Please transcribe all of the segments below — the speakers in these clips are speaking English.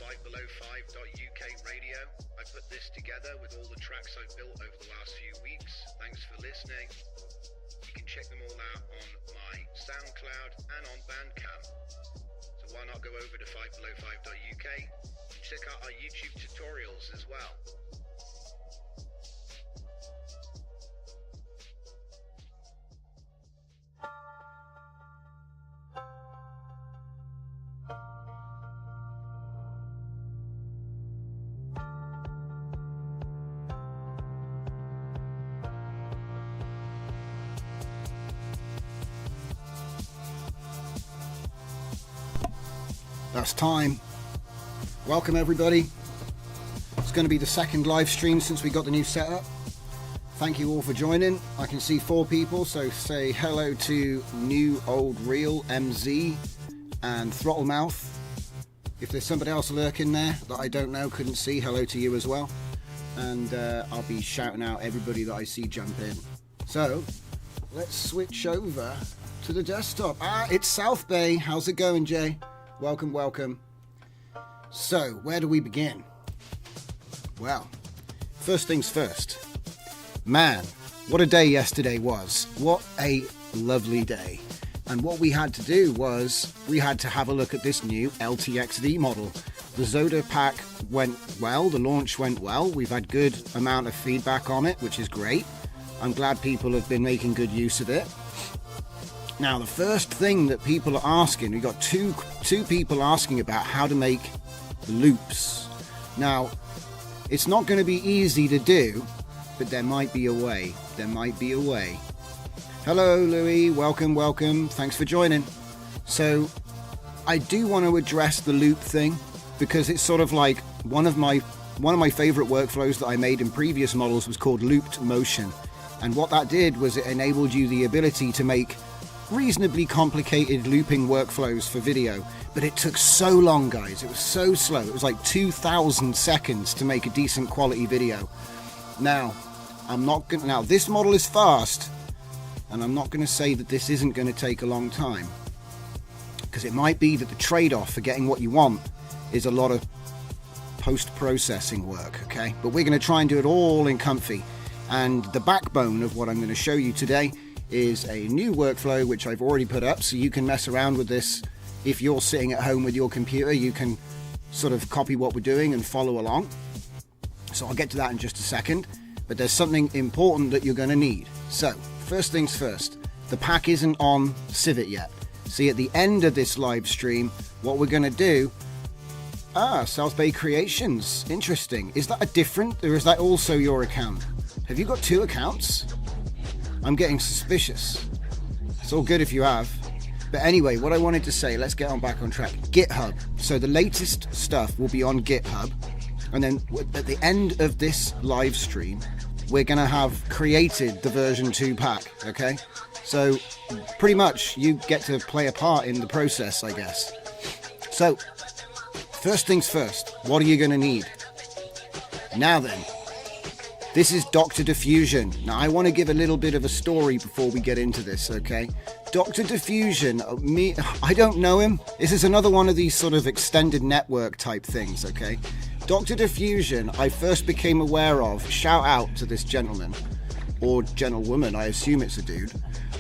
5below5.uk radio. I put this together with all the tracks I've built over the last few weeks. Thanks for listening. You can check them all out on my SoundCloud and on Bandcamp. So why not go over to 5below5.uk and check out our YouTube tutorials as well. That's time. Welcome everybody. It's going to be the second live stream since we got the new setup. Thank you all for joining. I can see 4 people, so say hello to New Old Real, MZ, and Throttle Mouth. If there's somebody else lurking there that I don't know, couldn't see, hello to you as well. And I'll be shouting out everybody that I see jump in. So let's switch over to the desktop. It's South Bay. How's it going, Jay? Welcome, welcome. So, where do we begin? Well, first things first. Man, what a day yesterday was. What a lovely day. And what we had to do was, we had to have a look at this new LTXV model. The Xoda Pack went well, the launch went well. We've had good amount of feedback on it, which is great. I'm glad people have been making good use of it. Now, the first thing that people are asking, we've got two people asking about how to make loops. Now, it's not going to be easy to do, but there might be a way. There might be a way. Hello, Louis. Welcome, welcome. Thanks for joining. So, I do want to address the loop thing because it's sort of like one of my favorite workflows that I made in previous models was called looped motion. And what that did was it enabled you the ability to make reasonably complicated looping workflows for video, but it took so long, guys. It was so slow. It was like 2,000 seconds to make a decent quality video. Now this model is fast, and I'm not going to say that this isn't going to take a long time, because it might be that the trade-off for getting what you want is a lot of post-processing work, okay? But we're going to try and do it all in comfy, and the backbone of what I'm going to show you today is a new workflow which I've already put up, so you can mess around with this. If you're sitting at home with your computer, you can sort of copy what we're doing and follow along. So I'll get to that in just a second, but there's something important that you're going to need. So first things first, the pack isn't on Civet yet. See, at the end of this live stream, what we're going to do, South Bay Creations, interesting. Is that a different, or is that also your account? Have you got 2 accounts? I'm getting suspicious. It's all good if you have. But anyway, what I wanted to say, let's get back on track. GitHub. So the latest stuff will be on GitHub. And then at the end of this live stream, we're going to have created the version 2 pack. Okay? So pretty much you get to play a part in the process, I guess. So first things first, what are you going to need? Now then. This is Dr. Diffusion. Now, I want to give a little bit of a story before we get into this, okay? Dr. Diffusion, I don't know him. This is another one of these sort of extended network type things, okay? Dr. Diffusion, I first became aware of, shout out to this gentleman, or gentlewoman, I assume it's a dude.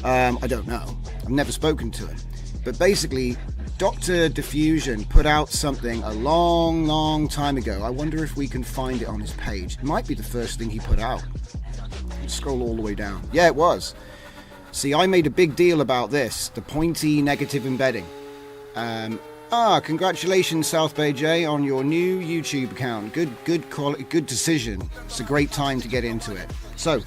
I don't know. I've never spoken to him. But basically, Dr. Diffusion put out something a long time ago. I wonder if we can find it on his page. It might be the first thing he put out. Let's scroll all the way down. Yeah, it was. See, I made a big deal about this, the pointy negative embedding. Congratulations, South Bay J, on your new YouTube account. Good quality, good decision. It's a great time to get into it. So,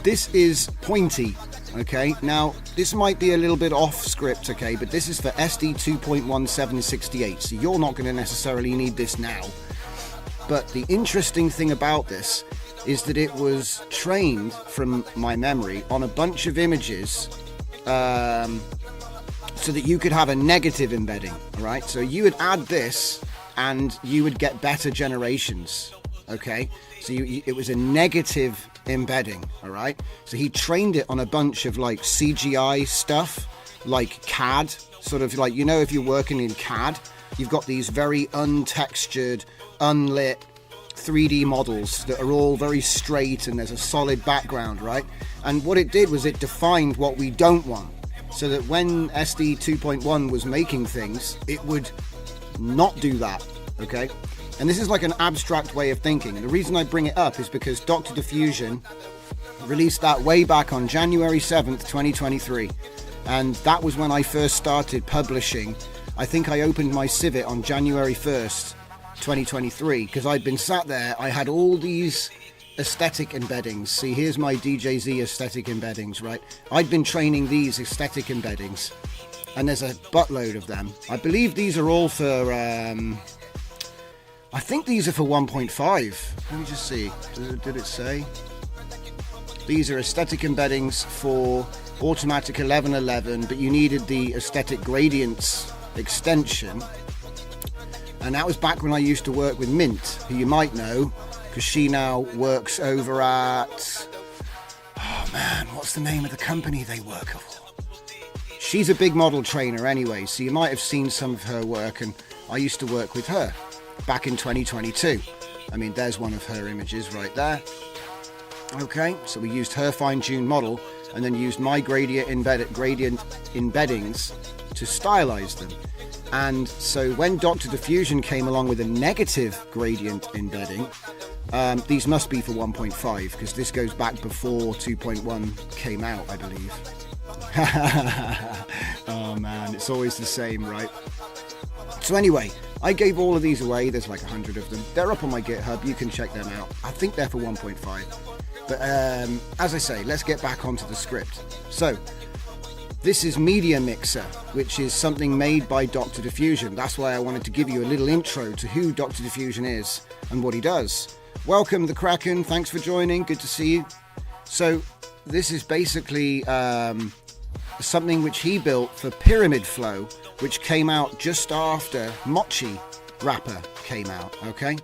this is pointy. Okay, now this might be a little bit off script, okay, but this is for SD 2.1768, so you're not going to necessarily need this now. But the interesting thing about this is that it was trained from my memory on a bunch of images so that you could have a negative embedding, all right? So you would add this and you would get better generations, okay? So it was a negative embedding, all right? So he trained it on a bunch of like CGI stuff, like CAD, sort of like, you know, if you're working in CAD, you've got these very untextured, unlit 3D models that are all very straight and there's a solid background, right? And what it did was it defined what we don't want, so that when SD 2.1 was making things, it would not do that, okay? And this is like an abstract way of thinking. And the reason I bring it up is because Dr. Diffusion released that way back on January 7th, 2023. And that was when I first started publishing. I think I opened my Civet on January 1st, 2023, because I'd been sat there, I had all these aesthetic embeddings. See, here's my DJZ aesthetic embeddings, right? I'd been training these aesthetic embeddings, and there's a buttload of them. I believe these are all for, I think these are for 1.5. Let me just see, did it say? These are aesthetic embeddings for Automatic 1111, but you needed the aesthetic gradients extension. And that was back when I used to work with Mint, who you might know, because she now works over at, oh man, what's the name of the company they work for? She's a big model trainer anyway, so you might have seen some of her work, and I used to work with her back in 2022. I mean, there's one of her images right there. Okay, so we used her fine-tuned model and then used my gradient embeddings to stylize them. And so when Dr. Diffusion came along with a negative gradient embedding, these must be for 1.5, because this goes back before 2.1 came out, I believe. Oh man, it's always the same, right? So anyway, I gave all of these away. There's like 100 of them. They're up on my GitHub. You can check them out. I think they're for 1.5. But as I say, let's get back onto the script. So this is Media Mixer, which is something made by Dr. Diffusion. That's why I wanted to give you a little intro to who Dr. Diffusion is and what he does. Welcome, the Kraken. Thanks for joining. Good to see you. So this is basically something which he built for Pyramid Flow, which came out just after Mochi Wrapper came out, okay?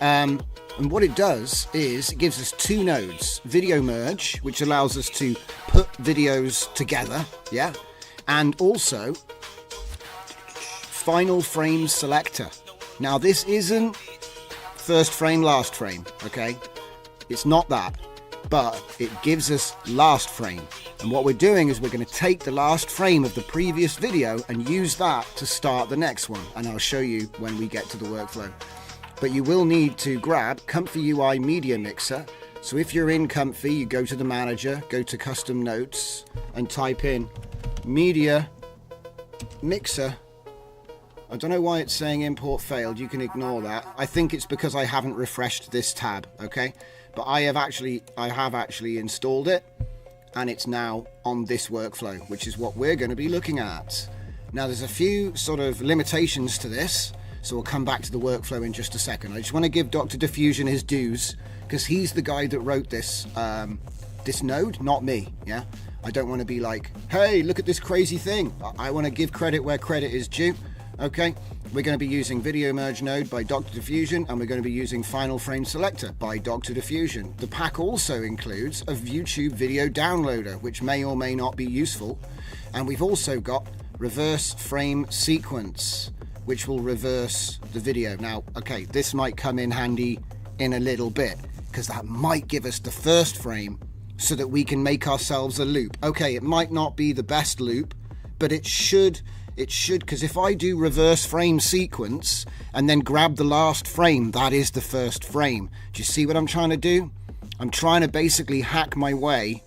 And what it does is it gives us two nodes: video merge, which allows us to put videos together, yeah, and also final frame selector. Now this isn't first frame, last frame, okay? It's not that, but it gives us last frame. And what we're doing is we're going to take the last frame of the previous video and use that to start the next one. And I'll show you when we get to the workflow. But you will need to grab Comfy UI Media Mixer. So if you're in Comfy, you go to the manager, go to custom notes and type in Media Mixer. I don't know why it's saying import failed. You can ignore that. I think it's because I haven't refreshed this tab, okay? But I have actually installed it, and it's now on this workflow, which is what we're going to be looking at. Now there's a few sort of limitations to this, so we'll come back to the workflow in just a second. I just want to give Dr. Diffusion his dues, because he's the guy that wrote this this node, not me, yeah? I don't want to be like, hey, look at this crazy thing. I want to give credit where credit is due, okay? We're going to be using Video Merge Node by Dr. Diffusion, and we're going to be using Final Frame Selector by Dr. Diffusion. The pack also includes a YouTube video downloader, which may or may not be useful. And we've also got Reverse Frame Sequence, which will reverse the video. Now, okay, this might come in handy in a little bit, because that might give us the first frame so that we can make ourselves a loop. Okay, it might not be the best loop, but it should, because if I do reverse frame sequence and then grab the last frame, that is the first frame. Do you see what I'm trying to do? I'm trying to basically hack my way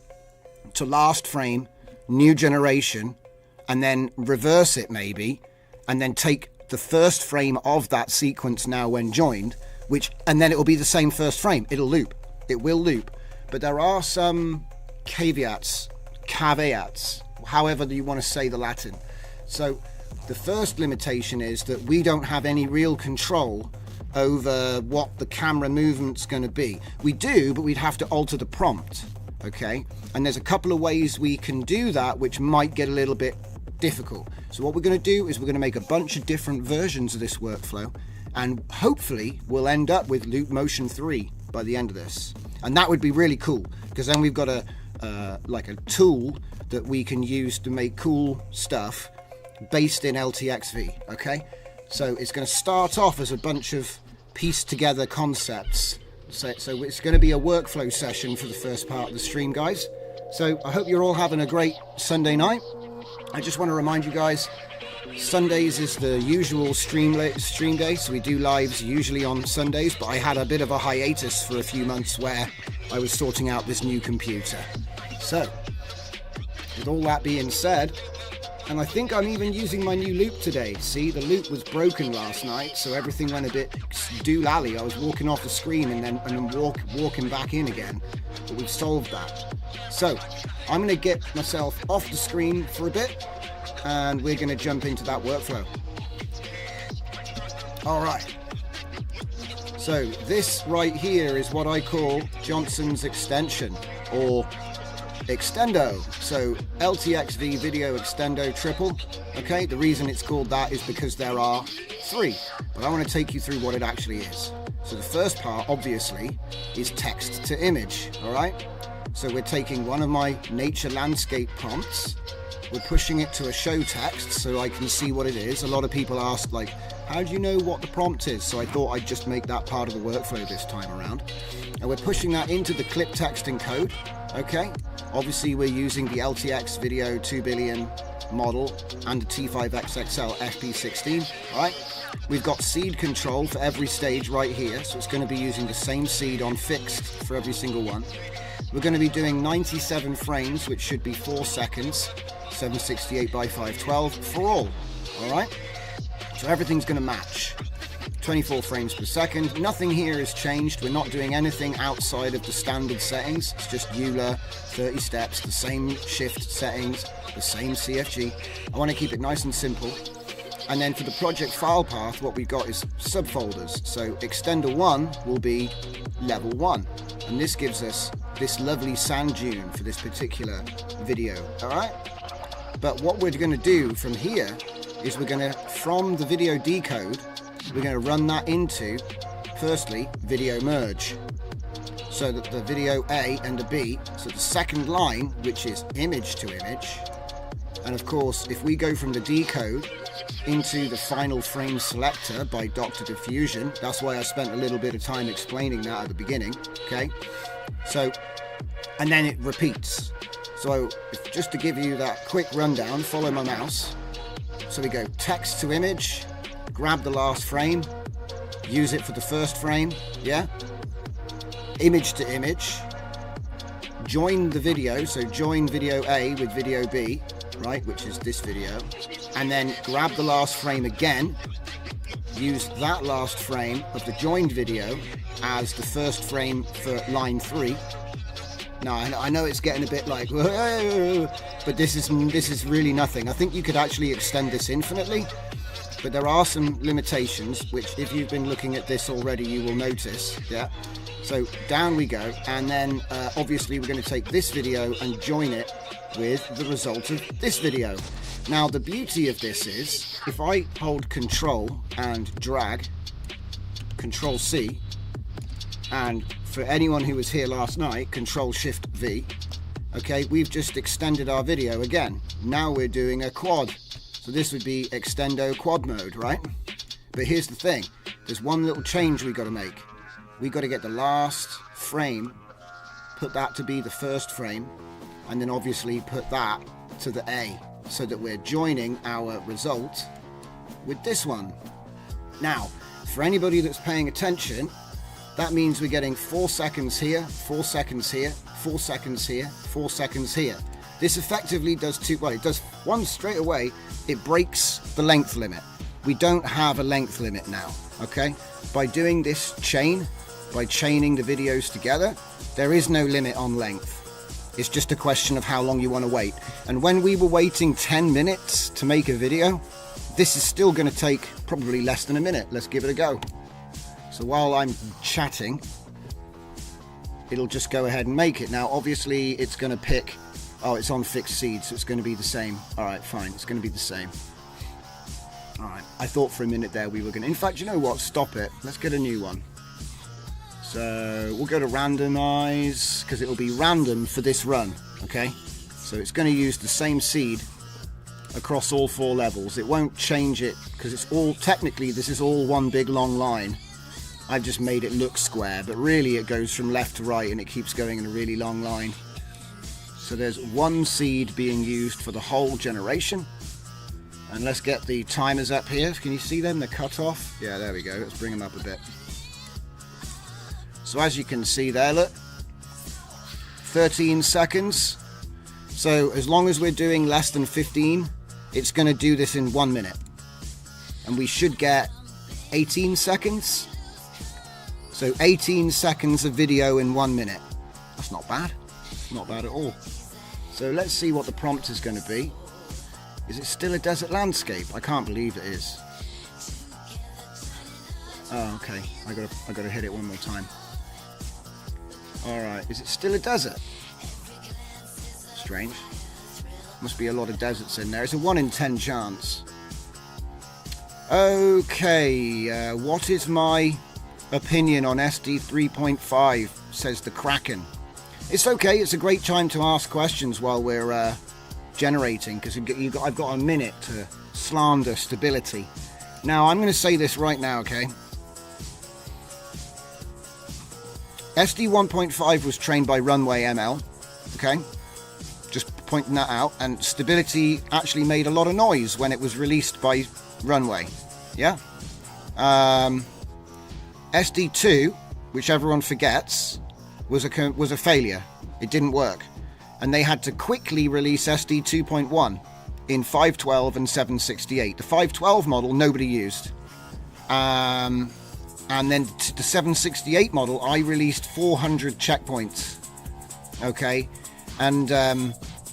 to last frame, new generation, and then reverse it maybe, and then take the first frame of that sequence now when joined, and then it will be the same first frame. It'll loop. It will loop. But there are some caveats, however you want to say the Latin. So the first limitation is that we don't have any real control over what the camera movement's going to be. We do, but we'd have to alter the prompt, okay? And there's a couple of ways we can do that, which might get a little bit difficult. So what we're going to do is we're going to make a bunch of different versions of this workflow, and hopefully we'll end up with Loop Motion 3 by the end of this. And that would be really cool, because then we've got like a tool that we can use to make cool stuff based in LTXV, okay? So it's going to start off as a bunch of pieced together concepts. So it's going to be a workflow session for the first part of the stream, guys. So I hope you're all having a great Sunday night. I just want to remind you guys, Sundays is the usual stream day, so we do lives usually on Sundays, but I had a bit of a hiatus for a few months where I was sorting out this new computer. So, with all that being said, and I think I'm even using my new loop today. See, the loop was broken last night, so everything went a bit doolally. I was walking off the screen and then walking back in again, but we've solved that. So, I'm going to get myself off the screen for a bit, and we're going to jump into that workflow. Alright, so this right here is what I call Johnson's extension, or extendo. So LTXV video extendo triple. Okay, the reason it's called that is because there are 3, but I want to take you through what it actually is. So the first part, obviously, is text to image. Alright, so we're taking one of my nature landscape prompts, we're pushing it to a show text so I can see what it is. A lot of people ask, like, how do you know what the prompt is? So I thought I'd just make that part of the workflow this time around. And we're pushing that into the clip text encode. Okay, obviously we're using the LTX video 2 billion model and the T5XXL FP16. Right, we've got seed control for every stage right here, so it's going to be using the same seed on fixed for every single one. We're going to be doing 97 frames, which should be 4 seconds, 768 by 512 for all. Alright, so everything's going to match. 24 frames per second. Nothing here has changed. We're not doing anything outside of the standard settings. It's just Euler, 30 steps, the same shift settings, the same CFG. I want to keep it nice and simple. And then for the project file path, what we've got is subfolders. So extender 1 will be level 1. And this gives us this lovely sand dune for this particular video. Alright? But what we're going to do from here is we're going to, from the video decode, we're going to run that into, firstly, video merge. So that the video A and the B, so the second line, which is image to image, and of course, if we go from the decode into the final frame selector by Dr. Diffusion, that's why I spent a little bit of time explaining that at the beginning, okay? So, and then it repeats. So, just to give you that quick rundown, follow my mouse. So we go text to image, grab the last frame, use it for the first frame, yeah? Image to image, join the video, so join video A with video B, right, which is this video, and then grab the last frame again, use that last frame of the joined video as the first frame for line 3. Now, I know it's getting a bit like, whoa, but this is really nothing. I think you could actually extend this infinitely, but there are some limitations, which if you've been looking at this already, you will notice, yeah? So down we go, and then obviously we're going to take this video and join it with the result of this video. Now, the beauty of this is, if I hold Control and drag, Control C, and for anyone who was here last night, Control Shift V, okay, we've just extended our video again. Now we're doing a quad. So this would be extendo quad mode, right? But here's the thing. There's one little change we got to make. We got to get the last frame, put that to be the first frame, and then obviously put that to the A, so that we're joining our result with this one. Now, for anybody that's paying attention, that means we're getting 4 seconds here, 4 seconds here, 4 seconds here, 4 seconds here. This effectively does it does one straight away. It breaks the length limit. We don't have a length limit now, okay? By doing this chain, by chaining the videos together, there is no limit on length. It's just a question of how long you want to wait. And when we were waiting 10 minutes to make a video, this is still going to take probably less than a minute. Let's give it a go. So while I'm chatting, it'll just go ahead and make it. Now, obviously, it's going to pick... Oh, it's on fixed seed, so it's going to be the same. All right, fine. It's going to be the same. All right. I thought for a minute there we were going to... In fact, you know what? Stop it. Let's get a new one. So we'll go to randomize, because it'll be random for this run, okay? So it's going to use the same seed across all 4 levels. It won't change it because it's all, technically this is all one big long line. I've just made it look square, but really it goes from left to right and it keeps going in a really long line. So there's 1 seed being used for the whole generation. And let's get the timers up here. Can you see them? They're cut off. Yeah, there we go. Let's bring them up a bit. So as you can see there, look, 13 seconds. So as long as we're doing less than 15, it's going to do this in 1 minute. And we should get 18 seconds. So 18 seconds of video in 1 minute. That's not bad. Not bad at all. So let's see what the prompt is going to be. Is it still a desert landscape? I can't believe it is. Oh, okay. I gotta hit it one more time. Alright, is it still a desert? Strange. Must be a lot of deserts in there. It's a 1 in 10 chance. Okay, what is my opinion on SD 3.5? Says the Kraken. It's okay, it's a great time to ask questions while we're generating, because I've got a minute to slander stability. Now, I'm going to say this right now, okay? SD 1.5 was trained by Runway ML, okay? Just pointing that out. And stability actually made a lot of noise when it was released by Runway, yeah? SD2, which everyone forgets, was a failure. It didn't work. And they had to quickly release SD 2.1 in 512 and 768. The 512 model nobody used. And then the 768 model, I released 400 checkpoints. Okay? And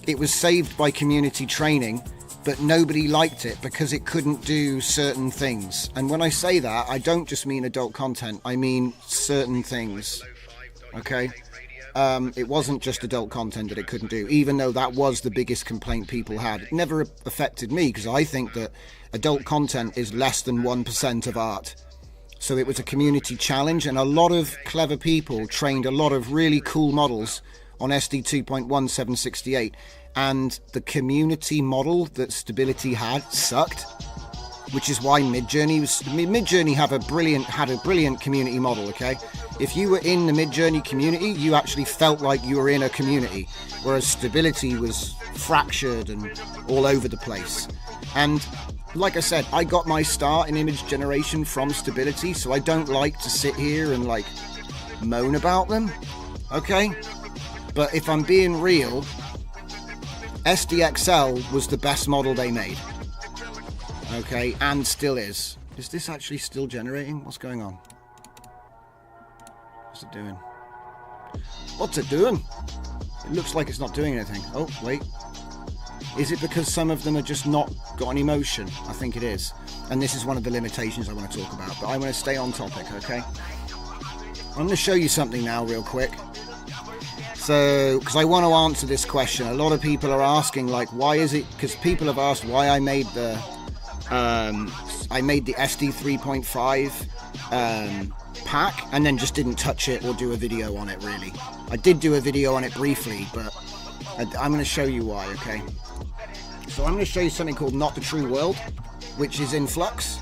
it was saved by community training, but nobody liked it because it couldn't do certain things. And when I say that, I don't just mean adult content, I mean certain things. Okay? It wasn't just adult content that it couldn't do, even though that was the biggest complaint people had. It never affected me because I think that adult content is less than 1% of art. So it was a community challenge, and a lot of clever people trained a lot of really cool models on SD 2.1 768, and the model that Stability had sucked, which is why Midjourney had a brilliant community model. Okay, if you were in the Midjourney community, you actually felt like you were in a community, whereas Stability was fractured and all over the place. And like I said, I got my start in image generation from Stability, so I don't like to sit here and like moan about them, okay? But if I'm being real, SDXL was the best model they made, okay, and still is. Is this actually still generating? What's going on? What's it doing? What's it doing? It looks like it's not doing anything. Oh, wait. Is it because some of them are just not got any motion? I think it is. And this is one of the limitations I want to talk about, but I want to stay on topic, okay? I'm going to show you something now real quick. So, because I want to answer this question. A lot of people are asking, like, why is it, because people have asked why I made the SD 3.5 pack and then just didn't touch it or do a video on it, really. I did do a video on it briefly, but I'm going to show you why, okay? So I'm going to show you something called Not the True World, which is in Flux.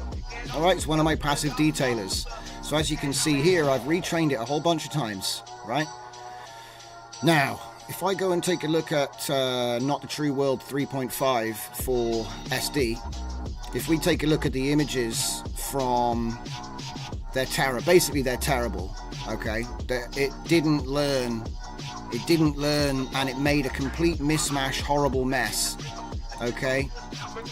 Alright, it's one of my passive detailers. So as you can see here, I've retrained it a whole bunch of times, right? Now, if I go and take a look at Not the True World 3.5 for SD, if we take a look at the images from basically they're terrible, okay? It didn't learn, and it made a complete mismatch, horrible mess, okay?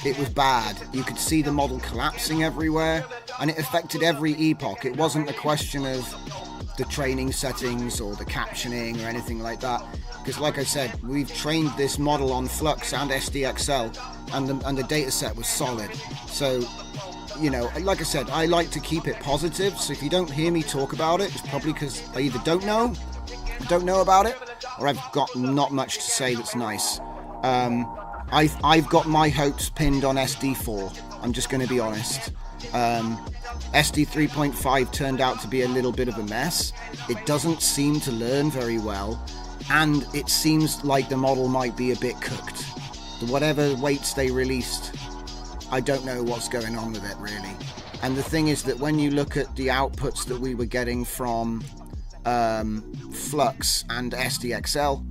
It was bad. You could see the model collapsing everywhere, and it affected every epoch. It wasn't a question of the training settings or the captioning or anything like that, because like I said, we've trained this model on Flux and SDXL, and the data set was solid. So, you know, like I said, I like to keep it positive, so if you don't hear me talk about it, it's probably because I either don't know about it, or I've got not much to say that's nice. I've got my hopes pinned on SD4, I'm just going to be honest. SD 3.5 turned out to be a little bit of a mess. It doesn't seem to learn very well, and it seems like the model might be a bit cooked. whatever weights they released, I don't know what's going on with it really. And the thing is that when you look at the outputs that we were getting from Flux and SDXL,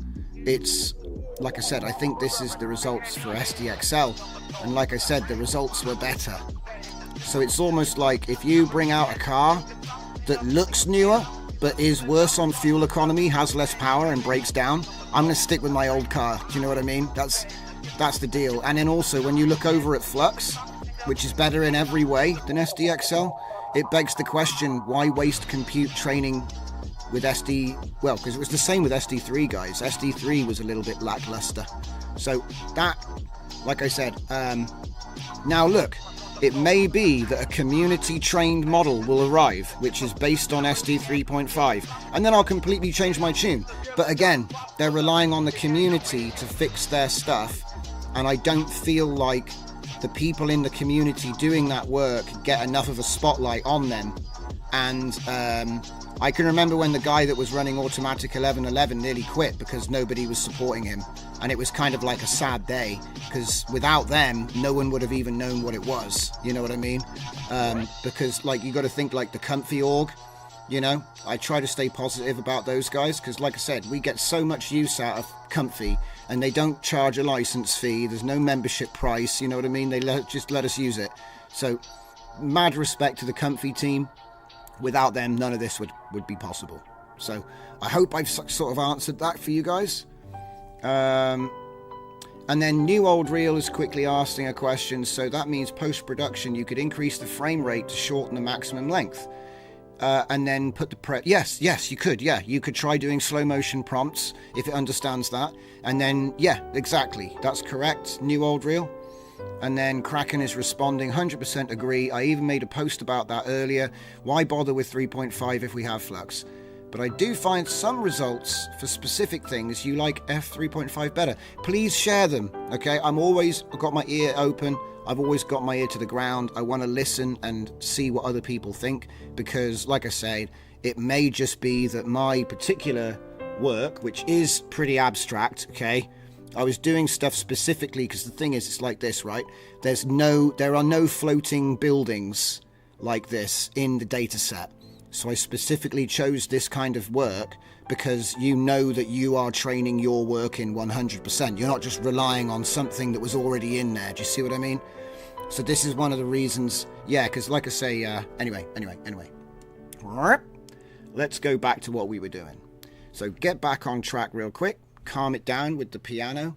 it's, like I said, I think this is the results for SDXL, and like I said, the results were better. So it's almost like if you bring out a car that looks newer but is worse on fuel economy, has less power and breaks down, I'm going to stick with my old car. Do you know what I mean? That's the deal. And then also when you look over at Flux, which is better in every way than SDXL, it begs the question, why waste compute training with SD? Well, because it was the same with SD3, guys. SD3 was a little bit lackluster. So that, like I said, now look, it may be that a community trained model will arrive which is based on SD 3.5, and then I'll completely change my tune. But again, they're relying on the community to fix their stuff, and I don't feel like the people in the community doing that work get enough of a spotlight on them. And I can remember when the guy that was running Automatic 1111 nearly quit because nobody was supporting him, and it was kind of like a sad day, because without them no one would have even known what it was, you know what I mean? Because like you got to think like the Comfy org, you know, I try to stay positive about those guys, because like I said, we get so much use out of Comfy, and they don't charge a license fee, there's no membership price, you know what I mean? They just let us use it. So mad respect to the Comfy team. Without them, none of this would be possible. So I hope I've sort of answered that for you guys. And then New Old Reel is quickly asking a question. So that means post-production, you could increase the frame rate to shorten the maximum length. And then put the yes, you could. Yeah, you could try doing slow motion prompts if it understands that. And then, yeah, exactly. That's correct. New Old Reel. And then Kraken is responding, 100% agree. I even made a post about that earlier. Why bother with 3.5 if we have Flux? But I do find some results for specific things you like F3.5 better. Please share them, okay? I've got my ear open. I've always got my ear to the ground. I want to listen and see what other people think, because, like I said, it may just be that my particular work, which is pretty abstract, okay? I was doing stuff specifically because the thing is, it's like this, right? There are no floating buildings like this in the data set. So I specifically chose this kind of work because you know that you are training your work in 100%. You're not just relying on something that was already in there. Do you see what I mean? So this is one of the reasons, yeah, because like I say, anyway. Let's go back to what we were doing. So get back on track real quick. Calm it down with the piano.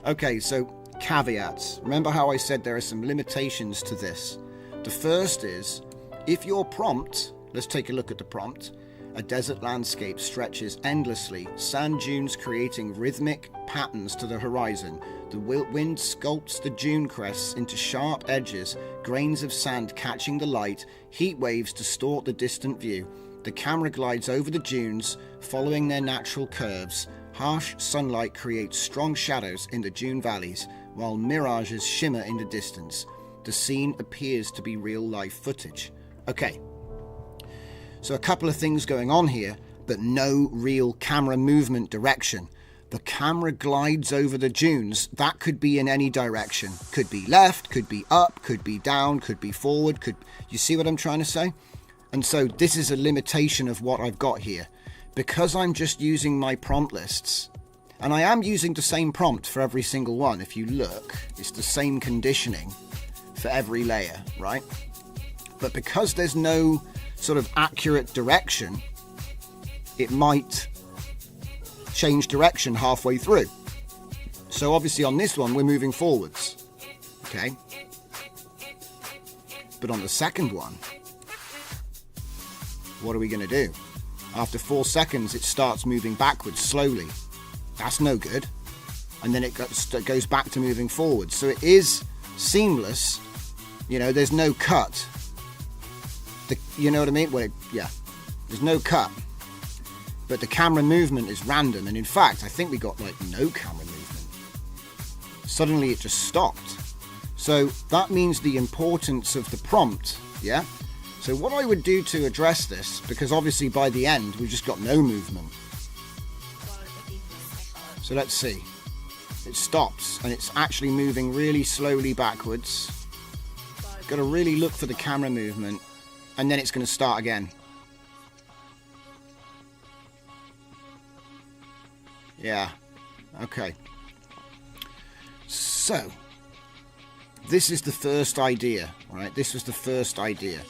Okay, so caveats. Remember how I said there are some limitations to this. The first is, if your prompt, let's take a look at the prompt. A desert landscape stretches endlessly, sand dunes creating rhythmic patterns to the horizon. The wind sculpts the dune crests into sharp edges, grains of sand catching the light, heat waves distort the distant view. The camera glides over the dunes, following their natural curves. Harsh sunlight creates strong shadows in the dune valleys, while mirages shimmer in the distance. The scene appears to be real-life footage. Okay, so a couple of things going on here, but no real camera movement direction. The camera glides over the dunes. That could be in any direction. Could be left, could be up, could be down, could be forward. You see what I'm trying to say? And so this is a limitation of what I've got here. Because I'm just using my prompt lists, and I am using the same prompt for every single one. If you look, it's the same conditioning for every layer, right? But because there's no sort of accurate direction, it might change direction halfway through. So obviously on this one, we're moving forwards, okay? But on the second one, what are we going to do? After 4 seconds, it starts moving backwards slowly. That's no good. And then it goes back to moving forward. So it is seamless. You know, there's no cut. You know what I mean? Well, yeah, there's no cut. But the camera movement is random. And in fact, I think we got like no camera movement. Suddenly it just stopped. So that means the importance of the prompt, yeah? So what I would do to address this, because obviously by the end we've just got no movement. So let's see. it stops and it's actually moving really slowly backwards. Got to really look for the camera movement, and then it's going to start again. Yeah, okay. So, this is the first idea, right? This was the first idea.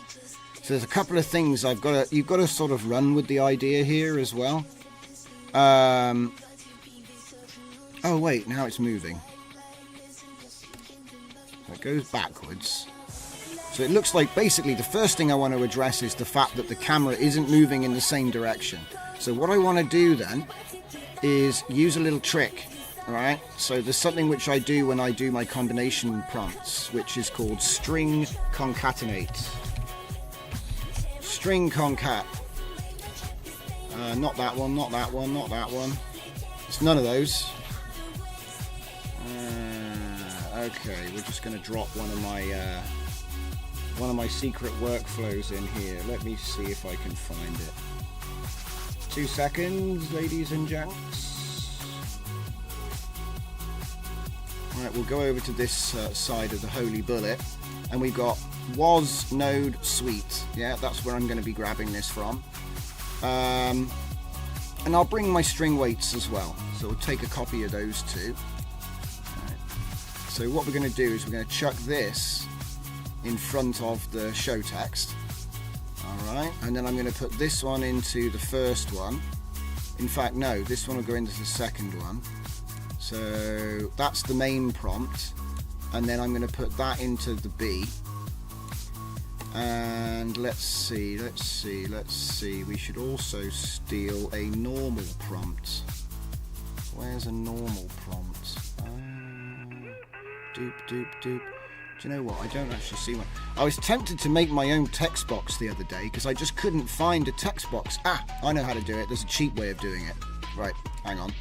So there's a couple of things you've got to sort of run with the idea here as well. Oh wait, now it's moving. So it goes backwards. So it looks like basically the first thing I want to address is the fact that the camera isn't moving in the same direction. So what I want to do then is use a little trick. Alright, so there's something which I do when I do my combination prompts, which is called string concatenate. String concat. Not that one, not that one, not that one. It's none of those. Okay, we're just going to drop one of my secret workflows in here. Let me see if I can find it. 2 seconds, ladies and gents. Right, we'll go over to this side of the holy bullet, and we've got was node suite. Yeah, that's where I'm going to be grabbing this from. And I'll bring my string weights as well, so we'll take a copy of those too. Right. So what we're going to do is we're going to chuck this in front of the show text. Alright, and then I'm going to put this one into the first one. In fact, no, this one will go into the second one. So that's the main prompt, and then I'm going to put that into the B. And let's see, we should also steal a normal prompt. Where's a normal prompt? Doop doop doop. Do you know what? I don't actually see one. I was tempted to make my own text box the other day because I just couldn't find a text box. I know how to do it. There's a cheap way of doing it. Right, hang on.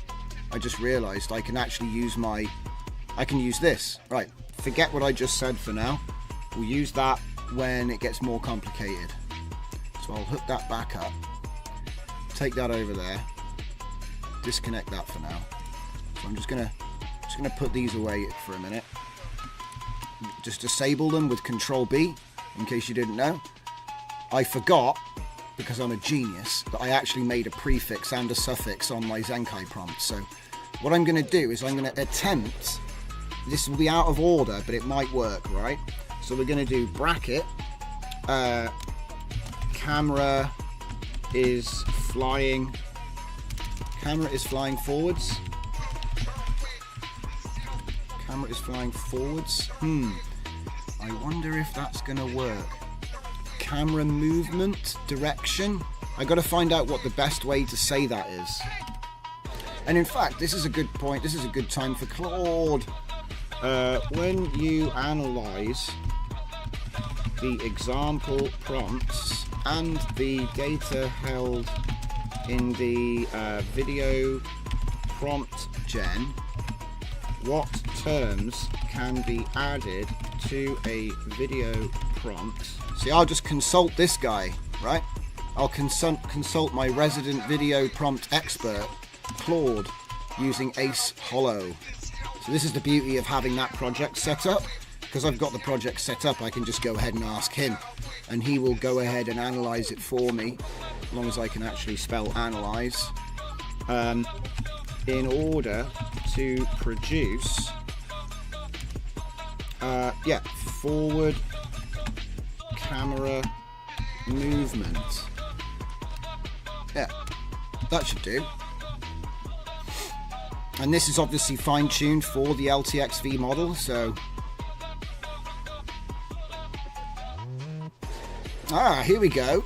I just realised I can actually use I can use this. Right, forget what I just said for now. We'll use that when it gets more complicated. So I'll hook that back up, take that over there, disconnect that for now. So I'm just gonna put these away for a minute. Just disable them with Control B, in case you didn't know. I forgot, because I'm a genius, that I actually made a prefix and a suffix on my Zenkai prompt. So what I'm going to do is I'm going to attempt, this will be out of order, but it might work, right? So we're going to do bracket, camera is flying forwards. Camera is flying forwards. I wonder if that's going to work. Camera movement direction. I got to find out what the best way to say that is. And in fact, this is a good point. This is a good time for Claude. When you analyze the example prompts and the data held in the video prompt gen, what terms can be added to a video prompt? See, I'll just consult this guy, right? I'll consult my resident video prompt expert, Claude, using Ace Hollow. So this is the beauty of having that project set up. Because I've got the project set up, I can just go ahead and ask him, and he will go ahead and analyze it for me, as long as I can actually spell analyze, in order to produce forward camera movement. Yeah, that should do. And this is obviously fine-tuned for the LTXV model, so here we go.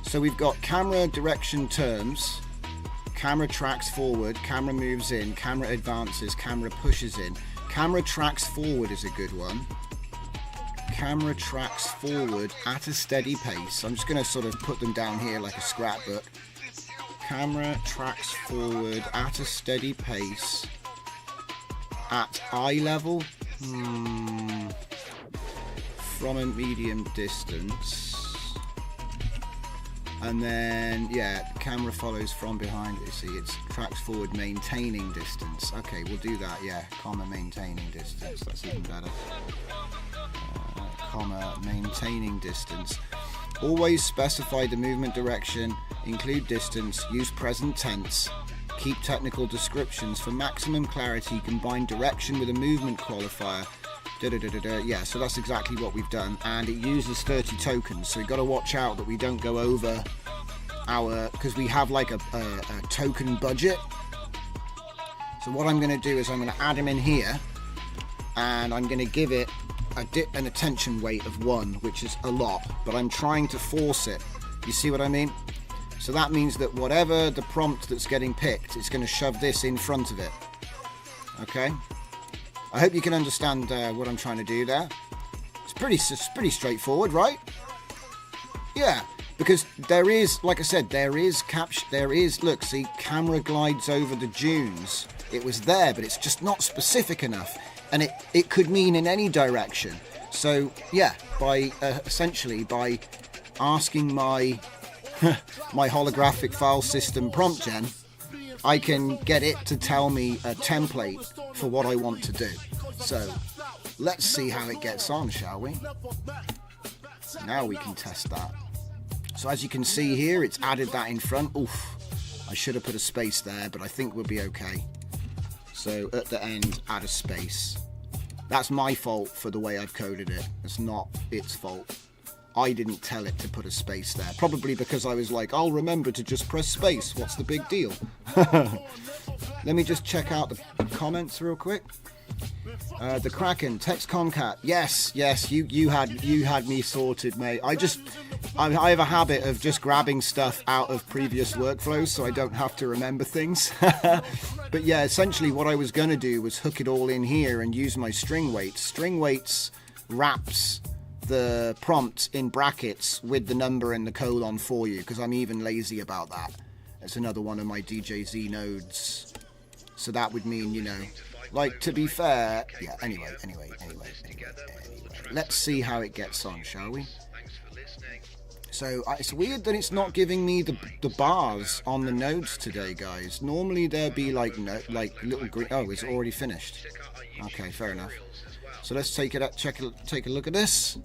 So we've got camera direction terms, camera tracks forward, camera moves in, camera advances, camera pushes in. Camera tracks forward is a good one. Camera tracks forward at a steady pace. I'm just going to sort of put them down here like a scrapbook. Camera tracks forward at a steady pace at eye level from a medium distance And then, yeah, the camera follows from behind. You see, it's tracks forward, maintaining distance. Okay, we'll do that, yeah. Comma, maintaining distance. That's even better. Comma, maintaining distance. Always specify the movement direction, include distance, use present tense, keep technical descriptions. For maximum clarity, combine direction with a movement qualifier. Yeah, so that's exactly what we've done, and it uses 30 tokens, so we've got to watch out that we don't go over our, because we have like a token budget. So what I'm going to do is I'm going to add them in here, and I'm going to give it an attention weight of 1, which is a lot, but I'm trying to force it. You see what I mean? So that means that whatever the prompt that's getting picked, it's going to shove this in front of it. Okay? I hope you can understand what I'm trying to do there. It's pretty straightforward, right? Yeah, because there is, like I said, there is, look, see, camera glides over the dunes. It was there, but it's just not specific enough. And it could mean in any direction. So, yeah, by essentially by asking my my holographic file system prompt gen, I can get it to tell me a template for what I want to do. So let's see how it gets on, shall we? Now we can test that. So as you can see here, it's added that in front. Oof, I should have put a space there, but I think we'll be okay. So at the end, add a space. That's my fault for the way I've coded it. It's not its fault. I didn't tell it to put a space there. Probably because I was like, I'll remember to just press space. What's the big deal? Let me just check out the comments real quick. The Kraken, Text Concat. Yes, you had me sorted, mate. I have a habit of just grabbing stuff out of previous workflows so I don't have to remember things. But yeah, essentially what I was going to do was hook it all in here and use my string weights. String weights wraps the prompt in brackets with the number and the colon for you, because I'm even lazy about that. It's another one of my DJZ nodes. So that would mean, you know, like, to be fair, yeah, anyway. Let's see how it gets on, shall we? So it's weird that it's not giving me the bars on the nodes today, guys. Normally there'd be like little green. Oh, it's already finished. Okay, fair enough. So let's take a look at this.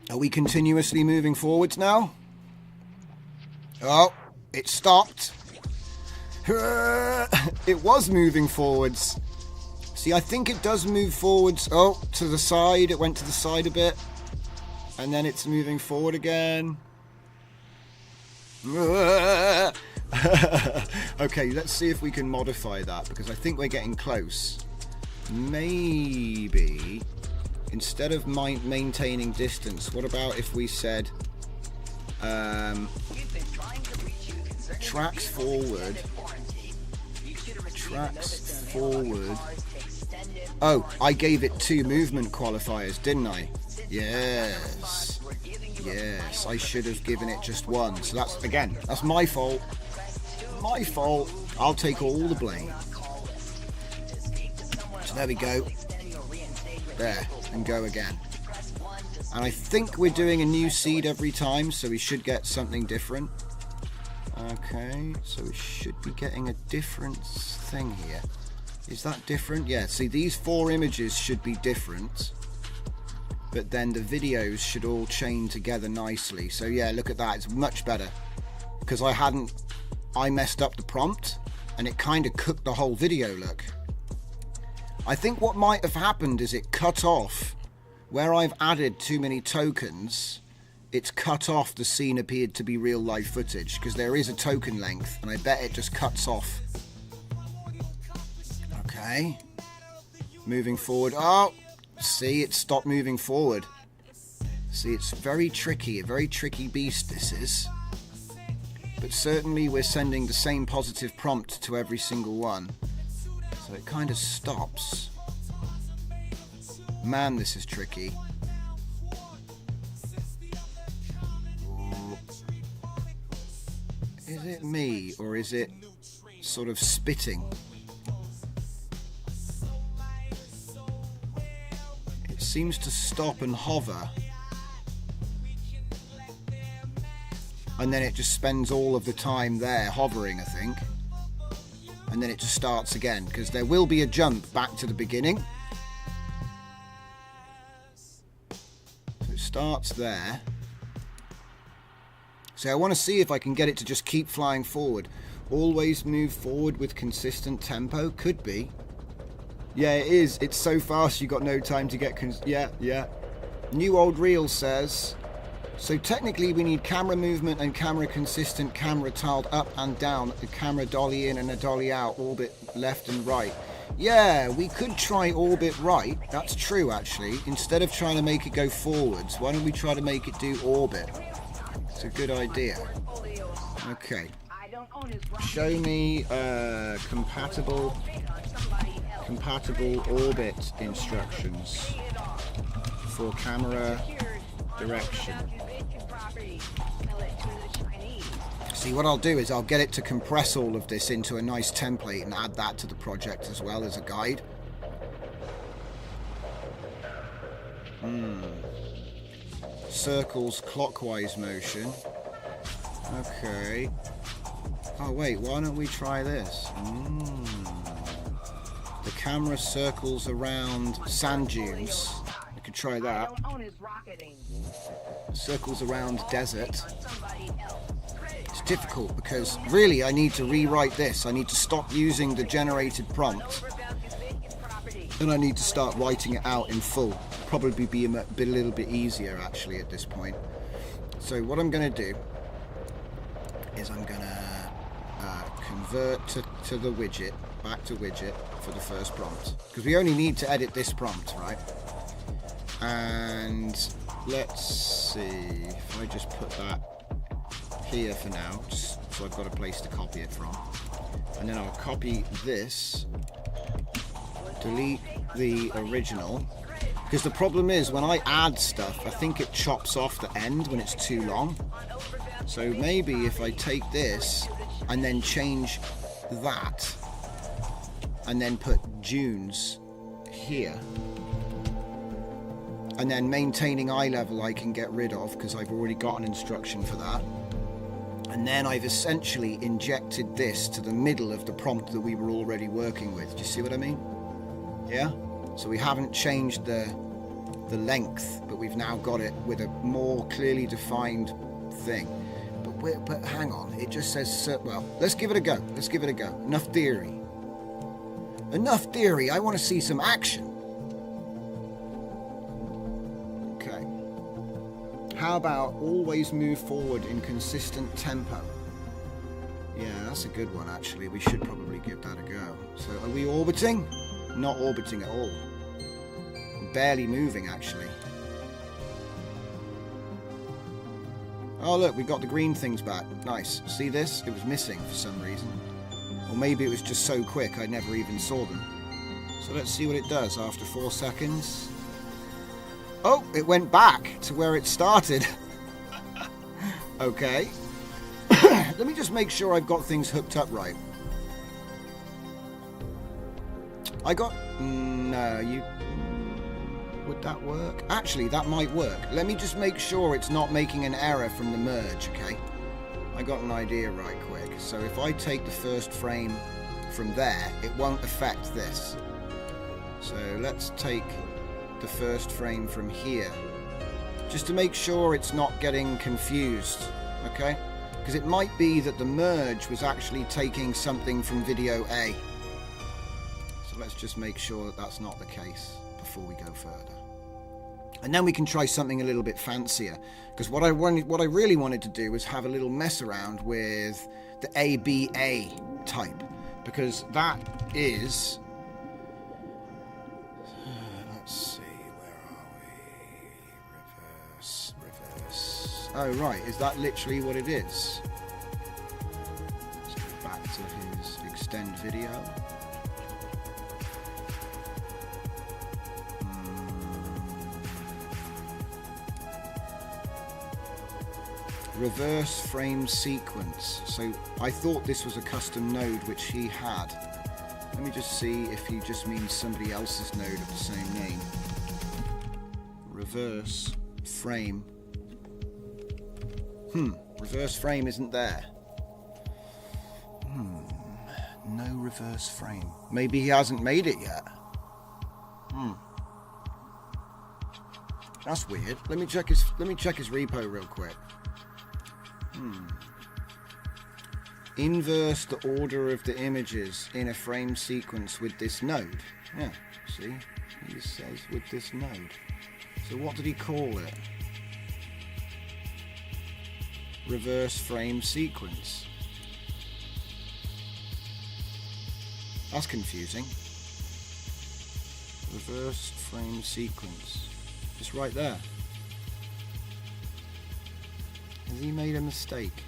Are we continuously moving forwards now? Oh, it stopped. It was moving forwards. See, I think it does move forwards. Oh, to the side. It went to the side a bit. And then it's moving forward again. Okay, let's see if we can modify that, because I think we're getting close. Maybe instead of maintaining distance, what about if we said tracks forward. Oh, I gave it 2 movement qualifiers, didn't I? Yes, I should have given it just 1. So that's my fault. I'll take all the blame. So there we go. There, and go again. And I think we're doing a new seed every time, so we should get something different. Okay, so we should be getting a different thing here. Is that different? Yeah, see, these 4 images should be different, but then the videos should all chain together nicely. So yeah, look at that, it's much better, because I messed up the prompt and it kind of cooked the whole video look. I think what might have happened is it cut off where I've added too many tokens. It's cut off the scene appeared to be real life footage, because there is a token length, and I bet it just cuts off. Okay, moving forward. Oh, see, it stopped moving forward. See, it's very tricky, a very tricky beast this is. But certainly we're sending the same positive prompt to every single one, so it kind of stops. Man, this is tricky. Is it me, or is it sort of spitting? It seems to stop and hover and then it just spends all of the time there hovering, I think, and then it just starts again, because there will be a jump back to the beginning. So it starts there. So I want to see if I can get it to just keep flying forward. Always move forward with consistent tempo. Could be. Yeah, it is. It's so fast you got no time to get... yeah. New Old Reel says... So technically we need camera movement and camera consistent, camera tiled up and down, a camera dolly in and a dolly out, orbit left and right. Yeah, we could try orbit right. That's true, actually. Instead of trying to make it go forwards, why don't we try to make it do orbit? It's a good idea. Okay. Show me compatible orbit instructions for camera direction. See, what I'll do is I'll get it to compress all of this into a nice template and add that to the project as well as a guide. Circles clockwise motion. Okay. Oh wait, why don't we try this? The camera circles around sand dunes. We could try that. Circles around desert. It's difficult because really I need to rewrite this. I need to stop using the generated prompt and I need to start writing it out in full. Probably be a little bit easier actually at this point. So what I'm going to do is I'm going to convert to the widget, back to widget for the first prompt, because we only need to edit this prompt, right? And let's see if I just put that here for now, just so I've got a place to copy it from, and then I'll copy this, delete the original, because the problem is when I add stuff I think it chops off the end when it's too long. So maybe if I take this and then change that and then put dunes here, and then maintaining eye level I can get rid of because I've already got an instruction for that, and then I've essentially injected this to the middle of the prompt that we were already working with. Do you see what I mean? Yeah? So we haven't changed the length, but we've now got it with a more clearly defined thing. But hang on, it just says, well, let's give it a go. Let's give it a go. Enough theory. Enough theory. I want to see some action. Okay. How about always move forward in consistent tempo? Yeah, that's a good one, actually. We should probably give that a go. So are we orbiting? Not orbiting at all. Barely moving, actually. Oh look, we got the green things back. Nice. See this? It was missing for some reason. Or maybe it was just so quick I never even saw them. So let's see what it does after 4 seconds. Oh, it went back to where it started. Okay. Let me just make sure I've got things hooked up right. I got... No, you... Would that work? Actually, that might work. Let me just make sure it's not making an error from the merge, okay? I got an idea right quick. So if I take the first frame from there, it won't affect this. So let's take the first frame from here, just to make sure it's not getting confused, okay? Because it might be that the merge was actually taking something from video A. So let's just make sure that that's not the case before we go further. And then we can try something a little bit fancier, because what I really wanted to do was have a little mess around with the ABA type, because that is, let's see, where are we? Reverse. Oh right, is that literally what it is? Let's go back to his extend video. Reverse frame sequence. So I thought this was a custom node which he had. Let me just see if he just means somebody else's node of the same name. Reverse frame Reverse frame isn't there. No reverse frame. Maybe he hasn't made it yet. That's weird. Let me check his repo real quick. Inverse the order of the images in a frame sequence with this node. Yeah, see? He says with this node. So what did he call it? Reverse frame sequence. That's confusing. Reverse frame sequence. It's right there. Has he made a mistake?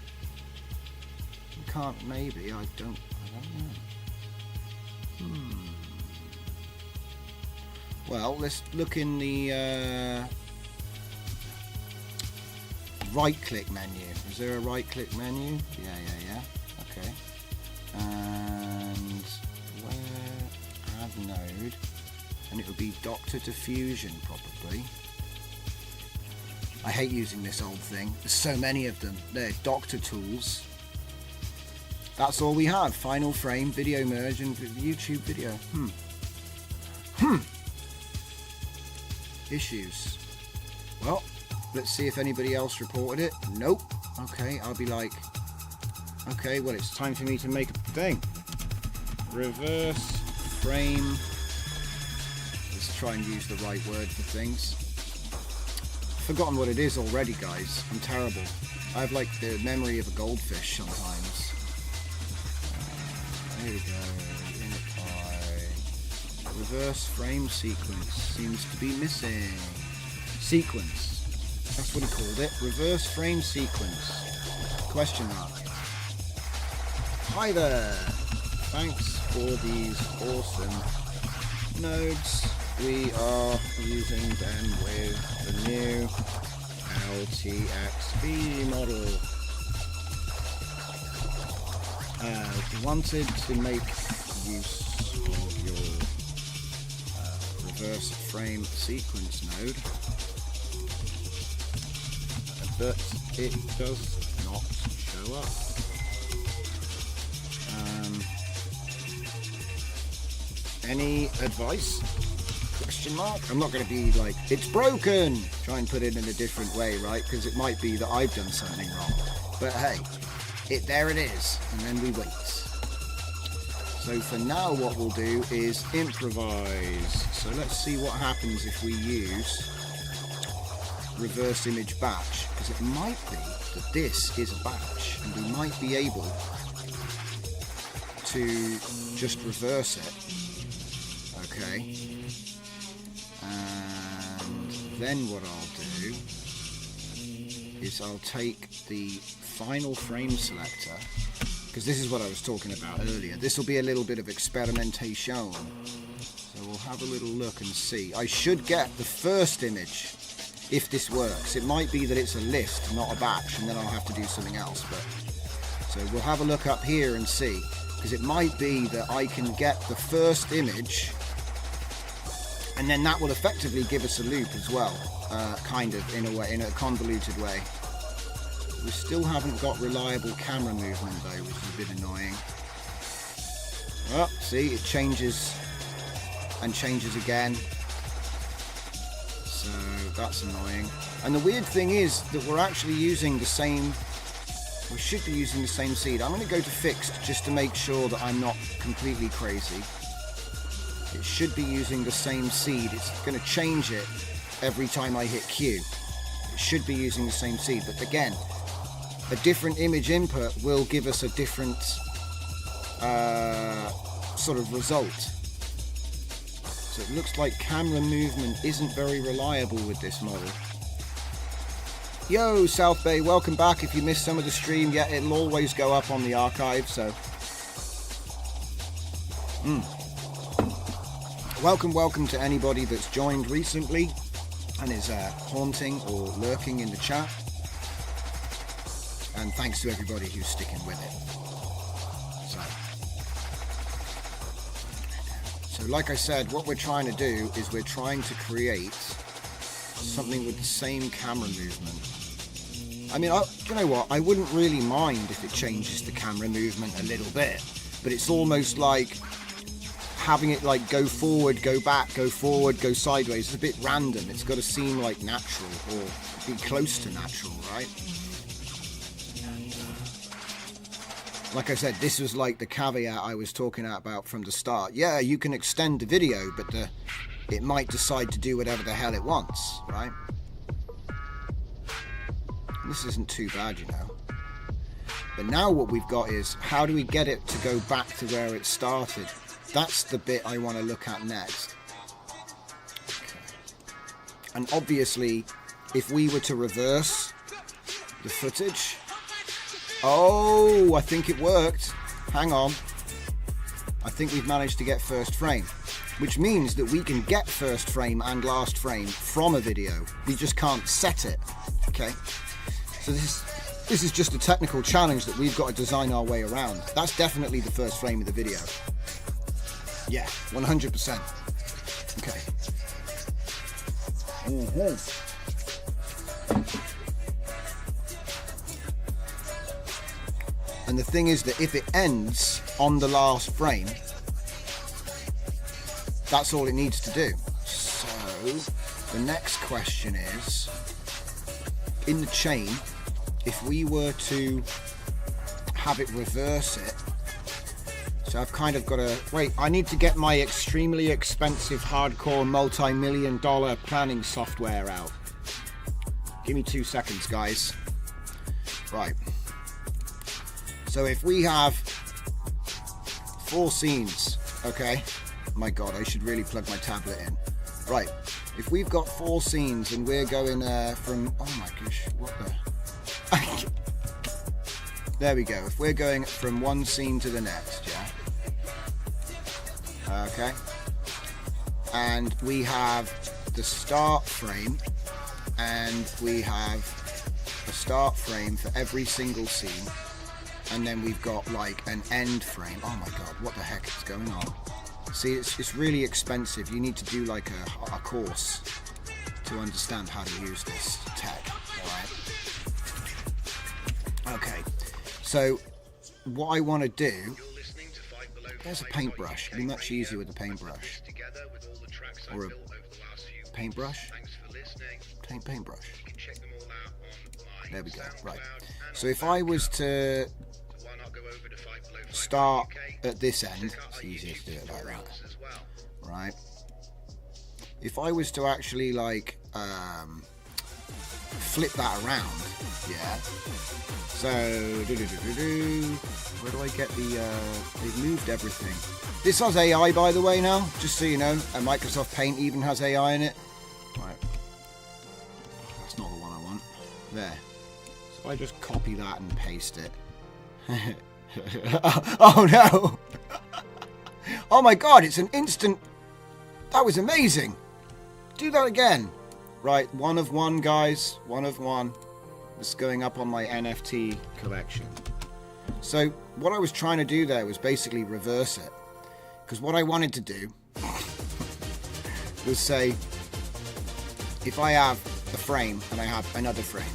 You can't, maybe, I don't know. Well, let's look in the right-click menu. Is there a right-click menu? Yeah. Okay. And where add node? And it would be Dr. Diffusion, probably. I hate using this old thing. There's so many of them. They're Doctor tools. That's all we have. Final frame, video merge, and YouTube video. Issues. Well, let's see if anybody else reported it. Nope. Okay, I'll be like, okay, well, it's time for me to make a thing. Reverse frame. Let's try and use the right word for things. Forgotten what it is already, guys. I'm terrible. I have like the memory of a goldfish sometimes. Here we go. Init reverse frame sequence seems to be missing. Sequence. That's what he called it. Reverse frame sequence. Question mark. Hi there. Thanks for these awesome nodes. We are using them with the new LTXV model. Wanted to make use of your reverse frame sequence node, but it does not show up. Any advice? Question mark. I'm not going to be like, it's broken. Try and put it in a different way, right? Because it might be that I've done something wrong. But hey, there it is, and then we wait. So for now, what we'll do is improvise. So let's see what happens if we use reverse image batch, because it might be that this is a batch, and we might be able to just reverse it. Okay. And then what I'll do is I'll take the final frame selector, because this is what I was talking about earlier. This will be a little bit of experimentation. So we'll have a little look and see. I should get the first image if this works. It might be that it's a list, not a batch, and then I'll have to do something else. But so we'll have a look up here and see, because it might be that I can get the first image, and then that will effectively give us a loop as well, kind of in a way, in a convoluted way. We still haven't got reliable camera movement though, which is a bit annoying. Oh, see, it changes and changes again. So that's annoying. And the weird thing is that we're actually using the same, we should be using the same seed. I'm going to go to fixed just to make sure that I'm not completely crazy. It should be using the same seed. It's going to change it every time I hit Q. It should be using the same seed, but again, a different image input will give us a different sort of result. So it looks like camera movement isn't very reliable with this model. Yo, South Bay, welcome back. If you missed some of the stream, yeah, it'll always go up on the archive, so welcome to anybody that's joined recently and is haunting or lurking in the chat. And thanks to everybody who's sticking with it. So like I said, what we're trying to do is we're trying to create something with the same camera movement I mean, you know what? I wouldn't really mind if it changes the camera movement a little bit, but it's almost like having it like go forward, go back, go forward, go sideways. It's a bit random. It's got to seem like natural or be close to natural, right? Like I said, this was like the caveat I was talking about from the start. Yeah, you can extend the video, but it might decide to do whatever the hell it wants, right? This isn't too bad, you know. But now what we've got is, how do we get it to go back to where it started? That's the bit I want to look at next. Okay. And obviously, if we were to reverse the footage... Oh, I think it worked. Hang on. I think we've managed to get first frame, which means that we can get first frame and last frame from a video. We just can't set it. Okay. So this is just a technical challenge that we've got to design our way around. That's definitely the first frame of the video. Yeah, 100%. Okay. And the thing is that if it ends on the last frame, that's all it needs to do. So the next question is, in the chain, if we were to have it reverse it, so I've kind of got to, wait, I need to get my extremely expensive hardcore multi-million-dollar planning software out. Give me 2 seconds, guys. Right. So if we have 4 scenes, okay, my God, I should really plug my tablet in. Right, if we've got 4 scenes and we're going from, oh my gosh, what the? There we go. If we're going from one scene to the next, yeah. Okay. And we have the start frame, and we have a start frame for every single scene. And then we've got like an end frame. Oh my God, what the heck is going on? See, it's really expensive. You need to do like a course to understand how to use this tech, alright? Okay, so what I want to do, there's a paintbrush. It'd be much easier with a paintbrush. Or a paintbrush? Paintbrush. There we go, right. So if I was to start at this end, it's easier to do it like that, right? If I was to actually like flip that around, yeah. So where do I get the? They've moved everything. This has AI, by the way, now. Just so you know, and Microsoft Paint even has AI in it. Right. That's not the one I want. There. So I just copy that and paste it. Oh no! Oh my God, it's an instant. That was amazing. Do that again. Right, 1 of 1, guys. 1 of 1. This is going up on my NFT collection. So what I was trying to do there was basically reverse it. Because what I wanted to do was say, if I have a frame and I have another frame,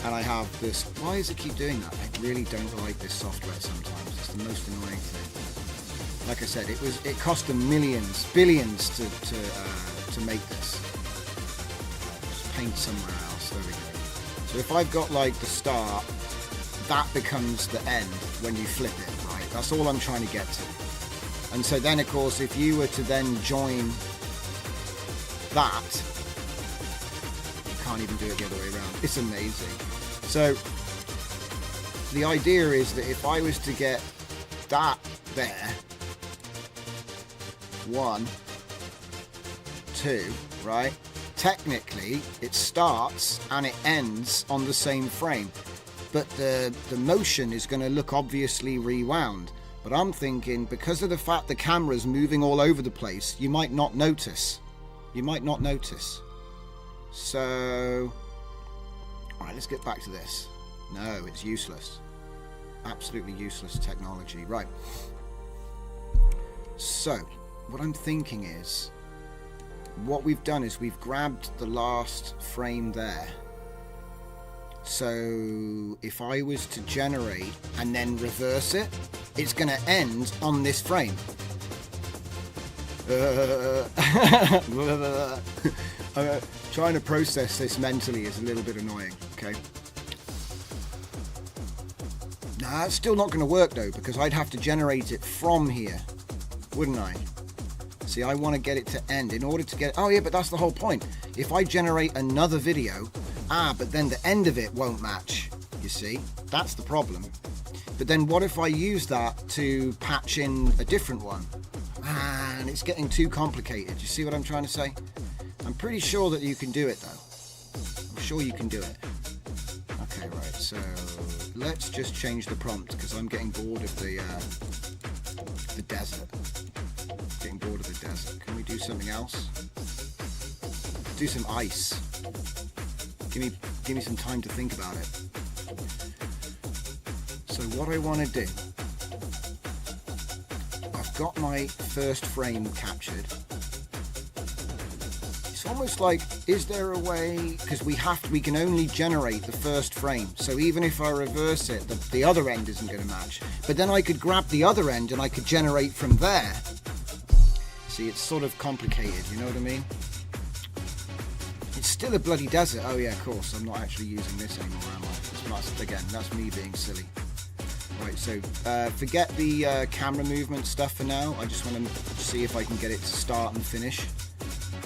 and I have this, why does it keep doing that? I really don't like this software sometimes. It's the most annoying thing. Like I said, it cost them millions, billions to make this. Just paint somewhere else. There we go. So if I've got like the start, that becomes the end when you flip it, right? That's all I'm trying to get to. And so then, of course, if you were to then join that, you can't even do it the other way around. It's amazing. So the idea is that if I was to get that there, 1, 2, right? Technically, it starts and it ends on the same frame, but the motion is going to look obviously rewound. But I'm thinking, because of the fact the camera's moving all over the place, you might not notice. You might not notice. So, alright, let's get back to this. No, it's useless. Absolutely useless technology. Right. So, what I'm thinking is, what we've done is we've grabbed the last frame there. So if I was to generate and then reverse it, it's going to end on this frame. Trying to process this mentally is a little bit annoying, okay? Nah, it's still not going to work though, because I'd have to generate it from here, wouldn't I? See, I want to get it to end in order to get... Oh yeah, but that's the whole point. If I generate another video, but then the end of it won't match, you see? That's the problem. But then what if I use that to patch in a different one? And it's getting too complicated. You see what I'm trying to say? I'm pretty sure that you can do it though. I'm sure you can do it. Okay, right, so let's just change the prompt because I'm getting bored of the desert. Getting bored of the desert. Can we do something else? Do some ice. Give me some time to think about it. So what I want to do, I've got my first frame captured. It's almost like, is there a way, because we can only generate the first frame, so even if I reverse it, the other end isn't going to match. But then I could grab the other end and I could generate from there. See, it's sort of complicated, you know what I mean? It's still a bloody desert. Oh yeah, of course, I'm not actually using this anymore, am I? Again, that's me being silly. Right, so forget the camera movement stuff for now. I just want to see if I can get it to start and finish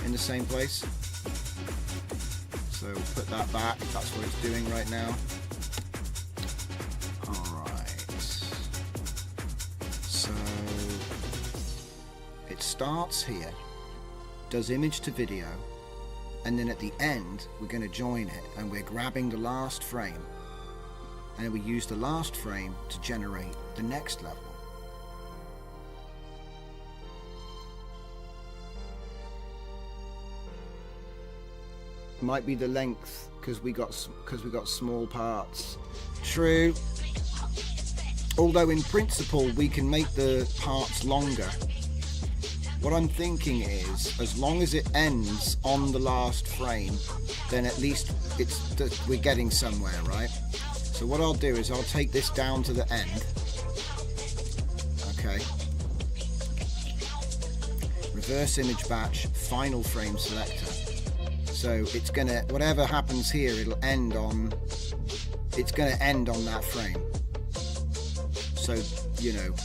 in the same place. So put that back, that's what it's doing right now. Alright. So it starts here, does image to video, and then at the end we're going to join it and we're grabbing the last frame. And then we use the last frame to generate the next level. Might be the length because we got small parts. True. Although in principle we can make the parts longer. What I'm thinking is, as long as it ends on the last frame, then at least we're getting somewhere, right? So what I'll do is I'll take this down to the end. Okay. Reverse image batch, final frame selector. So it's gonna, whatever happens here, it's gonna end on that frame. So, you know,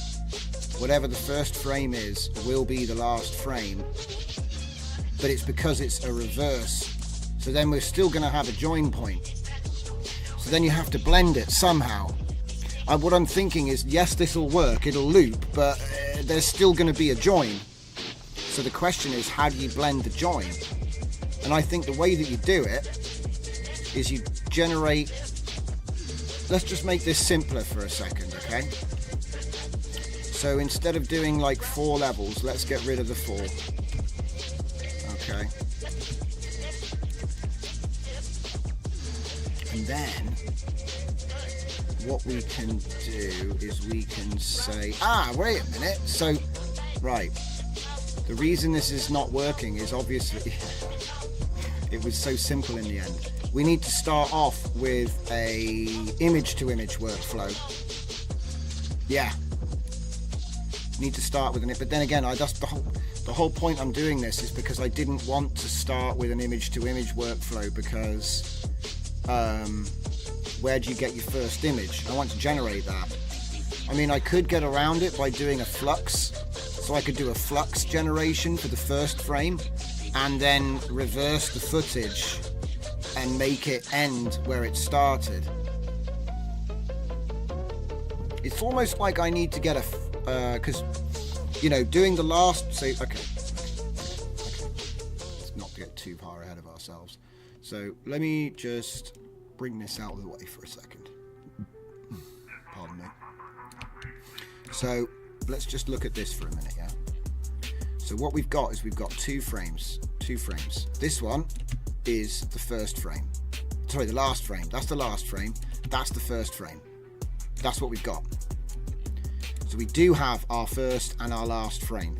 whatever the first frame is will be the last frame, but it's because it's a reverse. So then we're still gonna have a join point. So then you have to blend it somehow. What I'm thinking is, yes, this will work, it'll loop, but there's still going to be a join. So the question is, how do you blend the join? And I think the way that you do it is you generate... Let's just make this simpler for a second, okay? So instead of doing like 4 levels, let's get rid of the 4. Okay. And then what we can do is we can say, wait a minute. So, right. The reason this is not working is obviously it was so simple in the end. We need to start off with a image to image workflow. Yeah. Need to start with it, but then again, that's the whole point I'm doing this is because I didn't want to start with an image to image workflow because where do you get your first image? I want to generate that. I mean, I could get around it by doing a flux, so I could do a flux generation for the first frame and then reverse the footage and make it end where it started. It's almost like I need to get because, you know, doing the last, say, okay, let's not get too far ahead of ourselves. So let me just bring this out of the way for a second. Pardon me. So let's just look at this for a minute, yeah? So what we've got is we've got two frames. This one is the first frame. Sorry, the last frame. That's the last frame. That's the first frame. That's what we've got. So we do have our first and our last frame.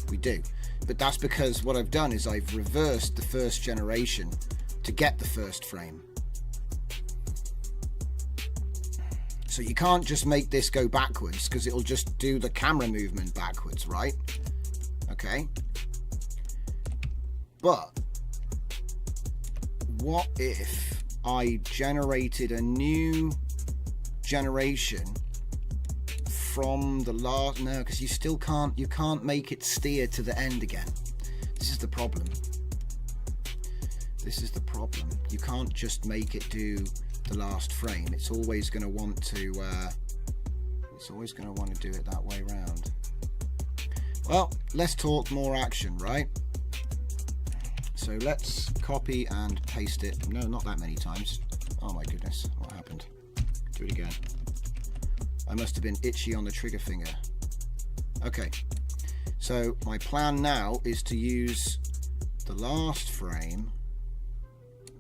We do. But that's because what I've done is I've reversed the first generation to get the first frame. So you can't just make this go backwards because it'll just do the camera movement backwards, right? Okay. But what if I generated a new generation from the last? No, because you still can't, you can't make it steer to the end again. This is the problem. This is the problem. You can't just make it do the last frame. It's always going to want to do it that way round. Well, let's talk more action, right? So let's copy and paste it. No, not that many times. Oh my goodness, what happened? Do it again. I must have been itchy on the trigger finger. Okay, so my plan now is to use the last frame,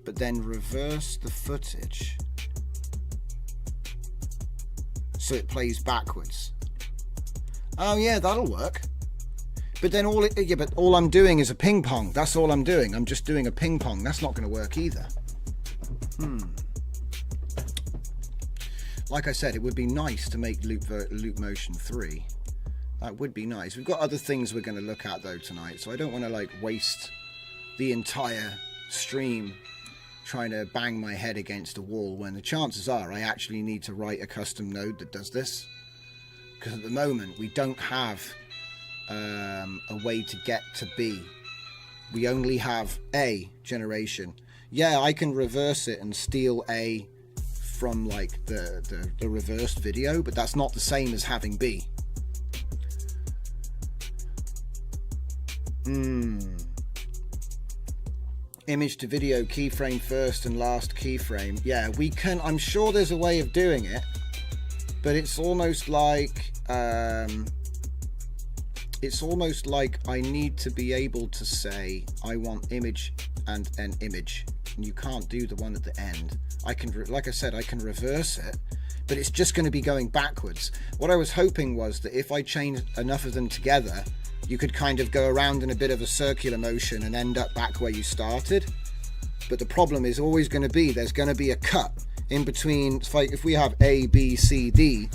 but then reverse the footage so it plays backwards. Oh yeah, that'll work. But then all I'm doing is a ping pong. That's all I'm doing. I'm just doing a ping pong. That's not going to work either. Like I said, it would be nice to make loop motion 3. That would be nice. We've got other things we're going to look at though tonight, so I don't want to like waste the entire stream trying to bang my head against a wall when the chances are I actually need to write a custom node that does this, because at the moment we don't have a way to get to B. We only have A generation. Yeah, I can reverse it and steal A from like the reversed video, but that's not the same as having B. Image to video keyframe first and last keyframe. Yeah, we can. I'm sure there's a way of doing it, but it's almost like I need to be able to say I want image and an image, and you can't do the one at the end. I can, like I said, I can reverse it, but it's just going to be going backwards. What I was hoping was that if I changed enough of them together, you could kind of go around in a bit of a circular motion and end up back where you started. But the problem is always going to be, there's going to be a cut in between. It's like if we have A, B, C, D,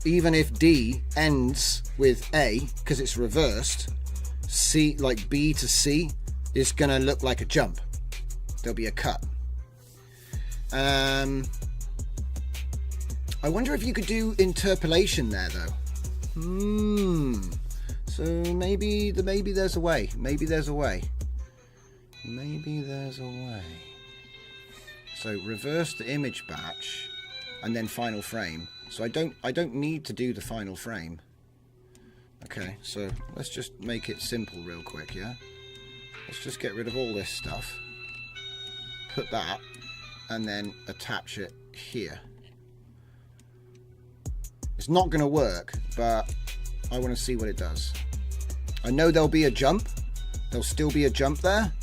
even if D ends with A, because it's reversed, C, like B to C, is going to look like a jump. There'll be a cut. I wonder if you could do interpolation there though. So maybe there's a way. Maybe there's a way. So reverse the image batch and then final frame. So I don't need to do the final frame. Okay, so let's just make it simple real quick, yeah? Let's just get rid of all this stuff. Put that and then attach it here. It's not going to work, but I want to see what it does. I know there'll be a jump. There'll still be a jump there.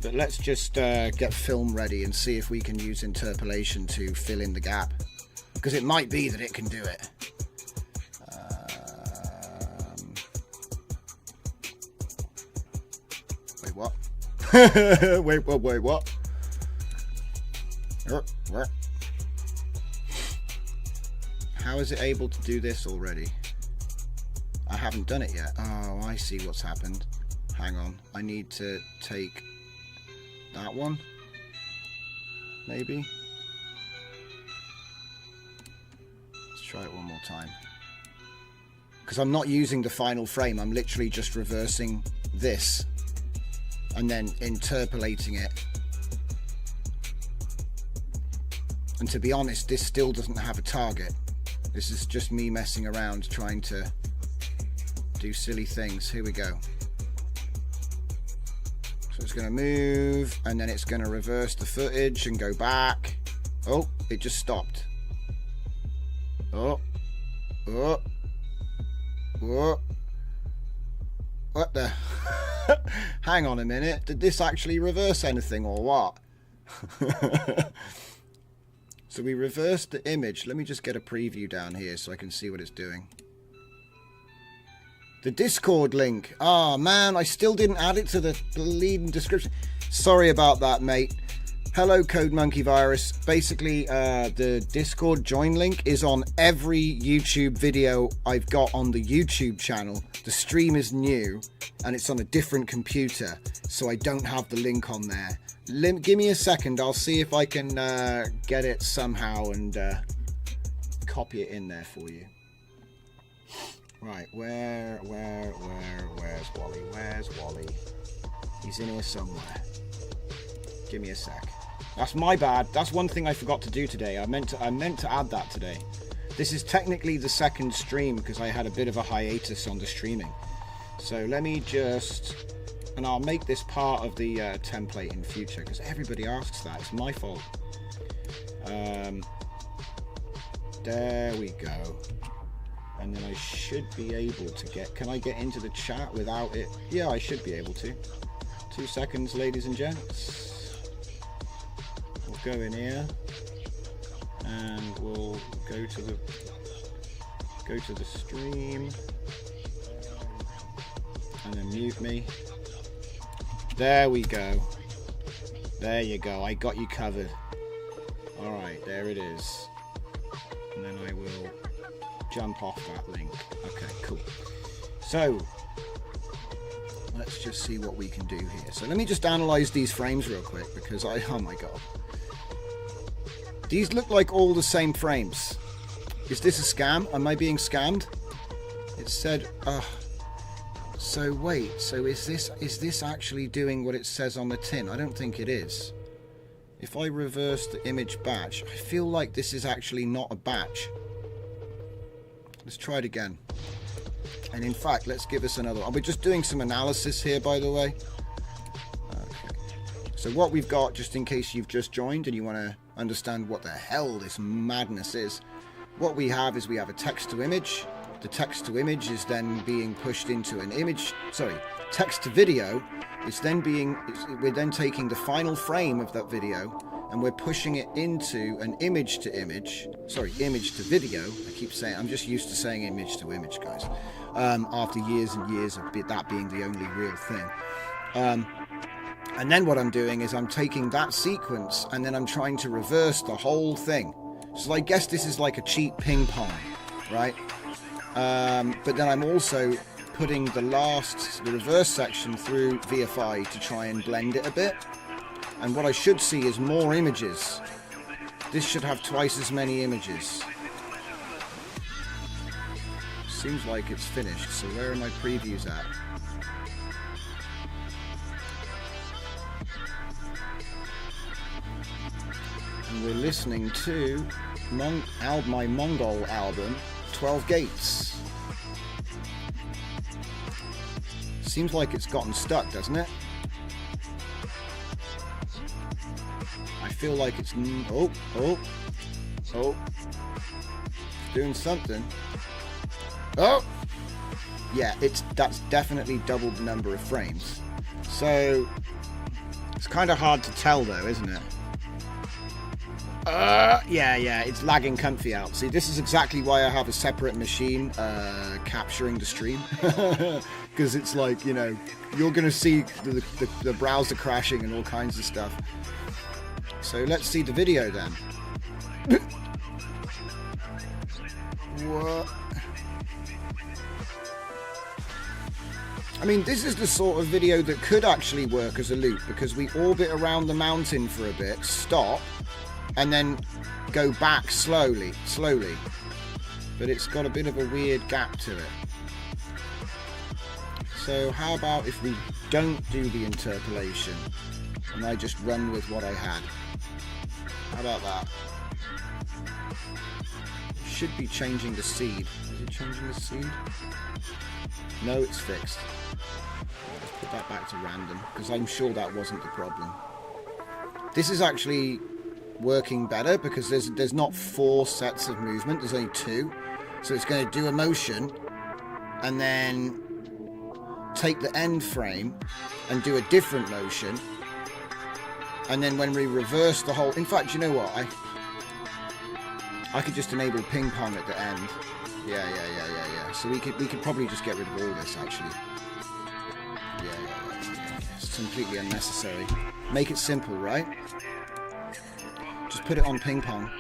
But let's just get film ready and see if we can use interpolation to fill in the gap. Because it might be that it can do it. Wait, what? Wait, what? How is it able to do this already? I haven't done it yet. Oh, I see what's happened. Hang on. I need to take that one. Maybe. Let's try it one more time. Because I'm not using the final frame. I'm literally just reversing this and then interpolating it. And to be honest, this still doesn't have a target. This is just me messing around trying to do silly things. Here we go. So it's going to move and then it's going to reverse the footage and go back. Oh, it just stopped. Oh. What the? Hang on a minute. Did this actually reverse anything or what? So we reversed the image. Let me just get a preview down here so I can see what it's doing. The Discord link. Oh man, I still didn't add it to the lead description. Sorry about that, mate. Hello, Code Monkey Virus. Basically, the Discord join link is on every YouTube video I've got on the YouTube channel. The stream is new and it's on a different computer, so I don't have the link on there. Give me a second. I'll see if I can get it somehow and copy it in there for you. Right, where's Wally? Where's Wally? He's in here somewhere. Give me a sec. That's my bad. That's one thing I forgot to do today. I meant to add that today. This is technically the second stream because I had a bit of a hiatus on the streaming. So let me just, and I'll make this part of the template in future because everybody asks that. It's my fault. There we go. And then I should be able to get, can I get into the chat without it? Yeah, I should be able to. 2 seconds, ladies and gents. We'll go in here and we'll go to the stream and then mute me. There we go. There you go. I got you covered. All right, there it is. And then I will jump off that link. Okay, cool. So let's just see what we can do here. So let me just analyze these frames real quick because oh my god, these look like all the same frames. Is this a scam? Am I being scammed? It said so wait, so is this actually doing what it says on the tin? I don't think it is. If I reverse the image batch, I feel like this is actually not a batch. Let's try it again. And in fact, let's give us another one. We're just doing some analysis here, by the way. Okay. So what we've got, just in case you've just joined and you want to understand what the hell this madness is, what we have is we have a text to image. The text to image is then being pushed into an image. Sorry, text to video is then we're then taking the final frame of that video and we're pushing it into an image to image. Sorry, image to video. I keep saying, I'm just used to saying image to image, guys. After years and years of that being the only real thing. And then what I'm doing is I'm taking that sequence and then I'm trying to reverse the whole thing. So I guess this is like a cheap ping pong, right? But then I'm also putting the reverse section through VFI to try and blend it a bit. And what I should see is more images. This should have twice as many images. Seems like it's finished, so where are my previews at? And we're listening to my Mongol album, 12 Gates. Seems like it's gotten stuck, doesn't it? I feel like it's doing something. Oh yeah, that's definitely doubled the number of frames, so it's kind of hard to tell though, isn't it? Yeah, it's lagging comfy out. See, this is exactly why I have a separate machine capturing the stream, because it's like, you know, you're gonna see the browser crashing and all kinds of stuff. So let's see the video then. What? I mean, this is the sort of video that could actually work as a loop, because we orbit around the mountain for a bit, stop, and then go back slowly. But it's got a bit of a weird gap to it. So how about if we don't do the interpolation and I just run with what I had? How about that? Should be changing the seed. Is it changing the seed? No, it's fixed. Let's put that back to random, because I'm sure that wasn't the problem. This is actually working better because there's not 4 sets of movement, there's only 2. So it's going to do a motion and then take the end frame and do a different motion, and then when we reverse the whole, in fact, you know what, I could just enable ping pong at the end. Yeah. So we could probably just get rid of all this actually. Yeah. It's completely unnecessary. Make it simple, right? put it on ping pong.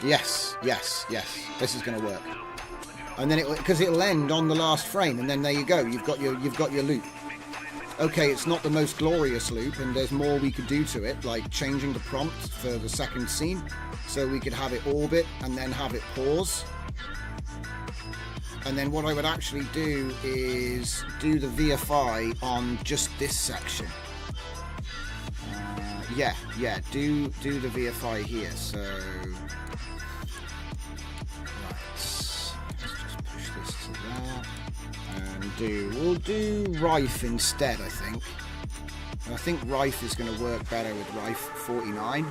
Yes, yes, yes. This is going to work. And then because it'll end on the last frame, and then there you go. You've got your loop. Okay, it's not the most glorious loop, and there's more we could do to it, like changing the prompt for the second scene, so we could have it orbit and then have it pause. And then what I would actually do is do the VFI on just this section. Yeah, do the VFI here. So right, let's just push this to there, and we'll do Rife instead. I think Rife is going to work better with Rife 49.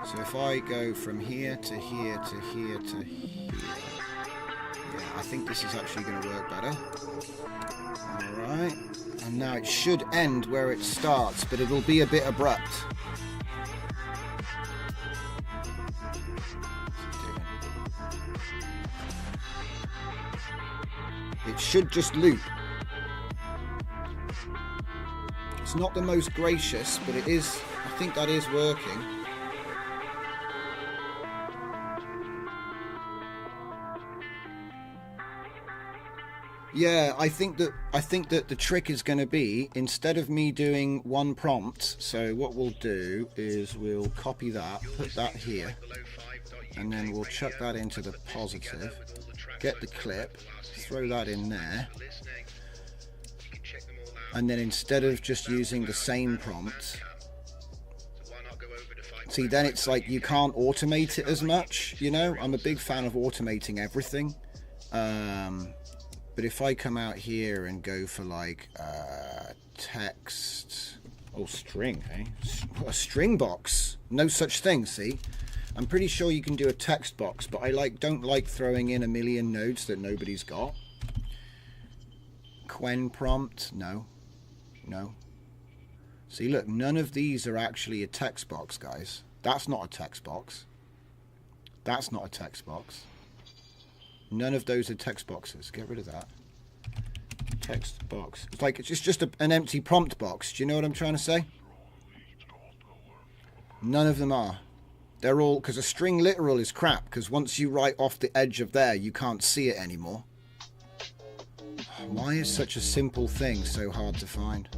So if I go from here to here to here to here, yeah, I think this is actually going to work better. Alright, and now it should end where it starts, but it'll be a bit abrupt. It should just loop. It's not the most gracious, but it is, I think that is working. Yeah, I think that the trick is going to be, instead of me doing one prompt, so what we'll do is we'll copy that, put that here, and then we'll chuck that into the positive, get the clip, throw that in there, and then instead of just using the same prompt, see, then it's like you can't automate it as much, you know? I'm a big fan of automating everything. But if I come out here and go for like text or string, a string box, no such thing. See, I'm pretty sure you can do a text box, but I don't like throwing in a million nodes that nobody's got. Quen prompt, no. See, look, none of these are actually a text box, guys. That's not a text box. That's not a text box. None of those are text boxes. Get rid of that. Text box. It's like it's just an empty prompt box. Do you know what I'm trying to say? None of them are. They're all, because a string literal is crap, because once you write off the edge of there, you can't see it anymore. Why is such a simple thing so hard to find?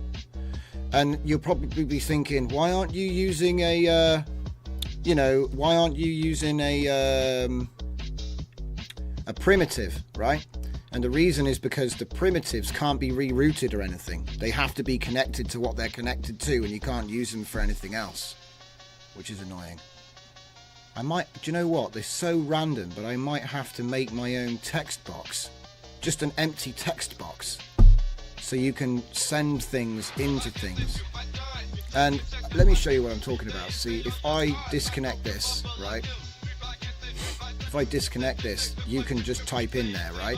And you'll probably be thinking, why aren't you using a, why aren't you using a primitive, right? And the reason is because the primitives can't be rerouted or anything. They have to be connected to what they're connected to, and you can't use them for anything else, which is annoying. I might, do you know what? They're so random, but I might have to make my own text box. Just an empty text box. So you can send things into things. And let me show you what I'm talking about. See, if I disconnect this, right? If I disconnect this, you can just type in there, right?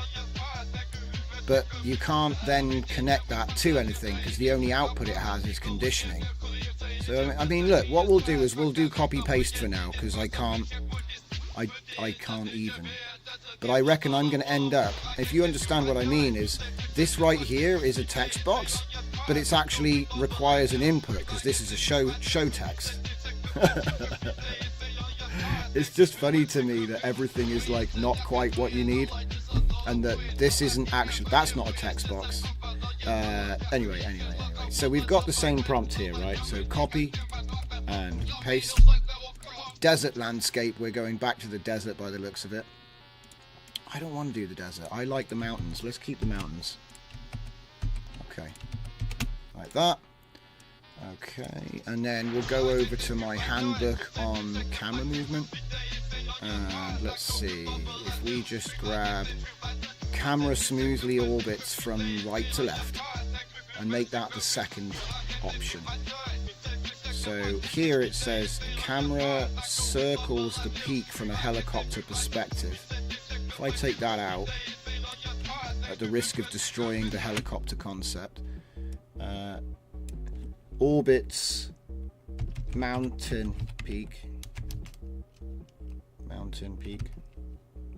But you can't then connect that to anything because the only output it has is conditioning. So I mean, look, what we'll do is we'll do copy paste for now because I can't even. But I reckon I'm going to end up, if you understand what I mean, is this right here is a text box, but it's actually requires an input because this is a show text. It's just funny to me that everything is like not quite what you need, and that this isn't actually, that's not a text box. Anyway. So we've got the same prompt here, right? So copy and paste. Desert landscape. We're going back to the desert by the looks of it. I don't want to do the desert. I like the mountains. Let's keep the mountains. Okay. Like that. Okay, and then we'll go over to my handbook on camera movement, and let's see if we just grab camera smoothly orbits from right to left and make that the second option. So here it says camera circles the peak from a helicopter perspective. If I take that out, at the risk of destroying the helicopter concept, orbits mountain peak.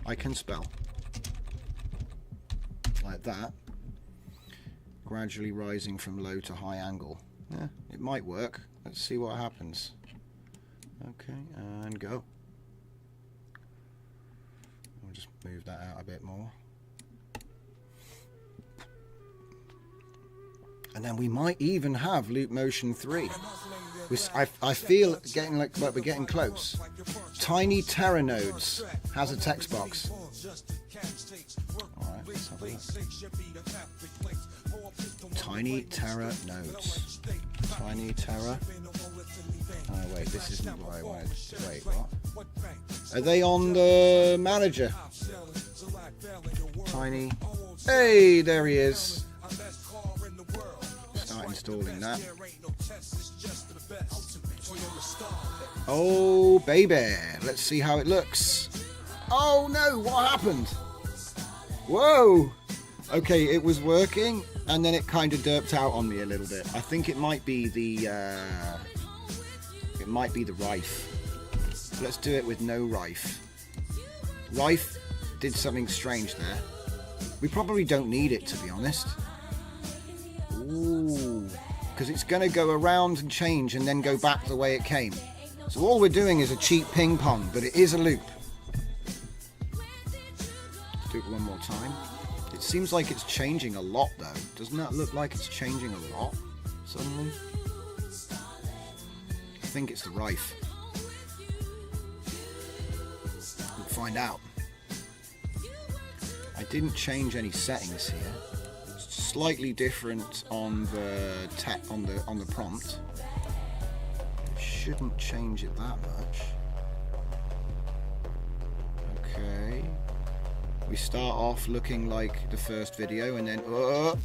I can spell like that, gradually rising from low to high angle. Yeah, it might work. Let's see what happens. Okay, and go. I'll just move that out a bit more. And then we might even have loop motion 3. I feel getting like we're getting close. Tiny Terra nodes has a text box. Alright, let's have a look. Tiny Terra nodes. Tiny Terra. Oh wait, this isn't what I wanted. Wait, what? Are they on the manager? Tiny. Hey, there he is. Start installing that. Oh baby, let's see how it looks. Oh no, what happened? Whoa. Okay, it was working and then it kind of derped out on me a little bit. I think it might be the Rife. Let's do it with no Rife. Rife did something strange there. We probably don't need it, to be honest. Ooh, because it's going to go around and change and then go back the way it came. So all we're doing is a cheap ping pong, but it is a loop. Let's do it one more time. It seems like it's changing a lot though. Doesn't that look like it's changing a lot suddenly? I think it's the Rife. We'll find out. I didn't change any settings here. It's slightly different on the on the prompt. It shouldn't change it that much. Okay. We start off looking like the first video and then are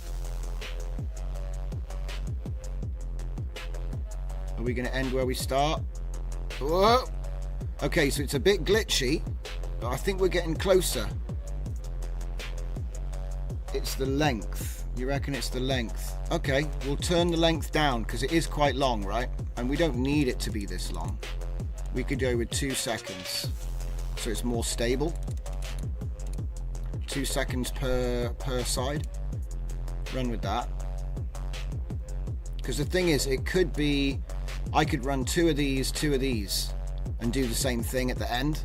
we going to end where we start? Okay, so it's a bit glitchy, but I think we're getting closer. It's the length. You reckon it's the length? Okay, we'll turn the length down because it is quite long, right? And we don't need it to be this long. We could go with 2 seconds, so it's more stable. 2 seconds per side. Run with that. Because the thing is, it could be, I could run 2 of these, and do the same thing at the end.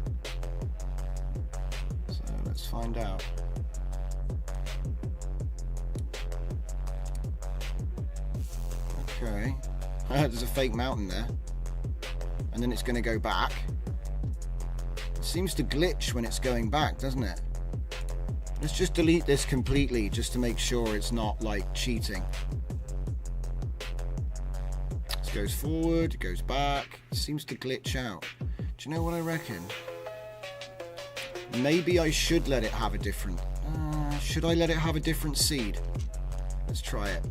So let's find out. Okay. There's a fake mountain there. And then it's going to go back. It seems to glitch when it's going back, doesn't it? Let's just delete this completely just to make sure it's not like cheating. This goes forward, it goes back. It seems to glitch out. Do you know what I reckon? Maybe I should let it have a different... should I let it have a different seed? Let's try it.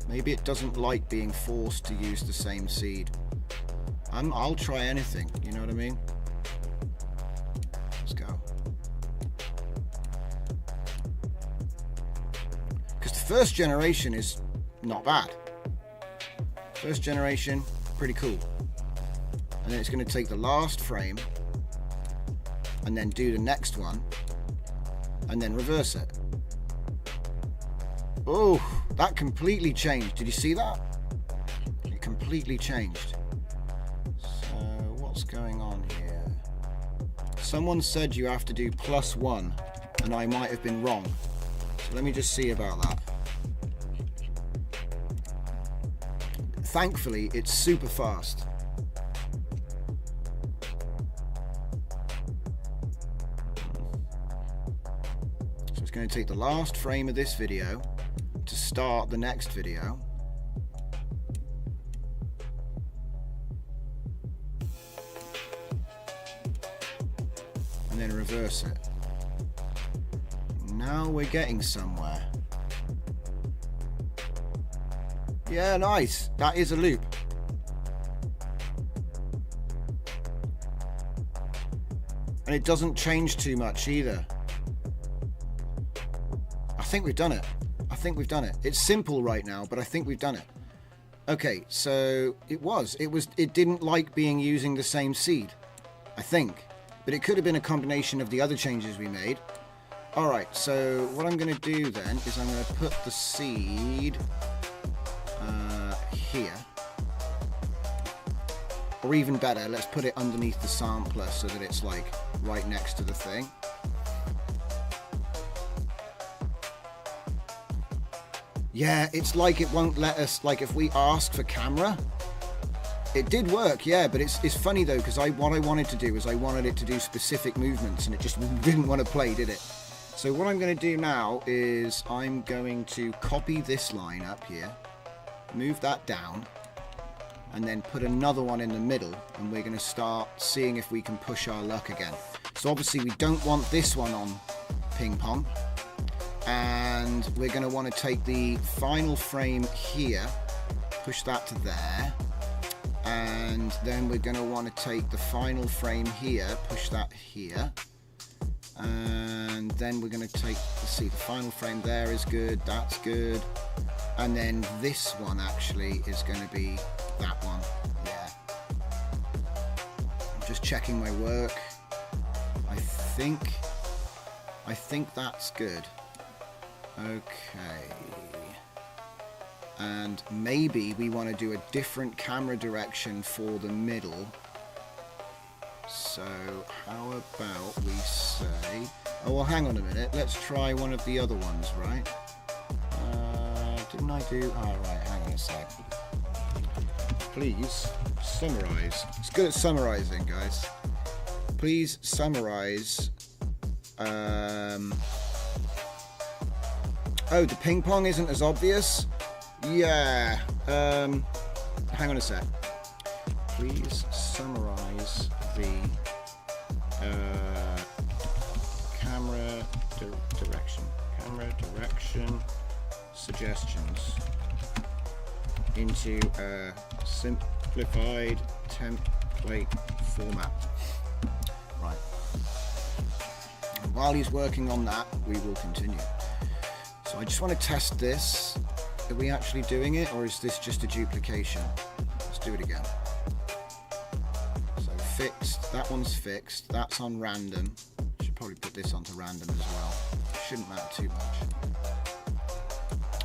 Maybe it doesn't like being forced to use the same seed. I'll try anything, you know what I mean? Let's go. Because the first generation is not bad. First generation, pretty cool. And then it's going to take the last frame and then do the next one and then reverse it. Oh, that completely changed. Did you see that? It completely changed. So what's going on here? Someone said you have to do +1 and I might have been wrong. So let me just see about that. Thankfully, it's super fast. So it's going to take the last frame of this video to start the next video. And then reverse it. Now we're getting somewhere. Yeah, nice. That is a loop. And it doesn't change too much either. I think we've done it. It's simple right now, but I think we've done it. Okay, so it didn't like being using the same seed, I think. But it could have been a combination of the other changes we made. Alright, so what I'm going to do then is I'm going to put the seed here. Or even better, let's put it underneath the sampler so that it's like right next to the thing. Yeah, it's like it won't let us, like if we ask for camera, it did work, yeah, but it's funny though, because what I wanted to do is I wanted it to do specific movements and it just didn't want to play, did it? So what I'm going to do now is I'm going to copy this line up here, move that down, and then put another one in the middle, and we're going to start seeing if we can push our luck again. So obviously we don't want this one on ping pong, and we're going to want to take the final frame here, push that to there, and then we're going to want to take the final frame here, push that here, and then we're going to take, let's see, the final frame there is good, that's good, and then this one actually is going to be that one. Yeah, I'm just checking my work. I think that's good. Okay, and maybe we want to do a different camera direction for the middle. So how about we say, oh well, hang on a minute, let's try one of the other ones, right? Didn't I do, oh right, hang on a sec. Please summarize. It's good at summarizing, guys. Please summarize. Oh, the ping pong isn't as obvious? Yeah. Hang on a sec. Please summarize the camera direction. Camera direction suggestions into a simplified template format. Right. And while he's working on that, we will continue. So I just want to test this. Are we actually doing it, or is this just a duplication? Let's do it again. So fixed, that one's fixed, that's on random. Should probably put this onto random as well. Shouldn't matter too much.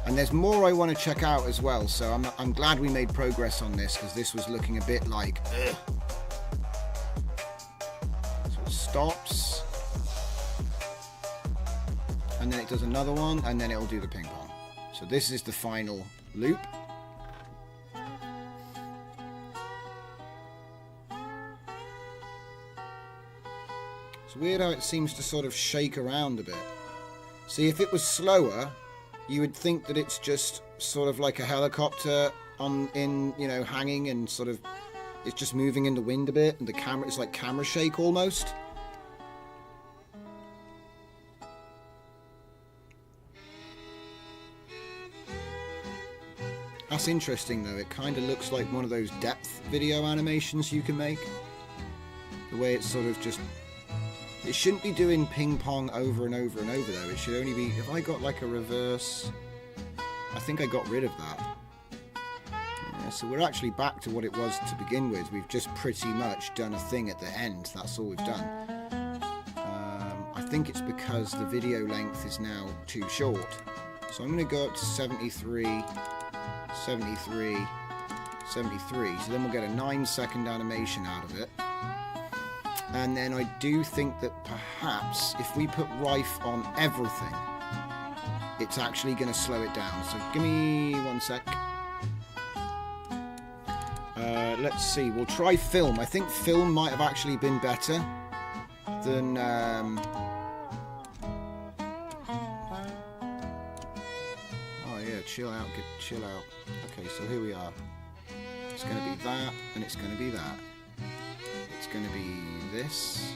And there's more I want to check out as well, so I'm glad we made progress on this, because this was looking a bit like ugh. So it stops, and then it does another one, and then it'll do the ping pong. So this is the final loop. It's weird how it seems to sort of shake around a bit. See, if it was slower, you would think that it's just sort of like a helicopter hanging and sort of it's just moving in the wind a bit, and the camera is like camera shake almost. That's interesting though, it kind of looks like one of those depth video animations you can make. The way it's sort of just... It shouldn't be doing ping pong over and over and over though, it should only be... If I got like a reverse... I think I got rid of that. Yeah, so we're actually back to what it was to begin with. We've just pretty much done a thing at the end, that's all we've done. I think it's because the video length is now too short. So I'm going to go up to 73... 73, 73, so then we'll get a 9-second animation out of it. And then I do think that perhaps if we put Rife on everything, it's actually going to slow it down. So give me 1 sec. Let's see, we'll try film. I think film might have actually been better than... Oh yeah, chill out, chill out. Okay, so here we are. It's going to be that, and it's going to be that. It's going to be this,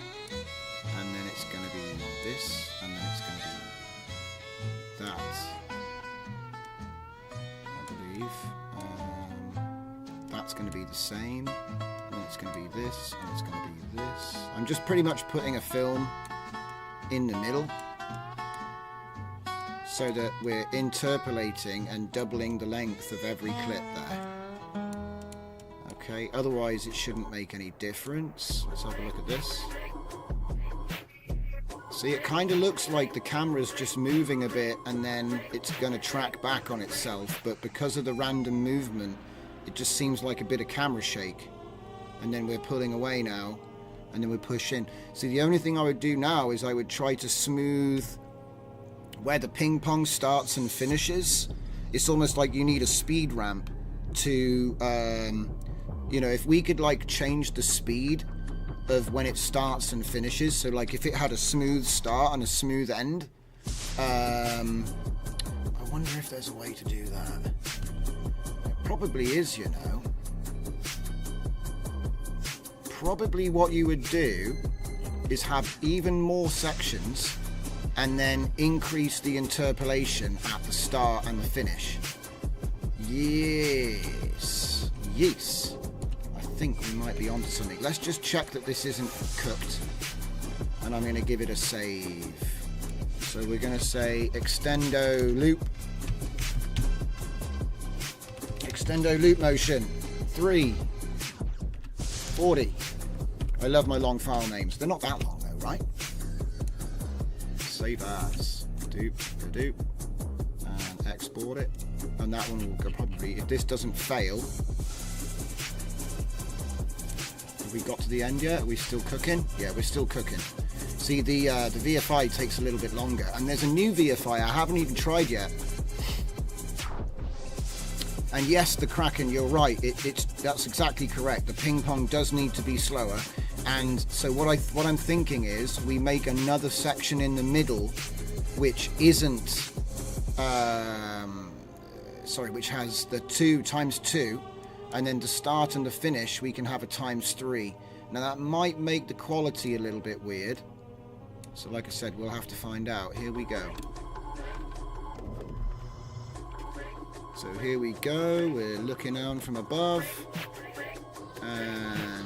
and then it's going to be this, and then it's going to be that. I believe. That's going to be the same, and it's going to be this, and it's going to be this. I'm just pretty much putting a film in the middle, so that we're interpolating and doubling the length of every clip there. Okay, otherwise it shouldn't make any difference. Let's have a look at this. See, it kind of looks like the camera's just moving a bit and then it's going to track back on itself, but because of the random movement, it just seems like a bit of camera shake. and then we're pulling away now, and then we push in. See, the only thing I would do now is I would try to smooth where the ping pong starts and finishes. It's almost like you need a speed ramp to, you know, if we could like change the speed of when it starts and finishes. So like if it had a smooth start and a smooth end, I wonder if there's a way to do that. There probably is, you know. Probably what you would do is have even more sections and then increase the interpolation at the start and the finish. Yes. Yes. I think we might be onto something. Let's just check that this isn't cooked. And I'm going to give it a save. So we're going to say extendo loop. Extendo loop motion. 3:40. I love my long file names. They're not that long though, right? Save as. Doop, doop. And export it. And that one will go probably, if this doesn't fail. Have we got to the end yet? Are we still cooking? Yeah, we're still cooking. See, the VFI takes a little bit longer. And there's a new VFI I haven't even tried yet. And yes, the Kraken, you're right. That's exactly correct. The ping pong does need to be slower. And so what I'm thinking is we make another section in the middle, which isn't, which has the 2 times 2, and then the start and the finish we can have a times 3. Now that might make the quality a little bit weird. So like I said, we'll have to find out. Here we go. So here we go, we're looking down from above, and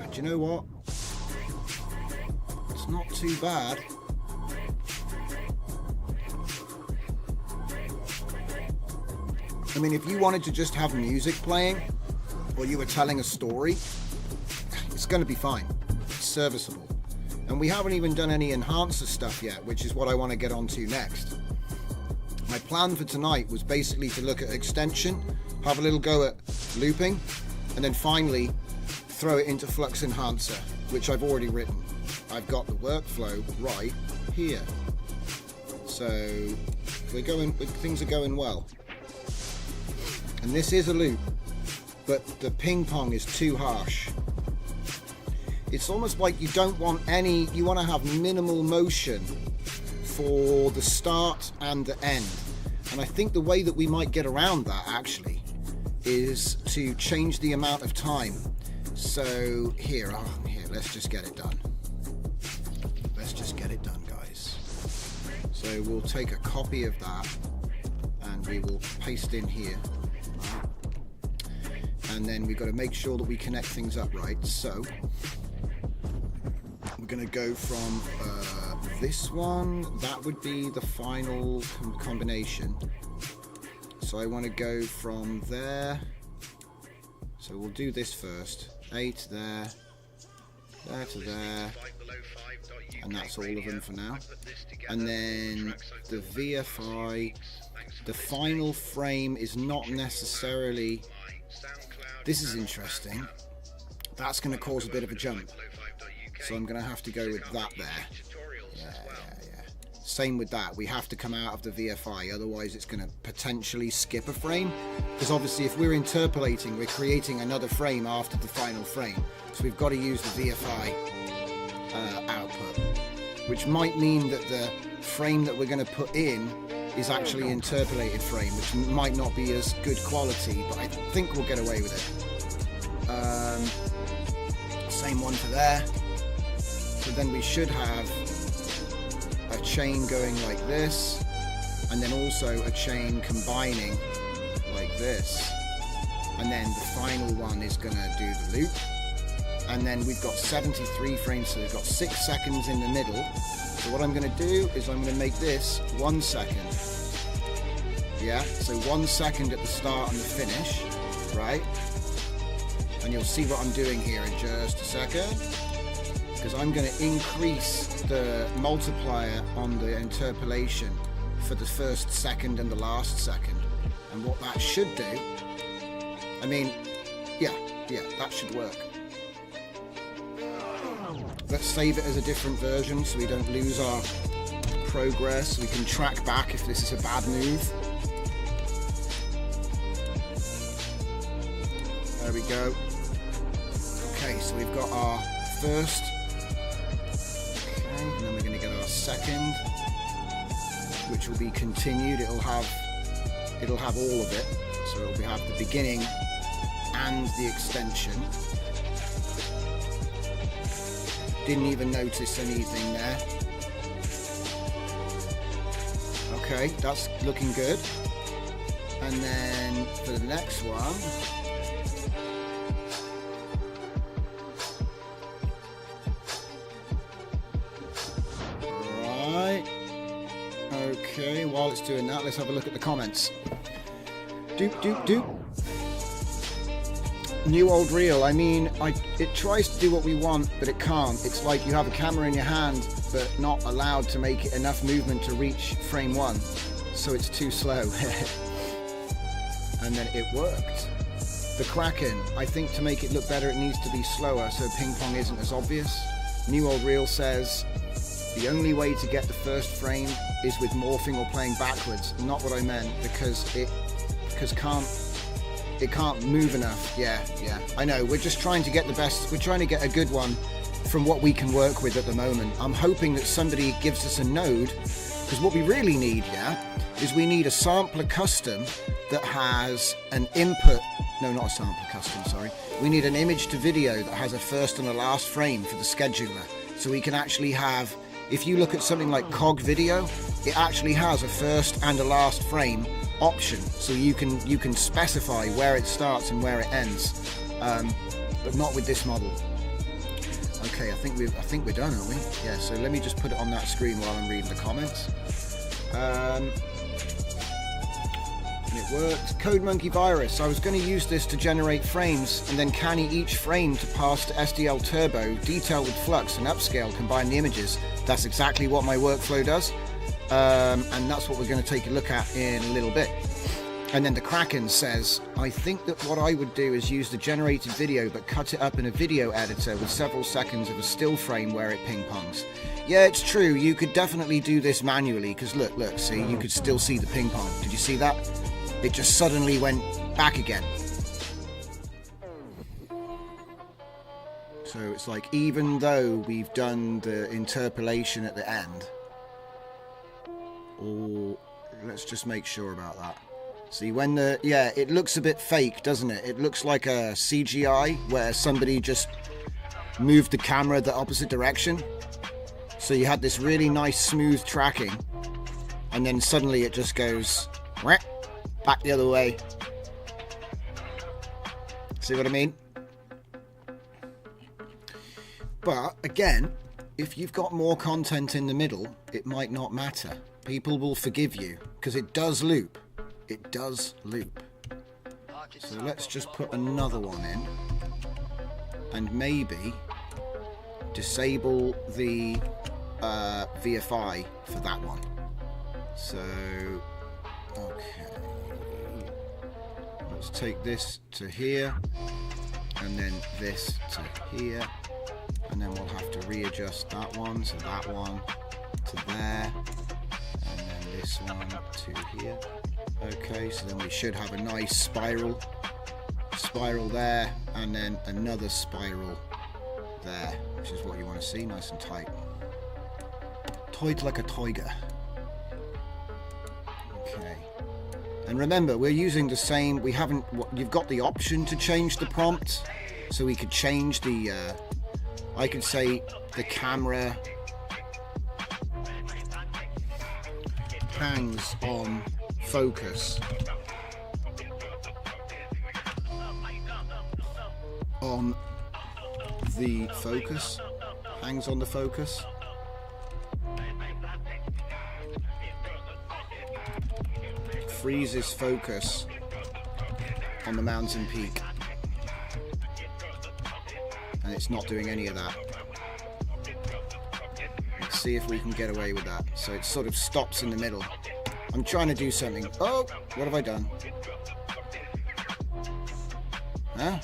do you know what? It's not too bad. I mean, if you wanted to just have music playing, or you were telling a story, it's going to be fine. It's serviceable. And we haven't even done any enhancer stuff yet, which is what I want to get onto next. My plan for tonight was basically to look at extension, have a little go at looping, and then finally throw it into Flux Enhancer, which I've already written. I've got the workflow right here. So things are going well. And this is a loop, but the ping pong is too harsh. It's almost like you don't want any, you want to have minimal motion for the start and the end. And I think the way that we might get around that actually is to change the amount of time. So here, let's just get it done. Let's just get it done, guys. So we'll take a copy of that and we will paste in here. And then we've got to make sure that we connect things up right. So we're going to go from this one. That would be the final combination. So I want to go from there. So we'll do this first. A to there, there to there, and that's all of them for now. And then the VFI, the final frame is not necessarily, this is interesting, that's going to cause a bit of a jump, so I'm going to have to go with that there. Yeah. Same with that, we have to come out of the VFI, otherwise it's going to potentially skip a frame, because obviously if we're interpolating, we're creating another frame after the final frame, so we've got to use the VFI output, which might mean that the frame that we're going to put in is actually interpolated frame, which might not be as good quality, but I think we'll get away with it. Same one for there. So then we should have a chain going like this, and then also a chain combining like this, and then the final one is going to do the loop, and then we've got 73 frames, so we've got 6 seconds in the middle. So what I'm going to do is I'm going to make this 1 second. Yeah, so 1 second at the start and the finish, right? And you'll see what I'm doing here in just a second, because I'm going to increase the multiplier on the interpolation for the first second and the last second. And what that should do, I mean, Yeah, that should work. Let's save it as a different version so we don't lose our progress. We can track back if this is a bad move. There we go. Okay, so we've got our first. Okay, and then we're going to get our second, which will be continued. It'll have all of it. So it'll have the beginning and the extension. Didn't even notice anything there. Okay, that's looking good. And then for the next one, right. Okay, while it's doing that, let's have a look at the comments. Doop. New old reel. I mean, it tries to do what we want, but it can't. It's like you have a camera in your hand, but not allowed to make it enough movement to reach frame 1. So it's too slow. And then it worked. The Kraken. I think to make it look better, it needs to be slower, so ping pong isn't as obvious. New old reel says, the only way to get the first frame is with morphing or playing backwards. Not what I meant, because it can't move enough. Yeah, I know. We're just trying to get the best. We're trying to get a good one from what we can work with at the moment. I'm hoping that somebody gives us a node, because what we really need, is we need a sampler custom that has an input. No, not a sampler custom, sorry. We need an image to video that has a first and a last frame for the scheduler. So we can actually have, if you look at something like COG video, it actually has a first and a last frame option, so you can specify where it starts and where it ends, but not with this model. Okay, I think we're done, aren't we? Yeah. So let me just put it on that screen while I'm reading the comments. And it worked. Code Monkey Virus. I was going to use this to generate frames and then canny each frame to pass to SDL Turbo, detail with Flux, and upscale, combine the images. That's exactly what my workflow does. And that's what we're going to take a look at in a little bit. And then the Kraken says, I think that what I would do is use the generated video but cut it up in a video editor with several seconds of a still frame where it ping-pongs. Yeah, it's true, you could definitely do this manually, because look, see, you could still see the ping-pong. Did you see that? It just suddenly went back again. So it's like, even though we've done the interpolation at the end, or let's just make sure about that. See, when it looks a bit fake, doesn't it? It looks like a CGI where somebody just moved the camera the opposite direction. So you had this really nice smooth tracking, and then suddenly it just goes back the other way. See what I mean? But again, if you've got more content in the middle, it might not matter. People will forgive you, because it does loop. It does loop. So let's just put another one in, and maybe disable the VFI for that one. So, okay. Let's take this to here, and then this to here, and then we'll have to readjust that one, so that one to there, and then this one to here. Okay, so then we should have a nice spiral there, and then another spiral there, which is what you want to see, nice and tight. Tight like a tiger. Okay. And remember, we're using the same, you've got the option to change the prompt, so we could change the, I could say the camera hangs on focus on the focus, hangs on the focus. Freezes focus on the mountain peak. And it's not doing any of that. Let's see if we can get away with that. So it sort of stops in the middle. I'm trying to do something. Oh, what have I done? Huh?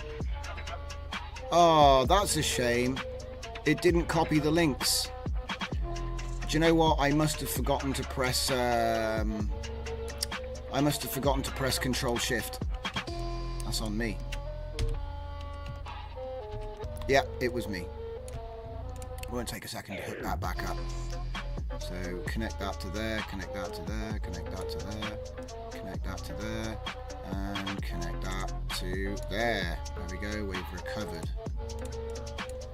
Oh, that's a shame. It didn't copy the links. Do you know what? I must have forgotten to press Control Shift. That's on me. Yeah, it was me. It won't take a second to hook that back up. So connect that to there, connect that to there, connect that to there, connect that to there, and connect that to there. There we go, we've recovered.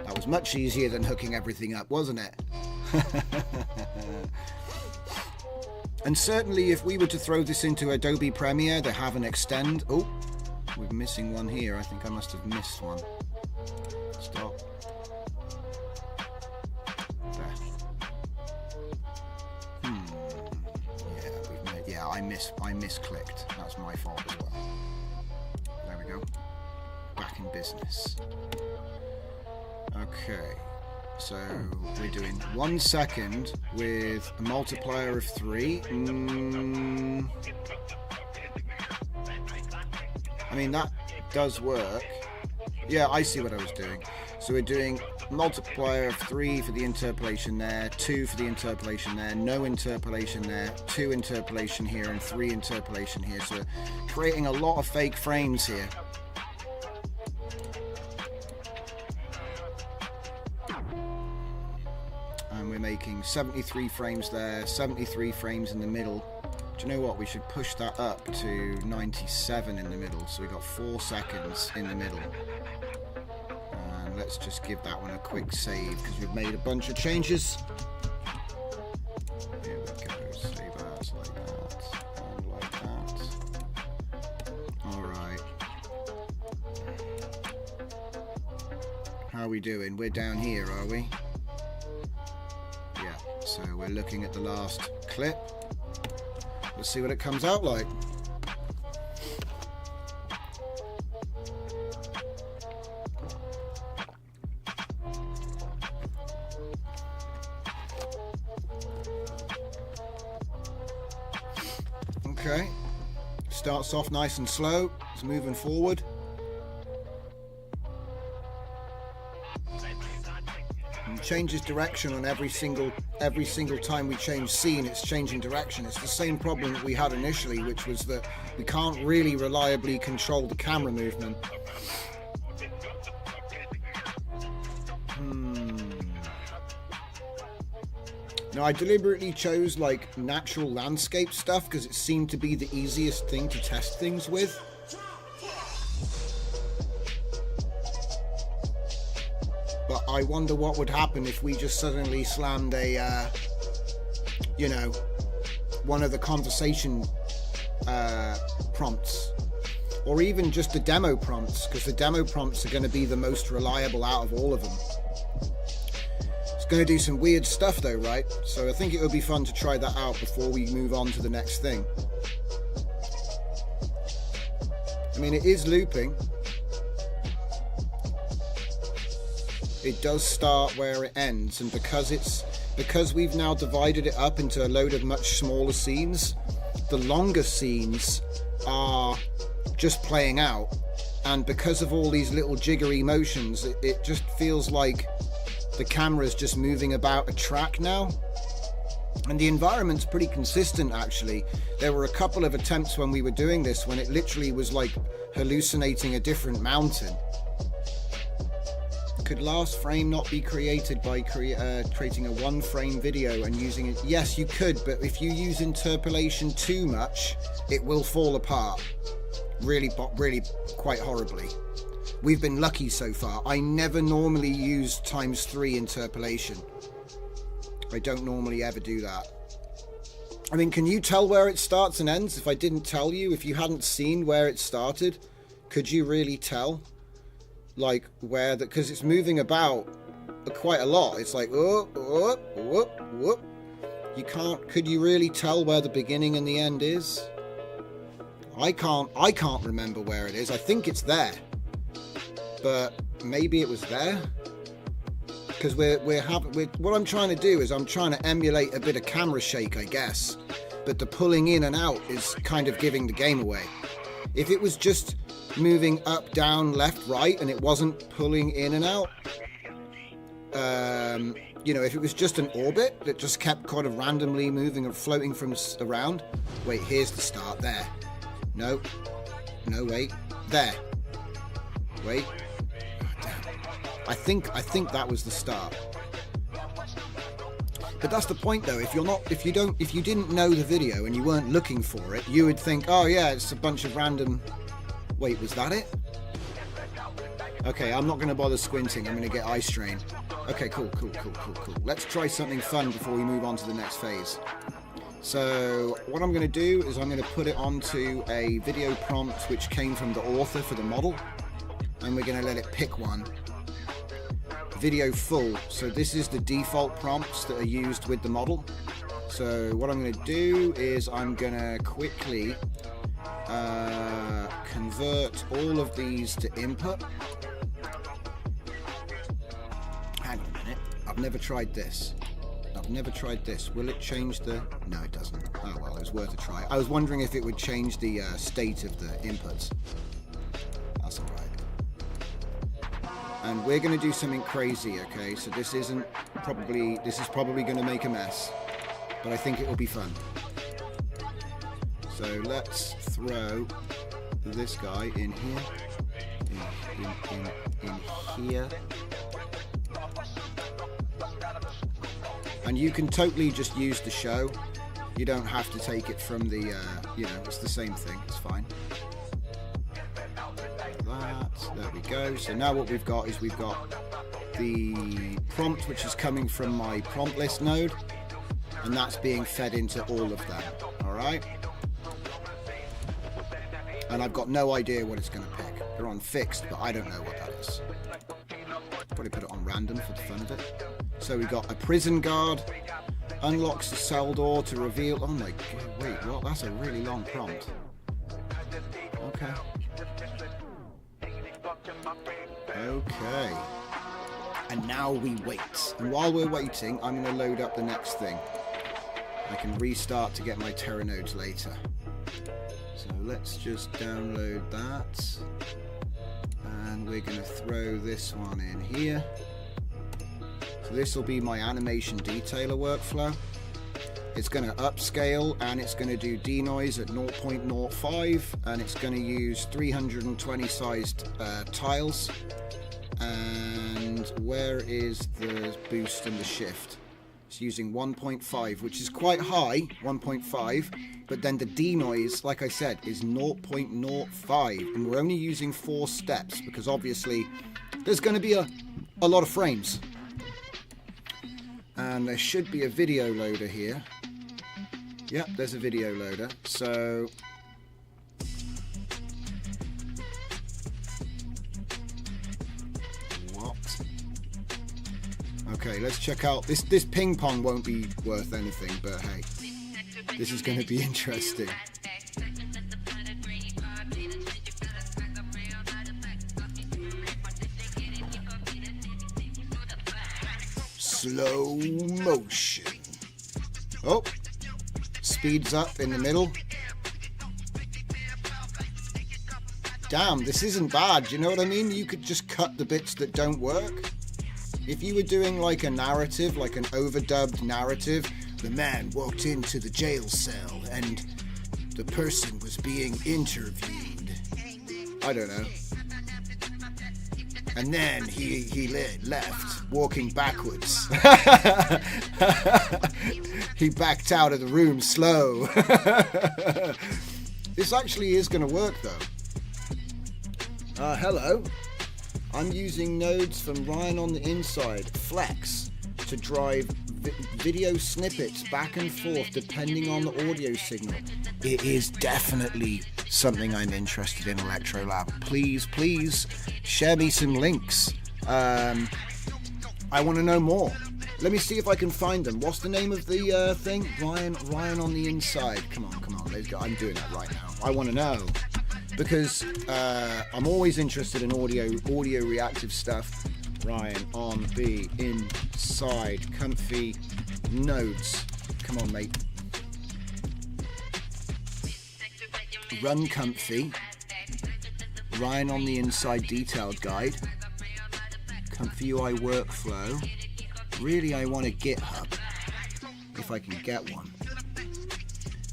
That was much easier than hooking everything up, wasn't it? And certainly if we were to throw this into Adobe Premiere, they have an extend. Oh, we're missing one here. I think I must have missed one. Stop. Yeah, I misclicked. That's my fault as well. There we go. Back in business. Okay. So we're doing 1 second with a multiplier of 3. I mean, that does work. Yeah, I see what I was doing. So we're doing multiplier of 3 for the interpolation there, 2 for the interpolation there, no interpolation there, 2 interpolation here, and 3 interpolation here. So creating a lot of fake frames here. And we're making 73 frames there, 73 frames in the middle. Do you know what? We should push that up to 97 in the middle. So we got 4 seconds in the middle. Let's just give that one a quick save because we've made a bunch of changes. Here we go, save that like that, and like that. Alright. How are we doing? We're down here, are we? Yeah, so we're looking at the last clip. Let's see what it comes out like. Okay, starts off nice and slow, it's moving forward. And changes direction on every single time we change scene, it's changing direction. It's the same problem that we had initially, which was that we can't really reliably control the camera movement. Now, I deliberately chose like natural landscape stuff because it seemed to be the easiest thing to test things with. But I wonder what would happen if we just suddenly slammed a, you know, one of the conversation prompts, or even just the demo prompts, because the demo prompts are going to be the most reliable out of all of them. It's going to do some weird stuff though, right? So I think it would be fun to try that out before we move on to the next thing. I mean, it is looping. It does start where it ends, and because we've now divided it up into a load of much smaller scenes, the longer scenes are just playing out, and because of all these little jiggery motions, it just feels like the camera's just moving about a track now. And the environment's pretty consistent actually. There were a couple of attempts when we were doing this when it literally was like hallucinating a different mountain. Could last frame not be created by creating a 1 frame video and using it? Yes, you could, but if you use interpolation too much, it will fall apart really quite horribly. We've been lucky so far. I never normally use ×3 interpolation. I don't normally ever do that. I mean, can you tell where it starts and ends? If I didn't tell you, if you hadn't seen where it started, could you really tell? Like where that, because it's moving about quite a lot. It's like whoop, whoop, whoop, whoop. You can't, could you really tell where the beginning and the end is? I can't remember where it is. I think it's there. But maybe it was there, because what I'm trying to do is I'm trying to emulate a bit of camera shake, I guess, but the pulling in and out is kind of giving the game away. If it was just moving up, down, left, right, and it wasn't pulling in and out. You know, if it was just an orbit that just kept kind of randomly moving and floating from around. Wait, here's the start. There. No. No, wait. There. Wait. I think that was the start. But that's the point, though. If you didn't know the video and you weren't looking for it, you would think, oh yeah, it's a bunch of random. Wait, was that it? Okay, I'm not going to bother squinting. I'm going to get eye strain. Okay, cool. Let's try something fun before we move on to the next phase. So what I'm going to do is I'm going to put it onto a video prompt which came from the author for the model, and we're going to let it pick one. Video full. So this is the default prompts that are used with the model. So what I'm going to do is I'm going to quickly convert all of these to input. Hang on a minute. I've never tried this. Will it change the... No, it doesn't. Oh well, it was worth a try. I was wondering if it would change the state of the inputs. That's alright. And we're going to do something crazy, okay? So this is probably going to make a mess, but I think it will be fun. So let's throw this guy in here, in here. And you can totally just use the show. You don't have to take it from the, you know, it's the same thing. It's fine. There we go. So now what we've got is we've got the prompt which is coming from my prompt list node, and that's being fed into all of them. Alright? And I've got no idea what it's going to pick. They're on fixed, but I don't know what that is. Probably put it on random for the fun of it. So we got a prison guard, unlocks the cell door to reveal... Oh my god, wait, what? That's a really long prompt. Okay. Okay. And now we wait. And while we're waiting, I'm going to load up the next thing. I can restart to get my Terra nodes later. So let's just download that. And we're going to throw this one in here. So this will be my animation detailer workflow. It's going to upscale and it's going to do denoise at 0.05 and it's going to use 320 sized tiles. And where is the boost and the shift? It's using 1.5, which is quite high, 1.5, but then the denoise, like I said, is 0.05, and we're only using 4 steps because obviously there's going to be a lot of frames. And there should be a video loader here. Yep, there's a video loader. So what? Okay, let's check out this ping pong won't be worth anything, but hey, this is going to be interesting. Slow motion. Oh, speeds up in the middle. Damn, this isn't bad. You know what I mean? You could just cut the bits that don't work. If you were doing like a narrative, like an overdubbed narrative, the man walked into the jail cell and the person was being interviewed. I don't know. And then he left, walking backwards. He backed out of the room slow. This actually is going to work though. Hello. I'm using nodes from Ryan on the inside, Flux, to drive video snippets back and forth depending on the audio signal. It is definitely something I'm interested in, Electrolab. Please share me some links. I want to know more. Let me see if I can find them. What's the name of the thing? Ryan on the inside. Come on, let's go. I'm doing that right now. I want to know. Because I'm always interested in audio reactive stuff. Ryan on the inside, comfy nodes. Come on, mate. Run comfy. Ryan on the inside detailed guide. Comfy UI workflow. Really, I want a GitHub, if I can get one.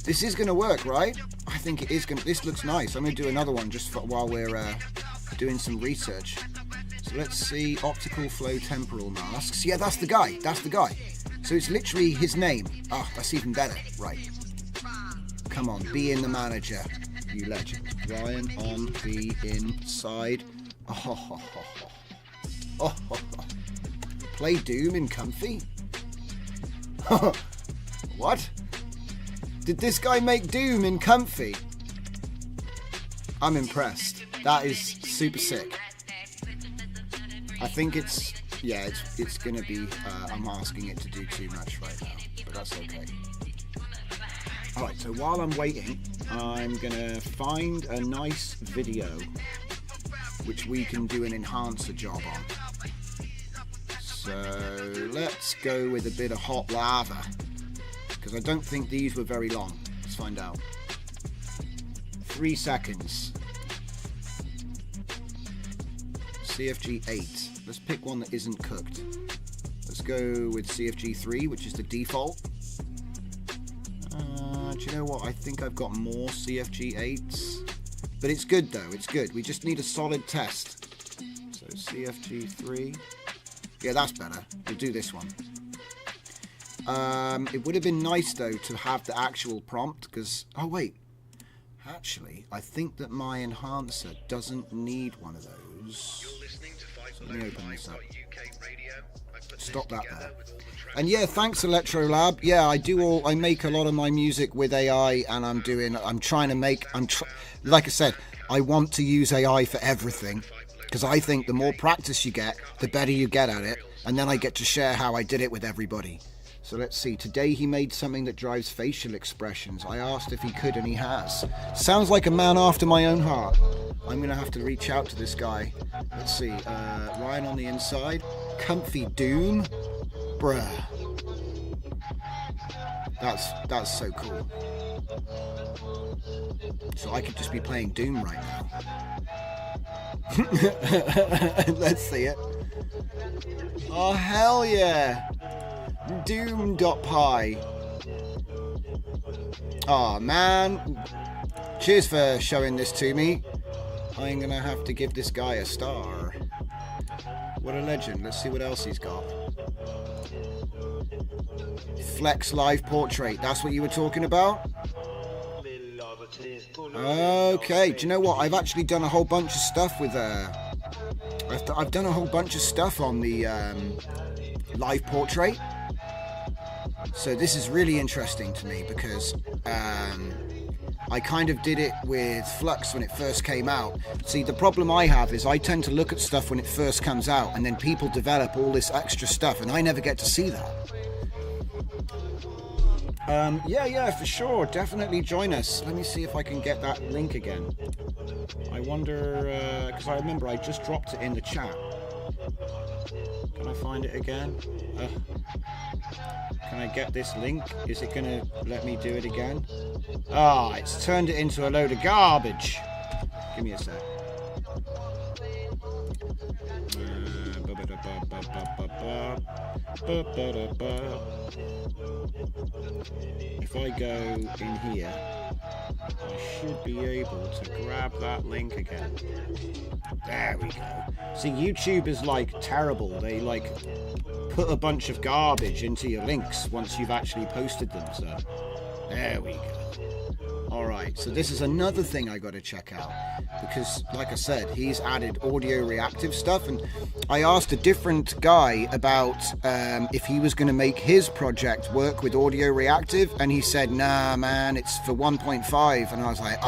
This is going to work, right? I think it is going to. This looks nice. I'm going to do another one just while we're doing some research. So let's see, optical flow temporal masks. Yeah, that's the guy. That's the guy. So it's literally his name. Ah, that's even better. Right. Come on, be in the manager, you legend. Ryan on the inside. Oh, ho, ho, ho, ho. Oh, ho, ho. Play Doom in Comfy? What? Did this guy make Doom in Comfy? I'm impressed. That is super sick. I think it's, yeah, it's gonna be, I'm asking it to do too much right now, but that's okay. Alright, so while I'm waiting, I'm gonna find a nice video which we can do an enhancer job on. So let's go with a bit of hot lava, because I don't think these were very long. Let's find out. 3 seconds. CFG 8. Let's pick one that isn't cooked. Let's go with CFG 3, which is the default. Do you know what? I think I've got more CFG 8s. But it's good though, it's good. We just need a solid test. So CFG 3. Yeah, that's better. We'll do this one. It would have been nice though to have the actual prompt, because, oh wait. Actually, I think that my enhancer doesn't need one of those. So let me open this up. Stop that there. And yeah, thanks Electrolab. Yeah, I make a lot of my music with AI, and like I said, I want to use AI for everything, because I think the more practice you get, the better you get at it, and then I get to share how I did it with everybody. So let's see, today he made something that drives facial expressions. I asked if he could, and he has. Sounds like a man after my own heart. I'm gonna have to reach out to this guy. Let's see, Ryan on the inside. Comfy Doom. Bruh. That's so cool. So I could just be playing Doom right now. Let's see it. Oh hell yeah! Doom.py. Oh man. Cheers for showing this to me. I'm gonna have to give this guy a star. What a legend. Let's see what else he's got. Flex live portrait. That's what you were talking about? Okay. Do you know what? I've actually done a whole bunch of stuff with I've done a whole bunch of stuff on the live portrait. So this is really interesting to me, because I kind of did it with Flux when it first came out. See, the problem I have is I tend to look at stuff when it first comes out, and then people develop all this extra stuff, and I never get to see that. Yeah, for sure. Definitely join us. Let me see if I can get that link again. I wonder, because I remember I just dropped it in the chat. Can I find it again? Can I get this link? Is it going to let me do it again? Ah, it's turned it into a load of garbage. Give me a sec. If I go in here, I should be able to grab that link again. There we go. See, YouTube is like terrible. They like put a bunch of garbage into your links once you've actually posted them. So there we go. Alright, so this is another thing I got to check out, because like I said, he's added audio reactive stuff, and I asked a different guy about if he was going to make his project work with audio reactive, and he said, nah man, it's for 1.5, and I was like,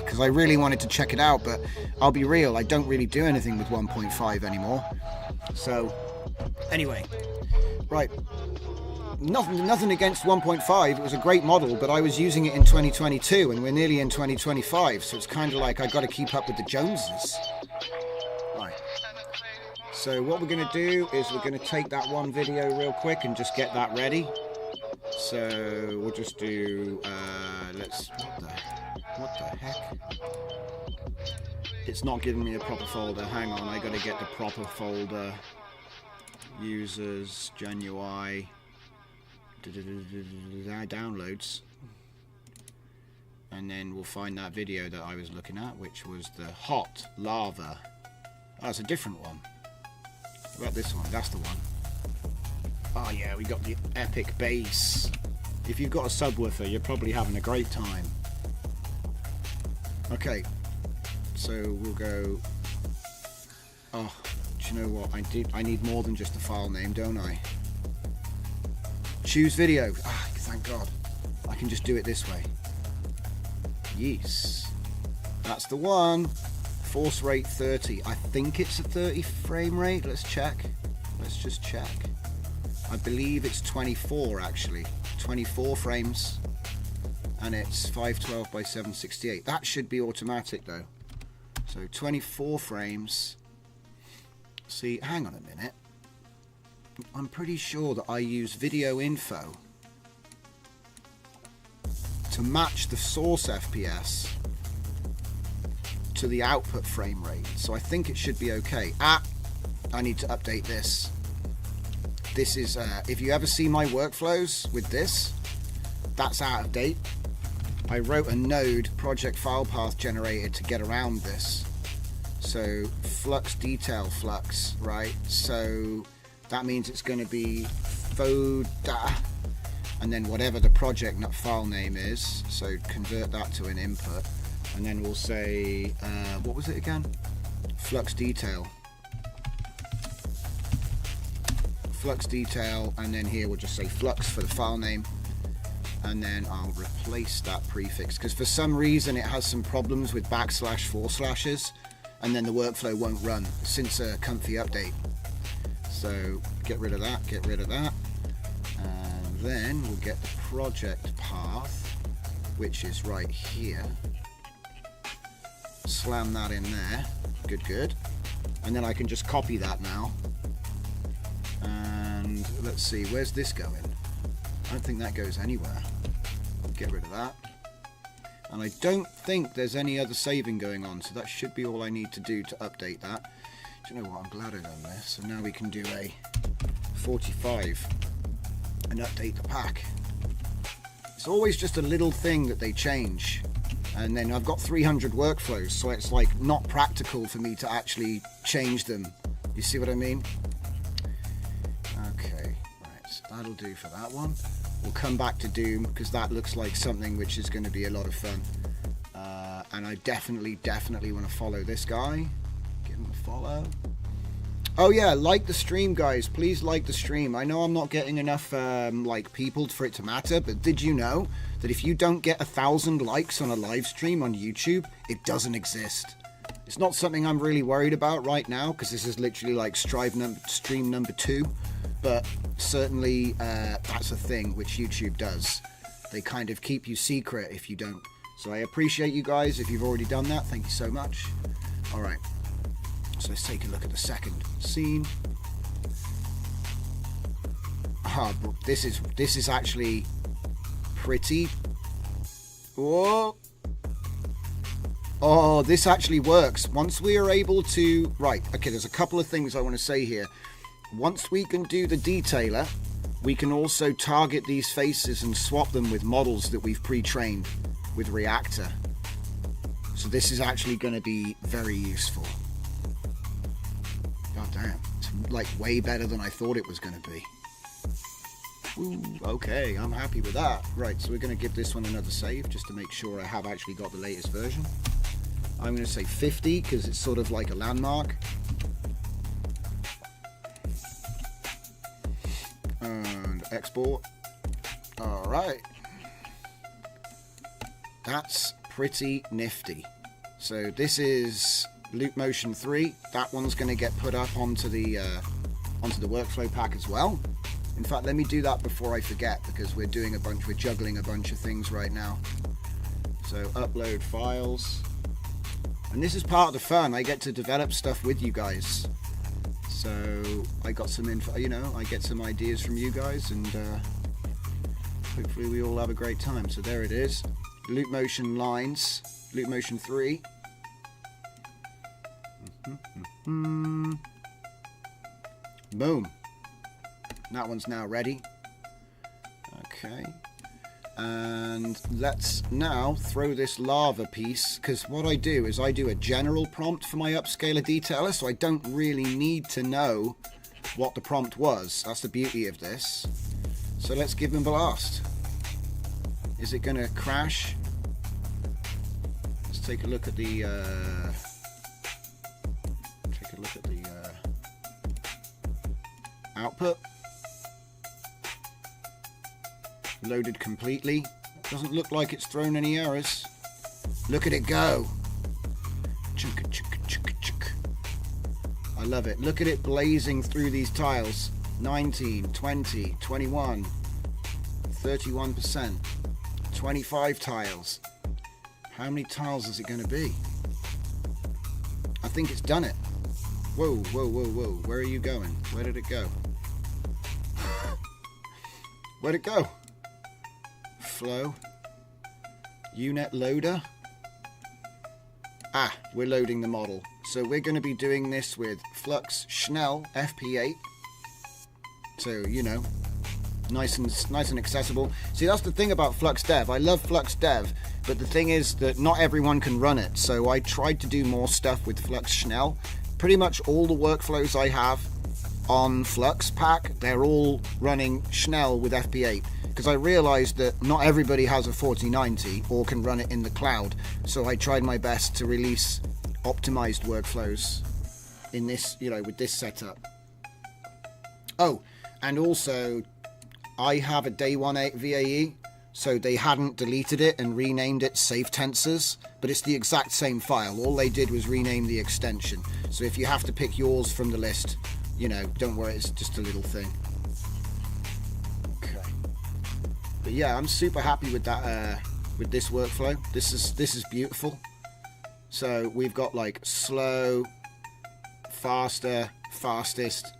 because I really wanted to check it out, but I'll be real, I don't really do anything with 1.5 anymore. So anyway, right. Nothing against 1.5, it was a great model, but I was using it in 2022 and we're nearly in 2025, so it's kind of like I got to keep up with the Joneses. Right. So what we're going to do is we're going to take that one video real quick and just get that ready. So we'll just do, what the heck? it's not giving me a proper folder. Hang on, I gotta get the proper folder. Users, GenUI, downloads. And then we'll find that video that I was looking at, which was the hot lava. Oh, it's a different one. What about this one? That's the one. Oh yeah, we got the epic bass. If you've got a subwoofer, you're probably having a great time. Okay, so we'll go. Oh, do you know what? I need more than just a file name, don't I? Choose video. Ah, thank God. I can just do it this way. Yes, that's the one. Force rate 30. I think it's a 30 frame rate. Let's check. Let's just check. I believe it's 24 actually. 24 frames. And it's 512 by 768. That should be automatic though. So 24 frames. See, hang on a minute. I'm pretty sure that I use video info to match the source FPS to the output frame rate. So I think it should be okay. I need to update this. This is, if you ever see my workflows with this, that's out of date. I wrote a node project file path generator to get around this. So Flux detail Flux, right? So that means it's going to be Xoda, and then whatever the project file name is. So convert that to an input, and then we'll say, what was it again? Flux detail. Flux detail, and then here we'll just say Flux for the file name. And then I'll replace that prefix because for some reason it has some problems with //, and then the workflow won't run since a comfy update. So get rid of that, get rid of that, and then we'll get the project path, which is right here. Slam that in there. Good, good. And then I can just copy that now. And let's see, where's this going? I don't think that goes anywhere. Get rid of that. And I don't think there's any other saving going on, so that should be all I need to do to update that. Do you know what? I'm glad I've done this. So now we can do a 45 and update the pack. It's always just a little thing that they change. And then I've got 300 workflows, so it's like not practical for me to actually change them. You see what I mean? Okay, right, so that'll do for that one. We'll come back to Doom because that looks like something which is going to be a lot of fun. And I definitely want to follow this guy. Give him a follow. Oh yeah, like the stream, guys. Please like the stream. I know I'm not getting enough like people for it to matter, but did you know that if you don't get 1,000 likes on a live stream on YouTube, it doesn't exist? It's not something I'm really worried about right now because this is literally like stream number 2. But certainly that's a thing which YouTube does. They kind of keep you secret if you don't. So I appreciate you guys if you've already done that. Thank you so much. All right. So let's take a look at the second scene. This is actually pretty. Whoa. Oh, this actually works. Once we are able to... Right. Okay, there's a couple of things I want to say here. Once we can do the detailer, we can also target these faces and swap them with models that we've pre-trained with Reactor. So this is actually going to be very useful. God damn, it's like way better than I thought it was going to be. Ooh, okay, I'm happy with that. Right, so we're going to give this one another save just to make sure I have actually got the latest version. I'm going to say 50 because it's sort of like a landmark. And export. All right, that's pretty nifty. So this is Loop Motion 3. That one's going to get put up onto the workflow pack as well. In fact, let me do that before I forget because we're juggling a bunch of things right now. So upload files, and this is part of the fun. I get to develop stuff with you guys. So I got some info, you know, I get some ideas from you guys, and hopefully we all have a great time. So there it is, Loop Motion lines, Loop Motion 3. Boom. That one's now ready. Okay. And let's now throw this lava piece, because what I do is I do a general prompt for my upscaler detailer, so I don't really need to know what the prompt was. That's the beauty of this. So let's give him a blast. Is it going to crash? Let's take a look at the output. Loaded completely. Doesn't look like it's thrown any errors. Look at it go. Chunk, chunk, chunk, chunk. I love it. Look at it blazing through these tiles. 19, 20, 21, 31%, 25 tiles. How many tiles is it going to be? I think it's done it. Whoa, whoa, whoa, whoa. Where are you going? Where did it go? Where'd it go? Flow. Unit loader. Ah, we're loading the model. So we're going to be doing this with Flux Schnell FP8. So, you know, nice and accessible. See, that's the thing about Flux Dev. I love Flux Dev, but the thing is that not everyone can run it. So I tried to do more stuff with Flux Schnell. Pretty much all the workflows I have on Flux Pack, they're all running Schnell with FP8, because I realized that not everybody has a 4090 or can run it in the cloud. So I tried my best to release optimized workflows in this, you know, with this setup. Oh, and also I have a day 1 VAE, so they hadn't deleted it and renamed it Safe Tensors, but it's the exact same file. All they did was rename the extension. So if you have to pick yours from the list, you know, don't worry, it's just a little thing. Okay. But yeah, I'm super happy with that, with this workflow. This is beautiful. So we've got like slow, faster, fastest,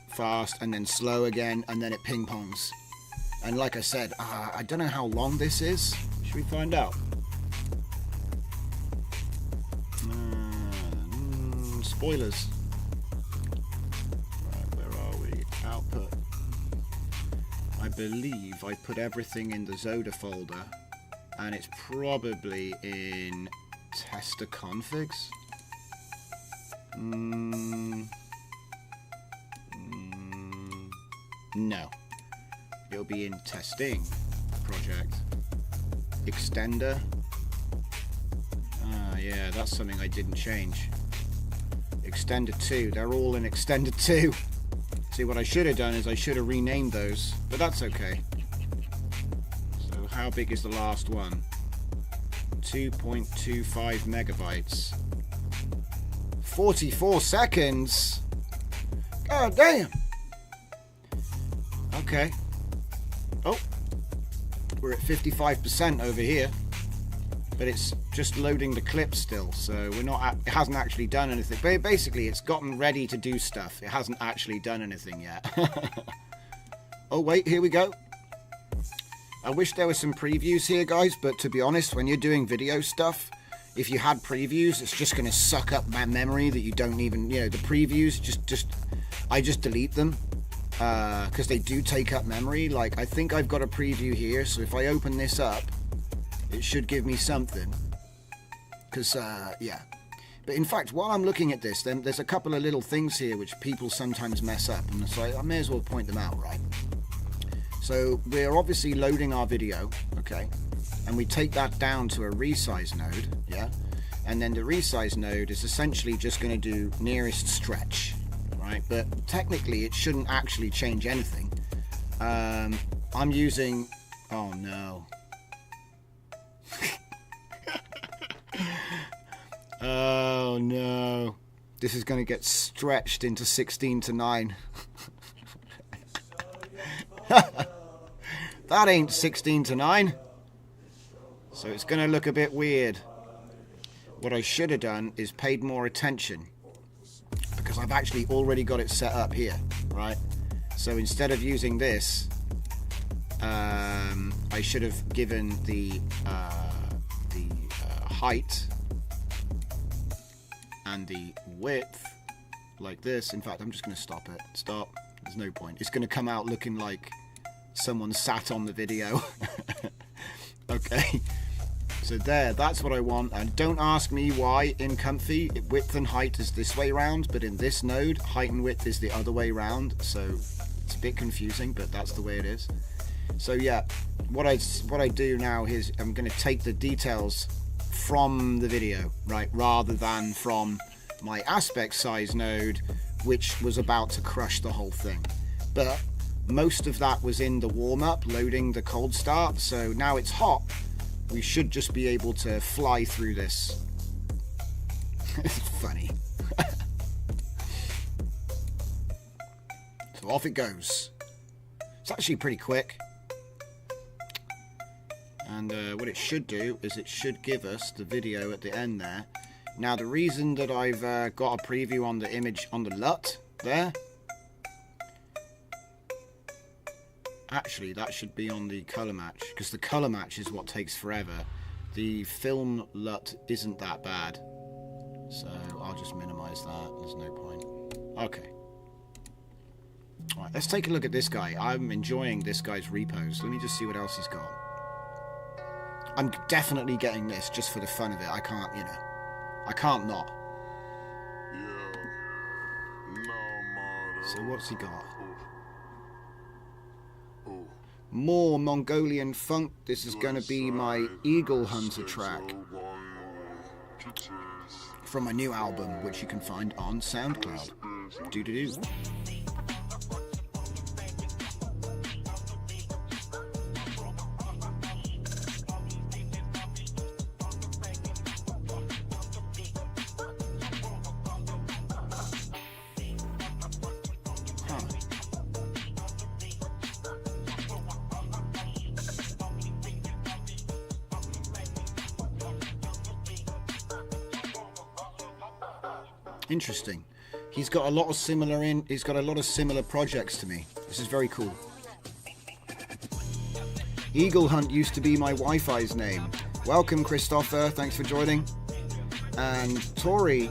fast, and then slow again, and then it ping pongs. And like I said, I don't know how long this is. Should we find out? Spoilers. Right, where are we? Output. I believe I put everything in the Xoda folder, and it's probably in tester configs. No. It'll be in testing project. Extender. Yeah, that's something I didn't change. Extender 2. They're all in Extender 2. See, what I should have done is I should have renamed those, but that's okay. So how big is the last one? 2.25 megabytes. 44 seconds? God damn! Okay. Oh, we're at 55% over here, but it's just loading the clip still, so we're not. It hasn't actually done anything. But basically, it's gotten ready to do stuff. It hasn't actually done anything yet. Oh wait, here we go. I wish there were some previews here, guys. But to be honest, when you're doing video stuff, if you had previews, it's just going to suck up that memory that you don't even. You know, the previews I just delete them. Because they do take up memory. Like, I think I've got a preview here, so if I open this up, it should give me something. Because, yeah. But in fact, while I'm looking at this, then there's a couple of little things here which people sometimes mess up, and so I may as well point them out, right? So we're obviously loading our video, okay, and we take that down to a resize node, yeah, and then the resize node is essentially just going to do nearest stretch. Right, but technically it shouldn't actually change anything. I'm using... Oh no. Oh no. This is going to get stretched into 16:9. That ain't 16:9. So it's going to look a bit weird. What I should have done is paid more attention, because I've actually already got it set up here, right? So instead of using this, I should have given the height and the width like this. In fact, I'm just going to stop it. Stop. There's no point. It's going to come out looking like someone sat on the video. Okay. So there, that's what I want. And don't ask me why in Comfy width and height is this way round, but in this node, height and width is the other way round. So it's a bit confusing, but that's the way it is. So yeah, what I do now is I'm going to take the details from the video, right, rather than from my aspect size node, which was about to crush the whole thing. But most of that was in the warm-up, loading the cold start. So now it's hot. We should just be able to fly through this. It's funny. So off it goes. It's actually pretty quick. And what it should do is it should give us the video at the end there. Now the reason that I've got a preview on the image on the LUT there, actually that should be on the color match, because the color match is what takes forever. The film LUT isn't that bad, so I'll just minimize that. There's no point. Okay. Alright, let's take a look at this guy. I'm enjoying this guy's repos. Let me just see what else he's got. I'm definitely getting this just for the fun of it. I can't, you know, I can't not. So what's he got? More Mongolian funk. This is going to be my Eagle Hunter track from my new album, which you can find on SoundCloud. Doo-doo-doo. Interesting. He's got a lot of similar projects to me. This is very cool. Eagle Hunt used to be my Wi-Fi's name. Welcome, Christopher. Thanks for joining. And Tori,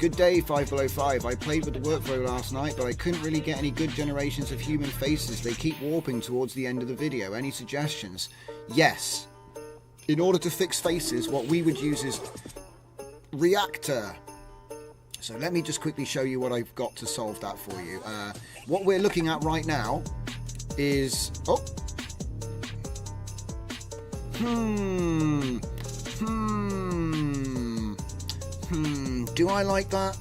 good day, 5 Below 5. I played with the workflow last night, but I couldn't really get any good generations of human faces. They keep warping towards the end of the video. Any suggestions? Yes. In order to fix faces, what we would use is Reactor. So let me just quickly show you what I've got to solve that for you. What we're looking at right now is... Oh! Do I like that?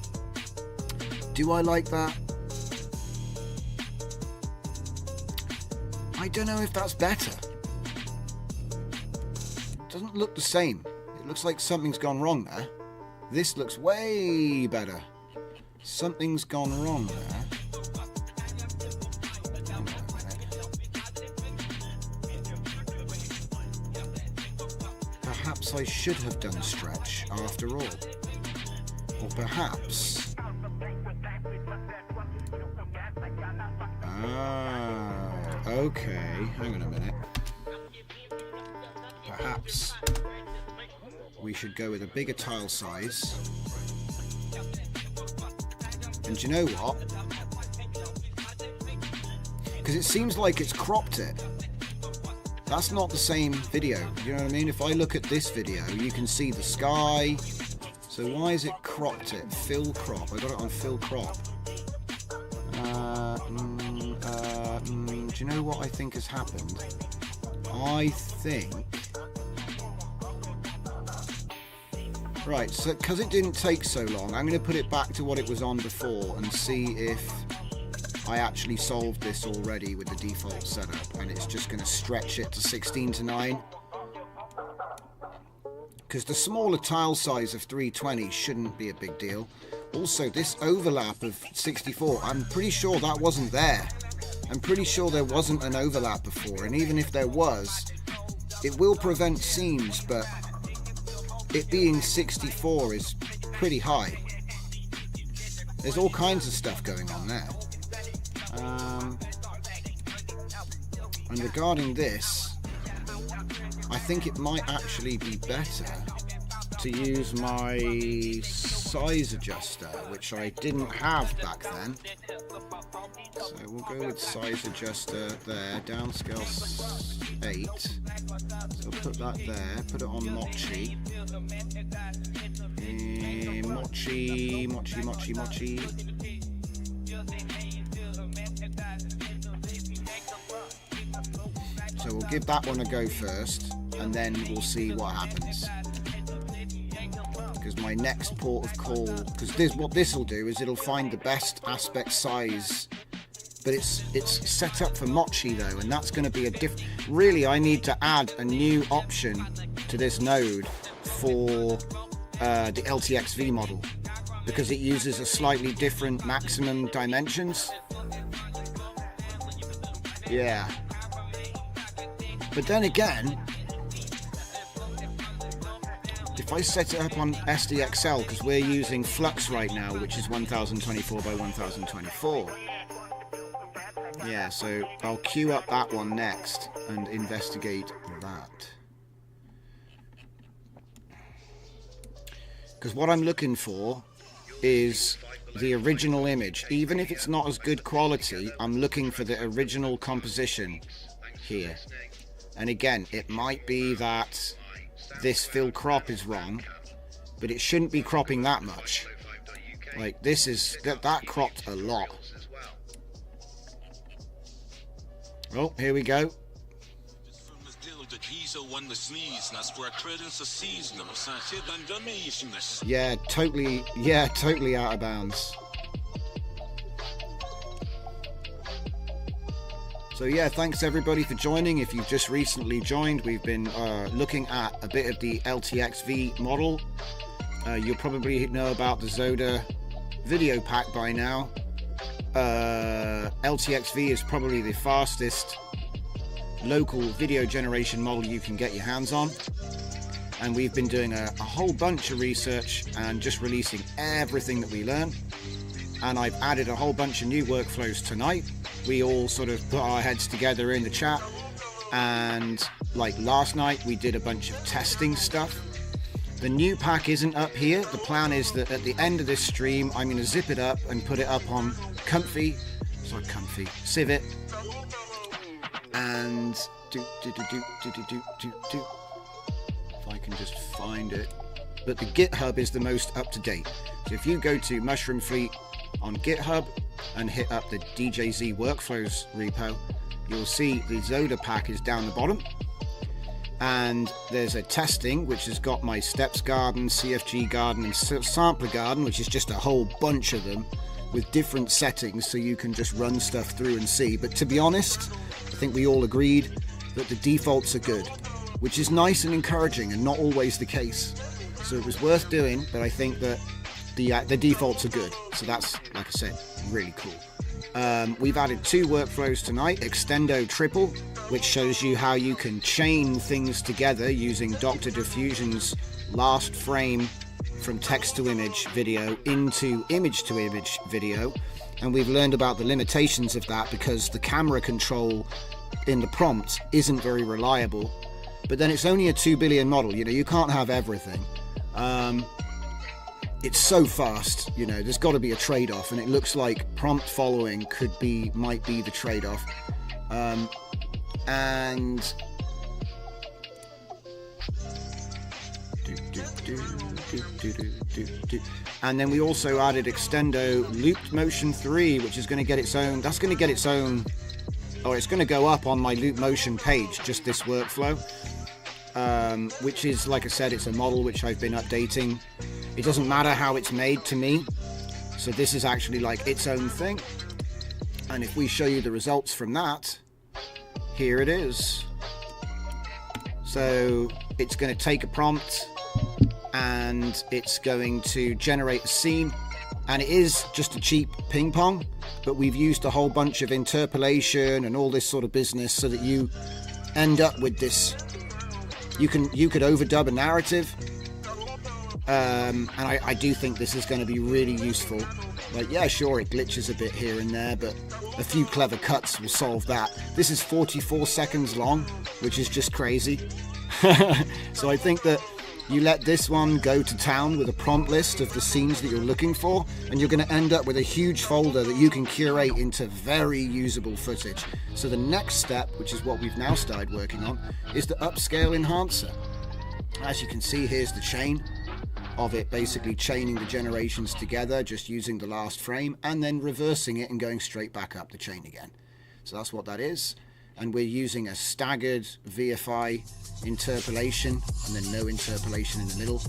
Do I like that? I don't know if that's better. It doesn't look the same. It looks like something's gone wrong there. This looks way better. Something's gone wrong there. Perhaps I should have done stretch after all. Or perhaps... okay. Hang on a minute. Perhaps... we should go with a bigger tile size. And you know what? Because it seems like it's cropped it. That's not the same video. You know what I mean? If I look at this video, you can see the sky. So why is it cropped it? Fill crop. I got it on fill crop. Do you know what I think has happened? I think... Right, so because it didn't take so long, I'm going to put it back to what it was on before and see if I actually solved this already with the default setup, and it's just going to stretch it to 16:9. Because the smaller tile size of 320 shouldn't be a big deal. Also, this overlap of 64, I'm pretty sure that wasn't there. I'm pretty sure there wasn't an overlap before, and even if there was, it will prevent seams, but it being 64 is pretty high. There's all kinds of stuff going on there. And regarding this, I think it might actually be better to use my size adjuster, which I didn't have back then. So we'll go with size adjuster there, downscale 8. So put that there, put it on Mochi. Mochi. So we'll give that one a go first, and then we'll see what happens. Because my next port of call, because what this will do is it'll find the best aspect size, but it's set up for Mochi though, and that's going to be a really I need to add a new option to this node for the LTXV model, because it uses a slightly different maximum dimensions. Yeah. But then again, if I set it up on SDXL, because we're using Flux right now, which is 1024 by 1024. Yeah, so I'll queue up that one next and investigate that. Because what I'm looking for is the original image. Even if it's not as good quality, I'm looking for the original composition here. And again, it might be that this fill crop is wrong, but it shouldn't be cropping that much. Like this is, that cropped a lot. Oh, here we go. Yeah, totally out of bounds. So yeah, thanks everybody for joining. If you've just recently joined, we've been looking at a bit of the LTXV model. You'll probably know about the Xoda video pack by now. LTXV is probably the fastest local video generation model you can get your hands on. And we've been doing a whole bunch of research and just releasing everything that we learn. And I've added a whole bunch of new workflows tonight. We all sort of put our heads together in the chat, and like last night we did a bunch of testing stuff. The new pack isn't up here. The plan is that at the end of this stream I'm going to zip it up and put it up on Civet, and if I can just find it. But the GitHub is the most up to date. So if you go to Mushroom Fleet on GitHub and hit up the DJZ Workflows repo, you'll see the Xoda Pack is down the bottom, and there's a testing which has got my steps garden, CFG garden and sampler garden, which is just a whole bunch of them with different settings, so you can just run stuff through and see. But to be honest, I think we all agreed that the defaults are good, which is nice and encouraging and not always the case. So it was worth doing, but I think that the defaults are good. So that's, like I said, really cool. We've added 2 workflows tonight. Extendo Triple, which shows you how you can chain things together using Dr. Diffusion's last frame from text to image video into image to image video. And we've learned about the limitations of that because the camera control in the prompt isn't very reliable. But then it's only a 2 billion model, you know, you can't have everything. It's so fast, you know, there's got to be a trade-off, and it looks like prompt following might be the trade-off. And then we also added Extendo Looped Motion 3, which is going to get its own, it's going to go up on my Loop Motion page, just this workflow. Which is, like I said, it's a model which I've been updating. It doesn't matter how it's made to me, so this is actually like its own thing. And if we show you the results from that, here it is. So it's going to take a prompt and it's going to generate a scene, and it is just a cheap ping pong, but we've used a whole bunch of interpolation and all this sort of business so that you end up with this. You could overdub a narrative, and I do think this is going to be really useful. Like, yeah, sure, it glitches a bit here and there, but a few clever cuts will solve that. This is 44 seconds long, which is just crazy. So I think that You let this one go to town with a prompt list of the scenes that you're looking for, and you're going to end up with a huge folder that you can curate into very usable footage. So the next step, which is what we've now started working on, is the upscale enhancer. As you can see, here's the chain of it, basically chaining the generations together, just using the last frame, and then reversing it and going straight back up the chain again. So that's what that is. And we're using a staggered VFI interpolation, and then no interpolation in the middle.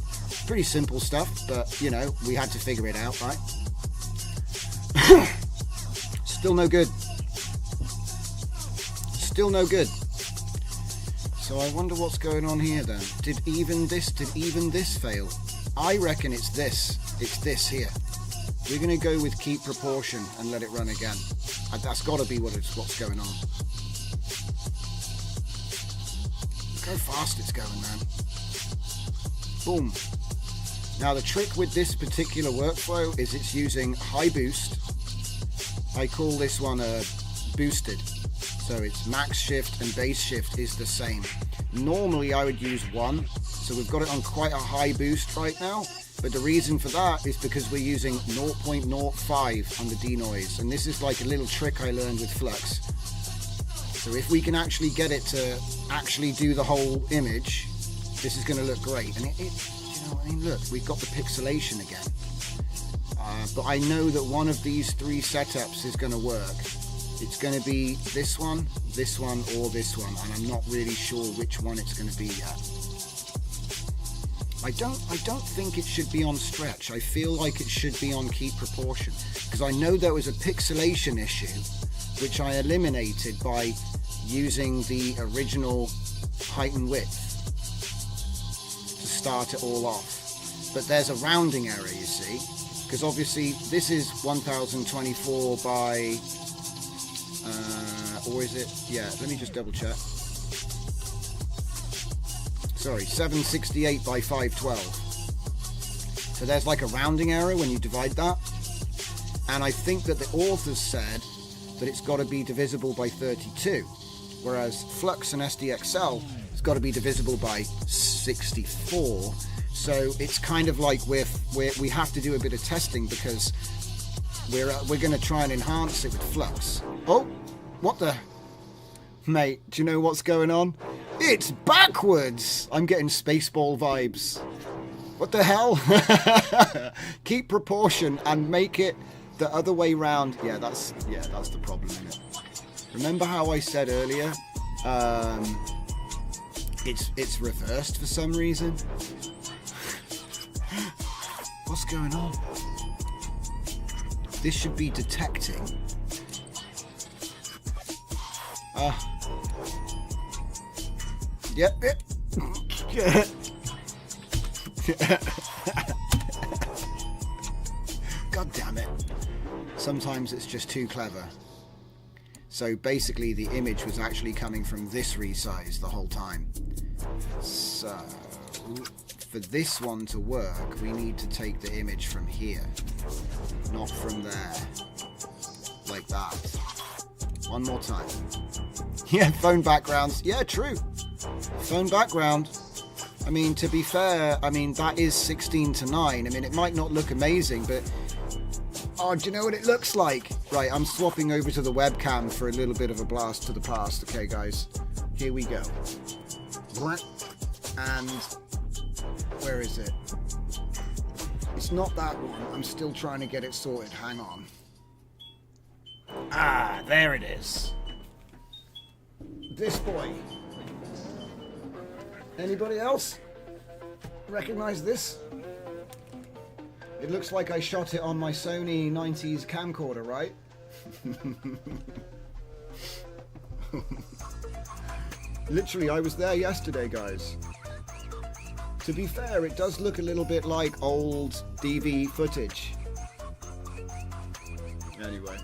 Pretty simple stuff, but you know, we had to figure it out, right? Still no good. Still no good. So I wonder what's going on here then. Did even this fail? I reckon it's this here. We're going to go with keep proportion and let it run again. That's got to be what's going on. Look how fast it's going, man. Boom. Now the trick with this particular workflow is it's using high boost. I call this one a boosted. So it's max shift and base shift is the same. Normally I would use 1. So we've got it on quite a high boost right now. But the reason for that is because we're using 0.05 on the denoise. And this is like a little trick I learned with Flux. So if we can actually get it to actually do the whole image, this is going to look great. And you know what I mean? Look, we've got the pixelation again. But I know that one of these 3 setups is going to work. It's going to be this one, or this one. And I'm not really sure which one it's going to be yet. I don't think it should be on stretch. I feel like it should be on keep proportion, because I know there was a pixelation issue which I eliminated by using the original height and width to start it all off. But there's a rounding error, you see, because obviously this is 1024 by or is it, yeah, let me just double check. Sorry, 768 by 512. So there's like a rounding error when you divide that. And I think that the authors said that it's got to be divisible by 32. Whereas Flux and SDXL, it's got to be divisible by 64. So it's kind of like we have to do a bit of testing, because we're going to try and enhance it with Flux. Oh, what the... Mate, do you know what's going on? It's backwards! I'm getting Spaceball vibes. What the hell? Keep proportion and make it the other way round. Yeah, that's the problem, isn't it? Remember how I said earlier? It's reversed for some reason. What's going on? This should be detecting. Yep. God damn it. Sometimes it's just too clever. So basically the image was actually coming from this resize the whole time. So for this one to work, we need to take the image from here, not from there. Like that. One more time. Yeah, phone backgrounds. Yeah, true. Phone background. I mean, to be fair, I mean, that is 16:9. I mean, it might not look amazing, but... Oh, do you know what it looks like? Right, I'm swapping over to the webcam for a little bit of a blast to the past. Okay, guys. Here we go. And... where is it? It's not that one. I'm still trying to get it sorted. Hang on. Ah, there it is. This boy. Anybody else recognize this? It looks like I shot it on my Sony 90s camcorder, right? Literally, I was there yesterday, guys. To be fair, it does look a little bit like old DV footage. Anyway,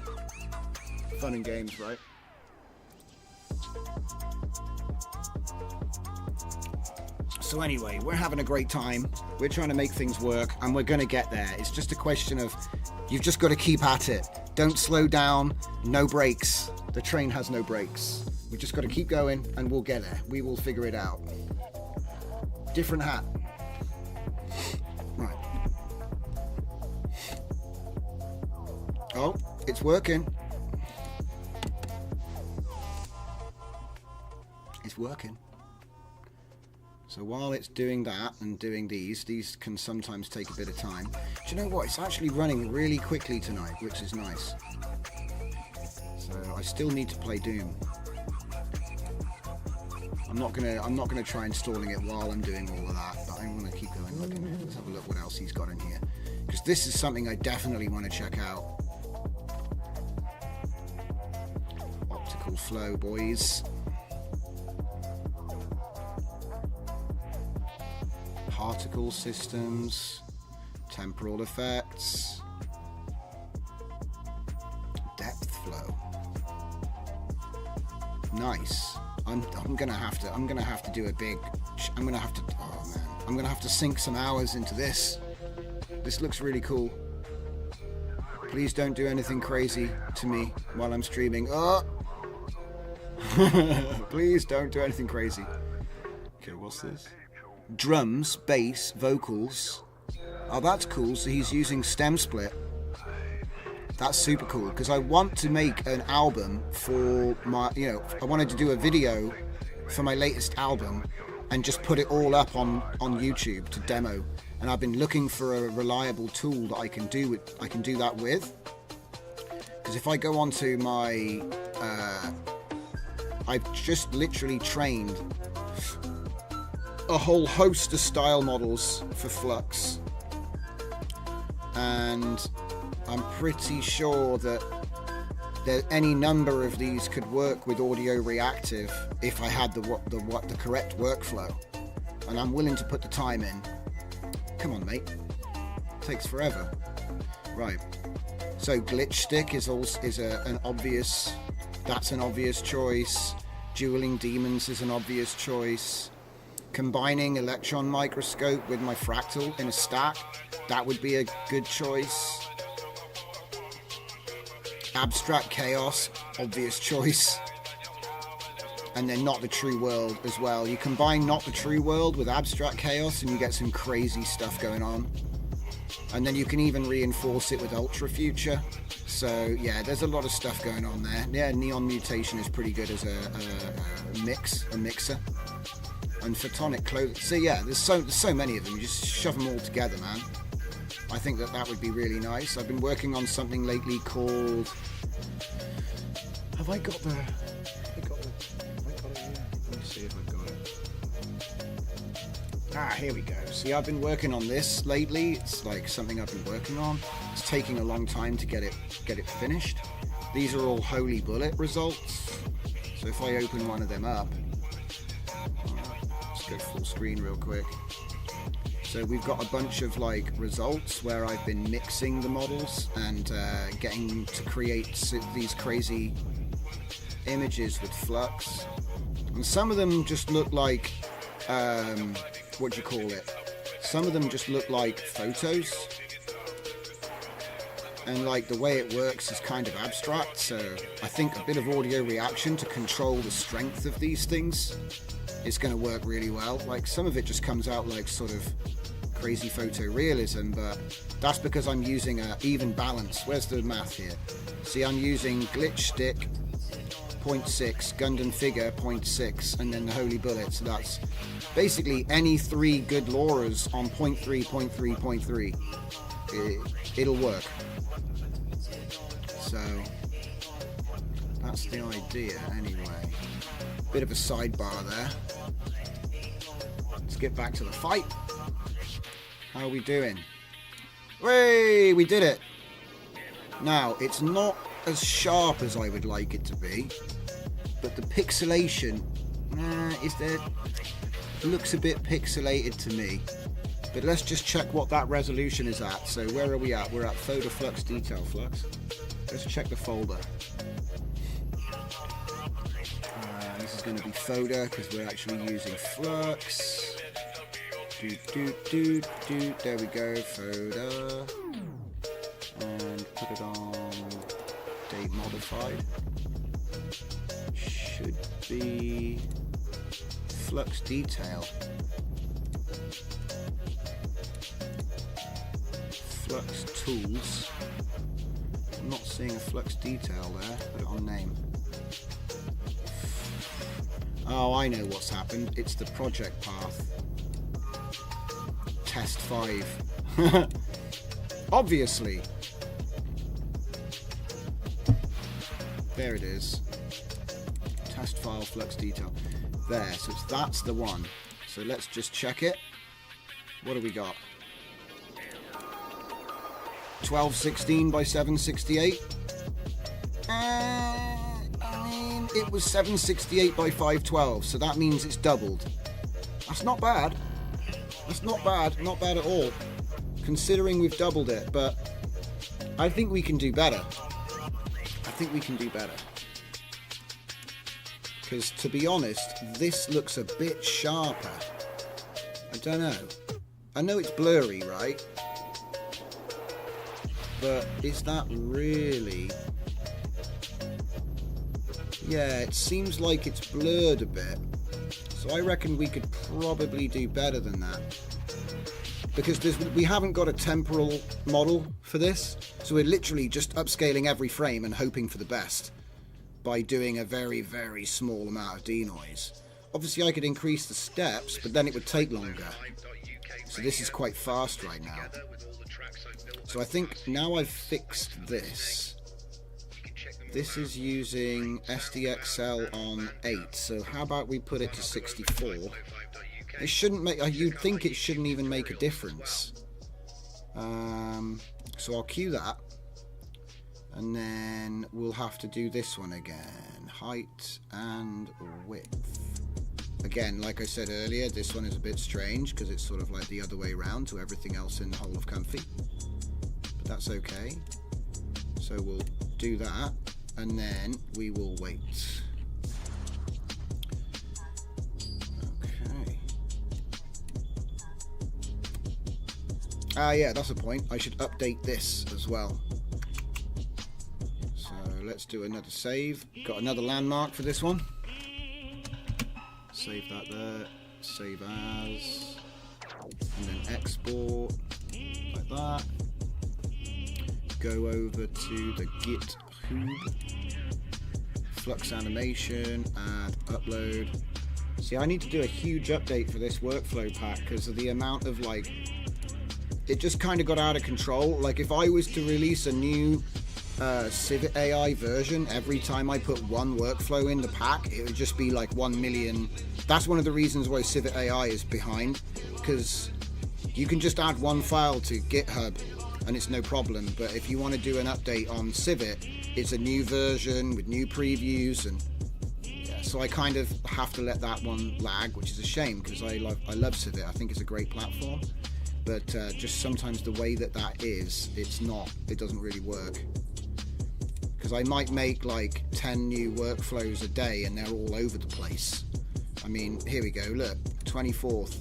fun and games, right? So anyway, we're having a great time. We're trying to make things work, and we're going to get there. It's just a question of, you've just got to keep at it. Don't slow down. No brakes. The train has no brakes. We just got to keep going, and we'll get there. We will figure it out. Different hat. Oh, it's working. It's working. So while it's doing that and doing these can sometimes take a bit of time. Do you know what? It's actually running really quickly tonight, which is nice. So I still need to play Doom. I'm not gonna try installing it while I'm doing all of that, but I want to keep going looking. Let's have a look what else he's got in here, because this is something I definitely want to check out. Optical flow, boys. Particle systems, temporal effects, depth flow. Nice. I'm gonna have to do a big. I'm gonna have to sink some hours into this. This looks really cool. Please don't do anything crazy to me while I'm streaming. Oh. Please don't do anything crazy. Okay, what's this? Drums, bass, vocals. Oh, that's cool. So he's using stem split. That's super cool, because I want to make an album for my, I wanted to do a video for my latest album and just put it all up on YouTube to demo. And I've been looking for a reliable tool that I can do that with. Because if I go onto my, I've just literally trained a whole host of style models for Flux, and I'm pretty sure that any number of these could work with audio reactive if I had the correct workflow, and I'm willing to put the time in. Come on, mate, it takes forever. Right, so glitch stick is an obvious. That's an obvious choice. Dueling demons is an obvious choice. Combining electron microscope with my fractal in a stack, that would be a good choice. Abstract chaos, obvious choice. And then not the true world as well. You combine not the true world with abstract chaos and you get some crazy stuff going on. And then you can even reinforce it with ultra future. So yeah, there's a lot of stuff going on there. Yeah, neon mutation is pretty good as a mixer. And photonic clothing. So yeah, there's so many of them. You just shove them all together, man. I think that would be really nice. I've been working on something lately called. Have I got it here? Let me see if I've got it. Ah, here we go. See, I've been working on this lately. It's like something I've been working on. It's taking a long time to get it finished. These are all Holy Bullet results. So if I open one of them up. Go full screen real quick. So we've got a bunch of like results where I've been mixing the models and getting to create these crazy images with Flux, and some of them just look like what do you call it? Some of them just look like photos, and like the way it works is kind of abstract, so I think a bit of audio reaction to control the strength of these things is going to work really well. Like some of it just comes out like sort of crazy photorealism, but that's because I'm using an even balance. Where's the math here? See, I'm using glitch stick 0.6, Gundam figure 0.6, and then the Holy Bullet. So that's basically any three good Lauras on 0.3, 0.3, 0.3. It'll work. So that's the idea anyway. Bit of a sidebar there. Let's get back to the fight. How are we doing? Hey, we did it. Now, it's not as sharp as I would like it to be, but the pixelation looks a bit pixelated to me. But let's just check what that resolution is at. So where are we at? We're at Xoda Flux Detail Flux. Let's check the folder. This is going to be Xoda because we're actually using Flux. There we go, Xoda. And put it on date modified. Should be Flux Detail. Flux Tools. I'm not seeing a flux detail there. Put it on name. Oh, I know what's happened. It's the project path. Test 5. Obviously. There it is. Test file flux detail. There, so that's the one. So let's just check it. What do we got? 1216 by 768. I mean, it was 768 by 512, so that means it's doubled. That's not bad. That's not bad. Not bad at all, considering we've doubled it. But I think we can do better. I think we can do better. Because, to be honest, this looks a bit sharper. I don't know. I know it's blurry, right? But is that really... Yeah, it seems like it's blurred a bit. So I reckon we could probably do better than that. Because we haven't got a temporal model for this. So we're literally just upscaling every frame and hoping for the best by doing a very, very small amount of denoise. Obviously I could increase the steps, but then it would take longer. So this is quite fast right now. So I think now I've fixed this. This is using SDXL on 8, so how about we put it to 64? It shouldn't make, you'd think it shouldn't even make a difference. So I'll cue that, and then we'll have to do this one again. Height and width. Again, like I said earlier, this one is a bit strange because it's sort of like the other way around to everything else in the whole of Comfy. But that's okay. So we'll do that, and then we will wait. Okay. Yeah, that's a point. I should update this as well. So let's do another save. Got another landmark for this one. Save that there. Save as. And then export. Like that. Go over to the GitHub. Flux animation, add upload. See, I need to do a huge update for this workflow pack because of the amount of like, it just kind of got out of control. Like if I was to release a new Civit AI version, every time I put one workflow in the pack, it would just be like 1 million. That's one of the reasons why Civit AI is behind, because you can just add one file to GitHub and it's no problem. But if you want to do an update on Civit, it's a new version with new previews, and yeah, so I kind of have to let that one lag, which is a shame because I love Civit. I think it's a great platform, but just sometimes the way that is, it doesn't really work. Because I might make like 10 new workflows a day and they're all over the place. I mean, here we go, look, 24th.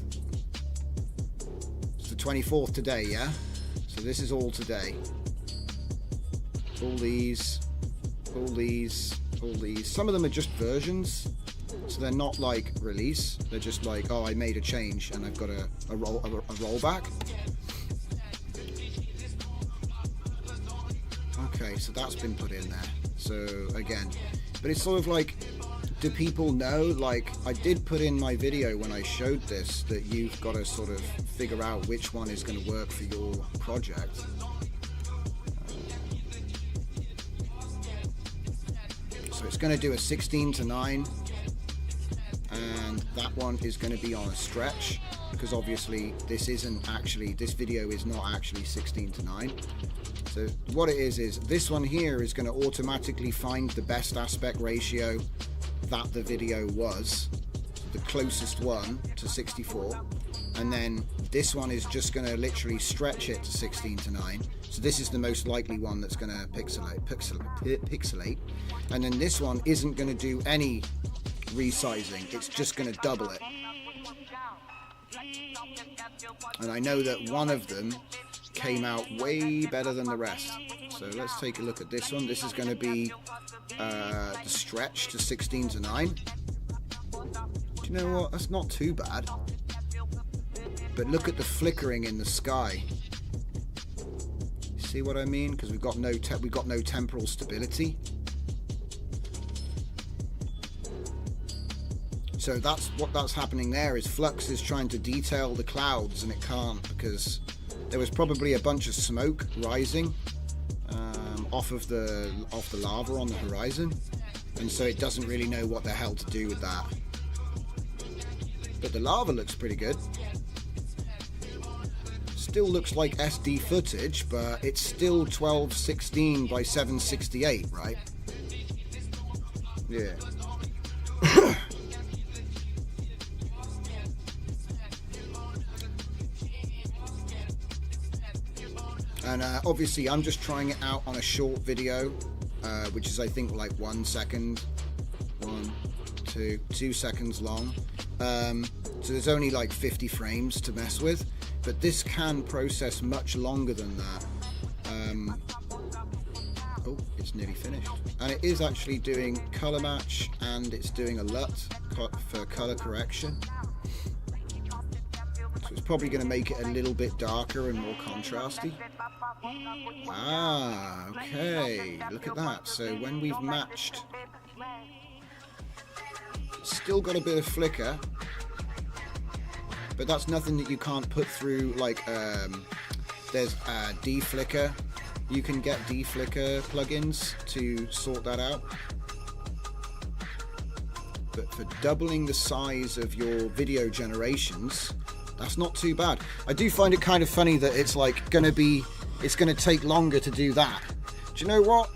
It's the 24th today, yeah? So this is all today. All these. Some of them are just versions, so they're not like release. They're just like, oh, I made a change and I've got a rollback. Okay, so that's been put in there. So again, but it's sort of like, do people know? Like I did put in my video when I showed this that you've got to sort of figure out which one is going to work for your project. So it's going to do a 16:9, and that one is going to be on a stretch because obviously this video is not actually 16:9. So what it is this one here is going to automatically find the best aspect ratio that the video was, the closest one to 64, and then this one is just going to literally stretch it to 16:9. So this is the most likely one that's going to pixelate, and then this one isn't going to do any resizing, it's just going to double it. And I know that one of them came out way better than the rest. So let's take a look at this one. This is going to be the stretch to 16:9. Do you know what? That's not too bad. But look at the flickering in the sky. See what I mean? Because we've got no temporal stability. So that's happening there. Is Flux is trying to detail the clouds and it can't, because there was probably a bunch of smoke rising off the lava on the horizon, and so it doesn't really know what the hell to do with that. But the lava looks pretty good. Still looks like SD footage, but it's still 1216 by 768, right? Yeah. And obviously I'm just trying it out on a short video, which is I think like 1 second, 2 seconds long. So there's only like 50 frames to mess with, but this can process much longer than that. Oh, it's nearly finished. And it is actually doing color match, and it's doing a LUT for color correction. So it's probably going to make it a little bit darker and more contrasty. Ah, okay, look at that. So when we've matched, still got a bit of flicker, but that's nothing that you can't put through, like there's deflicker. You can get deflicker plugins to sort that out. But for doubling the size of your video generations, that's not too bad. I do find it kind of funny that it's like it's going to take longer to do that. Do you know what?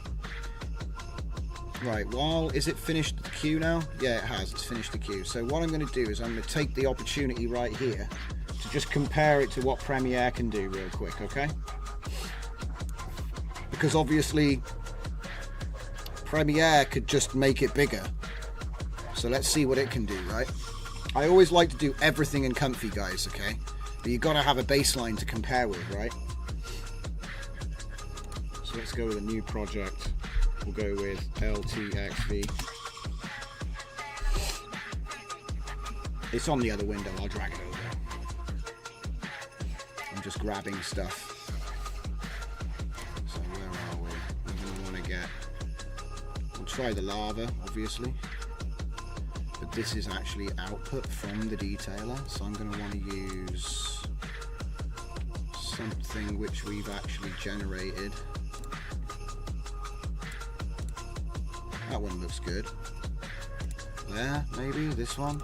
Right, is it finished the queue now? Yeah, it has. It's finished the queue. So what I'm going to do is I'm going to take the opportunity right here to just compare it to what Premiere can do real quick, okay? Because obviously Premiere could just make it bigger. So let's see what it can do, right? I always like to do everything in comfy, guys, okay? But you've got to have a baseline to compare with, right? So let's go with a new project. We'll go with LTXV. It's on the other window, I'll drag it over. I'm just grabbing stuff. So where are we? We're going to want to get... We'll try the lava, obviously. But this is actually output from the detailer, so I'm going to want to use something which we've actually generated. That one looks good. There, maybe, this one.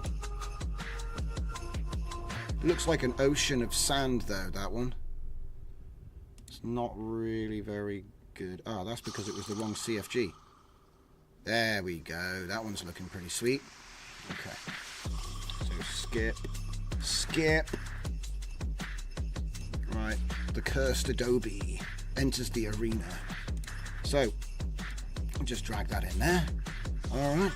It looks like an ocean of sand though, that one. It's not really very good. Oh, that's because it was the wrong CFG. There we go, that one's looking pretty sweet. Okay, so skip. Right, the cursed Adobe enters the arena. So, I'll just drag that in there. Alright,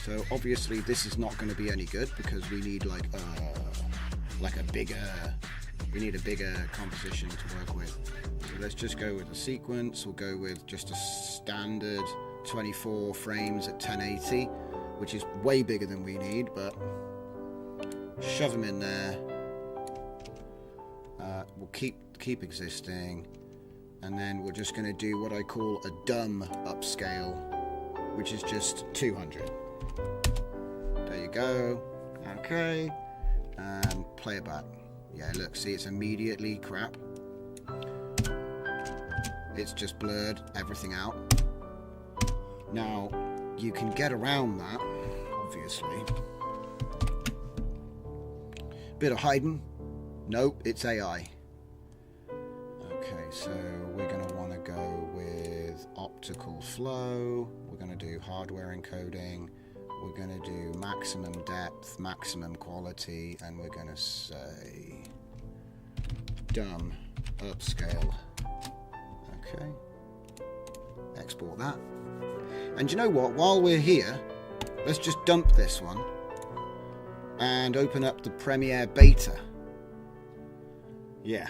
so obviously this is not going to be any good because we need like a bigger composition to work with. So let's just go with a sequence. We'll go with just a standard 24 frames at 1080, which is way bigger than we need, but shove them in there. We'll keep existing, and then we're just going to do what I call a dumb upscale, which is just 200. There you go. Okay, and play it back. Yeah, look, see, it's immediately crap. It's just blurred everything out. Now, you can get around that, obviously. Bit of hiding. Nope, it's AI. Okay, so we're going to want to go with optical flow. We're going to do hardware encoding. We're going to do maximum depth, maximum quality, and we're going to say dumb upscale. Okay. Export that. And you know what? While we're here, let's just dump this one and open up the Premiere Beta. Yeah.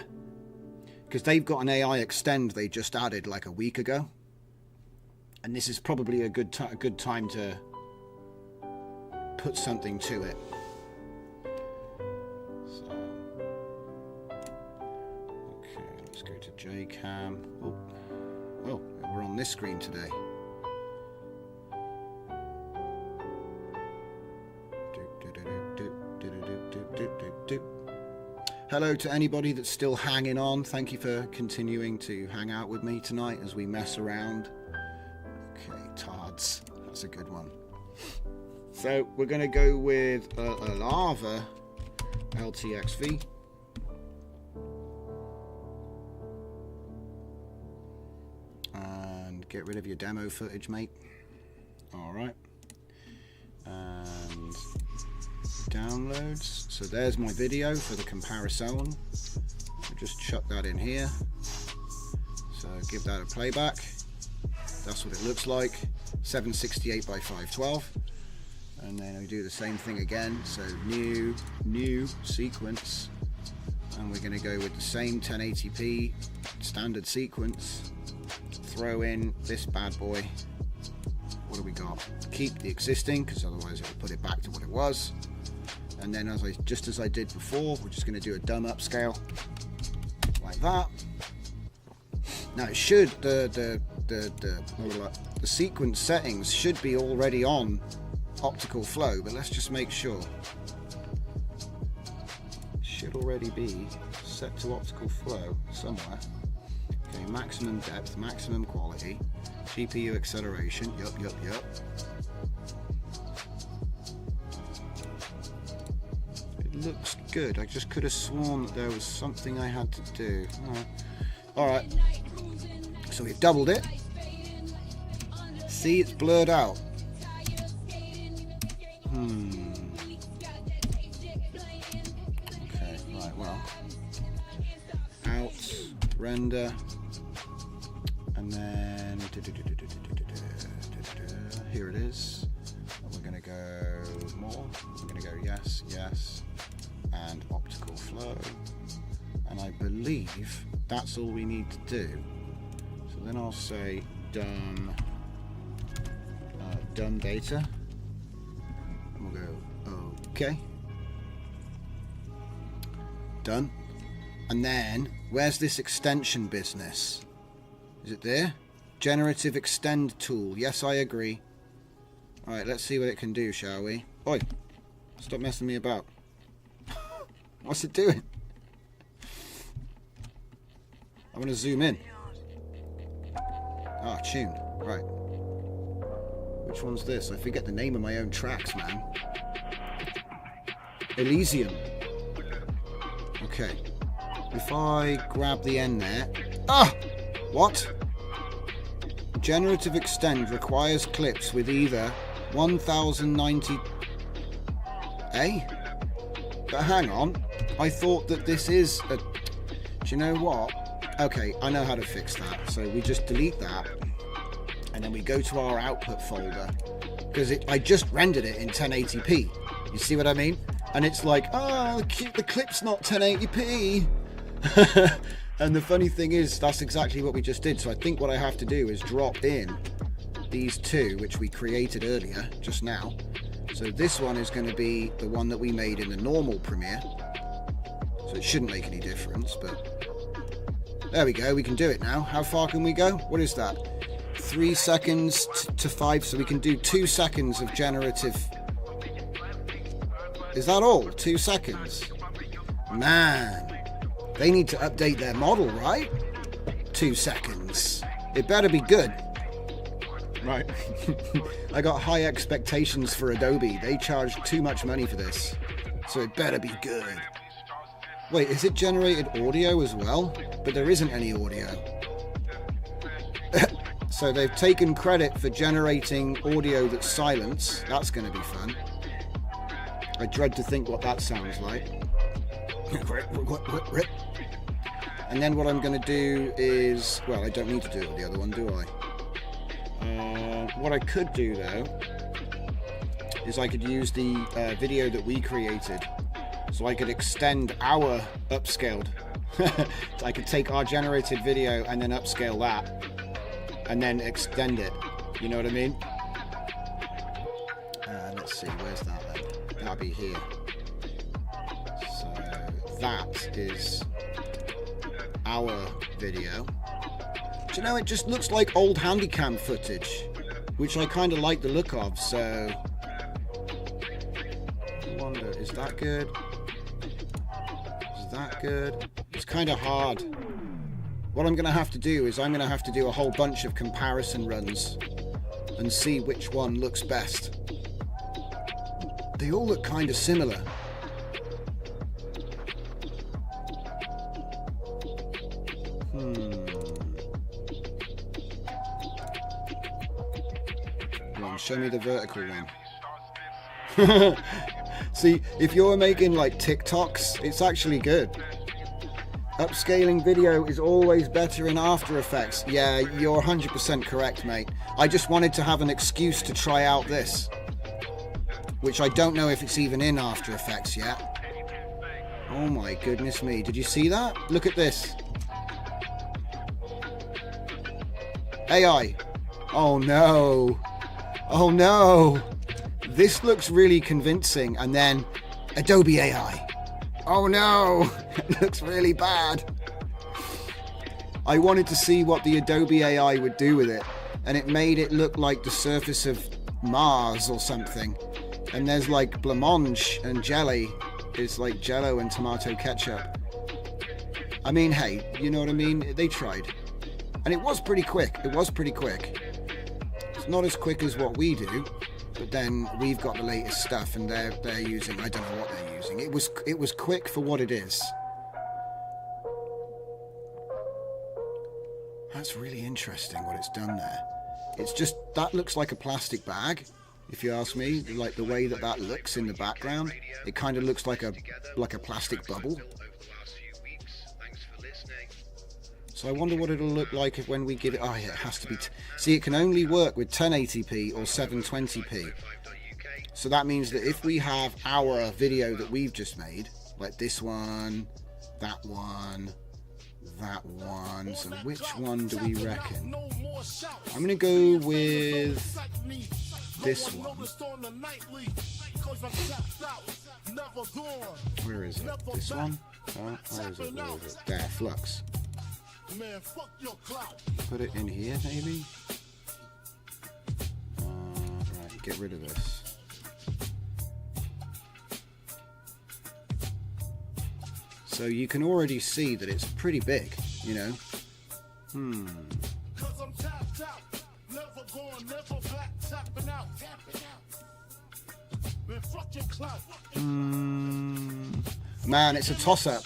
Because they've got an AI extend they just added like a week ago. And this is probably a good time to put something to it. So, okay, let's go to JCam. Oh, we're on this screen today. Hello to anybody that's still hanging on. Thank you for continuing to hang out with me tonight as we mess around. Okay, Tards. That's a good one. So we're going to go with a Lava LTXV. And get rid of your demo footage, mate. Alright. And downloads. So there's my video for the comparison. I'll just chuck that in here. So give that a playback. That's what it looks like. 768 by 512. And then I do the same thing again. So new sequence. And we're going to go with the same 1080p standard sequence. Throw in this bad boy. What do we got? Keep the existing, because otherwise it will put it back to what it was. And then just as I did before, we're just going to do a dumb upscale like that. Now it should the sequence settings should be already on optical flow, but let's just make sure. It should already be set to optical flow somewhere. Okay, maximum depth, maximum quality, GPU acceleration. Yup. Looks good. I just could have sworn that there was something I had to do. Alright. So we've doubled it. See, it's blurred out. Okay, right, well. Out, render, and then here it is. We're going to go more. We're going to go yes, and optical flow, and I believe that's all we need to do. So then I'll say dumb data, and we'll go okay, done. And then where's this extension business? Is it there? Generative extend tool. Yes, I agree. Alright, let's see what it can do, shall we? Oi, stop messing me about. What's it doing? I want to zoom in. Ah, tune. Right. Which one's this? I forget the name of my own tracks, man. Elysium. Okay. If I grab the end there... Ah! What? Generative extend requires clips with either 1090... But hang on. I thought that this is a... Do you know what? Okay, I know how to fix that. So we just delete that. And then we go to our output folder. Because I just rendered it in 1080p. You see what I mean? And it's like, oh, the clip's not 1080p. And the funny thing is, that's exactly what we just did. So I think what I have to do is drop in these two, which we created earlier, just now. So this one is going to be the one that we made in the normal Premiere. So it shouldn't make any difference, but there we go. We can do it now. How far can we go? What is that? 3 seconds to 5. So we can do 2 seconds of generative. Is that all? 2 seconds? Man. They need to update their model, right? 2 seconds. It better be good. Right. I got high expectations for Adobe. They charge too much money for this. So it better be good. Wait, is it generated audio as well? But there isn't any audio. So they've taken credit for generating audio that's silence. That's going to be fun. I dread to think what that sounds like. And then what I'm going to do is... Well, I don't need to do it with the other one, do I? What I could do, though, is I could use the video that we created. So I could extend our upscaled. I could take our generated video and then upscale that. And then extend it. You know what I mean? Let's see, where's that then? That'll be here. So that is our video. Do you know, it just looks like old handycam footage, which I kind of like the look of, so I wonder, is that good? Is that good? It's kind of hard. What I'm going to have to do is I'm going to have to do a whole bunch of comparison runs and see which one looks best. They all look kind of similar. Come on, show me the vertical one. See, if you're making like TikToks, it's actually good. Upscaling video is always better in After Effects. Yeah, you're 100% correct, mate. I just wanted to have an excuse to try out this, which I don't know if it's even in After Effects yet. Oh my goodness me, did you see that? Look at this. AI. Oh no. Oh no. This looks really convincing. And then Adobe AI. Oh no. It looks really bad. I wanted to see what the Adobe AI would do with it. And it made it look like the surface of Mars or something. And there's like blancmange and jelly. It's like jello and tomato ketchup. I mean, hey, you know what I mean? They tried. And it was pretty quick. It was pretty quick. It's not as quick as what we do, but then we've got the latest stuff, and they're using, I don't know what they're using. It was quick for what it is. That's really interesting what it's done there. It's just, that looks like a plastic bag, if you ask me. Like the way that that looks in the background, it kind of looks like a plastic bubble. So I wonder what it'll look like if when we give it... Oh yeah, it has to be... See, it can only work with 1080p or 720p. So that means that if we have our video that we've just made, like this one, that one, that one... So which one do we reckon? I'm going to go with this one. Where is it? This one? Oh, where is it? Where is it? There, Flux. Put it in here, maybe? Right, get rid of this. So you can already see that it's pretty big, you know? Man, it's a toss-up.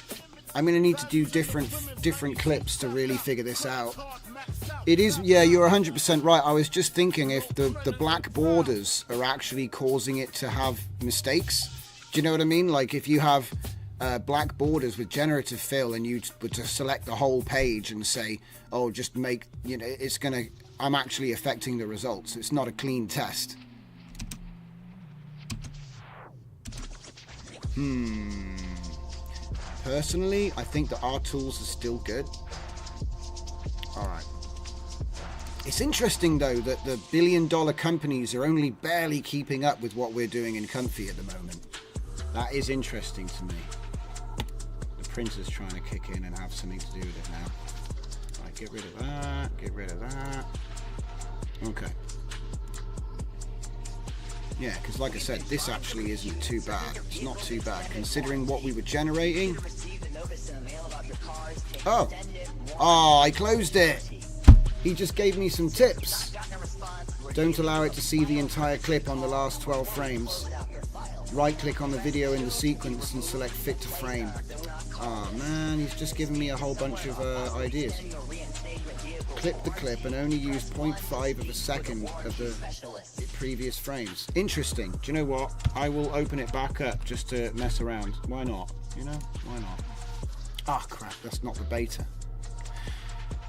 I'm going to need to do different clips to really figure this out. It is, yeah, you're 100% right. I was just thinking if the black borders are actually causing it to have mistakes. Do you know what I mean? Like if you have black borders with generative fill and you were to select the whole page and say, oh, just make, you know, it's going to, I'm actually affecting the results. It's not a clean test. Personally, I think that our tools are still good. Alright. It's interesting though that the billion-dollar companies are only barely keeping up with what we're doing in Comfy at the moment. That is interesting to me. The printer's trying to kick in and have something to do with it now. Right, get rid of that, get rid of that. Okay. Yeah, because like I said, this actually isn't too bad. It's not too bad, considering what we were generating. Oh! Oh, I closed it! He just gave me some tips. Don't allow it to see the entire clip on the last 12 frames. Right-click on the video in the sequence and select Fit to Frame. Oh man, he's just given me a whole bunch of ideas. Clip the clip and only use 0.5 of a second of the previous frames. Interesting. Do you know what? I will open it back up just to mess around. Why not? You know? Why not? Ah, oh, crap. That's not the beta.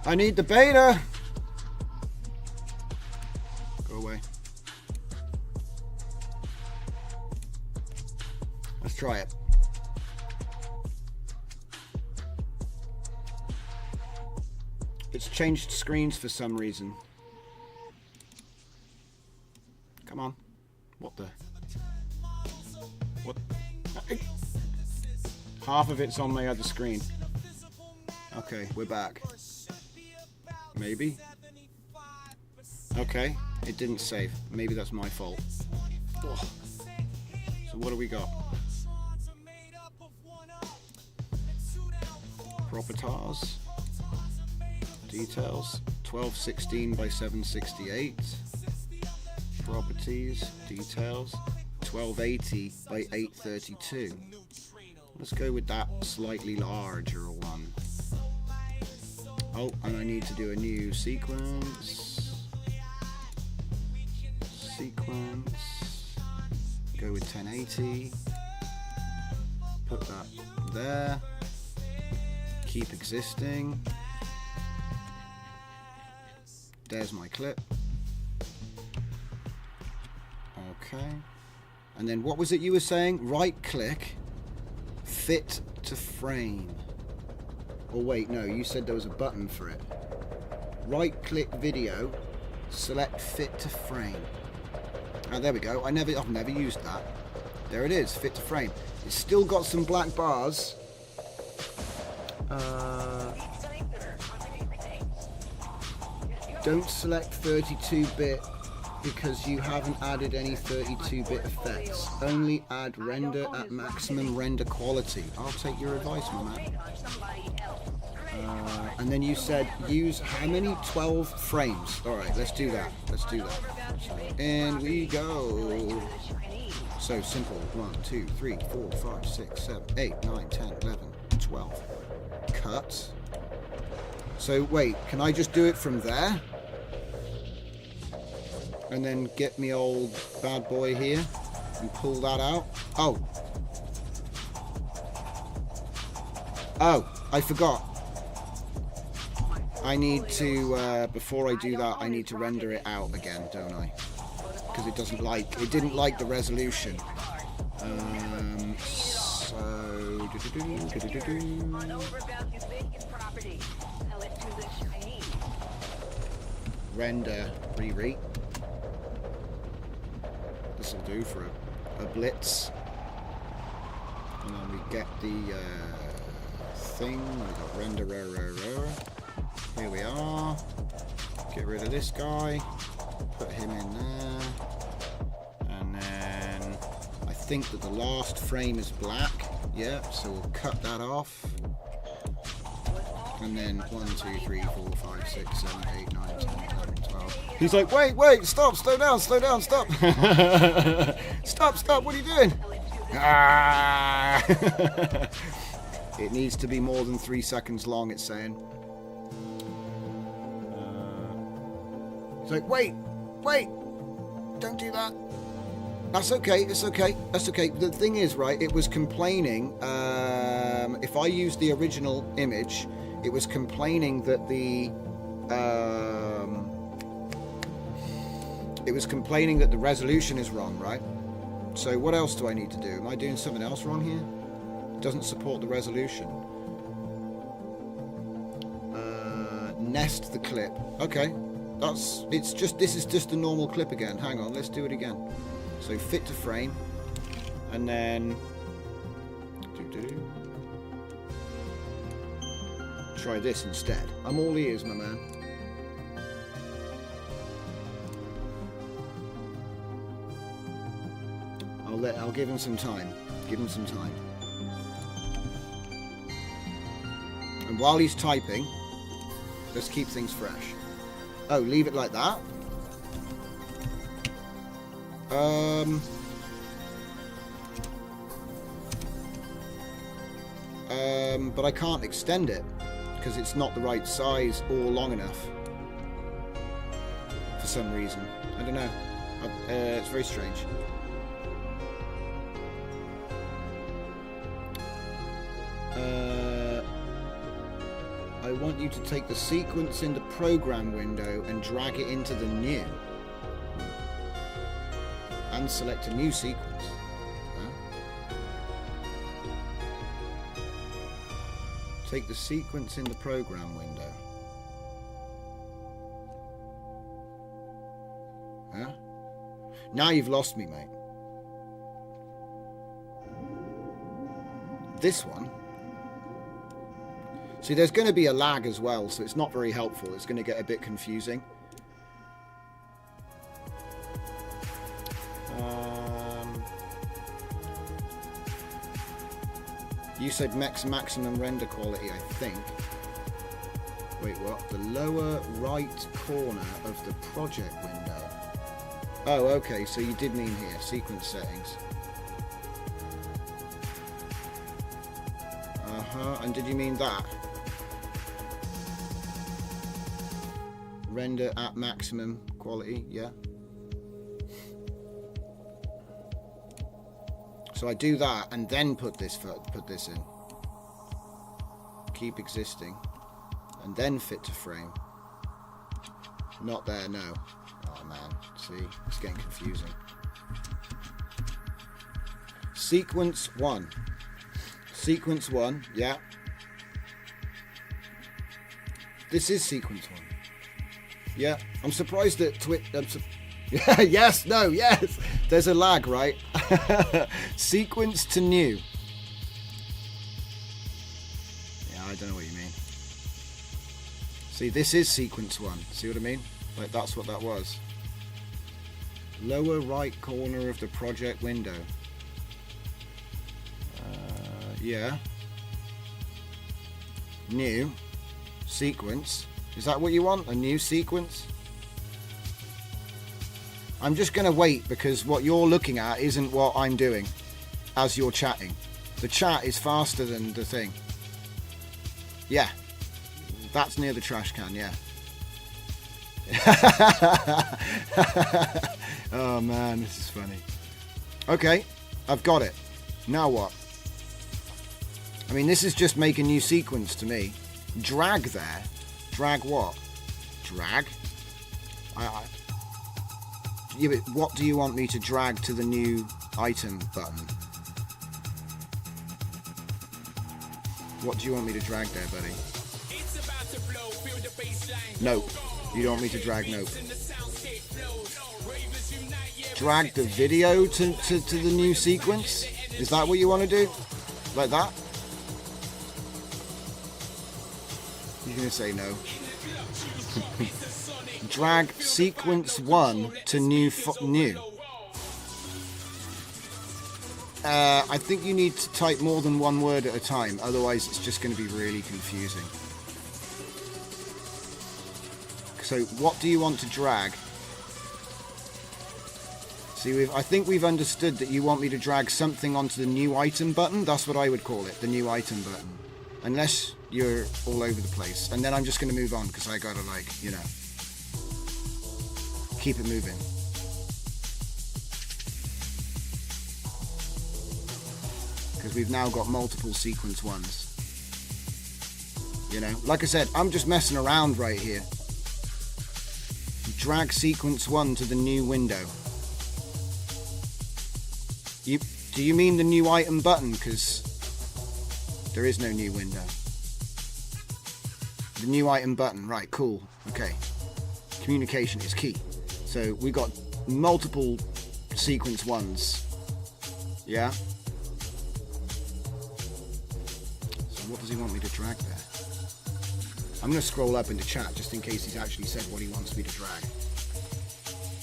I need the beta! Go away. Let's try it. It's changed screens for some reason. Come on. What the? What? Half of it's on my other screen. Okay, we're back. Maybe? Okay, it didn't save. Maybe that's my fault. Oh. So what do we got? Properties. Details. 1216 by 768. Properties. Details. 1280 by 832. Let's go with that slightly larger one. Oh, and I need to do a new sequence. Go with 1080. Put that there. Keep existing. There's my clip. Okay. And then what was it you were saying? Right click. Fit to frame. Oh wait, no, you said there was a button for it. Right click video, select fit to frame. Oh, there we go. I've never used that. There it is, fit to frame. It's still got some black bars. Don't select 32-bit because you haven't added any 32-bit effects. Only add render at maximum render quality. I'll take your advice, my man. And then you said use how many? 12 frames. Alright, let's do that. Let's do that. So, in we go. So simple. 1, 2, 3, 4, 5, 6, 7, 8, 9, 10, 11, 12. Cut. So wait, can I just do it from there? And then get me old bad boy here and pull that out. Oh, I forgot. I need to, before I do that, I need to render it out again, don't I? Because it didn't like the resolution. Render, re-read. This will do for a blitz. And then we get the thing. We've got render error. Here we are. Get rid of this guy. Put him in there. And then I think that the last frame is black. Yep, so we'll cut that off. And then 1, 2, 3, 4, 5, 6, 7, 8, 9, 10, 11, 12. He's like, wait, stop, slow down, stop. stop, what are you doing? Ah! It needs to be more than 3 seconds long, it's saying. He's like, wait, don't do that. That's okay, it's okay. The thing is, right, it was complaining, if I use the original image, it was complaining that the resolution is wrong, right? So what else do I need to do? Am I doing something else wrong here? It doesn't support the resolution. Nest the clip. Okay. This is just a normal clip again. Hang on, let's do it again. So fit to frame, and then try this instead. I'm all ears, my man. I'll give him some time. And while he's typing, let's keep things fresh. Oh, leave it like that. But I can't extend it because it's not the right size or long enough for some reason. I don't know. It's very strange. I want you to take the sequence in the program window and drag it into the new. And select a new sequence. Take the sequence in the program window. Huh? Now you've lost me, mate. This one. See, there's going to be a lag as well, so it's not very helpful. It's going to get a bit confusing. You said maximum render quality, I think. Wait, what? The lower right corner of the project window. Oh, okay, so you did mean here, sequence settings. And did you mean that? Render at maximum quality, yeah. So I do that and then put this in. Keep existing. And then fit to frame. Not there, no. Oh man, see, it's getting confusing. Sequence 1. Sequence 1, yeah. This is sequence 1. Yeah, I'm surprised that yeah, yes, no, yes. There's a lag, right? Sequence to new. Yeah, I don't know what you mean. See, this is sequence 1. See what I mean? Like, that's what that was. Lower right corner of the project window. Yeah. New. Sequence. Is that what you want? A new sequence? I'm just going to wait because what you're looking at isn't what I'm doing as you're chatting. The chat is faster than the thing. Yeah. That's near the trash can, yeah. Oh man, this is funny. Okay, I've got it. Now what? I mean, this is just make a new sequence to me. Drag there. Drag what? Drag? Yeah, but what do you want me to drag to the new item button? What do you want me to drag there, buddy? Nope. You don't want me to drag nope. Drag the video to the new sequence? Is that what you want to do? Like that? You're going to say no. Drag sequence 1 to new. I think you need to type more than one word at a time, otherwise it's just going to be really confusing. So what do you want to drag? See, I think we've understood that you want me to drag something onto the new item button. That's what I would call it, the new item button. Unless you're all over the place. And then I'm just going to move on because I gotta, like, you know, keep it moving. Because we've now got multiple sequence 1s. You know, like I said, I'm just messing around right here. Drag sequence 1 to the new window. Do you mean the new item button? Because there is no new window. The new item button, right, cool, okay. Communication is key. So we got multiple sequence 1s. Yeah? So what does he want me to drag there? I'm going to scroll up into chat just in case he's actually said what he wants me to drag.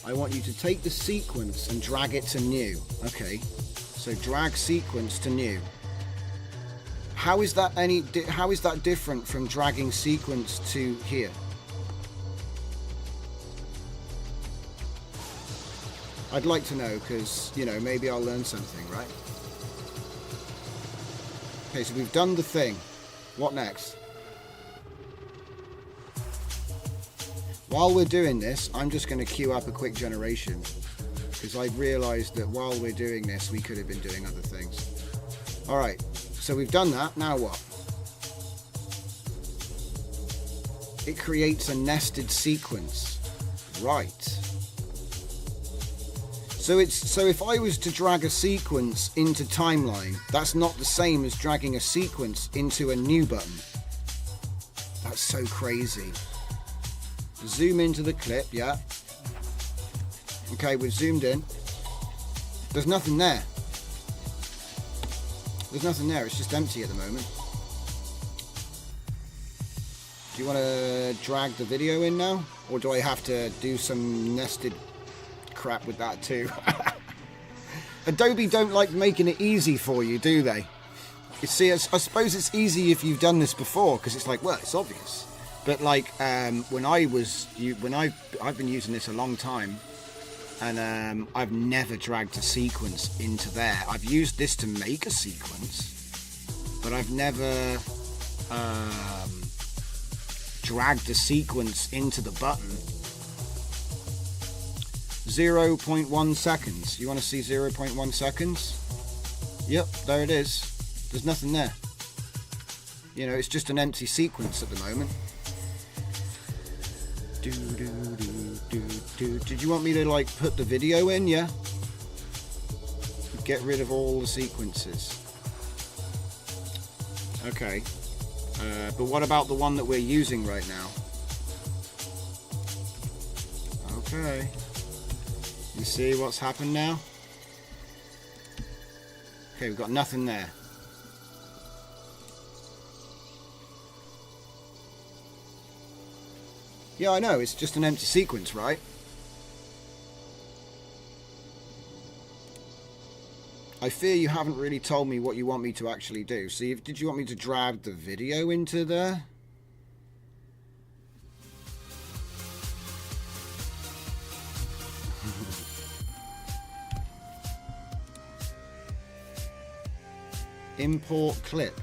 I want you to take the sequence and drag it to new. Okay, so drag sequence to new. How is that different from dragging sequence to here? I'd like to know, because, you know, maybe I'll learn something, right? Okay, so we've done the thing. What next? While we're doing this, I'm just going to queue up a quick generation, because I've realized that while we're doing this, we could have been doing other things. All right, so we've done that. Now what? It creates a nested sequence. Right. So if I was to drag a sequence into timeline, that's not the same as dragging a sequence into a new button. That's so crazy. Zoom into the clip, yeah. Okay, we've zoomed in. There's nothing there. There's nothing there, it's just empty at the moment. Do you want to drag the video in now? Or do I have to do some nested crap with that too? Adobe don't like making it easy for you, do they? You see, I suppose it's easy if you've done this before, because it's like, well, it's obvious. But like when I've been using this a long time, and I've never dragged a sequence into there. I've used this to make a sequence, but I've never dragged a sequence into the button. 0.1 seconds. You want to see 0.1 seconds? Yep, there it is. There's nothing there. You know, it's just an empty sequence at the moment. Did you want me to like put the video in? Yeah. Get rid of all the sequences. Okay. But what about the one that we're using right now? Okay. You see what's happened now? Okay, we've got nothing there. Yeah, I know, it's just an empty sequence, right? I fear you haven't really told me what you want me to actually do. See, did you want me to drag the video into there? Import clip.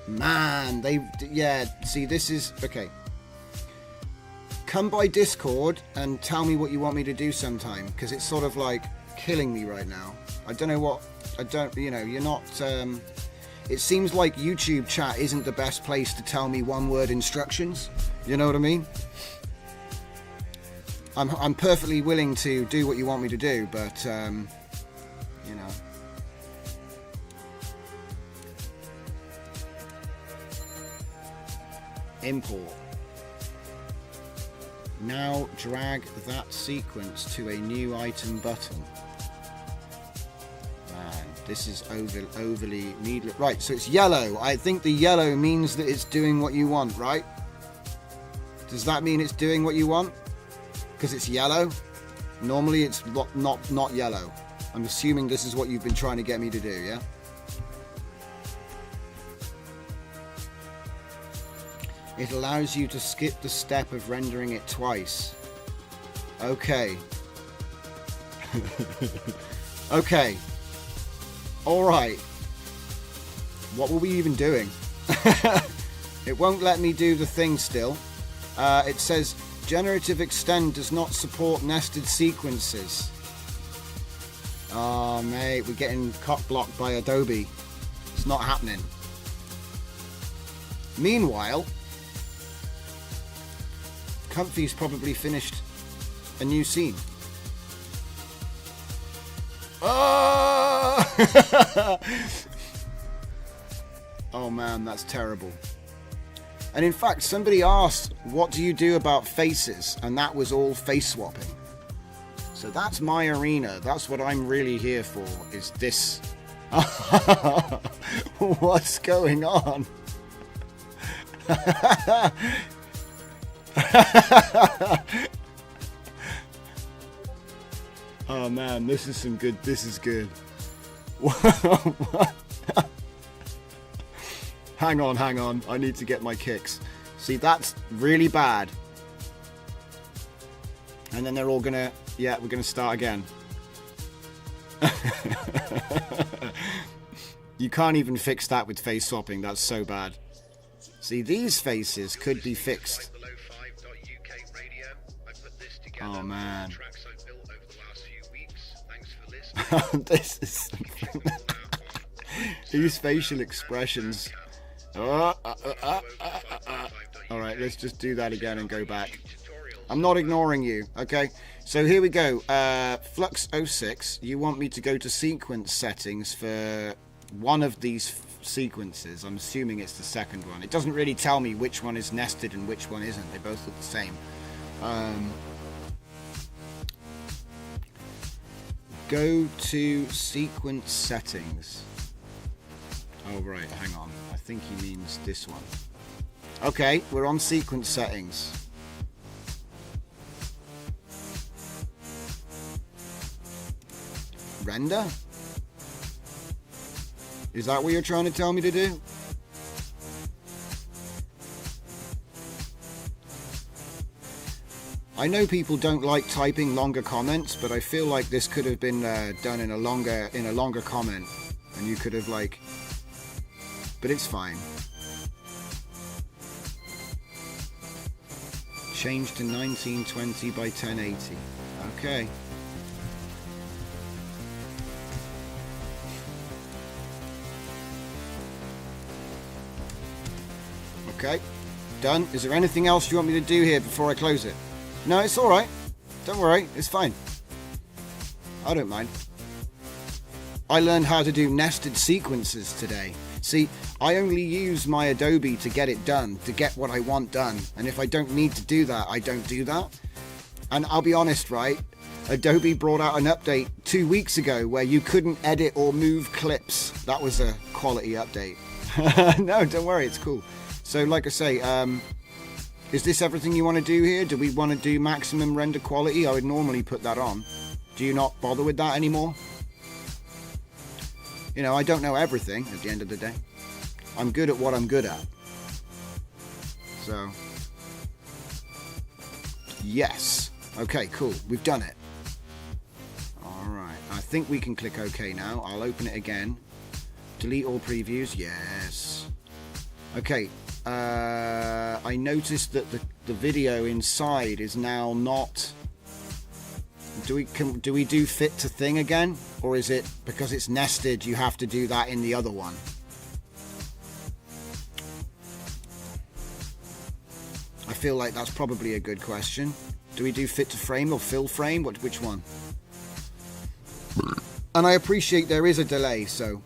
Man, yeah, see, this is, okay. Come by Discord and tell me what you want me to do sometime, because it's sort of like killing me right now. I don't know what, you know, you're not, it seems like YouTube chat isn't the best place to tell me one-word instructions. You know what I mean? I'm perfectly willing to do what you want me to do, but, you know. Import. Now drag that sequence to a new item button. Man, this is overly needless. Right, so it's yellow. I think the yellow means that it's doing what you want, right? Does that mean it's doing what you want? Because it's yellow? Normally it's not yellow. I'm assuming this is what you've been trying to get me to do, yeah? It allows you to skip the step of rendering it twice. Okay. Okay. Alright. What were we even doing? It won't let me do the thing still. It says generative extend does not support nested sequences. Oh mate, we're getting cock blocked by Adobe. It's not happening. Meanwhile, Comfy's probably finished a new scene. Oh! Oh man, that's terrible. And in fact, somebody asked, what do you do about faces? And that was all face swapping. So that's my arena. That's what I'm really here for, is this. What's going on? Oh man, this is some good. This is good. Hang on. I need to get my kicks. See, that's really bad. And then they're all gonna, yeah, we're gonna start again. You can't even fix that with face swapping. That's so bad. See, these faces could be fixed. Oh man. This is these facial expressions. Alright, let's just do that again and go back. I'm not ignoring you, okay? So here we go. Flux 06, you want me to go to sequence settings for one of these sequences. I'm assuming it's the second one. It doesn't really tell me which one is nested and which one isn't. They both look the same. Go to sequence settings. Oh right, hang on. I think he means this one. Okay, we're on sequence settings. Render? Is that what you're trying to tell me to do? I know people don't like typing longer comments, but I feel like this could have been done in a longer comment, and you could have like, but it's fine. Change to 1920 by 1080. Okay. Okay, done. Is there anything else you want me to do here before I close it? No, it's alright. Don't worry, it's fine. I don't mind. I learned how to do nested sequences today. See, I only use my Adobe to get it done, to get what I want done. And if I don't need to do that, I don't do that. And I'll be honest, right? Adobe brought out an update 2 weeks ago where you couldn't edit or move clips. That was a quality update. No, don't worry, it's cool. So like I say, is this everything you want to do here? Do we want to do maximum render quality? I would normally put that on. Do you not bother with that anymore? You know, I don't know everything at the end of the day. I'm good at what I'm good at. So, yes. Okay, cool. We've done it. Alright, I think we can click OK now. I'll open it again. Delete all previews. Yes. Okay. I noticed that the video inside is now not. Do we do fit to thing again, or is it because it's nested you have to do that in the other one? I feel like that's probably a good question. Do we do fit to frame or fill frame? Which one? And I appreciate there is a delay, so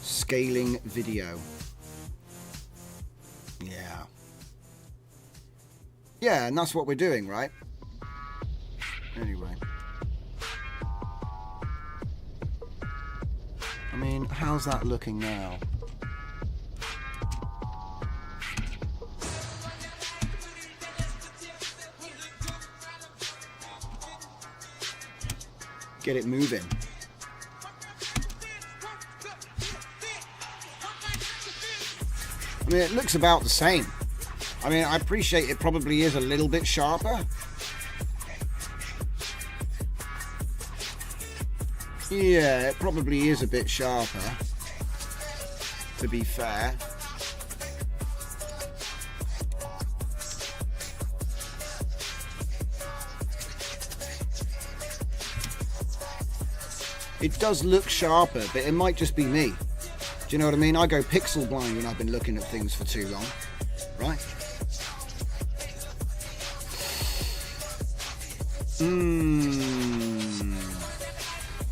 scaling video. Yeah, and that's what we're doing, right? Anyway. I mean, how's that looking now? Get it moving. I mean, it looks about the same. I mean, I appreciate it probably is a little bit sharper. Yeah, it probably is a bit sharper, to be fair. It does look sharper, but it might just be me. Do you know what I mean? I go pixel blind when I've been looking at things for too long, right?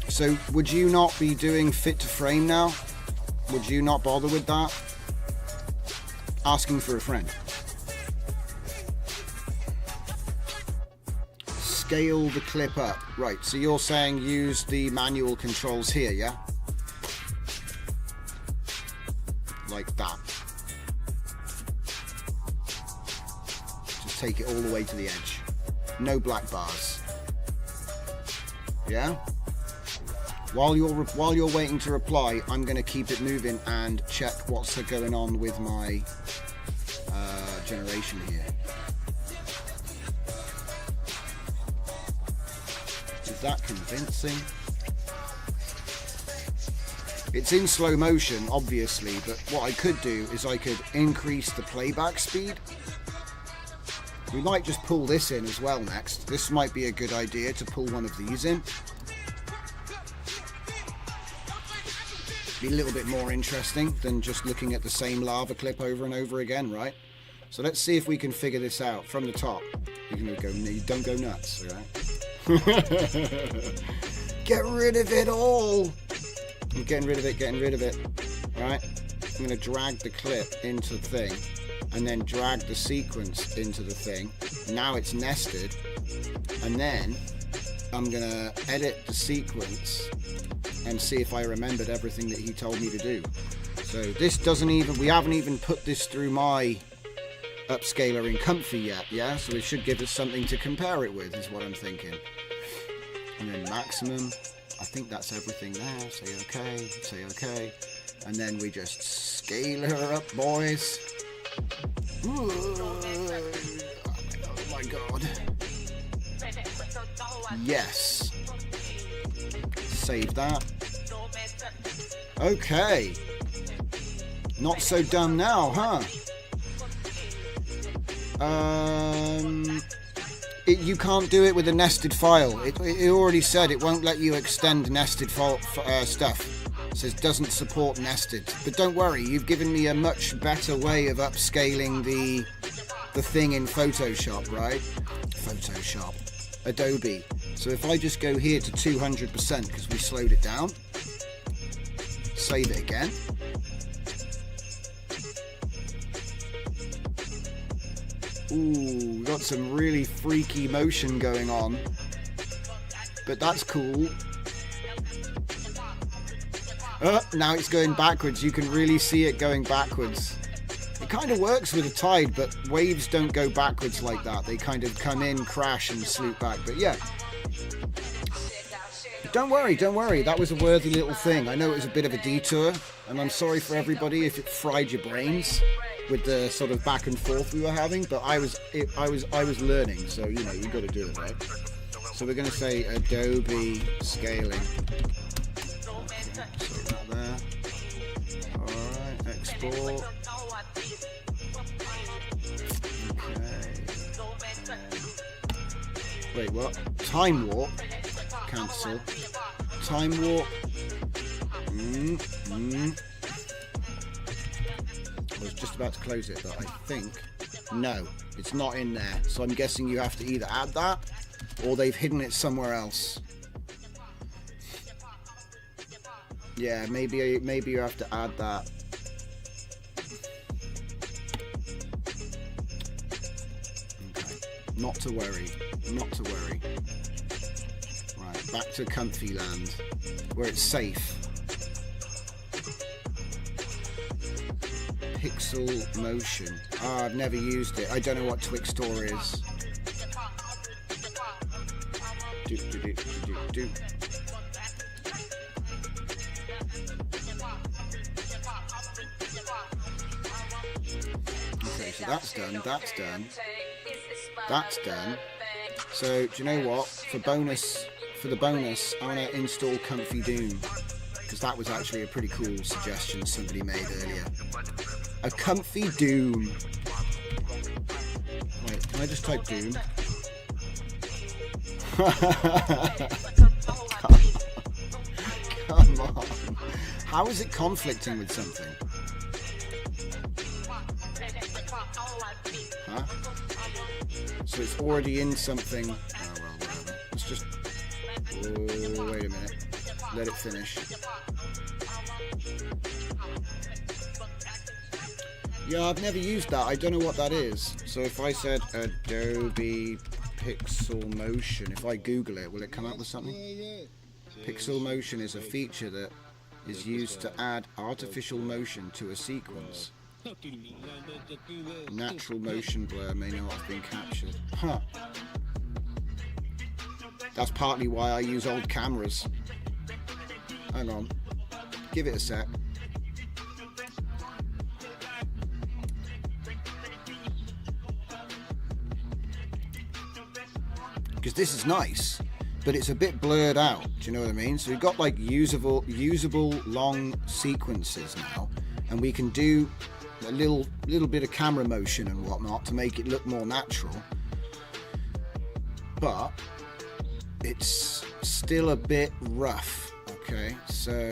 So would you not be doing fit to frame now? Would you not bother with that? Asking for a friend. Scale the clip up. Right, so you're saying use the manual controls here, yeah? Like that. Just take it all the way to the edge. No black bars. Yeah? While you're waiting to reply, I'm going to keep it moving and check what's going on with my generation here. Is that convincing? It's in slow motion, obviously, but what I could do is I could increase the playback speed. We might just pull this in as well next. This might be a good idea to pull one of these in. Be a little bit more interesting than just looking at the same lava clip over and over again, right? So let's see if we can figure this out from the top. You're gonna go, don't go nuts, alright? Get rid of it all! I'm getting rid of it, alright? I'm gonna drag the clip into the thing, and then drag the sequence into the thing. Now it's nested, and then I'm gonna edit the sequence and see if I remembered everything that he told me to do. So this doesn't even, we haven't even put this through my upscaler in Comfy yet, yeah? So it should give us something to compare it with, is what I'm thinking. And then maximum, I think that's everything there. Say okay. And then we just scale her up, boys. Ooh, oh my god. Yes. Save that. Okay. Not so dumb now, huh? You can't do it with a nested file. It already said it won't let you extend nested stuff. It says doesn't support nested. But don't worry, you've given me a much better way of upscaling the thing in Photoshop, right? Photoshop. Adobe. So if I just go here to 200% because we slowed it down. Save it again. Ooh, got some really freaky motion going on. But that's cool. Now it's going backwards. You can really see it going backwards. It kind of works with a tide, but waves don't go backwards like that. They kind of come in, crash, and sloop back. But yeah. Don't worry. That was a worthy little thing. I know it was a bit of a detour, and I'm sorry for everybody if it fried your brains with the sort of back and forth we were having, but I was learning, so you know, you got to do it, right? So we're going to say Adobe scaling. Okay, so that there. All right, export. Okay. Wait, what? Time warp. Cancel. Time warp. I was just about to close it, but I think no, it's not in there. So I'm guessing you have to either add that or they've hidden it somewhere else. Yeah, maybe you have to add that. Okay. Not to worry. Right, back to comfy land where it's safe. Pixel motion. Ah, I've never used it. I don't know what Twixtor is. Do. Okay, so that's done. So, do you know what? For the bonus, I'm gonna install Comfy Doom, because that was actually a pretty cool suggestion somebody made earlier. A Comfy Doom. Wait, can I just type Doom? Come on. How is it conflicting with something? Huh? So it's already in something. Oh well, whatever. Let's just... Oh, wait a minute. Let it finish. Yeah, I've never used that. I don't know what that is. So if I said Adobe Pixel Motion, if I Google it, will it come up with something? Pixel Motion is a feature that is used to add artificial motion to a sequence. Natural motion blur may not have been captured. Huh. That's partly why I use old cameras. Hang on. Give it a sec. Because this is nice, but it's a bit blurred out. Do you know what I mean? So we've got like usable long sequences now, and we can do a little bit of camera motion and whatnot to make it look more natural. But it's still a bit rough. Okay, so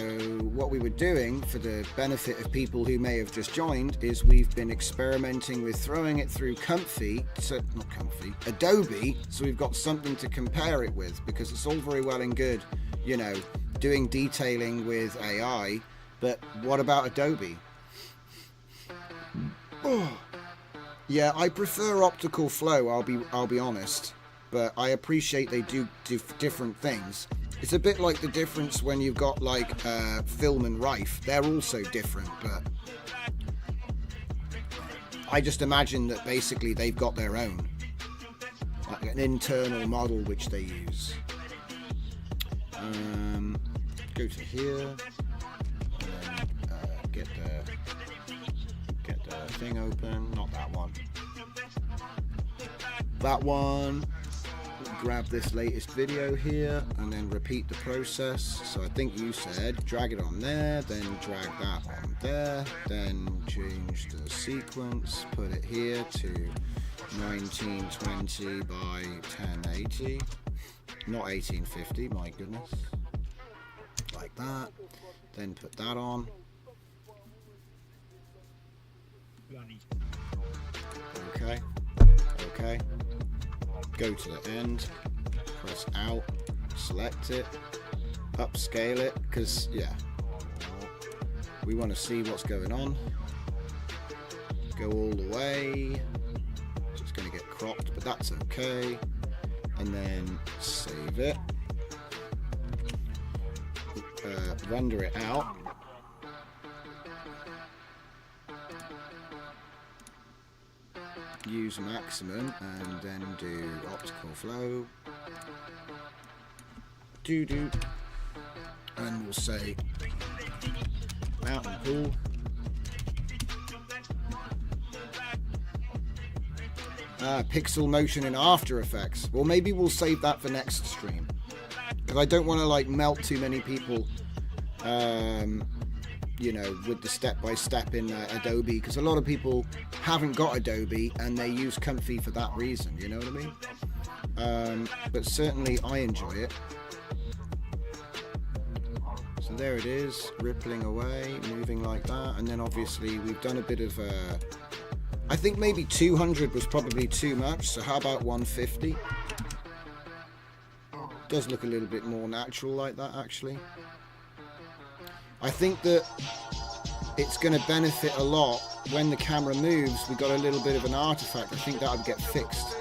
what we were doing for the benefit of people who may have just joined is we've been experimenting with throwing it through Adobe, so we've got something to compare it with, because it's all very well and good, you know, doing detailing with AI, but what about Adobe? Oh. Yeah, I prefer optical flow, I'll be honest, but I appreciate they do different things. It's a bit like the difference when you've got like Film and Rife. They're also different, but I just imagine that basically they've got their own, like an internal model which they use. Go to here, and then get the thing open. Not that one. That one. Grab this latest video here, and then repeat the process. So I think you said drag it on there, then drag that on there, then change the sequence, put it here to 1920 by 1080, not 1850, my goodness, like that. Then put that on. Okay, okay. Go to the end, press out, select it, upscale it, because yeah, we want to see what's going on. Go all the way. It's just going to get cropped, but that's okay. And then save it, render it out. Use maximum and then do optical flow. And we'll say mountain pool. Pixel motion in After Effects. Well, maybe we'll save that for next stream, because I don't want to like melt too many people. You know, with the step-by-step in Adobe, because a lot of people haven't got Adobe and they use Comfy for that reason, you know what I mean? But certainly I enjoy it. So there it is, rippling away, moving like that, and then obviously we've done a bit of I think maybe 200 was probably too much, so how about 150? Does look a little bit more natural like that, actually. I think that it's going to benefit a lot when the camera moves. We got a little bit of an artifact. I think that would get fixed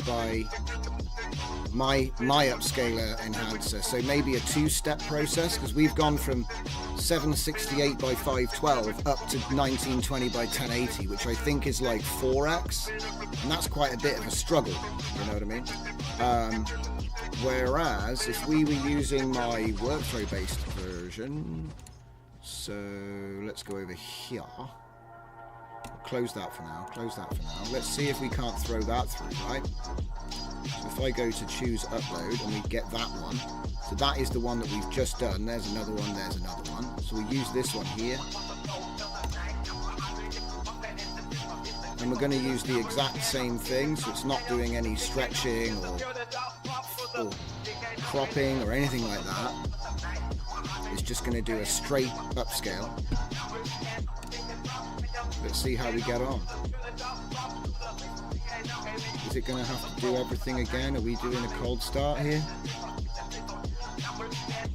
by my upscaler enhancer. So maybe a two-step process, because we've gone from 768 by 512 up to 1920 by 1080, which I think is like 4x, and that's quite a bit of a struggle, you know what I mean? Whereas if we were using my workflow based version, so let's go over here, close that for now, let's see if we can't throw that through, right? So if I go to choose upload and we get that one, so that is the one that we've just done. There's another one, there's another one, so we use this one here, and we're going to use the exact same thing, so it's not doing any stretching or cropping or anything like that. It's just going to do a straight upscale. Let's see how we get on. Is it going to have to do everything again? Are we doing a cold start here?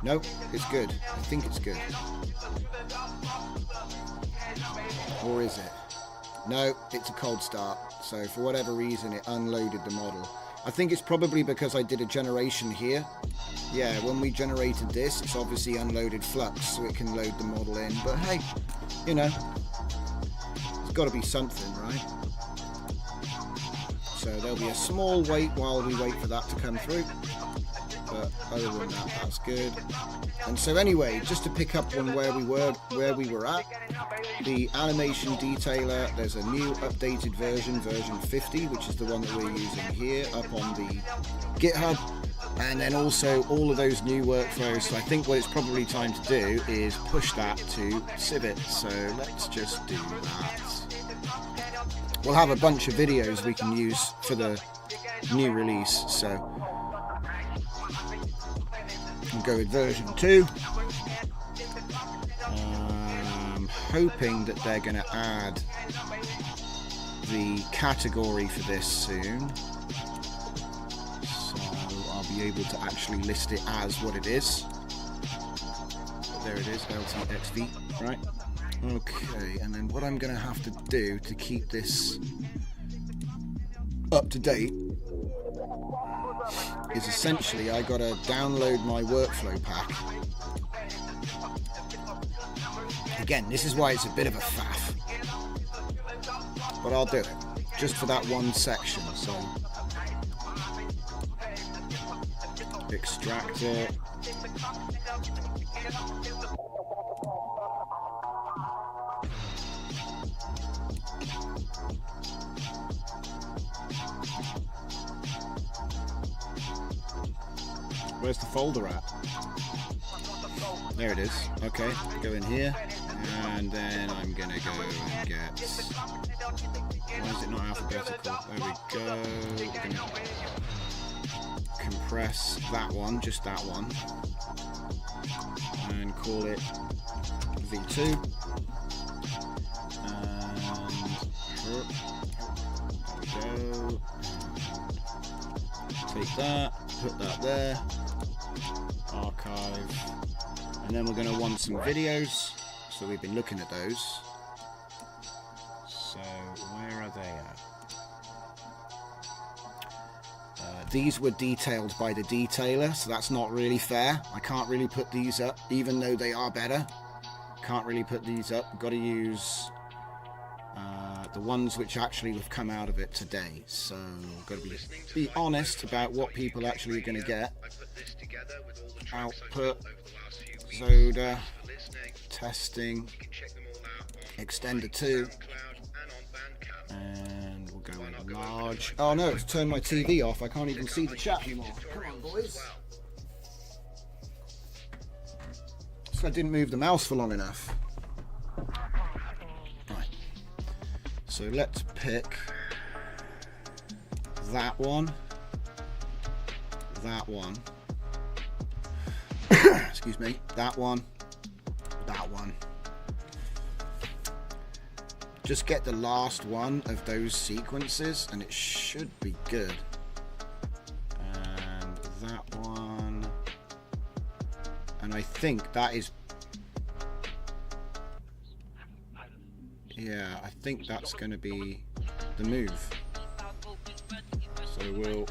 Nope, it's good. I think it's good. Or is it? No, it's a cold start. So for whatever reason it unloaded the model. I think it's probably because I did a generation here. Yeah, when we generated this, it's obviously unloaded Flux, so it can load the model in. But hey, you know, it's got to be something, right? So there'll be a small wait while we wait for that to come through. But other than that, that's good. And so anyway, just to pick up on where we were at, the animation detailer, there's a new updated version 50, which is the one that we're using here up on the GitHub, and then also all of those new workflows. So I think what it's probably time to do is push that to Civet. So let's just do that. We'll have a bunch of videos we can use for the new release, so we'll go with version 2. Hoping that they're going to add the category for this soon, so I'll be able to actually list it as what it is. There it is, LTXV, right? Okay, and then what I'm going to have to do to keep this up to date is essentially I gotta download my workflow pack. Again, this is why it's a bit of a faff, but I'll do it just for that one section. So extract it. Where's the folder at? There it is. Okay, go in here, and then I'm gonna go and get. Why is it not alphabetical? There we go. We're gonna compress that one, just that one, and call it V2. And there we go. Take that, put that there. Archive, and then we're going to want some videos, so we've been looking at those. So where are they at? These were detailed by the detailer, so that's not really fair. I can't really put these up, even though they are better. Can't really put these up. Got to use the ones which actually have come out of it today. So got to be honest about what people actually are going to get. Output, Xoda, testing, extender 2, and we'll go with large. Oh no, it's turned my TV off. I can't even see the chat anymore. Come on, boys. So I didn't move the mouse for long enough. Right. So let's pick that one. That one. Excuse me, that one. Just get the last one of those sequences and it should be good. And that one. And I think that is. Yeah, I think that's going to be the move. So we'll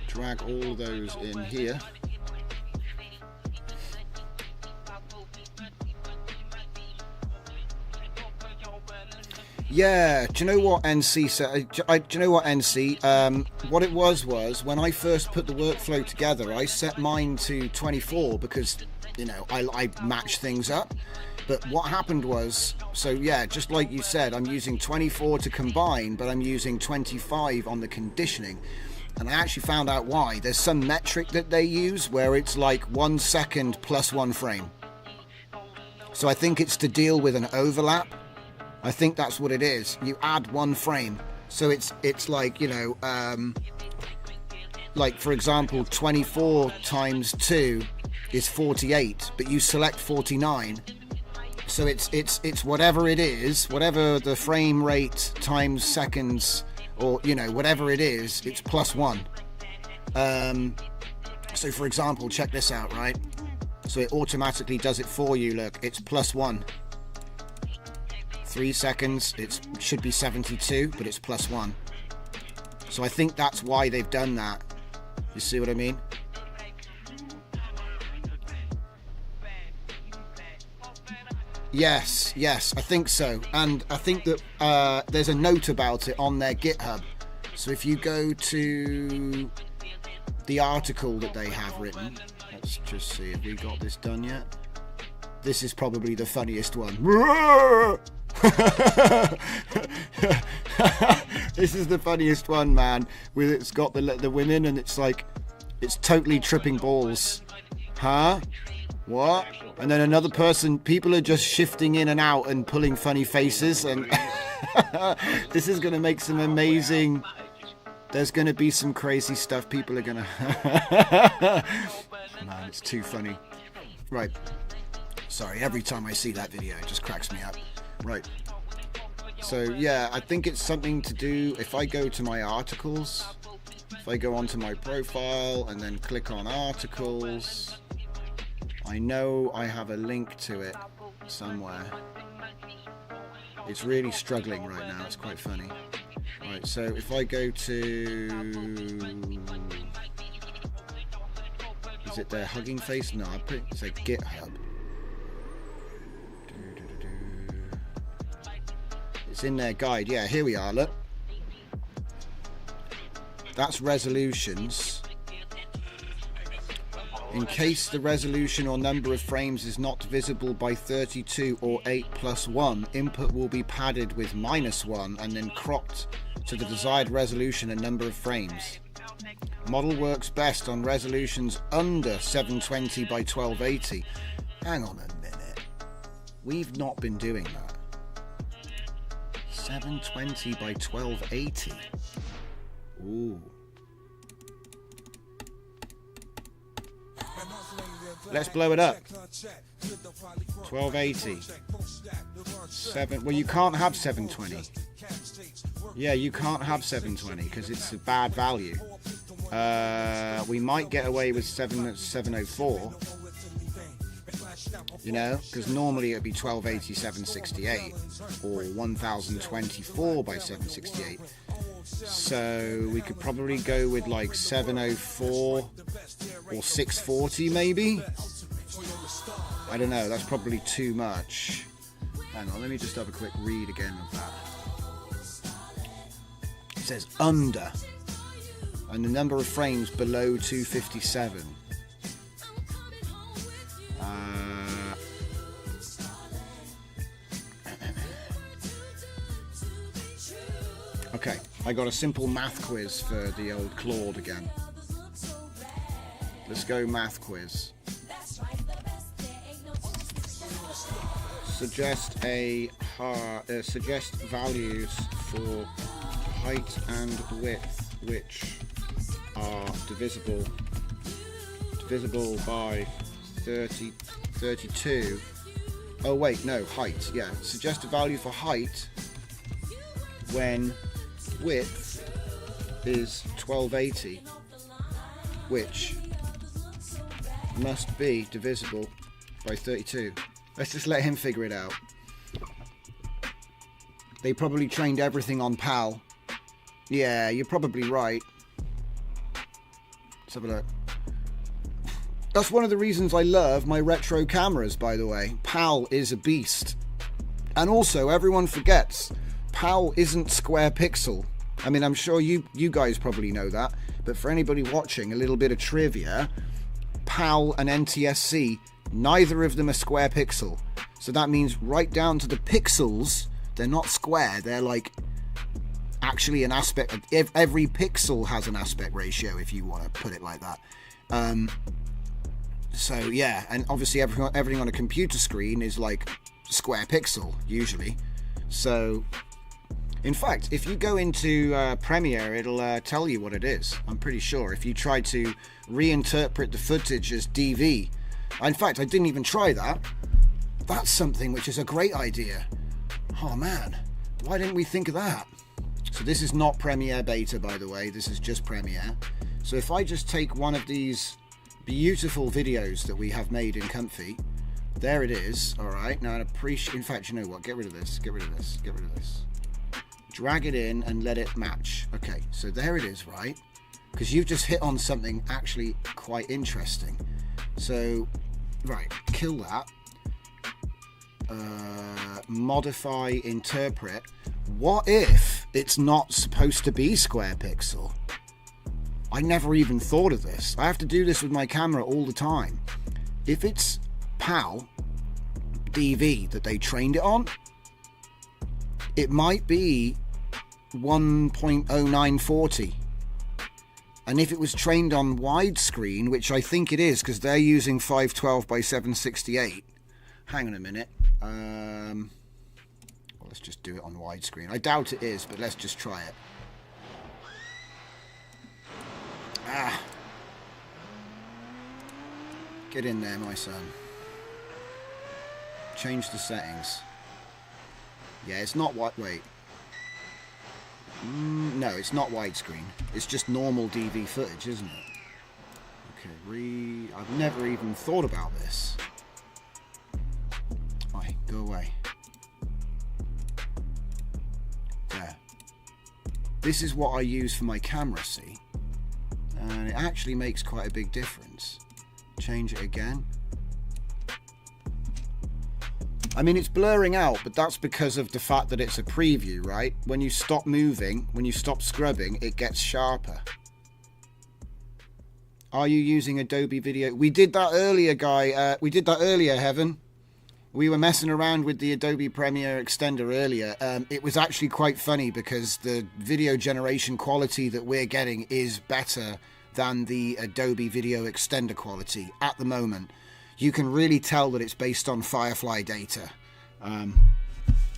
drag all those in here. Yeah, do you know what NC said? Do you know what NC? What it was when I first put the workflow together, I set mine to 24 because, you know, I match things up. But what happened was, so yeah, just like you said, I'm using 24 to combine, but I'm using 25 on the conditioning. And I actually found out why. There's some metric that they use where it's like 1 second plus 1 frame. So I think it's to deal with an overlap. I think that's what it is. You add 1 frame. So it's like, you know, like for example, 24 times 2 is 48, but you select 49. So it's whatever it is, whatever the frame rate times seconds, or, you know, whatever it is, it's plus 1. So for example, check this out, right? So it automatically does it for you. Look, it's plus 1. 3 seconds, it should be 72, but it's plus 1. So I think that's why they've done that. You see what I mean? Yes, I think so. And I think that there's a note about it on their GitHub. So if you go to the article that they have written, let's just see, have we got this done yet? This is probably the funniest one. This is the funniest one, man. With it's got the women and it's like, it's totally tripping balls. Huh? What? And then another person, people are just shifting in and out and pulling funny faces, and this is going to make some amazing, there's going to be some crazy stuff people are going to man, it's too funny. Right, sorry, every time I see that video it just cracks me up. Right, so yeah, I think it's something to do, if I go to my articles, if I go onto my profile and then click on articles, I know I have a link to it somewhere. It's really struggling right now, it's quite funny. Right, so if I go to Is it their Hugging Face? No, I put it, it's a GitHub. It's in their guide. Yeah, here we are, look. That's resolutions. In case the resolution or number of frames is not visible by 32 or 8+1, input will be padded with -1 and then cropped to the desired resolution and number of frames. Model works best on resolutions under 720 by 1280. Hang on a minute. We've not been doing that. 720 by 1280. Ooh. Let's blow it up. 1280. Well, you can't have 720. Yeah, you can't have 720 because it's a bad value. We might get away with 704. You know, because normally it'd be 1280 768 or 1024 by 768. So we could probably go with like 704 or 640 maybe. I don't know, that's probably too much. Hang on, let me just have a quick read again of that. It says under, and the number of frames below 257. Okay, I got a simple math quiz for the old Claude again. Let's go math quiz. Suggest values for height and width which are divisible by 32. Oh wait, no, height. Yeah, suggest a value for height when width is 1280, which must be divisible by 32. Let's just let him figure it out. They probably trained everything on PAL. Yeah, you're probably right. Let's have a look. That's one of the reasons I love my retro cameras, by the way. PAL is a beast. And also, everyone forgets, PAL isn't square pixel. I mean, I'm sure you guys probably know that, but for anybody watching, a little bit of trivia, PAL and NTSC, neither of them are square pixel. So that means right down to the pixels, they're not square, they're like actually an aspect, every pixel has an aspect ratio, if you want to put it like that. So yeah, and obviously everything on a computer screen is like square pixel, usually. So in fact, if you go into Premiere, it'll tell you what it is. I'm pretty sure. If you try to reinterpret the footage as DV. In fact, I didn't even try that. That's something which is a great idea. Oh man, why didn't we think of that? So this is not Premiere Beta, by the way. This is just Premiere. So if I just take one of these beautiful videos that we have made in Comfy, there it is. All right, now in fact, you know what? Get rid of this. Get rid of this. Get rid of this. Drag it in and let it match. Okay, so there it is, right? Because you've just hit on something actually quite interesting. So, right, kill that. Modify, interpret. What if it's not supposed to be square pixel? I never even thought of this. I have to do this with my camera all the time. If it's PAL DV that they trained it on, it might be 1.0940. And if it was trained on widescreen, which I think it is because they're using 512 by 768. Hang on a minute. Well, let's just do it on widescreen. I doubt it is, but let's just try it. Get in there, my son. Change the settings. Yeah, it's not white. Wait. No, it's not widescreen. It's just normal DV footage, isn't it? Okay, I've never even thought about this. Right, go away. There. This is what I use for my camera, see? And it actually makes quite a big difference. change it again. I mean, it's blurring out, but that's because of the fact that it's a preview, right? When you stop moving, when you stop scrubbing, it gets sharper. Are you using Adobe Video? We did that earlier, Guy. We did that earlier, Heaven. We were messing around with the Adobe Premiere extender earlier. It was actually quite funny because the video generation quality that we're getting is better than the Adobe Video extender quality at the moment. You can really tell that it's based on Firefly data.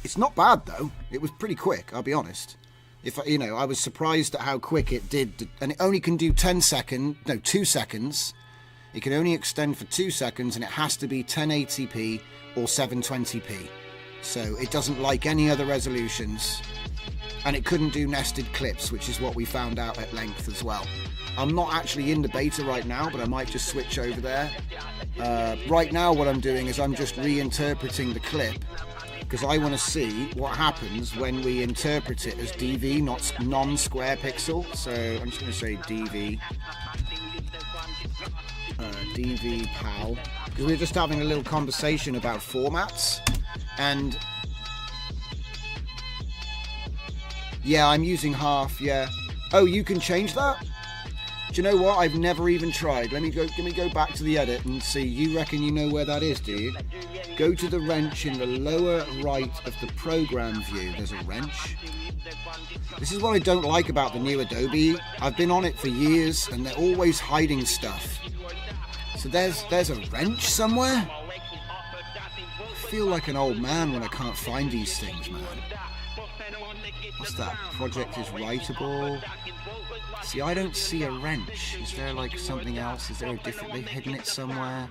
It's not bad though. It was pretty quick, I'll be honest. I was surprised at how quick it did, and it only can do 2 seconds. It can only extend for 2 seconds, and it has to be 1080p or 720p. So it doesn't like any other resolutions, and it couldn't do nested clips, which is what we found out at length as well. I'm not actually in the beta right now, but I might just switch over there. Right now what I'm doing is I'm just reinterpreting the clip, because I want to see what happens when we interpret it as DV, not non-square pixel. So I'm just going to say DV, DV PAL, because we're just having a little conversation about formats. And yeah, I'm using half. Yeah. Oh, you can change that? Do you know what? I've never even tried. Let me go back to the edit and see. You reckon you know where that is, do you? Go to the wrench in the lower right of the program view. There's a wrench. This is what I don't like about the new Adobe. I've been on it for years and they're always hiding stuff. So there's a wrench somewhere? I feel like an old man when I can't find these things, man. What's that? Project is writable. See, I don't see a wrench. Is there like something else? Is there a different... They've hidden it somewhere.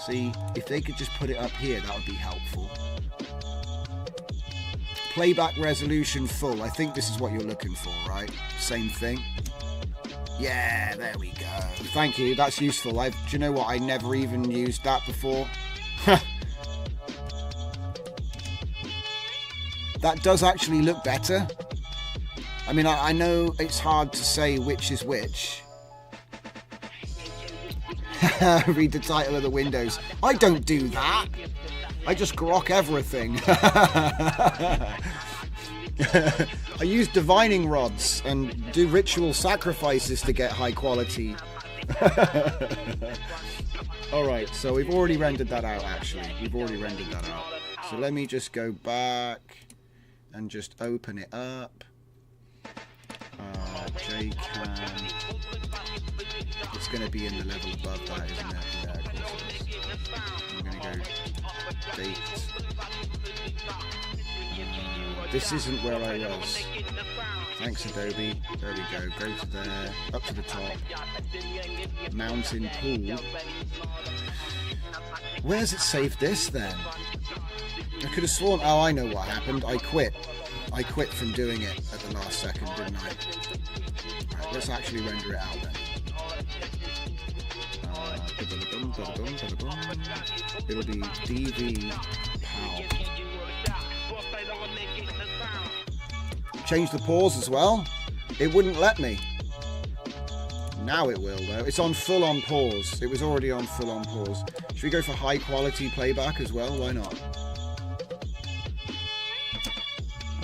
See, if they could just put it up here, that would be helpful. Playback resolution full. I think this is what you're looking for, right? Same thing. Yeah, there we go. Thank you. That's useful. Do you know what? I never even used that before. That does actually look better. I mean, I know it's hard to say which is which. Read the title of the windows. I don't do that. I just grok everything. I use divining rods and do ritual sacrifices to get high quality. Alright, so we've already rendered that out, actually. We've already rendered that out. So let me just go back and just open it up. JCam. It's going to be in the level above that, isn't it? Yeah, of course it is. I'm going to go date. This isn't where I was. Thanks, Adobe. There we go. Go to there. Up to the top. Mountain pool. Where's it saved this then? I could have sworn... Oh, I know what happened. I quit. I quit from doing it at the last second, didn't I? Right, let's actually render it out then. It'll be DV PAL. Change the pause as well. It wouldn't let me. Now it will though. It's on full on pause. It was already on full on pause. Should we go for high quality playback as well? Why not?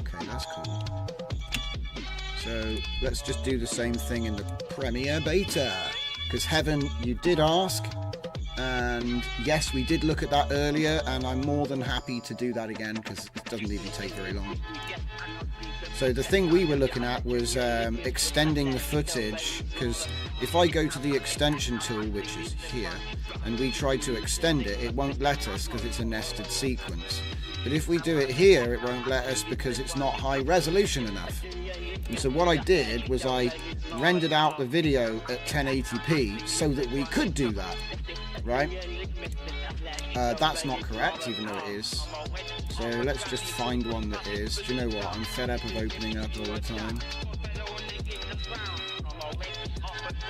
Okay, that's cool. So let's just do the same thing in the Premiere Beta. Because Heaven, you did ask. And yes, we did look at that earlier, and I'm more than happy to do that again because it doesn't even take very long. So the thing we were looking at was extending the footage, because if I go to the extension tool, which is here, and we try to extend it, it won't let us because it's a nested sequence. But if we do it here, it won't let us because it's not high resolution enough. And so what I did was I rendered out the video at 1080p so that we could do that, right? That's not correct, even though it is. So let's just find one that is. Do you know what? I'm fed up of opening up all the time.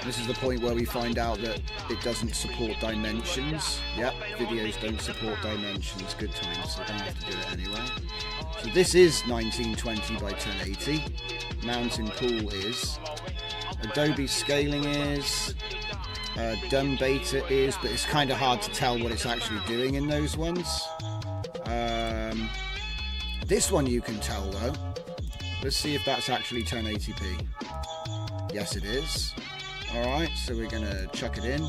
This is the point where we find out that it doesn't support dimensions. Yep, videos don't support dimensions. Good times, so I don't have to do it anyway. So this is 1920 by 1080. Mountain Pool is. Adobe scaling is. dumb beta is, but it's kind of hard to tell what it's actually doing in those ones. This one you can tell though. Let's see if that's actually 1080p. Yes, it is. Alright, so we're going to chuck it in.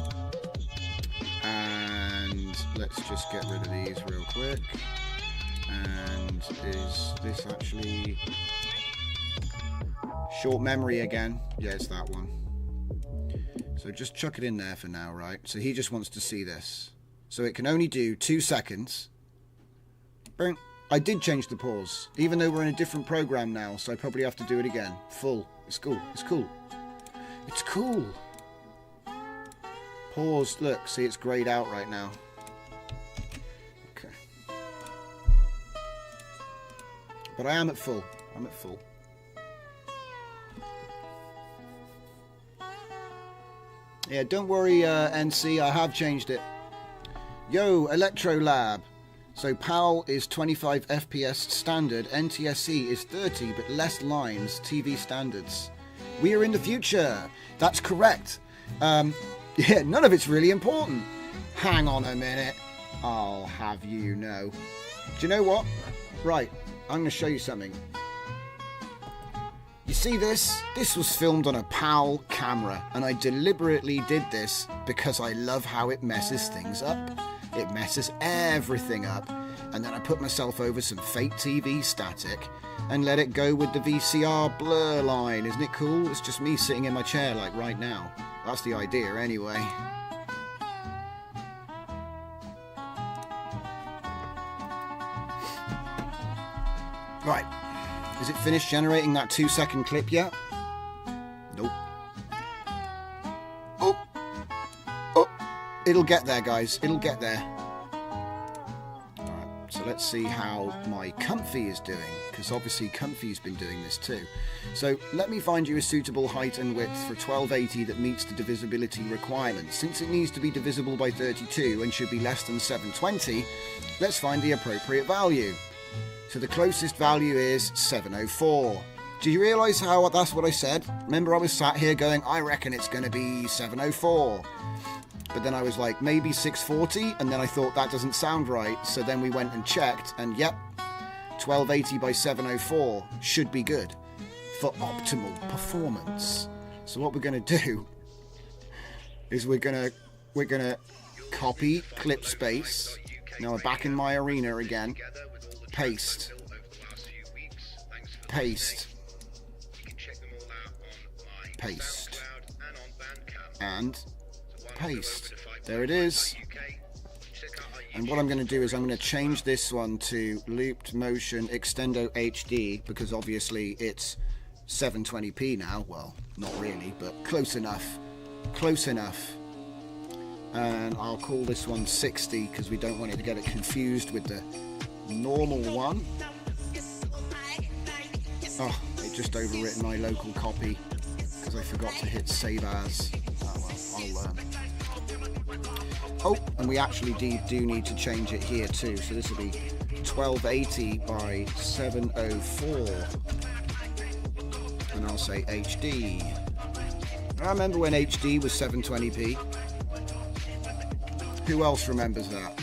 And let's just get rid of these real quick. And is this actually... Short memory again? Yeah, it's that one. So just chuck it in there for now, right? So he just wants to see this. So it can only do 2 seconds. Boom. I did change the pause, even though we're in a different program now, so I probably have to do it again. Full. It's cool. It's cool. It's cool. Pause. Look, see, it's grayed out right now. Okay. But I am at full. I'm at full. Yeah, don't worry, NC, I have changed it. Yo, Electro Lab. So PAL is 25 FPS standard, NTSC is 30 but less lines, TV standards. We are in the future. That's correct. Yeah, none of it's really important. Hang on a minute. I'll have you know. Do you know what? Right, I'm going to show you something. You see this? This was filmed on a PAL camera, and I deliberately did this because I love how it messes things up. It messes everything up. And then I put myself over some fake TV static and let it go with the VCR blur line. Isn't it cool? It's just me sitting in my chair like right now. That's the idea anyway. Right. Is it finished generating that 2-second clip yet? Nope. Oh. Oh. It'll get there, guys. It'll get there. Alright, so let's see how my Comfy is doing, because obviously Comfy's been doing this too. So let me find you a suitable height and width for 1280 that meets the divisibility requirements. Since it needs to be divisible by 32 and should be less than 720, let's find the appropriate value. So the closest value is 704. Do you realise how that's what I said? Remember I was sat here going, I reckon it's going to be 704. But then I was like, maybe 640, and then I thought that doesn't sound right. So then we went and checked, and yep, 1280 by 704 should be good for optimal performance. So what we're going to do is we're going to copy clip space. Now we're back in my arena again. Paste, paste, paste, and paste. There it is. And what I'm going to do is I'm going to change this one to looped motion extendo HD, because obviously it's 720p now. Well, not really, but close enough. Close enough. And I'll call this one 60 because we don't want it to get it confused with the normal one. Oh, it just overwritten my local copy because I forgot to hit save as. Oh well, I'll oh, and we actually do need to change it here too. So this will be 1280 by 704, and I'll say HD. I remember when HD was 720p. Who else remembers that?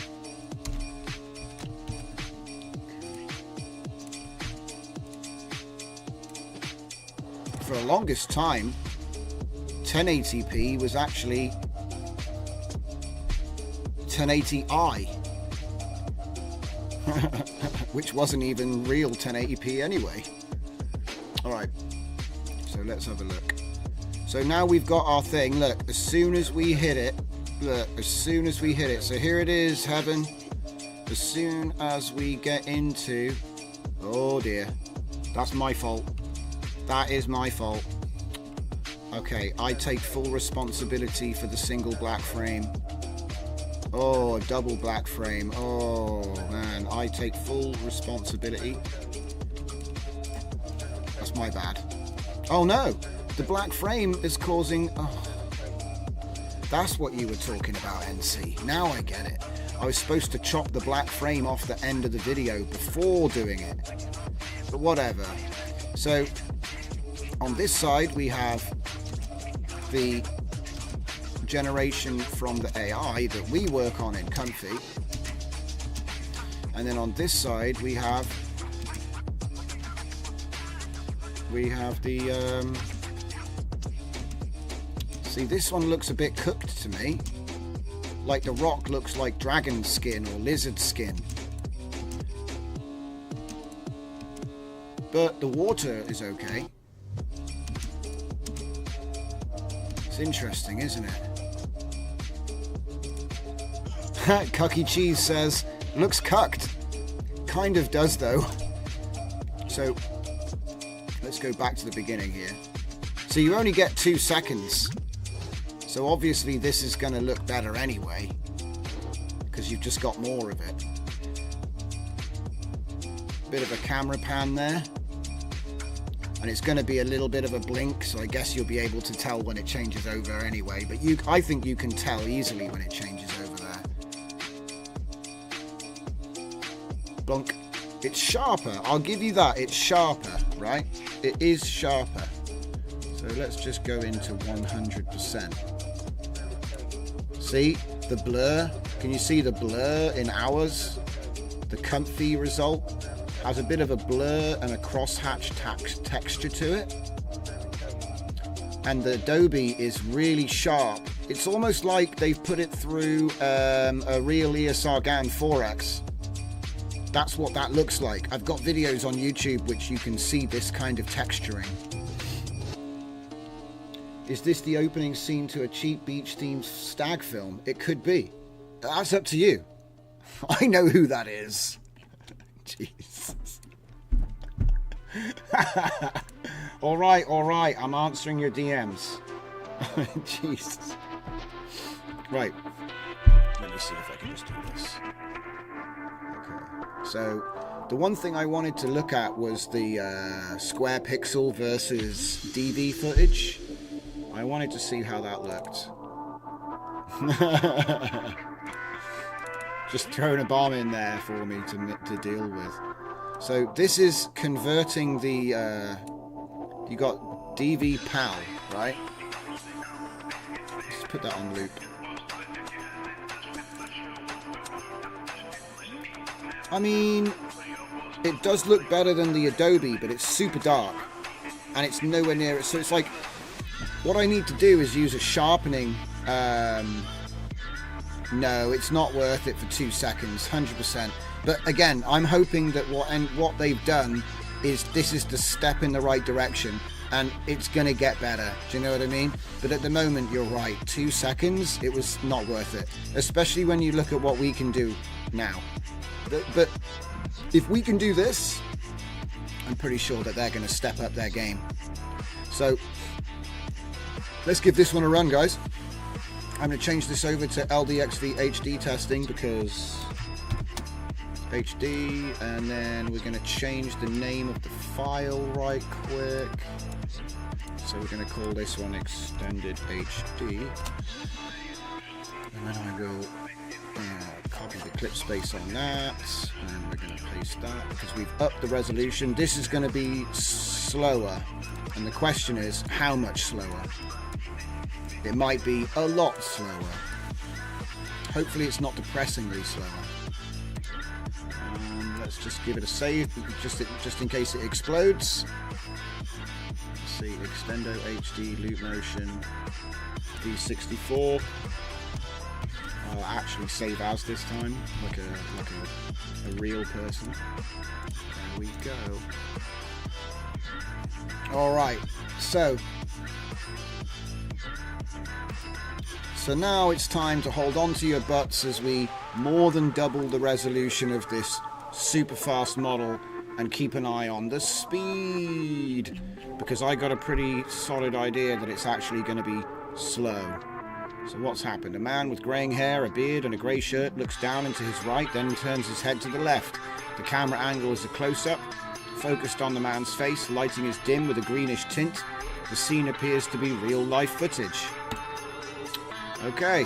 For the longest time, 1080p was actually 1080i, which wasn't even real 1080p anyway. Alright, so let's have a look. So now we've got our thing. Look, as soon as we hit it, look, as soon as we hit it, so here it is, heaven. As soon as we get into, oh dear, that's my fault. That is my fault. Okay, I take full responsibility for the single black frame. Oh, double black frame. Oh man, I take full responsibility. That's my bad. Oh no, the black frame is causing... Oh, that's what you were talking about, NC. Now I get it. I was supposed to chop the black frame off the end of the video before doing it. But whatever. So... on this side we have the generation from the AI that we work on in Comfy. And then on this side we have the see, this one looks a bit cooked to me, like the rock looks like dragon skin or lizard skin, but the water is okay. It's interesting, isn't it? Cucky Cheese says, looks cucked. Kind of does though. So let's go back to the beginning here. So you only get 2 seconds. So obviously this is going to look better anyway, because you've just got more of it. Bit of a camera pan there. And it's going to be a little bit of a blink, so I guess you'll be able to tell when it changes over anyway. But I think you can tell easily when it changes over there. Blunk. It's sharper. I'll give you that. It's sharper, right? It is sharper. So let's just go into 100%. See the blur? Can you see the blur in ours? The Comfy result has a bit of a blur and a crosshatch texture to it. And the Adobe is really sharp. It's almost like they've put it through a real Sargan 4X. That's what that looks like. I've got videos on YouTube which you can see this kind of texturing. Is this the opening scene to a cheap beach themed stag film? It could be. That's up to you. I know who that is. Jesus. all right. I'm answering your DMs. Jesus. Right. Let me see if I can just do this. Okay. So, the one thing I wanted to look at was the square pixel versus DV footage. I wanted to see how that looked. Just throwing a bomb in there for me to deal with. So this is converting the you got DV PAL, right? Let's put that on loop. I mean, it does look better than the Adobe, but it's super dark and it's nowhere near it. So it's like, what I need to do is use a sharpening. No, it's not worth it for 2 seconds, 100%. But again, I'm hoping that what they've done is this is the step in the right direction, and it's gonna get better. Do you know what I mean? But at the moment, you're right. 2 seconds, it was not worth it, especially when you look at what we can do now. But if we can do this, I'm pretty sure that they're gonna step up their game. So let's give this one a run, guys. I'm going to change this over to LTXV HD testing because HD, and then we're going to change the name of the file right quick. So we're going to call this one Extended HD. And then I will copy the clip space on that, and we're going to paste that because we've upped the resolution. This is going to be slower, and the question is how much slower? It might be a lot slower. Hopefully it's not depressingly slower. Let's just give it a save, just in case it explodes. Let's see, Extendo HD, loop motion, V64. I'll actually save as this time, like a real person. There we go. Alright, so now it's time to hold on to your butts as we more than double the resolution of this super fast model and keep an eye on the speed, because I got a pretty solid idea that it's actually going to be slow. So what's happened? A man with greying hair, a beard and a grey shirt looks down and to his right, then turns his head to the left. The camera angle is a close-up, focused on the man's face, lighting is dim with a greenish tint. The scene appears to be real-life footage. Okay,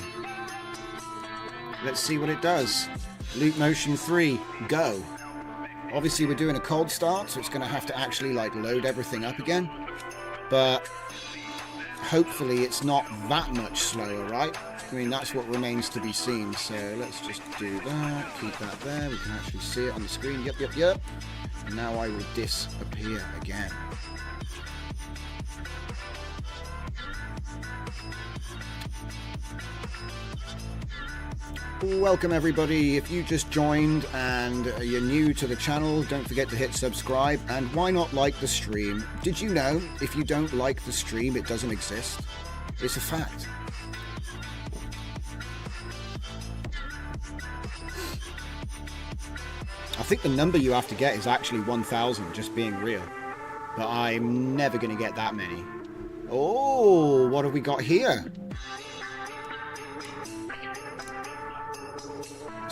let's see what it does. Loop motion 3, go. Obviously we're doing a cold start, so it's going to have to actually like load everything up again. But hopefully it's not that much slower, right? I mean, that's what remains to be seen. So let's just do that, keep that there. We can actually see it on the screen. Yep, yep, yep. And now I will disappear again. Welcome everybody. If you just joined and you're new to the channel, don't forget to hit subscribe, and why not like the stream? Did you know if you don't like the stream it doesn't exist? It's a fact. I think the number you have to get is actually 1,000, just being real, but I'm never going to get that many. Oh, what have we got here?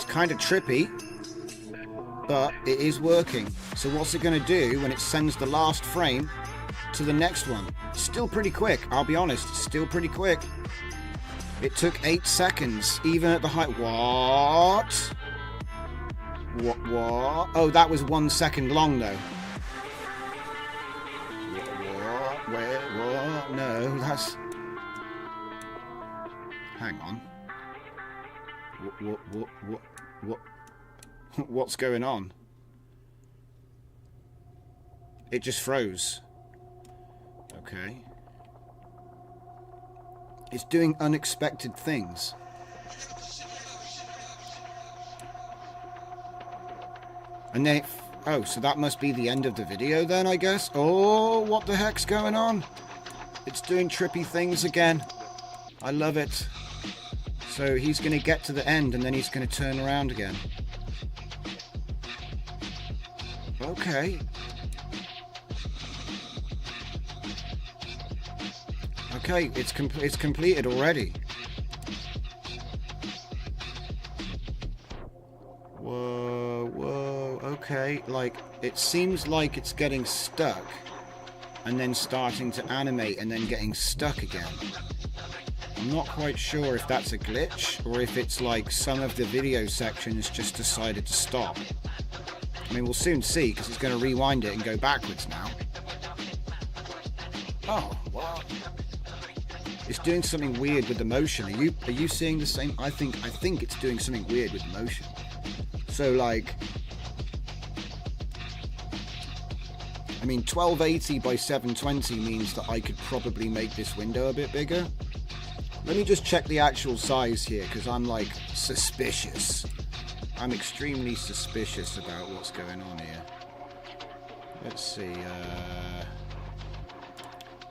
Kind of trippy, but it is working. So what's it going to do when it sends the last frame to the next one? Still pretty quick, I'll be honest, still pretty quick. It took 8 seconds, even at the height. What? Oh, that was 1 second long though. What? Where? What? No, that's... Hang on. What's going on? It just froze. Okay. It's doing unexpected things. And then oh, so that must be the end of the video then, I guess. Oh, what the heck's going on? It's doing trippy things again. I love it. So he's going to get to the end and then he's going to turn around again. Okay. Okay, it's completed already. Whoa, whoa, okay. Like, it seems like it's getting stuck and then starting to animate and then getting stuck again. I'm not quite sure if that's a glitch or if it's like some of the video section has just decided to stop. I mean, we'll soon see because it's going to rewind it and go backwards now. Oh, wow. It's doing something weird with the motion. Are you seeing the same? I think it's doing something weird with the motion. So like, I mean, 1280 by 720 means that I could probably make this window a bit bigger. Let me just check the actual size here, because I'm like suspicious. I'm extremely suspicious about what's going on here. Let's see.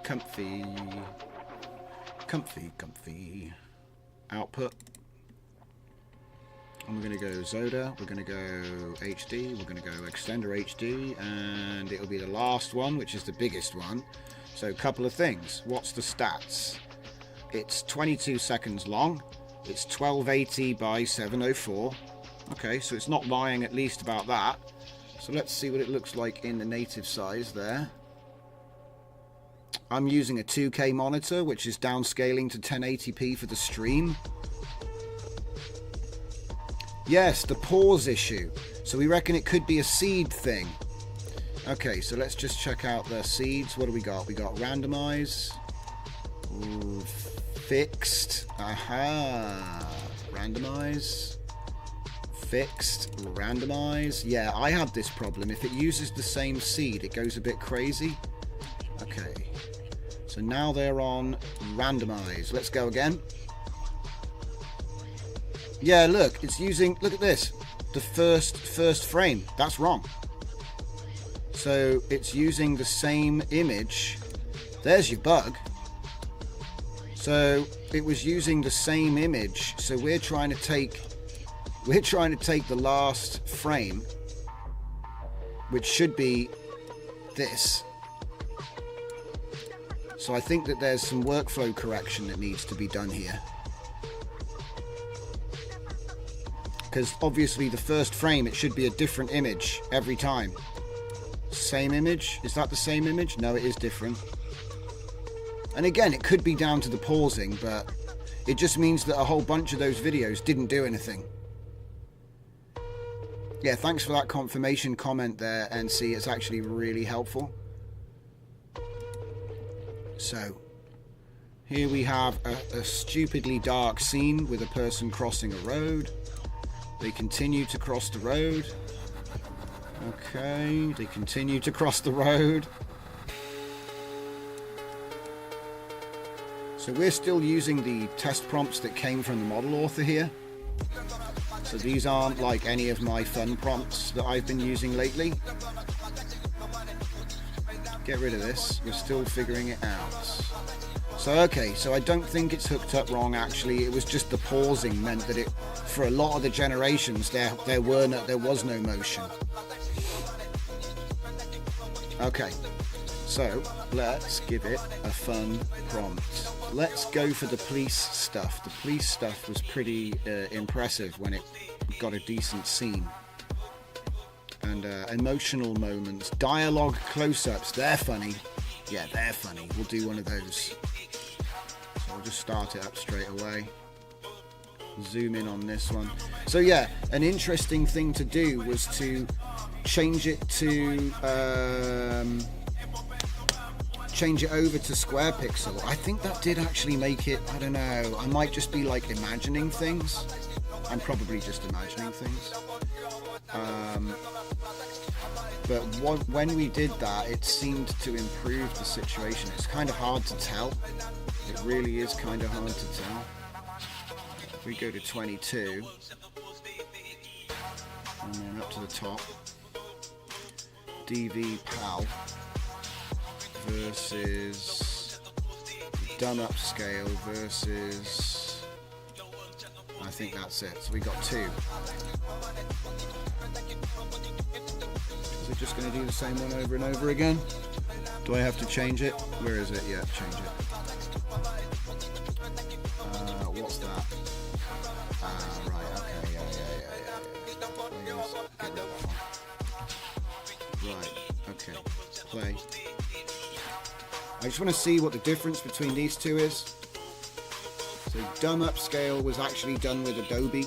Comfy. Output. And we're going to go Xoda, we're going to go HD, we're going to go Extender HD, and it'll be the last one, which is the biggest one. So a couple of things. What's the stats? It's 22 seconds long. It's 1280 by 704. Okay, so it's not lying at least about that. So let's see what it looks like in the native size there. I'm using a 2K monitor, which is downscaling to 1080p for the stream. Yes, the pause issue. So we reckon it could be a seed thing. Okay, so let's just check out the seeds. What do we got? We got randomize. Ooh, fixed. Aha. Randomize. Fixed. Randomize. Yeah, I have this problem. If it uses the same seed, it goes a bit crazy. Okay. So now they're on randomize. Let's go again. Yeah, look, it's using, look at this, the first frame. That's wrong. So it's using the same image. There's your bug. So it was using the same image. So we're trying to take the last frame, which should be this. So I think that there's some workflow correction that needs to be done here. Because obviously the first frame, it should be a different image every time. Same image? Is that the same image? No, it is different. And again, it could be down to the pausing, but it just means that a whole bunch of those videos didn't do anything. Yeah, thanks for that confirmation comment there, NC. It's actually really helpful. So, Here we have a stupidly dark scene with a person crossing a road. They continue to cross the road. Okay, they continue to cross the road. So we're still using the test prompts that came from the model author here. So these aren't like any of my fun prompts that I've been using lately. Get rid of this, we're still figuring it out. So okay, so I don't think it's hooked up wrong actually, it was just the pausing meant that it, for a lot of the generations, there was no motion. Okay, so let's give it a fun prompt. Let's go for the police stuff. The police stuff was pretty impressive when it got a decent scene. And emotional moments, dialogue close-ups, they're funny. Yeah, they're funny. We'll do one of those. So I'll just start it up straight away. Zoom in on this one. So yeah, an interesting thing to do was to change it to change it over to square pixel. I think that did actually make it, I don't know, I might just be like imagining things. I'm probably just imagining things. But when we did that, it seemed to improve the situation. It's kind of hard to tell. It really is kind of hard to tell. If we go to 22, and then up to the top, DV PAL versus done upscale versus, I think that's it. So we got two. Is it just going to do the same one over and over again? Do I have to change it? Where is it? Yeah, change it. What's that? Right, okay, yeah. Please, get rid of that one. Right, okay, play. I just want to see what the difference between these two is. So dumb upscale was actually done with Adobe.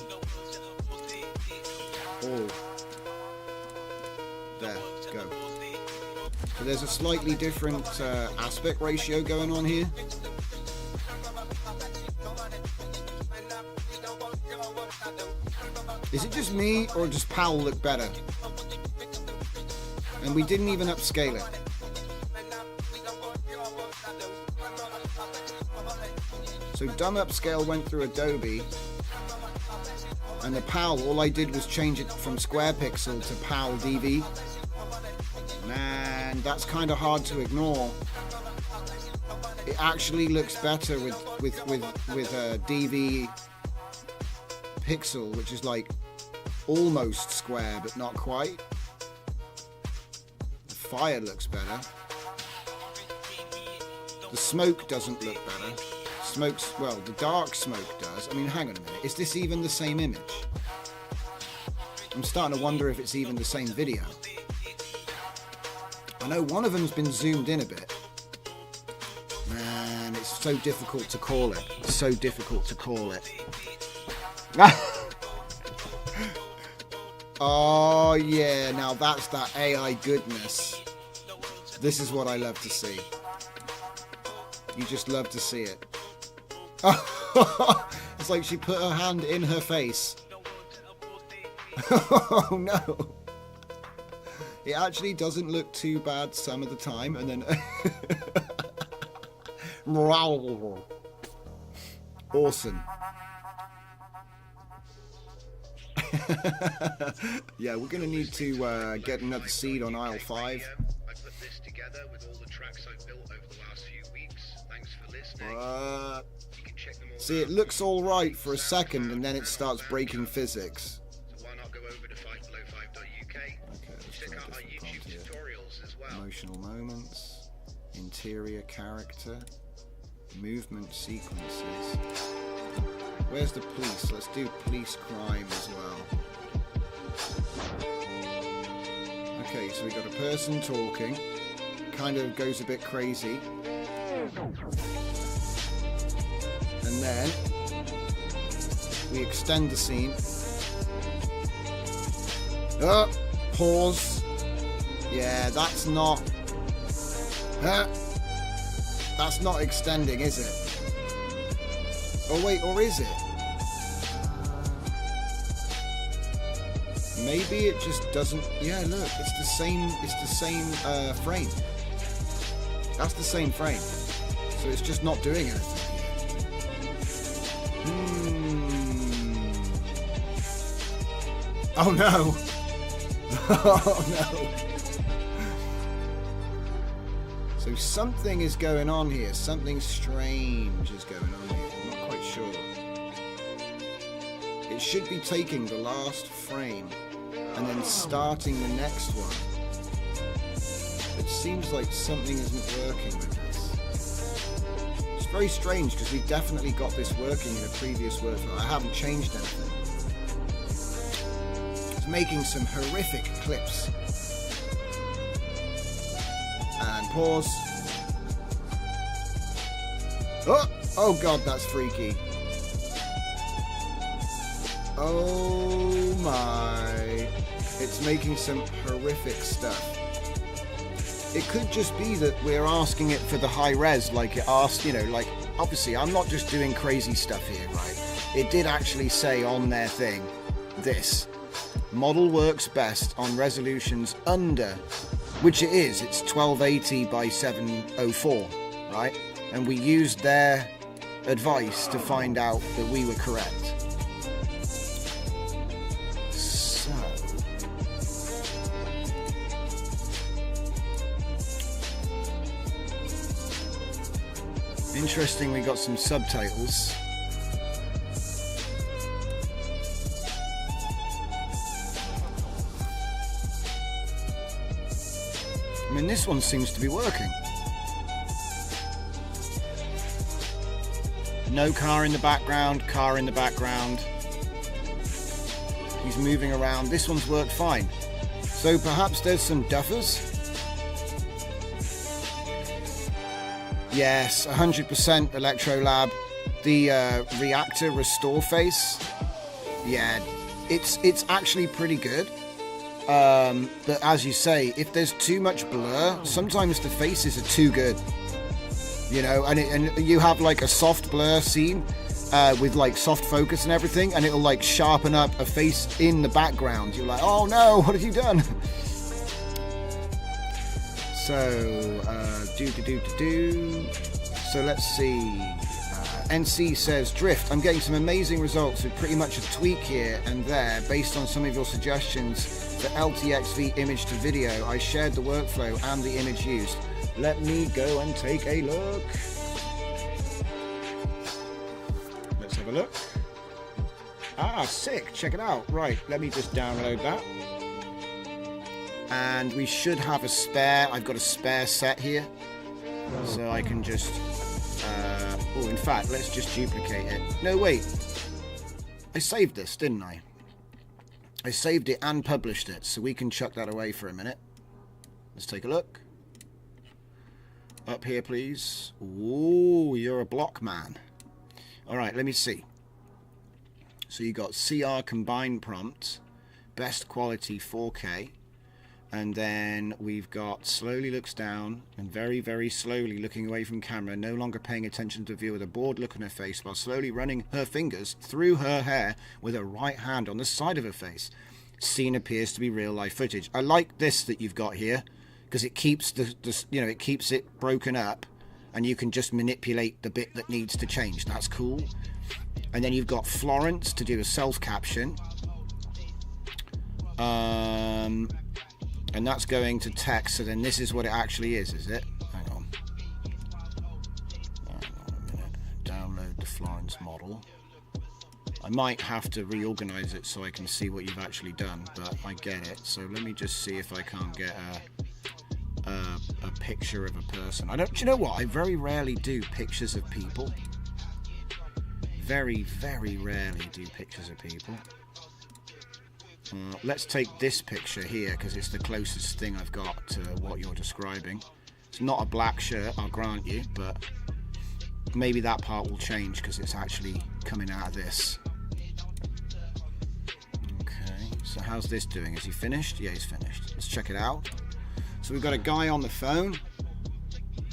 Oh. There, go. So there's a slightly different aspect ratio going on here. Is it just me, or does PAL look better? And we didn't even upscale it. So dumb upscale went through Adobe, and the PAL, all I did was change it from square pixel to PAL DV. Man, that's kind of hard to ignore. It actually looks better with DV pixel, which is like almost square but not quite. The fire looks better. The smoke doesn't look better. Smoke's, well, the dark smoke does. I mean, hang on a minute. Is this even the same image? I'm starting to wonder if it's even the same video. I know one of them's been zoomed in a bit. Man, it's so difficult to call it. It's so difficult to call it. Oh yeah, now that's that AI goodness. This is what I love to see. You just love to see it. It's like she put her hand in her face. Oh no. It actually doesn't look too bad some of the time, and then awesome. Yeah, we're gonna need to get another seed on aisle 5. I put this together with all the tracks I've built over the last few weeks. Thanks for listening. You can check them all See, it looks all right for a second, and then it starts breaking physics. So why not go over to 5below5.uk? Okay, let's Check try a out our different YouTube prompt here. tutorials as well. Emotional moments, interior character, movement sequences. Where's the police? Let's do police crime as well. Okay, so we got a person talking, kind of goes a bit crazy. And then we extend the scene. Oh, pause. Yeah, that's not extending, is it? Oh wait, or is it? Maybe it just doesn't. Yeah, look, it's the same. It's the same frame. That's the same frame. So it's just not doing anything. Oh no! Oh no! So something is going on here. Something strange is going on here. I'm not quite sure. It should be taking the last frame and then starting the next one. It seems like something isn't working with this. It's very strange because we definitely got this working in a previous workflow. I haven't changed anything. It's making some horrific clips. And pause. Oh god, that's freaky. Oh my. It's making some horrific stuff. It could just be that we're asking it for the high res, like it asked, you know, like, obviously I'm not just doing crazy stuff here, right? It did actually say on their thing, this model works best on resolutions under, which it is, it's 1280 by 704, right? And we used their advice to find out that we were correct. Interesting, we got some subtitles. I mean, this one seems to be working. No car in the background, car in the background. He's moving around. This one's worked fine. So perhaps there's some duffers. Yes, 100% Electro Lab. The reactor restore face. Yeah, it's actually pretty good. But as you say, if there's too much blur, sometimes the faces are too good. You know, and you have like a soft blur scene with like soft focus and everything, and it'll like sharpen up a face in the background. You're like, oh no, what have you done? So, So let's see. NC says, Drift, I'm getting some amazing results with pretty much a tweak here and there based on some of your suggestions for LTXV image to video. I shared the workflow and the image used. Let me go and take a look. Let's have a look. Ah, sick. Check it out. Right, let me just download that. And we should have a spare. I've got a spare set here. So I can just... oh, in fact, let's just duplicate it. No, wait. I saved this, didn't I? I saved it and published it. So we can chuck that away for a minute. Let's take a look. Up here, please. Ooh, you're a block man. All right, let me see. So you got CR combined prompt, best quality 4K, and then we've got slowly looks down and very, very slowly looking away from camera, no longer paying attention to the view with a bored look on her face while slowly running her fingers through her hair with her right hand on the side of her face. Scene appears to be real life footage. I like this that you've got here, because it keeps the you know, it keeps it broken up, and you can just manipulate the bit that needs to change. That's cool. And then you've got Florence to do a self caption, and that's going to text. So then this is what it actually is it? Hang on a minute. Download the Florence model. I might have to reorganize it so I can see what you've actually done, but I get it. So let me just see if I can't get a picture of a person. Do you know what? I very rarely do pictures of people. Very, very rarely do pictures of people. Let's take this picture here because it's the closest thing I've got to what you're describing. It's not a black shirt, I'll grant you, but maybe that part will change because it's actually coming out of this. Okay, so how's this doing? Is he finished? Yeah, he's finished. Let's check it out. So we've got a guy on the phone. Do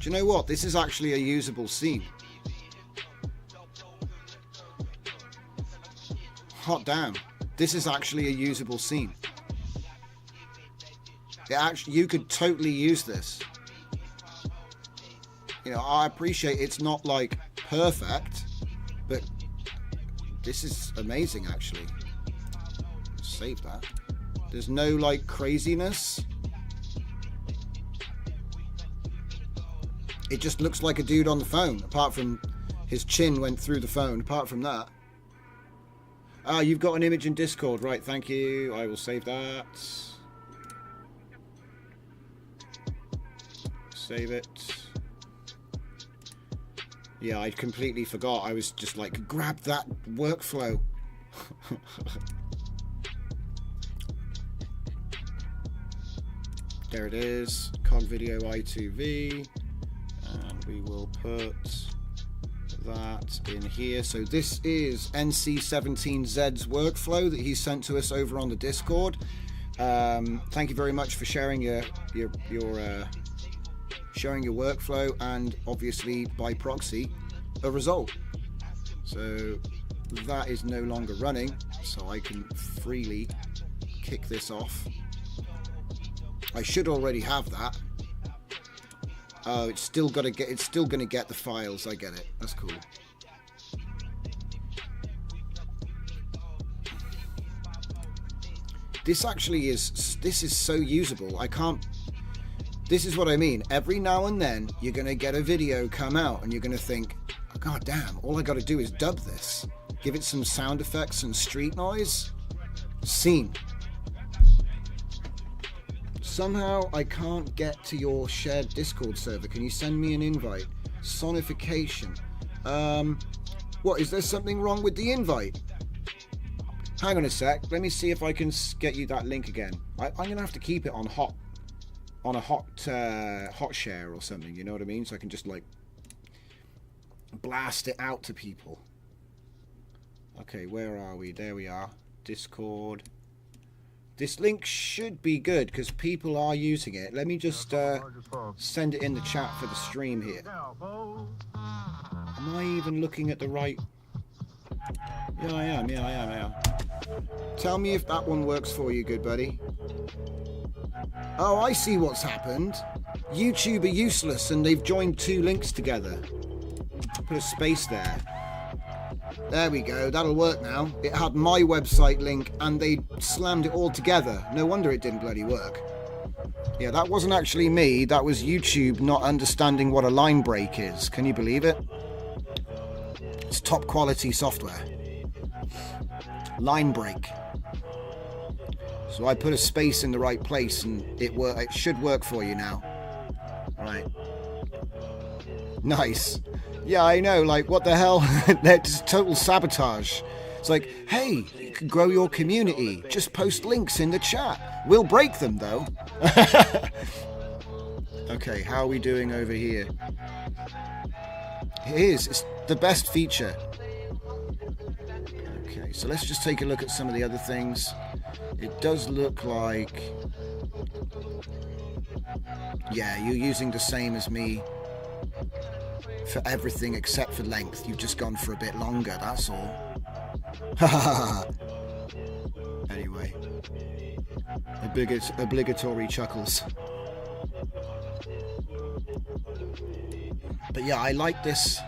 you know what? This is actually a usable scene. hot damn, this is actually a usable scene. You could totally use this. You know, I appreciate it's not like perfect, but this is amazing actually. Save that. There's no like craziness. It just looks like a dude on the phone, apart from his chin went through the phone. Apart from that. Ah, you've got an image in Discord, right? Thank you. I will save that. Save it. Yeah, I completely forgot. I was just like, grab that workflow. There it is. Cog video I2V. And we will put that in here. So this is NC17Z's workflow that he sent to us over on the Discord. Thank you very much for sharing your workflow, and obviously by proxy a result. So that is no longer running, so I can freely kick this off. I should already have that. Oh, it's still going to get the files. I get it. That's cool. This is so usable. This is what I mean. Every now and then you're going to get a video come out and you're going to think, oh, god damn, all I got to do is dub this. Give it some sound effects and street noise. Scene. Somehow I can't get to your shared Discord server. Can you send me an invite? Sonification. What, is there something wrong with the invite? Hang on a sec. Let me see if I can get you that link again. I'm going to have to keep it on a hot share or something, you know what I mean? So I can just like blast it out to people. Okay, where are we? There we are. Discord. This link should be good because people are using it. Let me just send it in the chat for the stream here. Am I even looking at the right? Yeah, I am. Tell me if that one works for you, good buddy. Oh, I see what's happened. YouTube are useless and they've joined two links together. Put a space there. There we go, that'll work now. It had my website link and they slammed it all together. No wonder it didn't bloody work. Yeah, that wasn't actually me, that was YouTube not understanding what a line break is. Can you believe it? It's top quality software. Line break. So I put a space in the right place and it should work for you now. Right. Nice. Yeah, I know, like, what the hell? That's total sabotage. It's like, hey, you can grow your community. Just post links in the chat. We'll break them, though. Okay, how are we doing over here? It's the best feature. Okay, so let's just take a look at some of the other things. It does look like... Yeah, you're using the same as me for everything except for length. You've just gone for a bit longer, that's all. Anyway. Obligatory chuckles. But yeah, I like this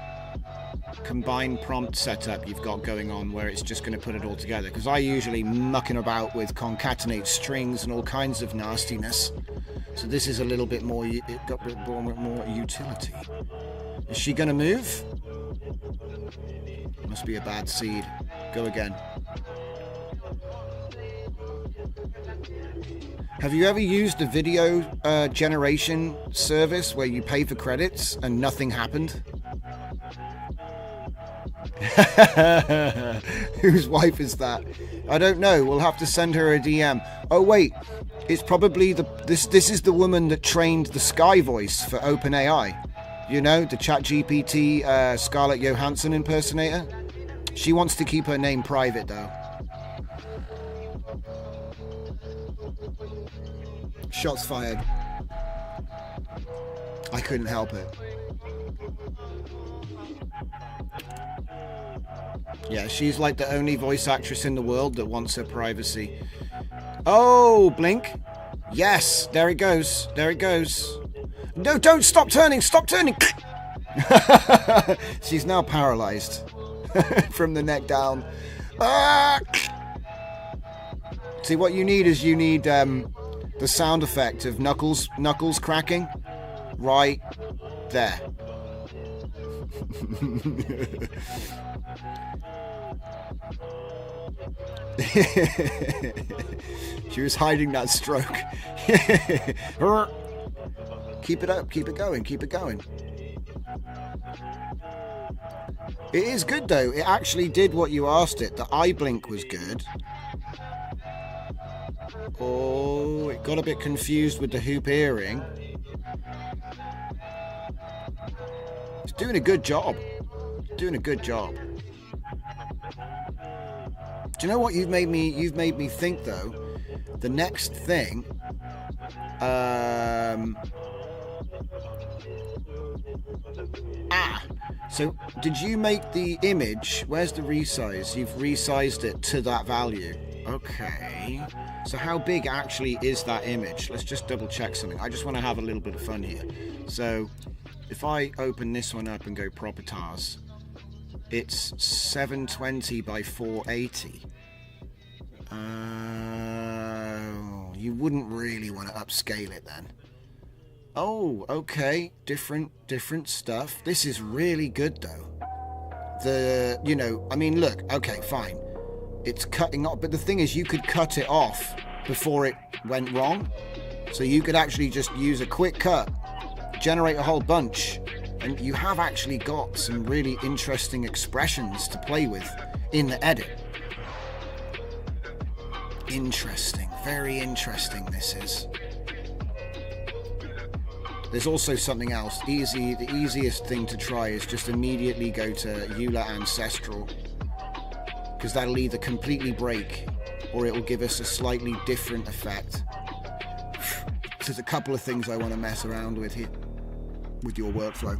combined prompt setup you've got going on where it's just going to put it all together, because I usually mucking about with concatenate strings and all kinds of nastiness. So this is a little bit more, it got a bit more utility. Is she going to move? Must be a bad seed. Go again. Have you ever used a video generation service where you pay for credits and nothing happened? Whose wife is that? I don't know. We'll have to send her a DM. Oh wait, it's probably this is the woman that trained the Sky voice for OpenAI. You know, the ChatGPT Scarlett Johansson impersonator. She wants to keep her name private though. Shots fired. I couldn't help it. Yeah, she's like the only voice actress in the world that wants her privacy. Oh, blink. Yes, there it goes. There it goes. No, don't stop turning. Stop turning. She's now paralyzed from the neck down. Ah! See, what you need is the sound effect of knuckles cracking right there. She was hiding that stroke. Keep it up, keep it going, keep it going. It is good though. It actually did what you asked it. The eye blink was good. Oh, it got a bit confused with the hoop earring. It's doing a good job. Doing a good job. Do you know what you've made me think though? The next thing, so did you make the image? Where's the resize? You've resized it to that value. Okay. So how big actually is that image? Let's just double check something. I just want to have a little bit of fun here. So if I open this one up and go properties, it's 720 by 480. You wouldn't really want to upscale it then. Oh, okay. Different stuff. This is really good though. I mean, look, okay, fine. It's cutting off, but the thing is you could cut it off before it went wrong. So you could actually just use a quick cut, generate a whole bunch, and you have actually got some really interesting expressions to play with in the edit. Interesting, very interesting this is. There's also something else. The easiest thing to try is just immediately go to EULA Ancestral, because that'll either completely break or it will give us a slightly different effect. There's a couple of things I want to mess around with here with your workflow.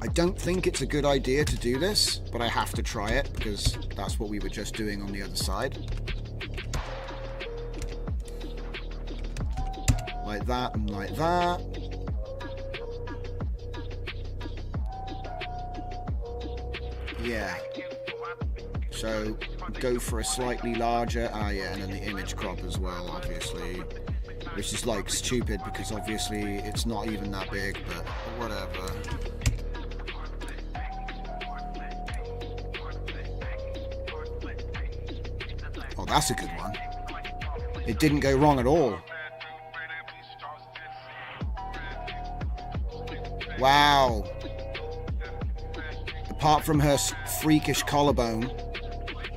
I don't think it's a good idea to do this, but I have to try it because that's what we were just doing on the other side. Like that and like that. Yeah. So go for a slightly larger, yeah, and then the image crop as well, obviously. Which is like stupid because obviously it's not even that big, but whatever. Oh, that's a good one. It didn't go wrong at all. Wow. Apart from her freakish collarbone,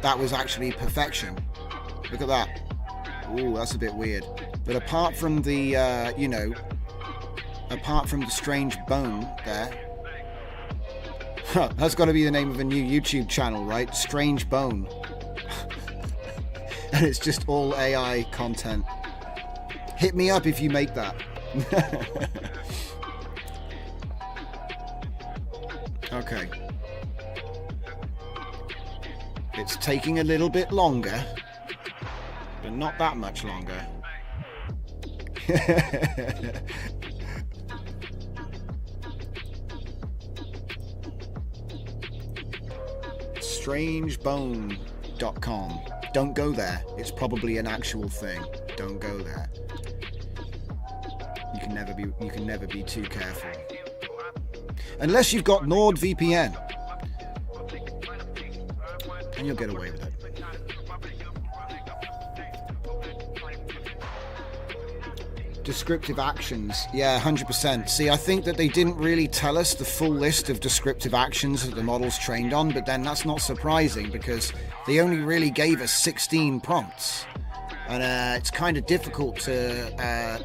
that was actually perfection. Look at that. Ooh, that's a bit weird. But apart from the, apart from the strange bone there, that's got to be the name of a new YouTube channel, right? Strange Bone. And it's just all AI content. Hit me up if you make that. Okay. It's taking a little bit longer, but not that much longer. Strangebone.com. Don't go there. It's probably an actual thing. Don't go there. You can never be too careful. Unless you've got NordVPN. And you'll get away with it. Descriptive actions. Yeah, 100%. See, I think that they didn't really tell us the full list of descriptive actions that the model's trained on, but then that's not surprising because they only really gave us 16 prompts. And it's kind of difficult to,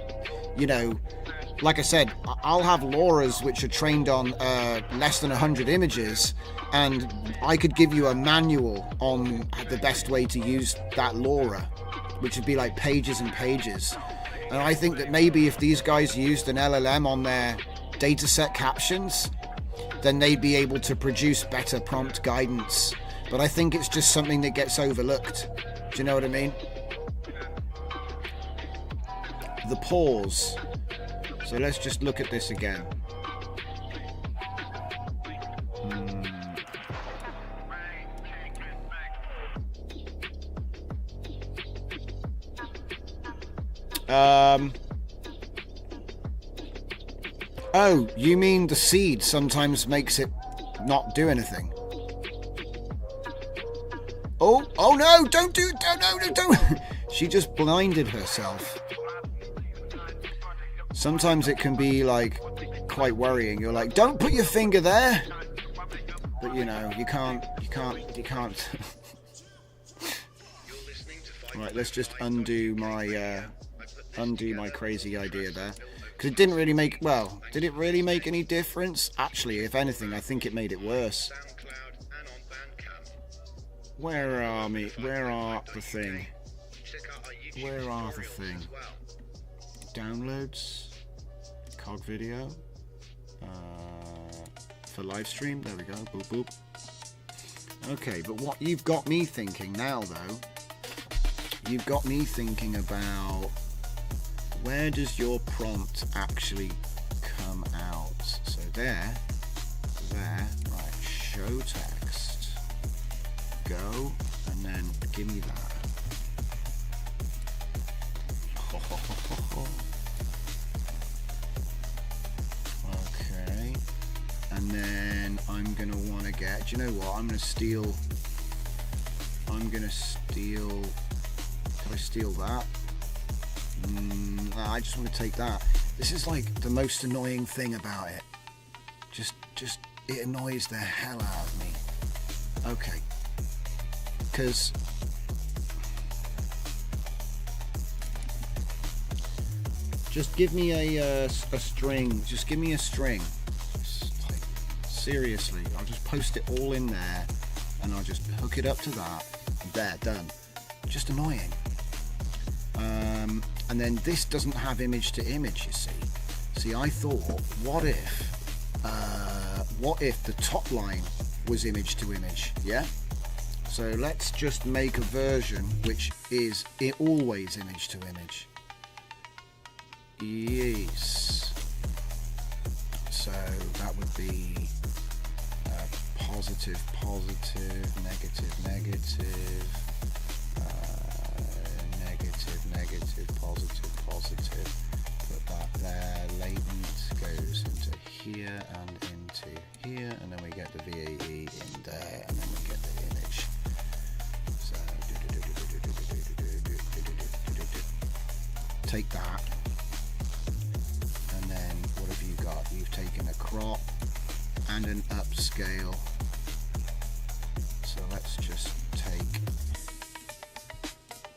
like I said, I'll have LoRa's which are trained on less than 100 images, and I could give you a manual on the best way to use that LoRa, which would be like pages and pages. And I think that maybe if these guys used an LLM on their dataset captions, then they'd be able to produce better prompt guidance but I think it's just something that gets overlooked. Do you know what I mean? The pause. So let's just look at this again. Oh, you mean the seed sometimes makes it not do anything? Oh no, don't do it, don't. She just blinded herself. Sometimes it can be like quite worrying. You're like, don't put your finger there. But you know, you can't. Right, let's just undo my crazy idea there. Because it didn't really make, well, did it really make any difference? Actually, if anything, I think it made it worse. Where are the thing? Where are the thing? Downloads, cog video, for live stream, there we go, boop boop. Okay, but what you've got me thinking now though, you've got me thinking about where does your prompt actually come out? So there, right, show text, go, and then give me that. Okay, and then I'm gonna want to get, do you know what, I'm gonna steal, can I steal that? I just want to take that. This is like the most annoying thing about it. Just it annoys the hell out of me. Okay, because just give me a string. Just give me a string. Like, seriously, I'll just post it all in there, and I'll just hook it up to that. There, done. Just annoying. And then this doesn't have image to image, you see. See, I thought, what if the top line was image to image, yeah? So let's just make a version which is always image to image. Yes. So that would be positive, negative, negative, positive, put that there, latent goes into here and into here, and then we get the VAE in there, and then we get the image. So take that, and then what have you got? You've taken a crop and an upscale. So let's just take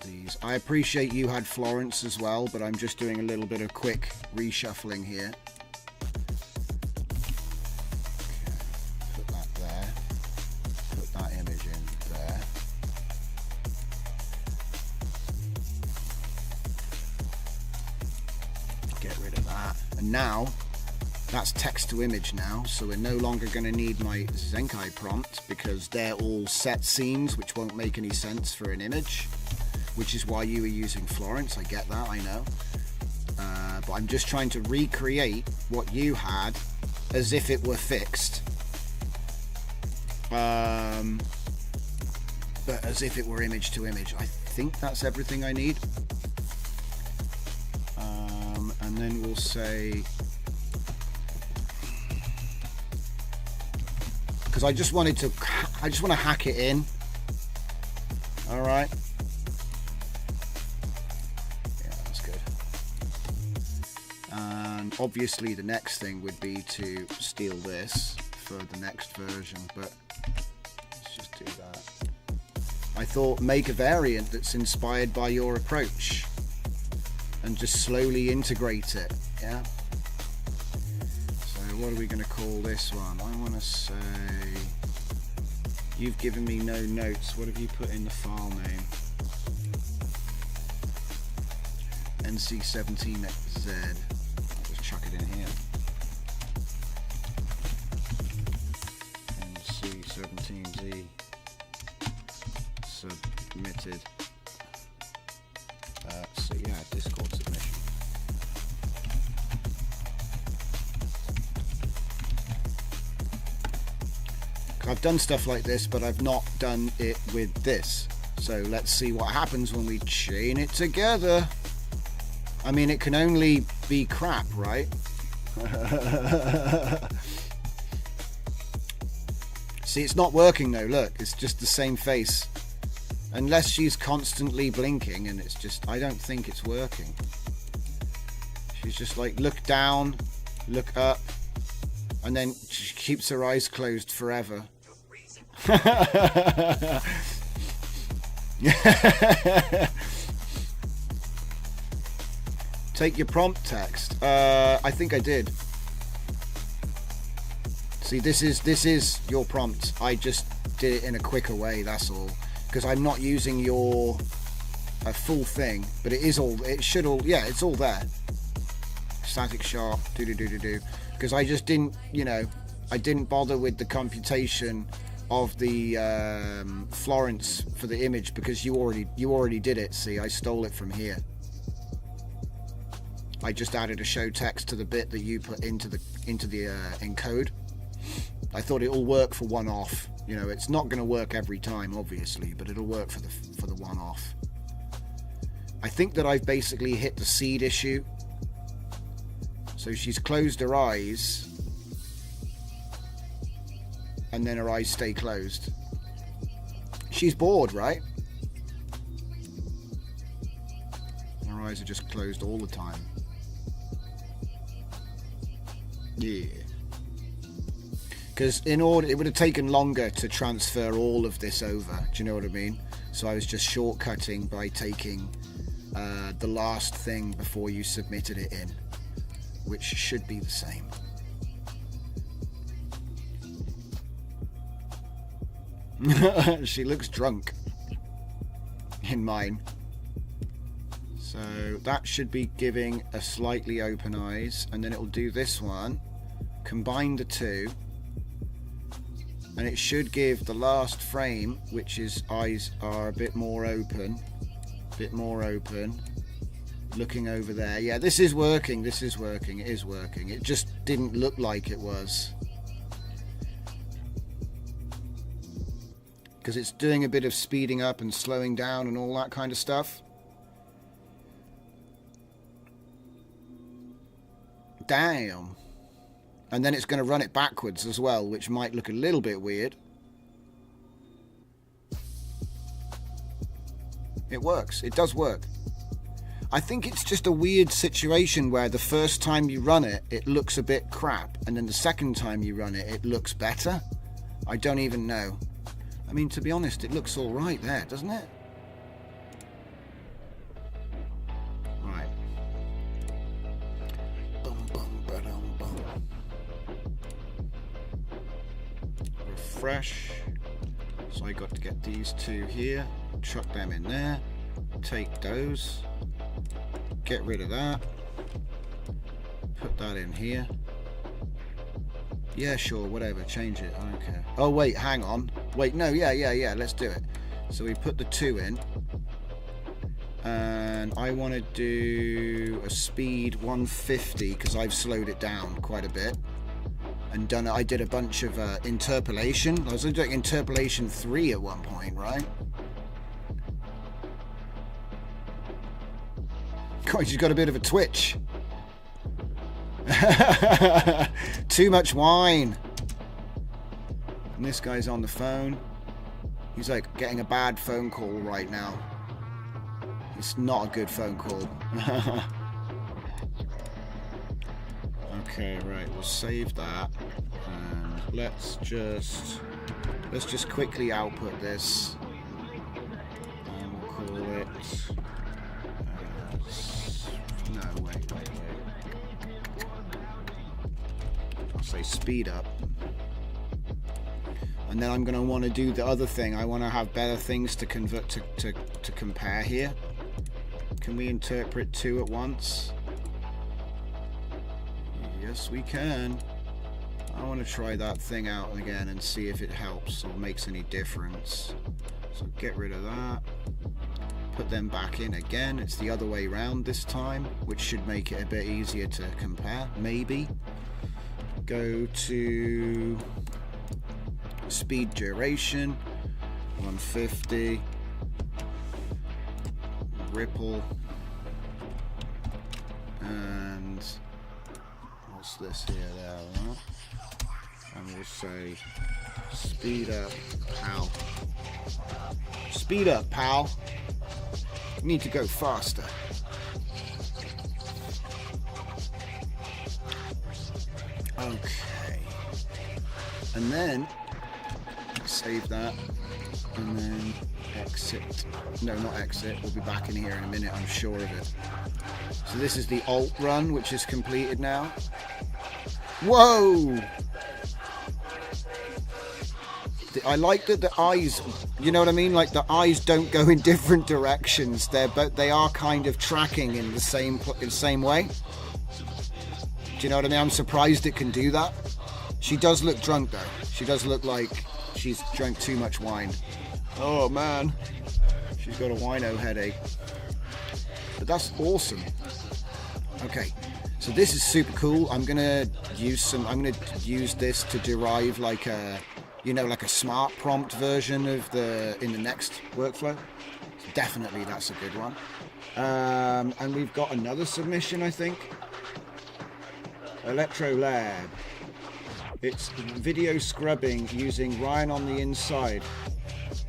these. I appreciate you had Florence as well, but I'm just doing a little bit of quick reshuffling here. Okay, put that there. Put that image in there. Get rid of that. And now, that's text to image now, so we're no longer going to need my Zenkai prompt because they're all set scenes which won't make any sense for an image. Which is why you were using Florence, I get that, I know. But I'm just trying to recreate what you had as if it were fixed. But as if it were image to image. I think that's everything I need. And then we'll say... Because I just want to hack it in. Alright. Obviously the next thing would be to steal this for the next version, but let's just do that. I thought make a variant that's inspired by your approach and just slowly integrate it, yeah? So what are we going to call this one? I want to say, you've given me no notes, what have you put in the file name? NC17Z. Chuck it in here. NC17Z. submitted. So yeah, Discord submission. I've done stuff like this, but I've not done it with this. So let's see what happens when we chain it together. I mean, it can only be crap, right? See, it's not working though, look, it's just the same face. Unless she's constantly blinking, and it's just, I don't think it's working. She's just like, look down, look up, and then she keeps her eyes closed forever. Take your prompt text. I think I did. See, this is your prompt. I just did it in a quicker way, that's all. Because I'm not using your full thing, but it is all, it should all, yeah, it's all there. Static sharp, do. Because I just didn't, you know, I didn't bother with the computation of the Florence for the image because you already did it. See, I stole it from here. I just added a show text to the bit that you put into the encode. I thought it'll work for one off. You know, it's not going to work every time, obviously, but it'll work for the one off. I think that I've basically hit the seed issue. So she's closed her eyes, and then her eyes stay closed. She's bored, right? Her eyes are just closed all the time. Yeah. Because in order, it would have taken longer to transfer all of this over. Do you know what I mean? So I was just shortcutting by taking the last thing before you submitted it in, which should be the same. She looks drunk in mine. So that should be giving a slightly open eyes, and then it'll do this one, combine the two, and it should give the last frame, which is eyes are a bit more open, looking over there. Yeah, this is working, it is working. It just didn't look like it was. Because it's doing a bit of speeding up and slowing down and all that kind of stuff. Damn. And then it's going to run it backwards as well, which might look a little bit weird. It works. It does work. I think it's just a weird situation where the first time you run it, it looks a bit crap. And then the second time you run it, it looks better. I don't even know. I mean, to be honest, it looks all right there, doesn't it? Right. Refresh. So I got to get these two here, chuck them in there, take those, get rid of that, put that in here. Yeah, sure, whatever, change it, I don't care. Oh wait, hang on. Wait, no, yeah, let's do it. So we put the two in, and I want to do a speed 150 because I've slowed it down quite a bit and done. I did a bunch of interpolation. I was doing interpolation 3 at one point, right? God, she's got a bit of a twitch. Too much wine. And this guy's on the phone. He's like getting a bad phone call right now. It's not a good phone call. Okay, right, we'll save that, and let's just quickly output this, and we'll call it no, wait. I'll say speed up. And then I'm going to want to do the other thing. I want to have better things to convert to compare here. Can we interpret two at once? Yes, we can. I want to try that thing out again and see if it helps or makes any difference. So get rid of that. Put them back in again. It's the other way around this time, which should make it a bit easier to compare, maybe. Go to speed duration, 150. Ripple. And what's this here? There. And we'll say speed up, pal. Speed up, pal. You need to go faster. Okay. And then save that. And then exit. No, not exit. We'll be back in here in a minute, I'm sure of it. So this is the alt run, which is completed now. Whoa! I like that the eyes, you know what I mean? Like the eyes don't go in different directions. They are kind of tracking in the same way. Do you know what I mean? I'm surprised it can do that. She does look drunk though. She does look like she's drank too much wine. Oh man, she's got a wino headache. But that's awesome. Okay, so this is super cool. I'm gonna use this to derive like a, you know, like a smart prompt version of in the next workflow. So definitely that's a good one. And we've got another submission, I think. Electro Lab. It's video scrubbing using Ryan on the inside.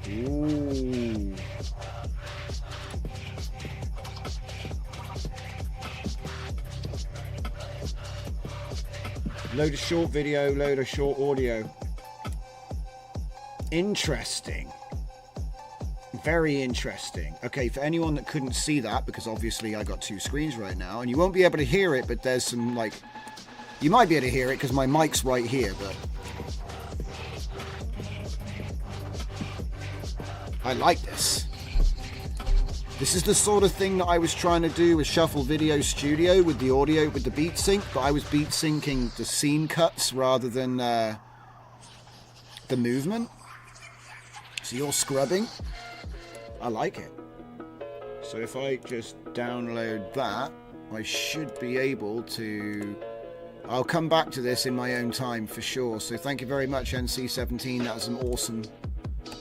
Ooh. Load of short video, load of short audio. Interesting. Very interesting. Okay, for anyone that couldn't see that, because obviously I got two screens right now, and you won't be able to hear it, but there's some like, you might be able to hear it because my mic's right here, but I like this. This is the sort of thing that I was trying to do with Shuffle Video Studio with the audio, with the beat sync, but I was beat syncing the scene cuts rather than the movement. So you're scrubbing. I like it. So if I just download that, I should be able to... I'll come back to this in my own time for sure. So thank you very much, NC17. That was an awesome...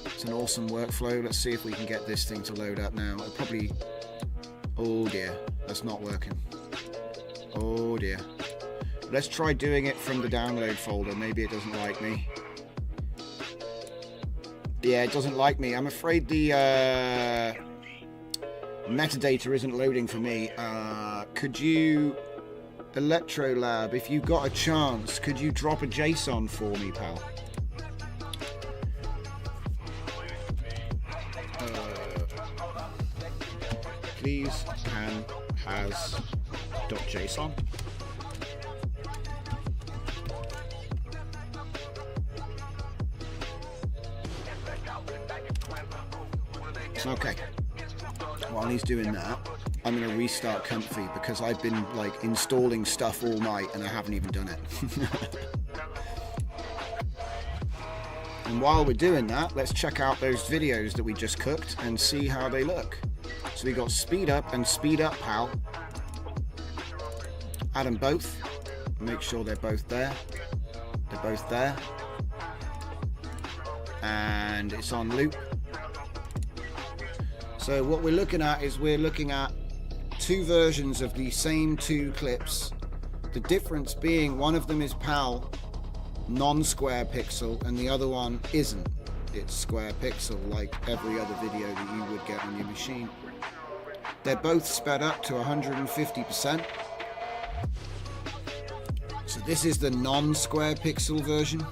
It's an awesome workflow. Let's see if we can get this thing to load up now. It'll probably... Oh dear, that's not working. Oh dear. Let's try doing it from the download folder. Maybe it doesn't like me. Yeah, it doesn't like me. I'm afraid the metadata isn't loading for me. Could you... Electrolab, if you got a chance, could you drop a JSON for me, pal? Please can has .json. Okay. While he's doing that, I'm going to restart Comfy because I've been like installing stuff all night and I haven't even done it. And while we're doing that, let's check out those videos that we just cooked and see how they look. So we got speed up and speed up, pal. Add them both. Make sure they're both there. They're both there. And it's on loop. So what we're looking at is we're looking at two versions of the same two clips. The difference being one of them is PAL, non-square pixel, and the other one isn't. It's square pixel like every other video that you would get on your machine. They're both sped up to 150%. So this is the non-square pixel version.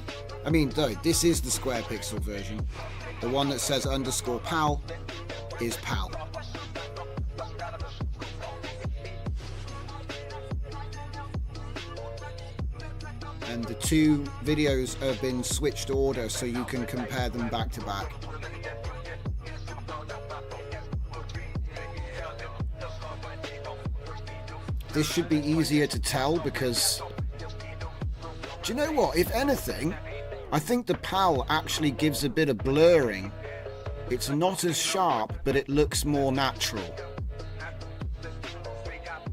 I mean, no, this is the square pixel version. The one that says underscore PAL is PAL. And the two videos have been switched order so you can compare them back to back. This should be easier to tell because, do you know what? If anything, I think the PAL actually gives a bit of blurring It's not as sharp, but it looks more natural.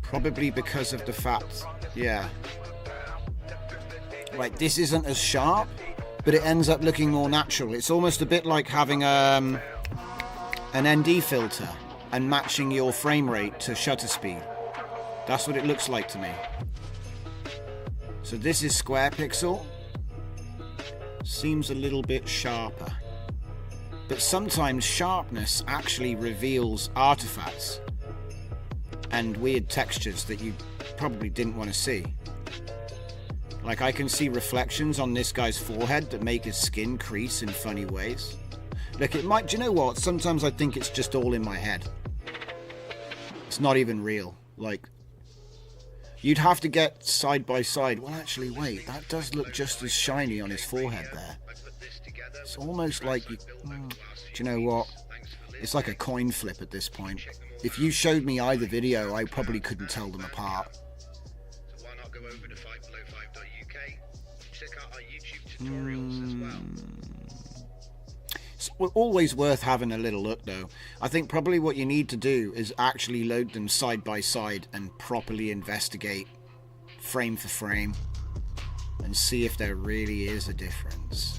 Probably because of the fact, yeah. Like, this isn't as sharp, but it ends up looking more natural. It's almost a bit like having an ND filter and matching your frame rate to shutter speed. That's what it looks like to me. So this is square pixel. Seems a little bit sharper. But sometimes sharpness actually reveals artifacts and weird textures that you probably didn't want to see. Like, I can see reflections on this guy's forehead that make his skin crease in funny ways. Look, it might, do you know what? Sometimes I think it's just all in my head. It's not even real. Like, you'd have to get side by side. Well, actually, wait, that does look just as shiny on his forehead there. It's almost like you... do you know what? It's like a coin flip at this point. If you showed me either video, I probably couldn't tell them apart. So why not go over to 5below5.uk? Check out our YouTube tutorials as well. It's always worth having a little look, though. I think probably what you need to do is actually load them side by side and properly investigate frame for frame and see if there really is a difference.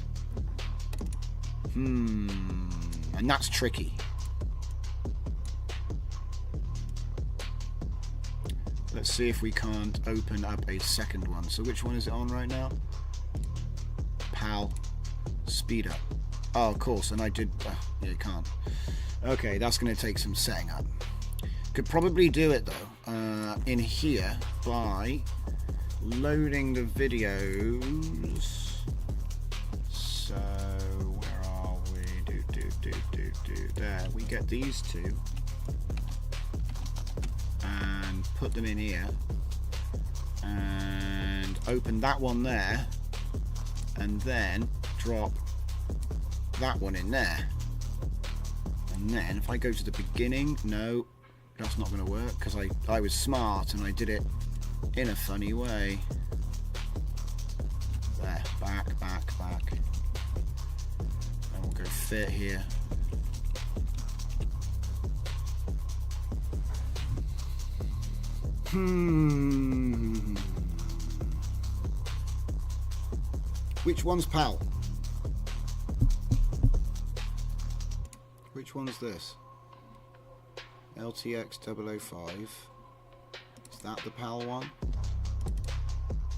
And that's tricky. Let's see if we can't open up a second one. So which one is it on right now? PAL. Speed up. Oh, of course, and I did... yeah, you can't. Okay, that's going to take some setting up. Could probably do it, though, in here by loading the videos. So, where are we? There, we get these two. And put them in here. And open that one there. And then drop that one in there. And then if I go to the beginning, no, that's not going to work because I was smart and I did it in a funny way. There, back. And we'll go fit here. Which one's PAL? Which one's this? LTXV. Is that the PAL one?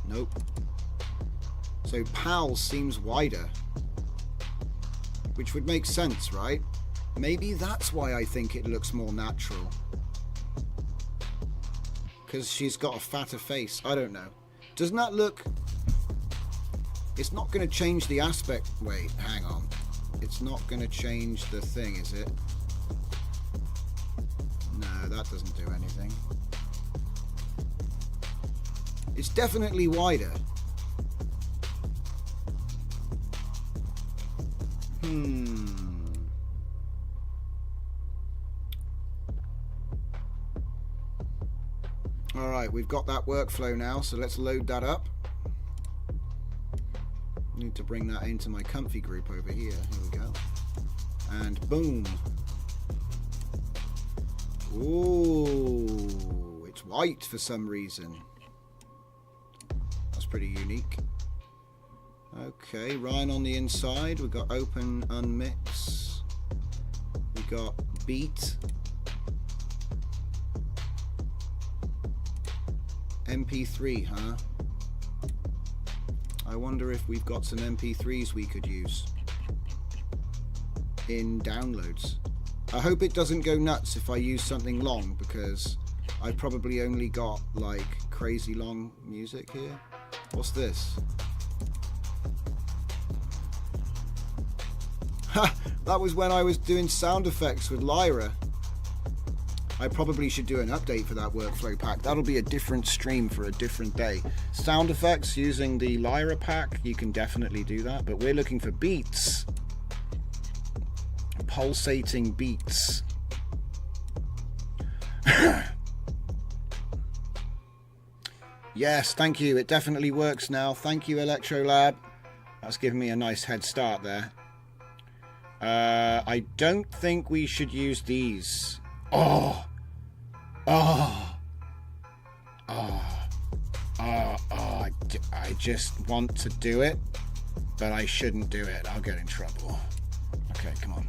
Nope. So PAL seems wider, which would make sense, right? Maybe that's why I think it looks more natural. Because she's got a fatter face. I don't know. Doesn't that look... It's not going to change the aspect... Wait, hang on. It's not going to change the thing, is it? No, that doesn't do anything. It's definitely wider. Alright, we've got that workflow now, so let's load that up. Need to bring that into my comfy group over here. Here we go. And boom. Ooh, it's white for some reason. That's pretty unique. Okay, Ryan on the inside. We've got open, unmix. We've got beat. MP3, huh? I wonder if we've got some MP3s we could use in downloads. I hope it doesn't go nuts if I use something long, because I probably only got like crazy long music here. What's this? Ha! That was when I was doing sound effects with Lyra. I probably should do an update for that workflow pack. That'll be a different stream for a different day. Sound effects using the Lyra pack, you can definitely do that, but we're looking for beats. Pulsating beats. Yes, thank you. It definitely works now. Thank you, Electrolab. That's given me a nice head start there. I don't think we should use these. I just want to do it, but I shouldn't do it. I'll get in trouble. Okay, come on.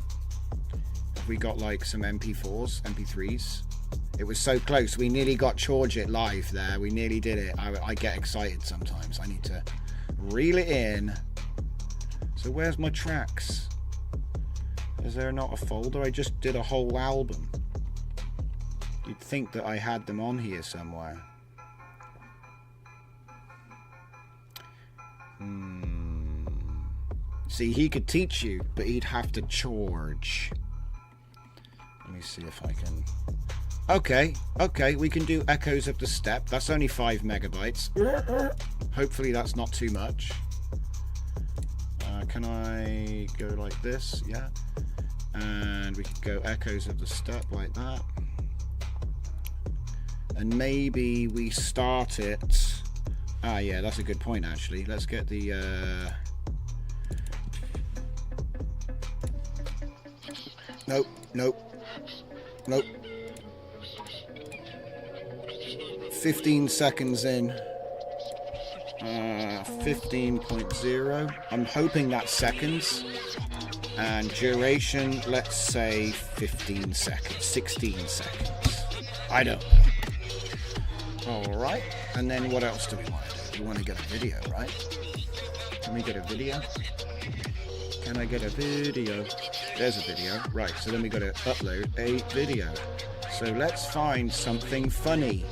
Have we got like some MP4s, MP3s? It was so close. We nearly got Charge It live there. We nearly did it. I get excited sometimes. I need to reel it in. So where's my tracks? Is there not a folder? I just did a whole album. You'd think that I had them on here somewhere. See, he could teach you, but he'd have to charge. Let me see if I can... Okay, we can do Echoes of the Steppe. That's only 5 megabytes. Hopefully that's not too much. Can I go like this? Yeah. And we could go Echoes of the Steppe like that. And maybe we start it... Ah, yeah, that's a good point, actually. Let's get the... Nope. 15 seconds in. 15.0. I'm hoping that's seconds. And duration, let's say 15 seconds. 16 seconds. I don't know. Alright. And then what else do we want to do? We want to get a video, right? Can we get a video? Can I get a video? There's a video. Right, so then we got to upload a video. So let's find something funny.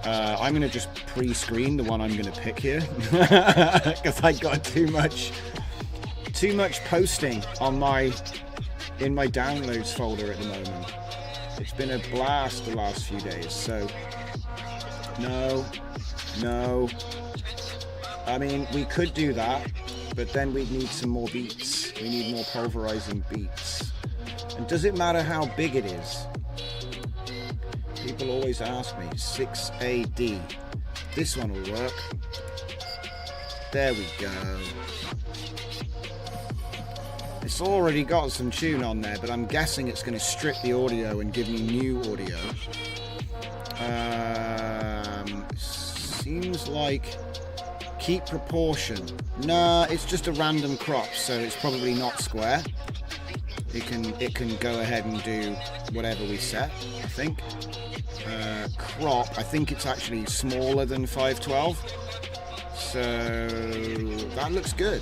I'm going to just pre-screen the one I'm going to pick here. Because I got too much posting on in my downloads folder at the moment. It's been a blast the last few days. So, no. I mean, we could do that. But then we'd need some more beats. We need more pulverizing beats. And does it matter how big it is? People always ask me, 6AD. This one will work. There we go. It's already got some tune on there, but I'm guessing it's going to strip the audio and give me new audio. Seems like... Keep proportion. Nah, it's just a random crop, so it's probably not square. It can go ahead and do whatever we set, I think. Crop, I think it's actually smaller than 512. So that looks good.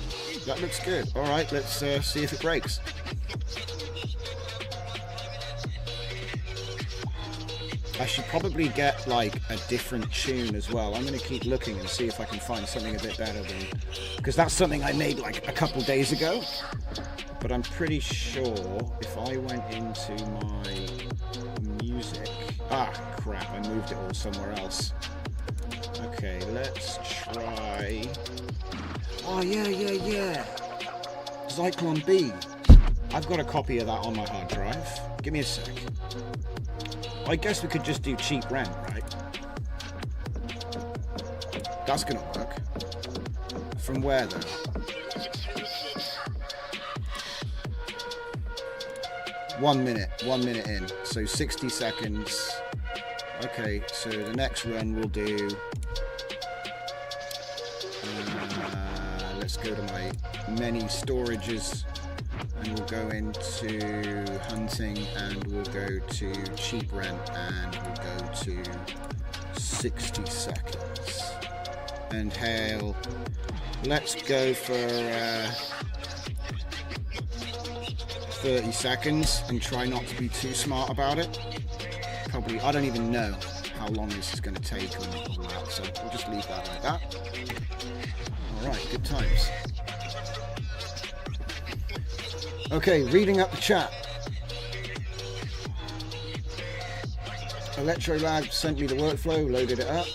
Alright, let's see if it breaks. I should probably get like a different tune as well. I'm going to keep looking and see if I can find something a bit better than... Because that's something I made like a couple days ago. But I'm pretty sure if I went into my music... Ah, crap, I moved it all somewhere else. Okay, let's try... Oh, yeah. Zyklon B. I've got a copy of that on my hard drive. Give me a sec. I guess we could just do cheap rent, right? That's gonna work. From where though? One minute in. So 60 seconds. Okay, so the next run we'll do... let's go to my many storages. And we'll go into hunting and we'll go to cheap rent and we'll go to 60 seconds. And hail. Let's go for 30 seconds and try not to be too smart about it. Probably, I don't even know how long this is going to take or all that, so we'll just leave that like that. Alright, good times. Okay, reading up the chat. Electrolab sent me the workflow, loaded it up.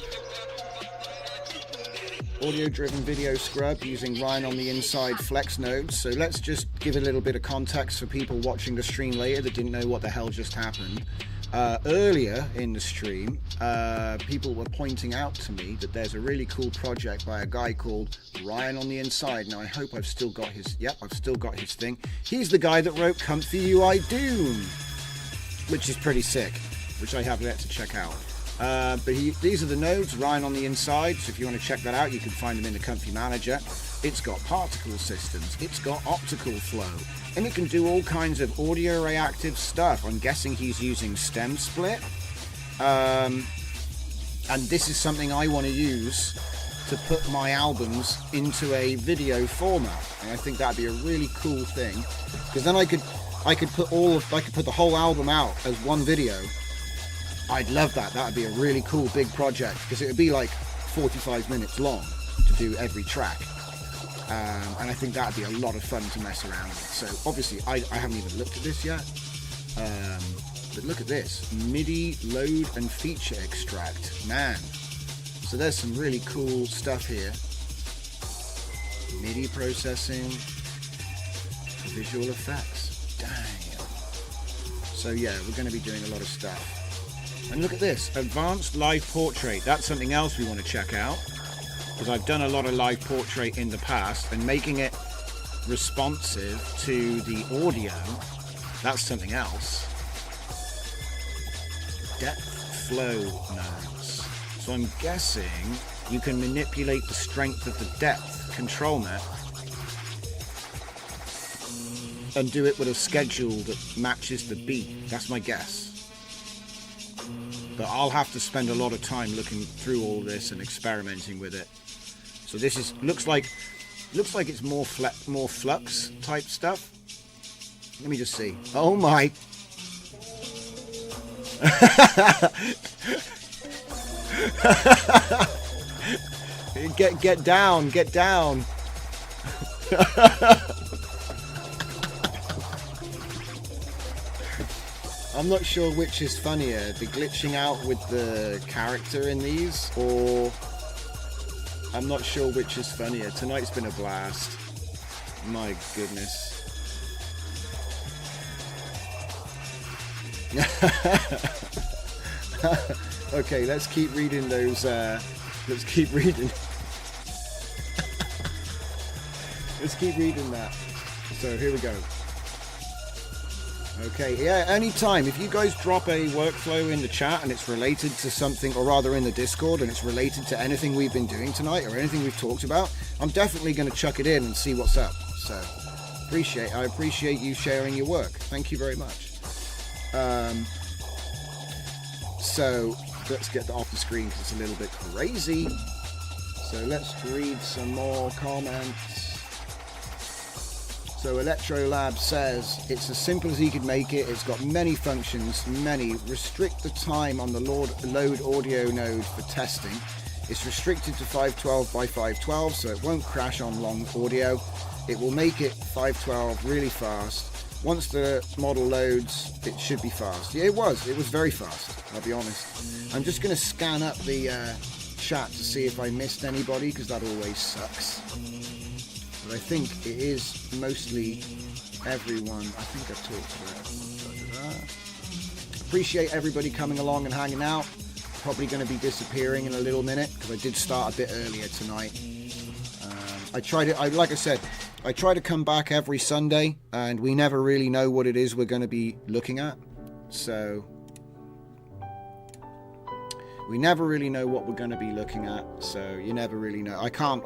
Audio-driven video scrub using Ryan on the inside flex nodes. So let's just give a little bit of context for people watching the stream later that didn't know what the hell just happened. Earlier in the stream, people were pointing out to me that there's a really cool project by a guy called Ryan on the Inside. Now I hope I've still got his, yep, I've still got his thing. He's the guy that wrote Comfy UI Doom, which is pretty sick, which I have yet to check out. But these are the nodes, Ryan on the Inside, so if you want to check that out, you can find them in the Comfy Manager. It's got particle systems, it's got optical flow, and it can do all kinds of audio reactive stuff. I'm guessing he's using stem split. And this is something I want to use to put my albums into a video format. And I think that'd be a really cool thing, because then I could put the whole album out as one video. I'd love that. That would be a really cool big project, because it would be like 45 minutes long to do every track. And I think that would be a lot of fun to mess around with. So obviously I haven't even looked at this yet, but look at this, MIDI load and feature extract, man. So there's some really cool stuff here. MIDI processing, visual effects, damn. So yeah, we're going to be doing a lot of stuff. And look at this, advanced live portrait. That's something else we want to check out, because I've done a lot of live portrait in the past, and making it responsive to the audio, that's something else. Depth flow nodes. So I'm guessing you can manipulate the strength of the depth control net and do it with a schedule that matches the beat. That's my guess. But I'll have to spend a lot of time looking through all this and experimenting with it. So this is looks like it's more Flux type stuff. Let me just see. Oh my! Get down! Get down! I'm not sure which is funnier, the glitching out with the character in these, or I'm not sure which is funnier. Tonight's been a blast. My goodness. Okay, let's keep reading those, let's keep reading. Let's keep reading that. So here we go. Okay, yeah, anytime. If you guys drop a workflow in the chat and it's related to something, or rather in the Discord, and it's related to anything we've been doing tonight or anything we've talked about, I'm definitely going to chuck it in and see what's up. So, I appreciate you sharing your work. Thank you very much. So, let's get that off the screen because it's a little bit crazy. So, let's read some more comments. So Electrolab says it's as simple as he could make it. It's got many functions, restrict the time on the load audio node for testing. It's restricted to 512 by 512, so it won't crash on long audio. It will make it 512 really fast. Once the model loads, it should be fast. Yeah, it was very fast, I'll be honest. I'm just going to scan up the chat to see if I missed anybody, because that always sucks. But I think it is mostly everyone. I think I've talked about. Appreciate everybody coming along and hanging out. Probably going to be disappearing in a little minute because I did start a bit earlier tonight. Like I said, I try to come back every Sunday, and we never really know what it is we're going to be looking at. So we never really know what we're going to be looking at, so you never really know. I can't,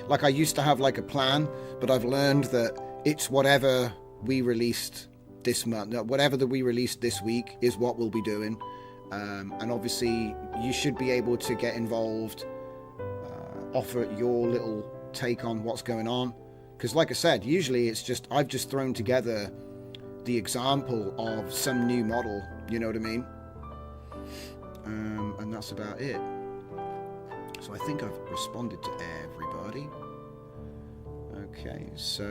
like I used to have like a plan, but I've learned that it's whatever we released this month, whatever that we released this week is what we'll be doing. And obviously you should be able to get involved, offer your little take on what's going on. Because like I said, usually it's just, I've just thrown together the example of some new model, you know what I mean? And that's about it. So I think I've responded to everybody. Okay, so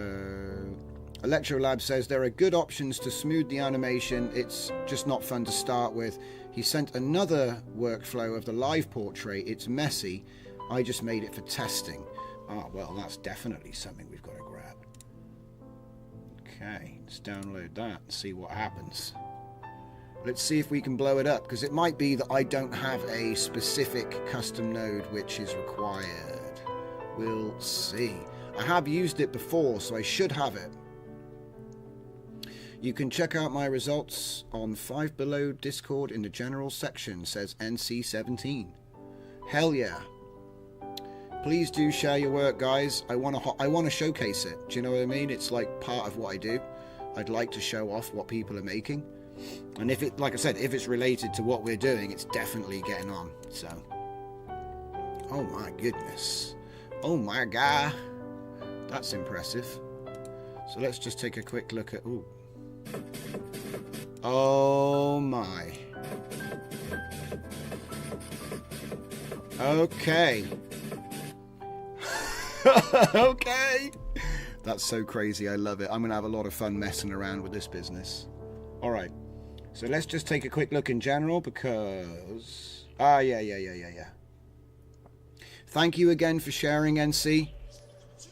Electrolab says there are good options to smooth the animation. It's just not fun to start with. He sent another workflow of the live portrait. It's messy. I just made it for testing. Ah, well, that's definitely something we've got to grab. Okay, let's download that and see what happens. Let's see if we can blow it up, because it might be that I don't have a specific custom node which is required. We'll see. I have used it before, so I should have it. You can check out my results on 5 Below Discord in the general section, says NC17. Hell yeah. Please do share your work, guys. I want to showcase it. Do you know what I mean? It's like part of what I do. I'd like to show off what people are making. And if it, like I said, if it's related to what we're doing, it's definitely getting on. So, oh my goodness. Oh my God. That's impressive. So let's just take a quick look at, ooh. Oh my. Okay. Okay. That's so crazy. I love it. I'm going to have a lot of fun messing around with this business. All right. So let's just take a quick look in general because... yeah. Thank you again for sharing, NC.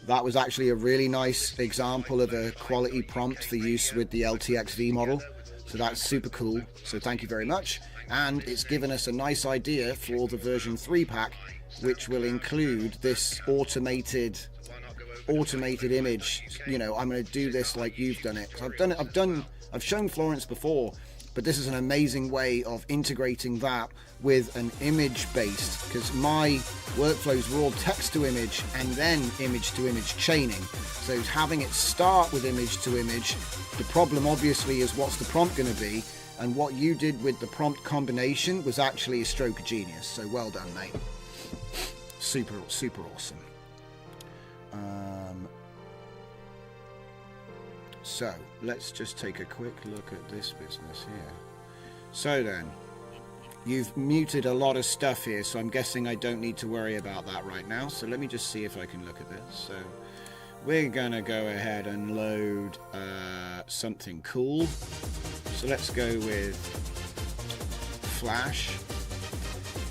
That was actually a really nice example of a quality prompt for use with the LTXV model. So that's super cool. So thank you very much. And it's given us a nice idea for the version 3 pack, which will include this automated image. You know, I'm going to do this like you've done it. I've shown Florence before, but this is an amazing way of integrating that with an image based, because my workflows were all text to image and then image to image chaining. So having it start with image to image, the problem obviously is what's the prompt going to be, and what you did with the prompt combination was actually a stroke of genius. So well done, mate. Super awesome. So let's just take a quick look at this business here. So then, you've muted a lot of stuff here, so I'm guessing I don't need to worry about that right now. So let me just see if I can look at this. So we're gonna go ahead and load something cool. So let's go with Flash,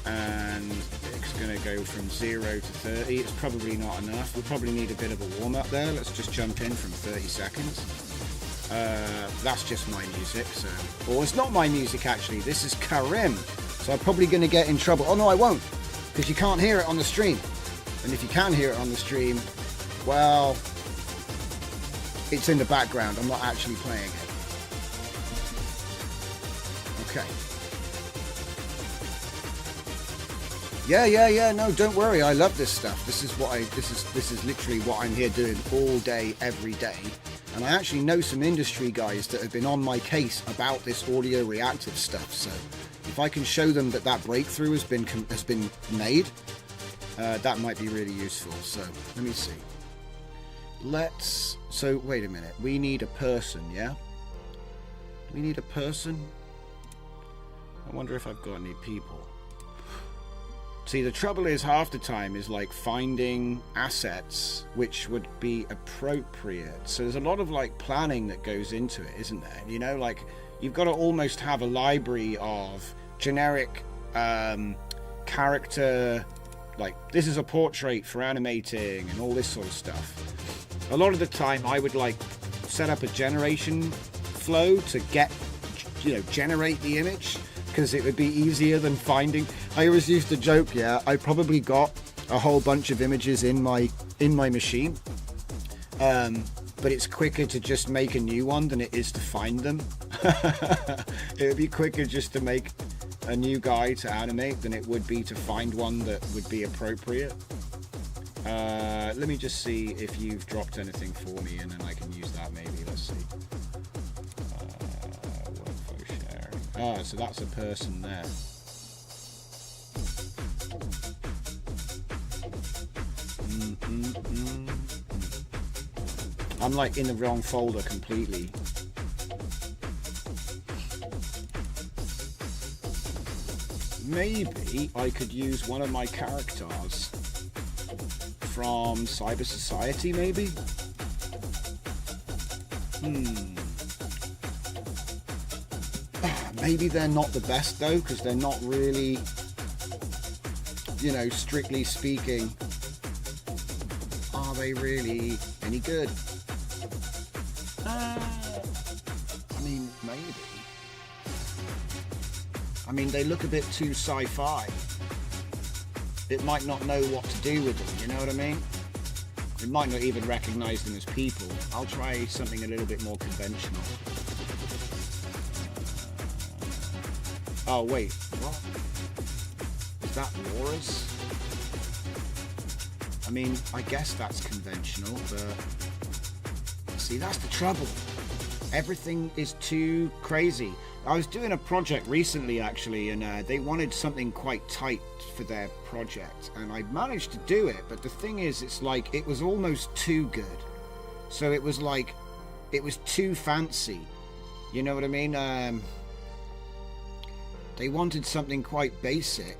and it's gonna go from 0 to 30. It's probably not enough. We'll probably need a bit of a warm-up there. Let's just jump in from 30 seconds. That's just my music, so... Or it's not my music, actually. This is Karim. So I'm probably going to get in trouble. Oh, no, I won't. Because you can't hear it on the stream. And if you can hear it on the stream, well... It's in the background. I'm not actually playing it. Okay. Yeah. No, don't worry. I love this stuff. This is literally what I'm here doing all day, every day. And I actually know some industry guys that have been on my case about this audio reactive stuff. So if I can show them that breakthrough has been made, that might be really useful. So let me see. So wait a minute. We need a person, yeah? We need a person? I wonder if I've got any people. See, the trouble is half the time is like finding assets which would be appropriate. So there's a lot of like planning that goes into it, isn't there? You know, like you've got to almost have a library of generic character, like this is a portrait for animating and all this sort of stuff. A lot of the time I would like set up a generation flow to generate the image, because it would be easier than finding. I always used to joke, yeah, I probably got a whole bunch of images in my machine, but it's quicker to just make a new one than it is to find them. It would be quicker just to make a new guy to animate than it would be to find one that would be appropriate. Let me just see if you've dropped anything for me, and then I can use that maybe. Let's see. Ah, so that's a person there. I'm like in the wrong folder completely. Maybe I could use one of my characters from Cyber Society, maybe? Maybe they're not the best though, because they're not really, you know, strictly speaking, are they really any good? I mean, maybe. I mean, they look a bit too sci-fi. It might not know what to do with them, you know what I mean? It might not even recognize them as people. I'll try something a little bit more conventional. Oh, wait, what? Is that Laura's? I mean, I guess that's conventional, but see, that's the trouble. Everything is too crazy. I was doing a project recently, actually, and they wanted something quite tight for their project, and I managed to do it, but the thing is, it's like, it was almost too good. So it was like, it was too fancy. You know what I mean? They wanted something quite basic,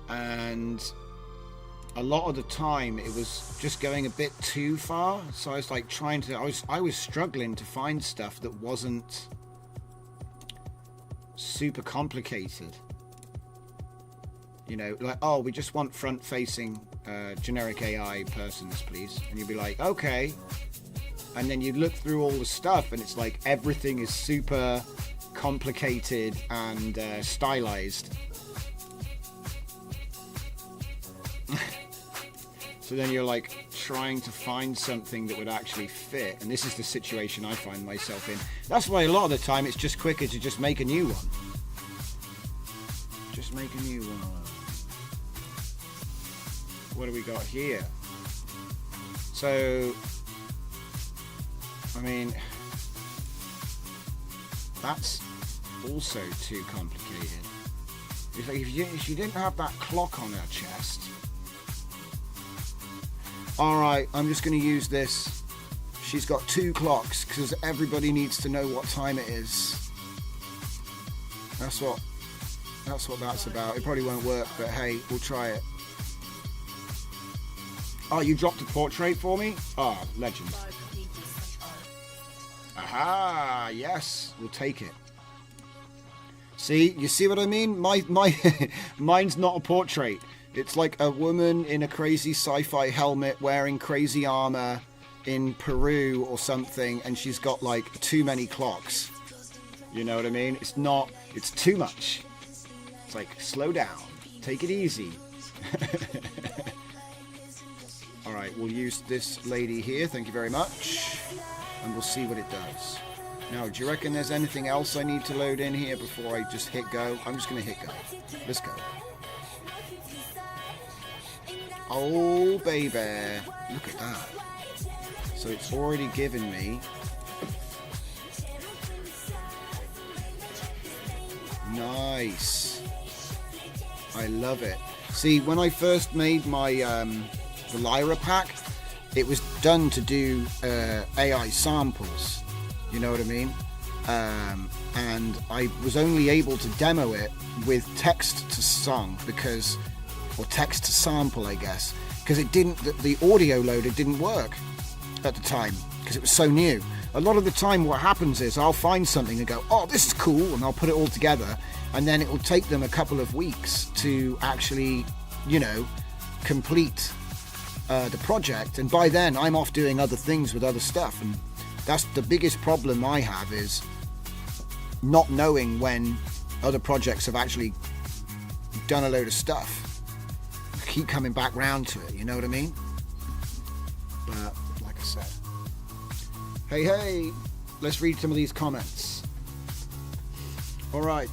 and a lot of the time it was just going a bit too far. So I was like trying to, I was struggling to find stuff that wasn't super complicated. You know, like, oh, we just want front-facing generic AI persons, please. And you'd be like, okay. And then you look through all the stuff, and it's like everything is super complicated and stylized. So then you're like trying to find something that would actually fit, and this is the situation I find myself in. That's why a lot of the time it's just quicker to just make a new one. Just make a new one. What do we got here? So, I mean, that's also too complicated. It's like if you didn't have that clock on her chest. Alright, I'm just going to use this. She's got 2 clocks because everybody needs to know what time it is. That's what that's about. It probably won't work, but hey, we'll try it. Oh, you dropped a portrait for me? Ah, oh, legend. Aha, yes, we'll take it. See, you see what I mean? Mine's not a portrait. It's like a woman in a crazy sci-fi helmet wearing crazy armor in Peru or something, and she's got like too many clocks. You know what I mean? It's not, it's too much. It's like, slow down, take it easy. Alright, we'll use this lady here, thank you very much. And we'll see what it does. Now, do you reckon there's anything else I need to load in here before I just hit go? I'm just going to hit go. Let's go. Oh, baby. Look at that. So it's already given me... Nice. I love it. See, when I first made my the Lyra pack, it was done to do AI samples. You know what I mean? And I was only able to demo it with text to song because... or text to sample, I guess, because it didn't. The audio loader didn't work at the time because it was so new. A lot of the time, what happens is I'll find something and go, "Oh, this is cool," and I'll put it all together, and then it will take them a couple of weeks to actually, you know, complete the project. And by then, I'm off doing other things with other stuff, and that's the biggest problem I have is not knowing when other projects have actually done a load of stuff. Keep coming back round to it, you know what I mean? But like I said, hey, let's read some of these comments. All right,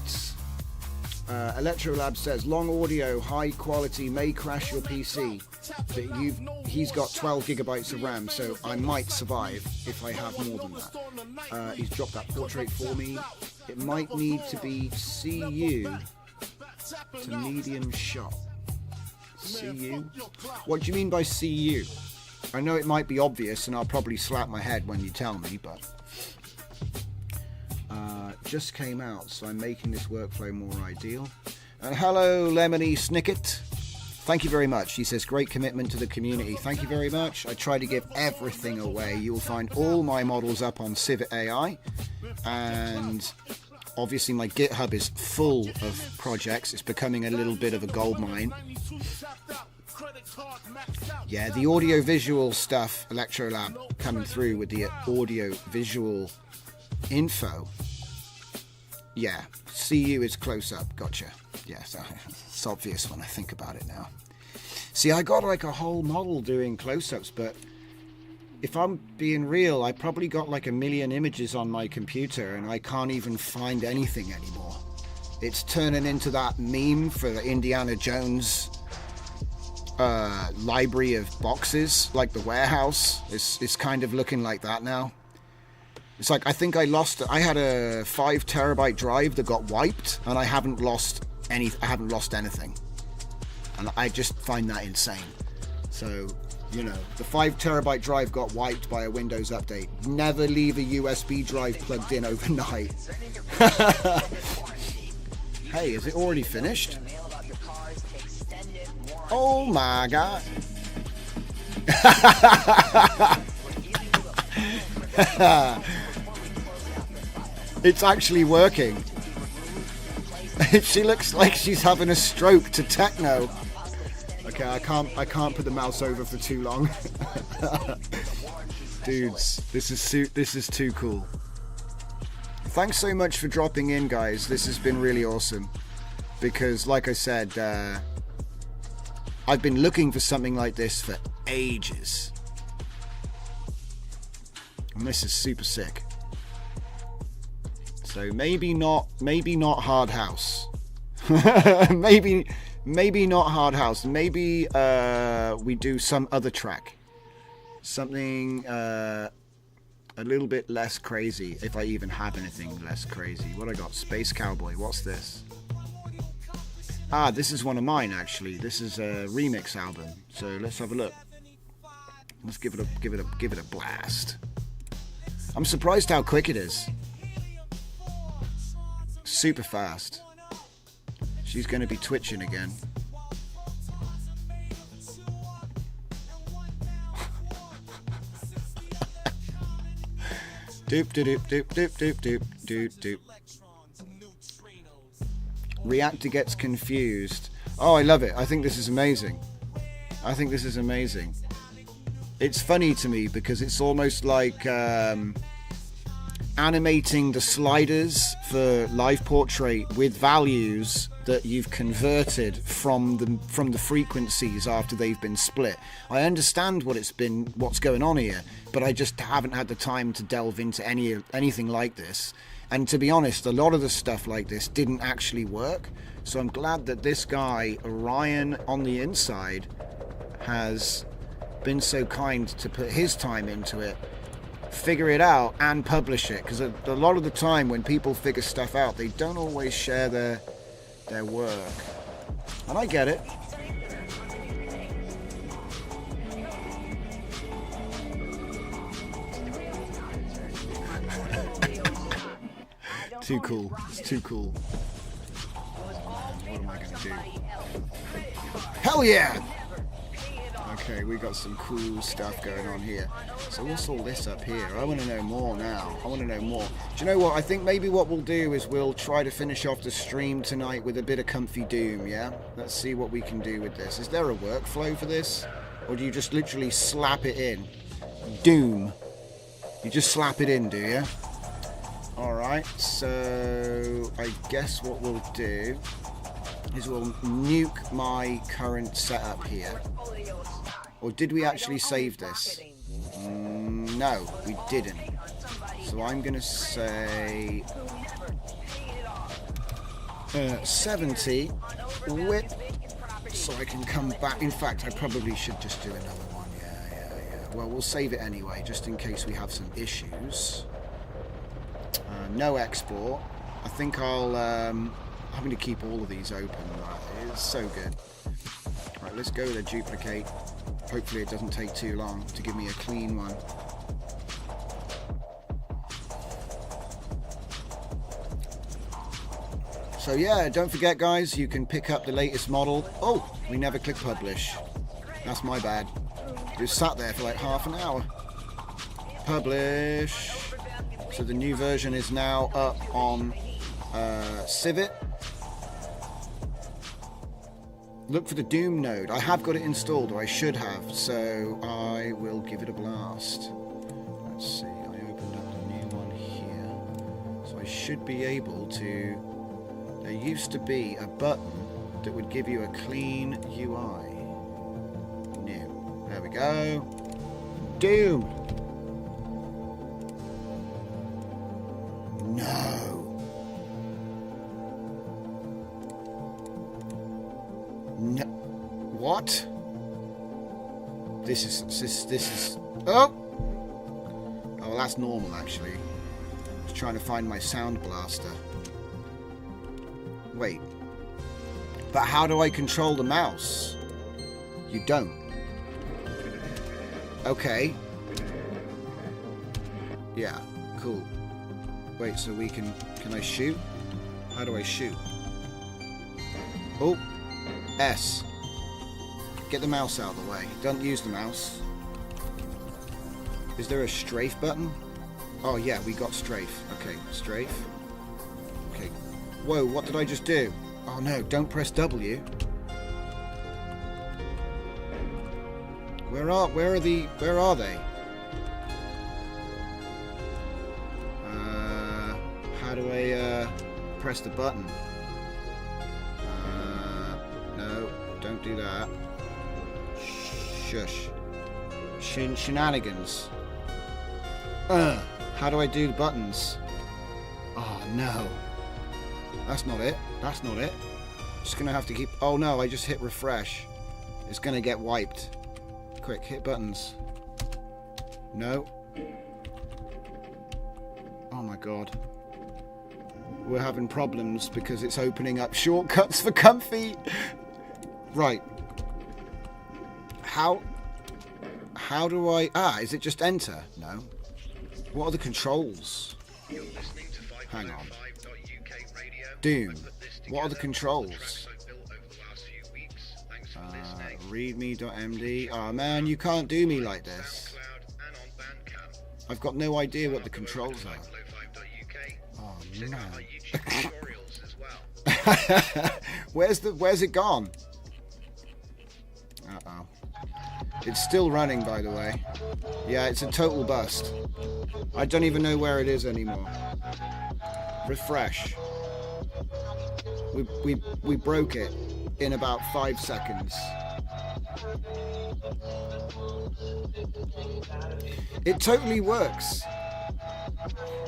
Electrolab says long audio, high quality may crash your PC, but he's got 12 gigabytes of RAM, so I might survive if I have more than that. He's dropped that portrait for me. It might need to be CU to medium shot. CU? What do you mean by CU? I know it might be obvious and I'll probably slap my head when you tell me, but just came out, so I'm making this workflow more ideal. And hello, Lemony Snicket. Thank you very much. He says, great commitment to the community. Thank you very much. I try to give everything away. You'll find all my models up on Civet AI, and obviously my GitHub is full of projects. It's becoming a little bit of a gold mine. Yeah, the audio-visual stuff, Electrolab coming through with the audio-visual info. Yeah, CU is close up. Gotcha. Yes, it's obvious when I think about it now. See, I got like a whole model doing close-ups, but if I'm being real, I probably got like 1 million images on my computer and I can't even find anything anymore. It's turning into that meme for the Indiana Jones library of boxes, like the warehouse. It's kind of looking like that now. It's like, I think I had a 5 terabyte drive that got wiped, and I haven't lost anything. And I just find that insane. So, you know, the 5 terabyte drive got wiped by a Windows update. Never leave a USB drive plugged in overnight. Hey, is it already finished? Oh my god. It's actually working. She looks like she's having a stroke to techno. Okay, I can't put the mouse over for too long. Dudes, this is too cool. Thanks so much for dropping in, guys. This has been really awesome. Because, like I said, I've been looking for something like this for ages. And this is super sick. So maybe not Hard House. maybe not Hard House. Maybe we do some other track. Something a little bit less crazy, if I even have anything less crazy. What I got? Space Cowboy. What's this? Ah, this is one of mine actually. This is a remix album. So let's have a look. Let's give it a blast. I'm surprised how quick it is. Super fast. She's going to be twitching again. Doop doop doop doop doop doop doop doop. Reactor gets confused. Oh, I love it. I think this is amazing. It's funny to me because it's almost like animating the sliders for live portrait with values that you've converted from the frequencies after they've been split. I understand what's going on here, but I just haven't had the time to delve into anything like this. And to be honest, a lot of the stuff like this didn't actually work. So I'm glad that this guy, Orion on the inside, has been so kind to put his time into it, figure it out and publish it, because a lot of the time when people figure stuff out, they don't always share their work, and I get it. Too cool. It's too cool. What am I gonna do? Hell yeah! Okay, we got some cool stuff going on here. So what's all this up here? I want to know more now. Do you know what? I think maybe what we'll do is we'll try to finish off the stream tonight with a bit of comfy doom, yeah? Let's see what we can do with this. Is there a workflow for this? Or do you just literally slap it in? Doom. You just slap it in, do you? Alright, so I guess what we'll do is we'll nuke my current setup here. Or did we actually save this? No, we didn't. So I'm going to say 70 whip, so I can come back. In fact, I probably should just do another one. Yeah. Well, we'll save it anyway, just in case we have some issues. No export. I think I'm going to keep all of these open. It's so good. Right, let's go with a duplicate. Hopefully it doesn't take too long to give me a clean one. So yeah, don't forget guys, you can pick up the latest model. Oh, we never click publish. That's my bad. Just sat there for like half an hour. Publish. So the new version is now up on Civet. Look for the Doom node. I have got it installed, or I should have, so I will give it a blast. Let's see, I opened up the new one here. So I should be able to There used to be a button that would give you a clean UI. New. There we go. Doom! No. No. What? This is. Oh! Oh, that's normal actually. I was trying to find my sound blaster. Wait. But how do I control the mouse? You don't. Okay. Yeah, cool. Wait, so we can I shoot? How do I shoot? Oh, S. Get the mouse out of the way. Don't use the mouse. Is there a strafe button? Oh yeah, we got strafe. Okay, strafe. Okay. Whoa, what did I just do? Oh no, don't press W. Where are they? How do I press the button? No, don't do that. Shush. Shenanigans. How do I do the buttons? Oh no. That's not it. That's not it. Just gonna have to keep... Oh no, I just hit refresh. It's gonna get wiped. Quick, hit buttons. No. Oh my god. We're having problems because it's opening up shortcuts for Comfy. Right. How do I... is it just enter? No. What are the controls? Hang on. Doom. What are the controls? Readme.md. Oh man, you can't do me like this. I've got no idea what the controls are. Oh man. Where's it gone? Uh-oh. It's still running, by the way. Yeah, it's a total bust. I don't even know where it is anymore. Refresh. We broke it in about 5 seconds. It totally works.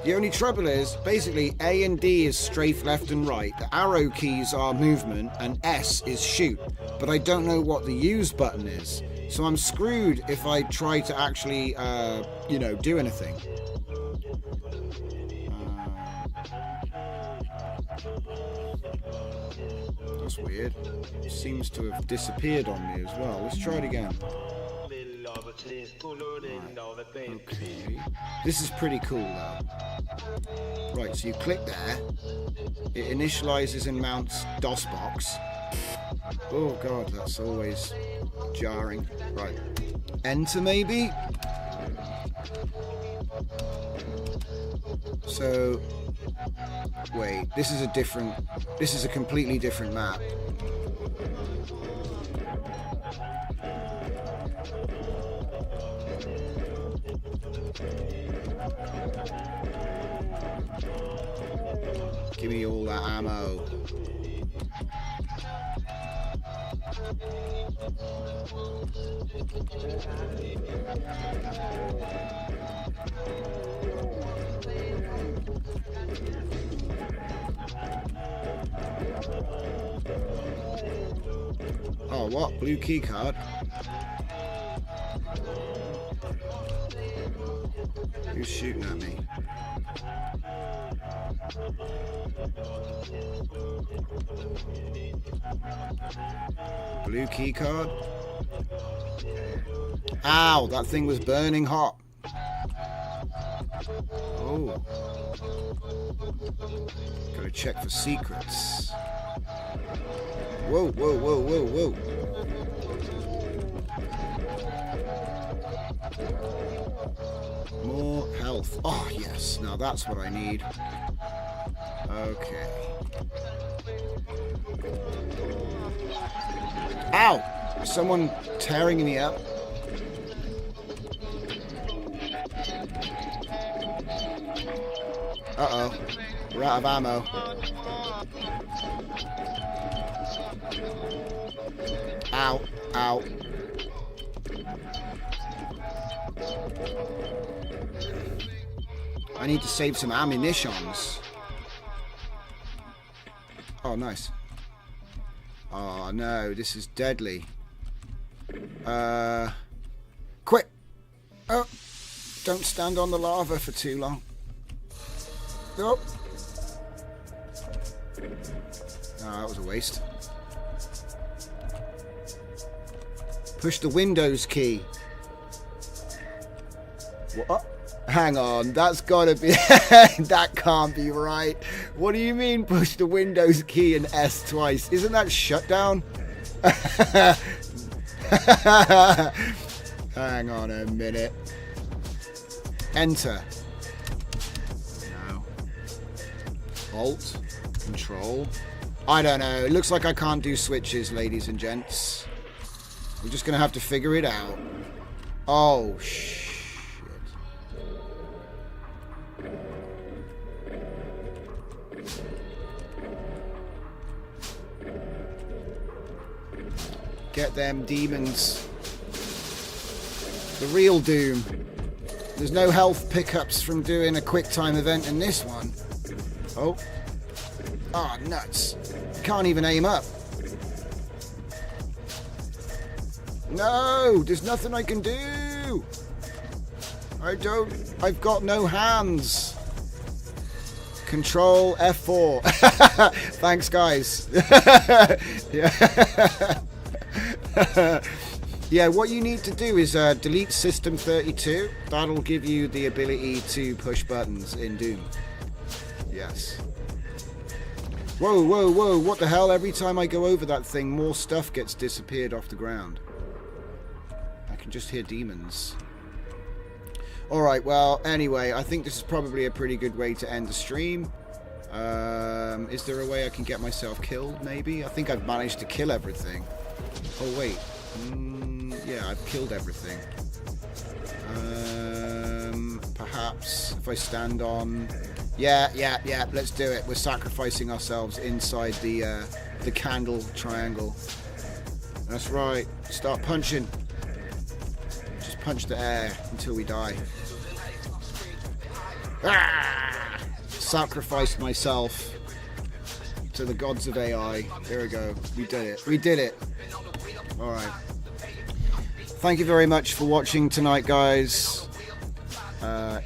The only trouble is, basically, A and D is strafe left and right. The arrow keys are movement, and S is shoot. But I don't know what the use button is. So I'm screwed if I try to actually, do anything. That's weird. It seems to have disappeared on me as well. Let's try it again. Right. Okay. This is pretty cool though. Right, so you click there. It initializes and mounts DOSBox. Oh god, that's always jarring. Right. Enter maybe? So wait, this is a completely different map. Give me all that ammo. Oh, what? Blue key card? Who's shooting at me? Blue key card? Ow, that thing was burning hot. Oh. Gotta check for secrets. Whoa, whoa, whoa, whoa, whoa. More health. Oh, yes. Now that's what I need. Okay. Ow! Is someone tearing me up? Uh-oh. We're out of ammo. Ow, ow. I need to save some ammunitions. Oh, nice. Oh, no, this is deadly. Quick! Oh, don't stand on the lava for too long. Oh. Oh, that was a waste. Push the Windows key. What? Hang on, that's gotta be... that can't be right. What do you mean push the Windows key and S twice? Isn't that shutdown? Hang on a minute. Enter. No. Alt. Control. I don't know. It looks like I can't do switches, ladies and gents. We're just gonna have to figure it out. Oh, shit. Get them demons. The real doom. There's no health pickups from doing a quick time event in this one. Oh. Ah, oh, nuts. Can't even aim up. No, there's nothing I can do. I've got no hands. Control F4. Thanks, guys. Yeah. Yeah, what you need to do is delete System 32. That'll give you the ability to push buttons in Doom. Yes. Whoa, whoa, whoa, what the hell? Every time I go over that thing, more stuff gets disappeared off the ground. I can just hear demons. Alright, well, anyway, I think this is probably a pretty good way to end the stream. Is there a way I can get myself killed, maybe? I think I've managed to kill everything. Oh, wait. Yeah, I've killed everything. Perhaps if I stand on... Yeah, let's do it. We're sacrificing ourselves inside the candle triangle. That's right. Start punching. Just punch the air until we die. Ah! Sacrificed myself to the gods of AI. There we go. We did it. We did it. Alright. Thank you very much for watching tonight, guys.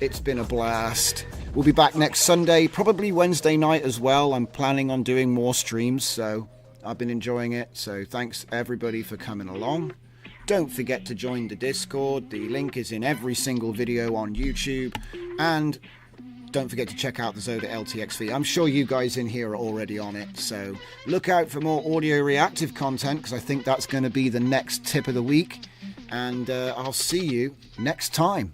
It's been a blast. We'll be back next Sunday, probably Wednesday night as well. I'm planning on doing more streams, so I've been enjoying it. So thanks everybody for coming along. Don't forget to join the Discord. The link is in every single video on YouTube. And don't forget to check out the Xoda LTXV. I'm sure you guys in here are already on it. So look out for more audio reactive content, because I think that's going to be the next tip of the week. And I'll see you next time.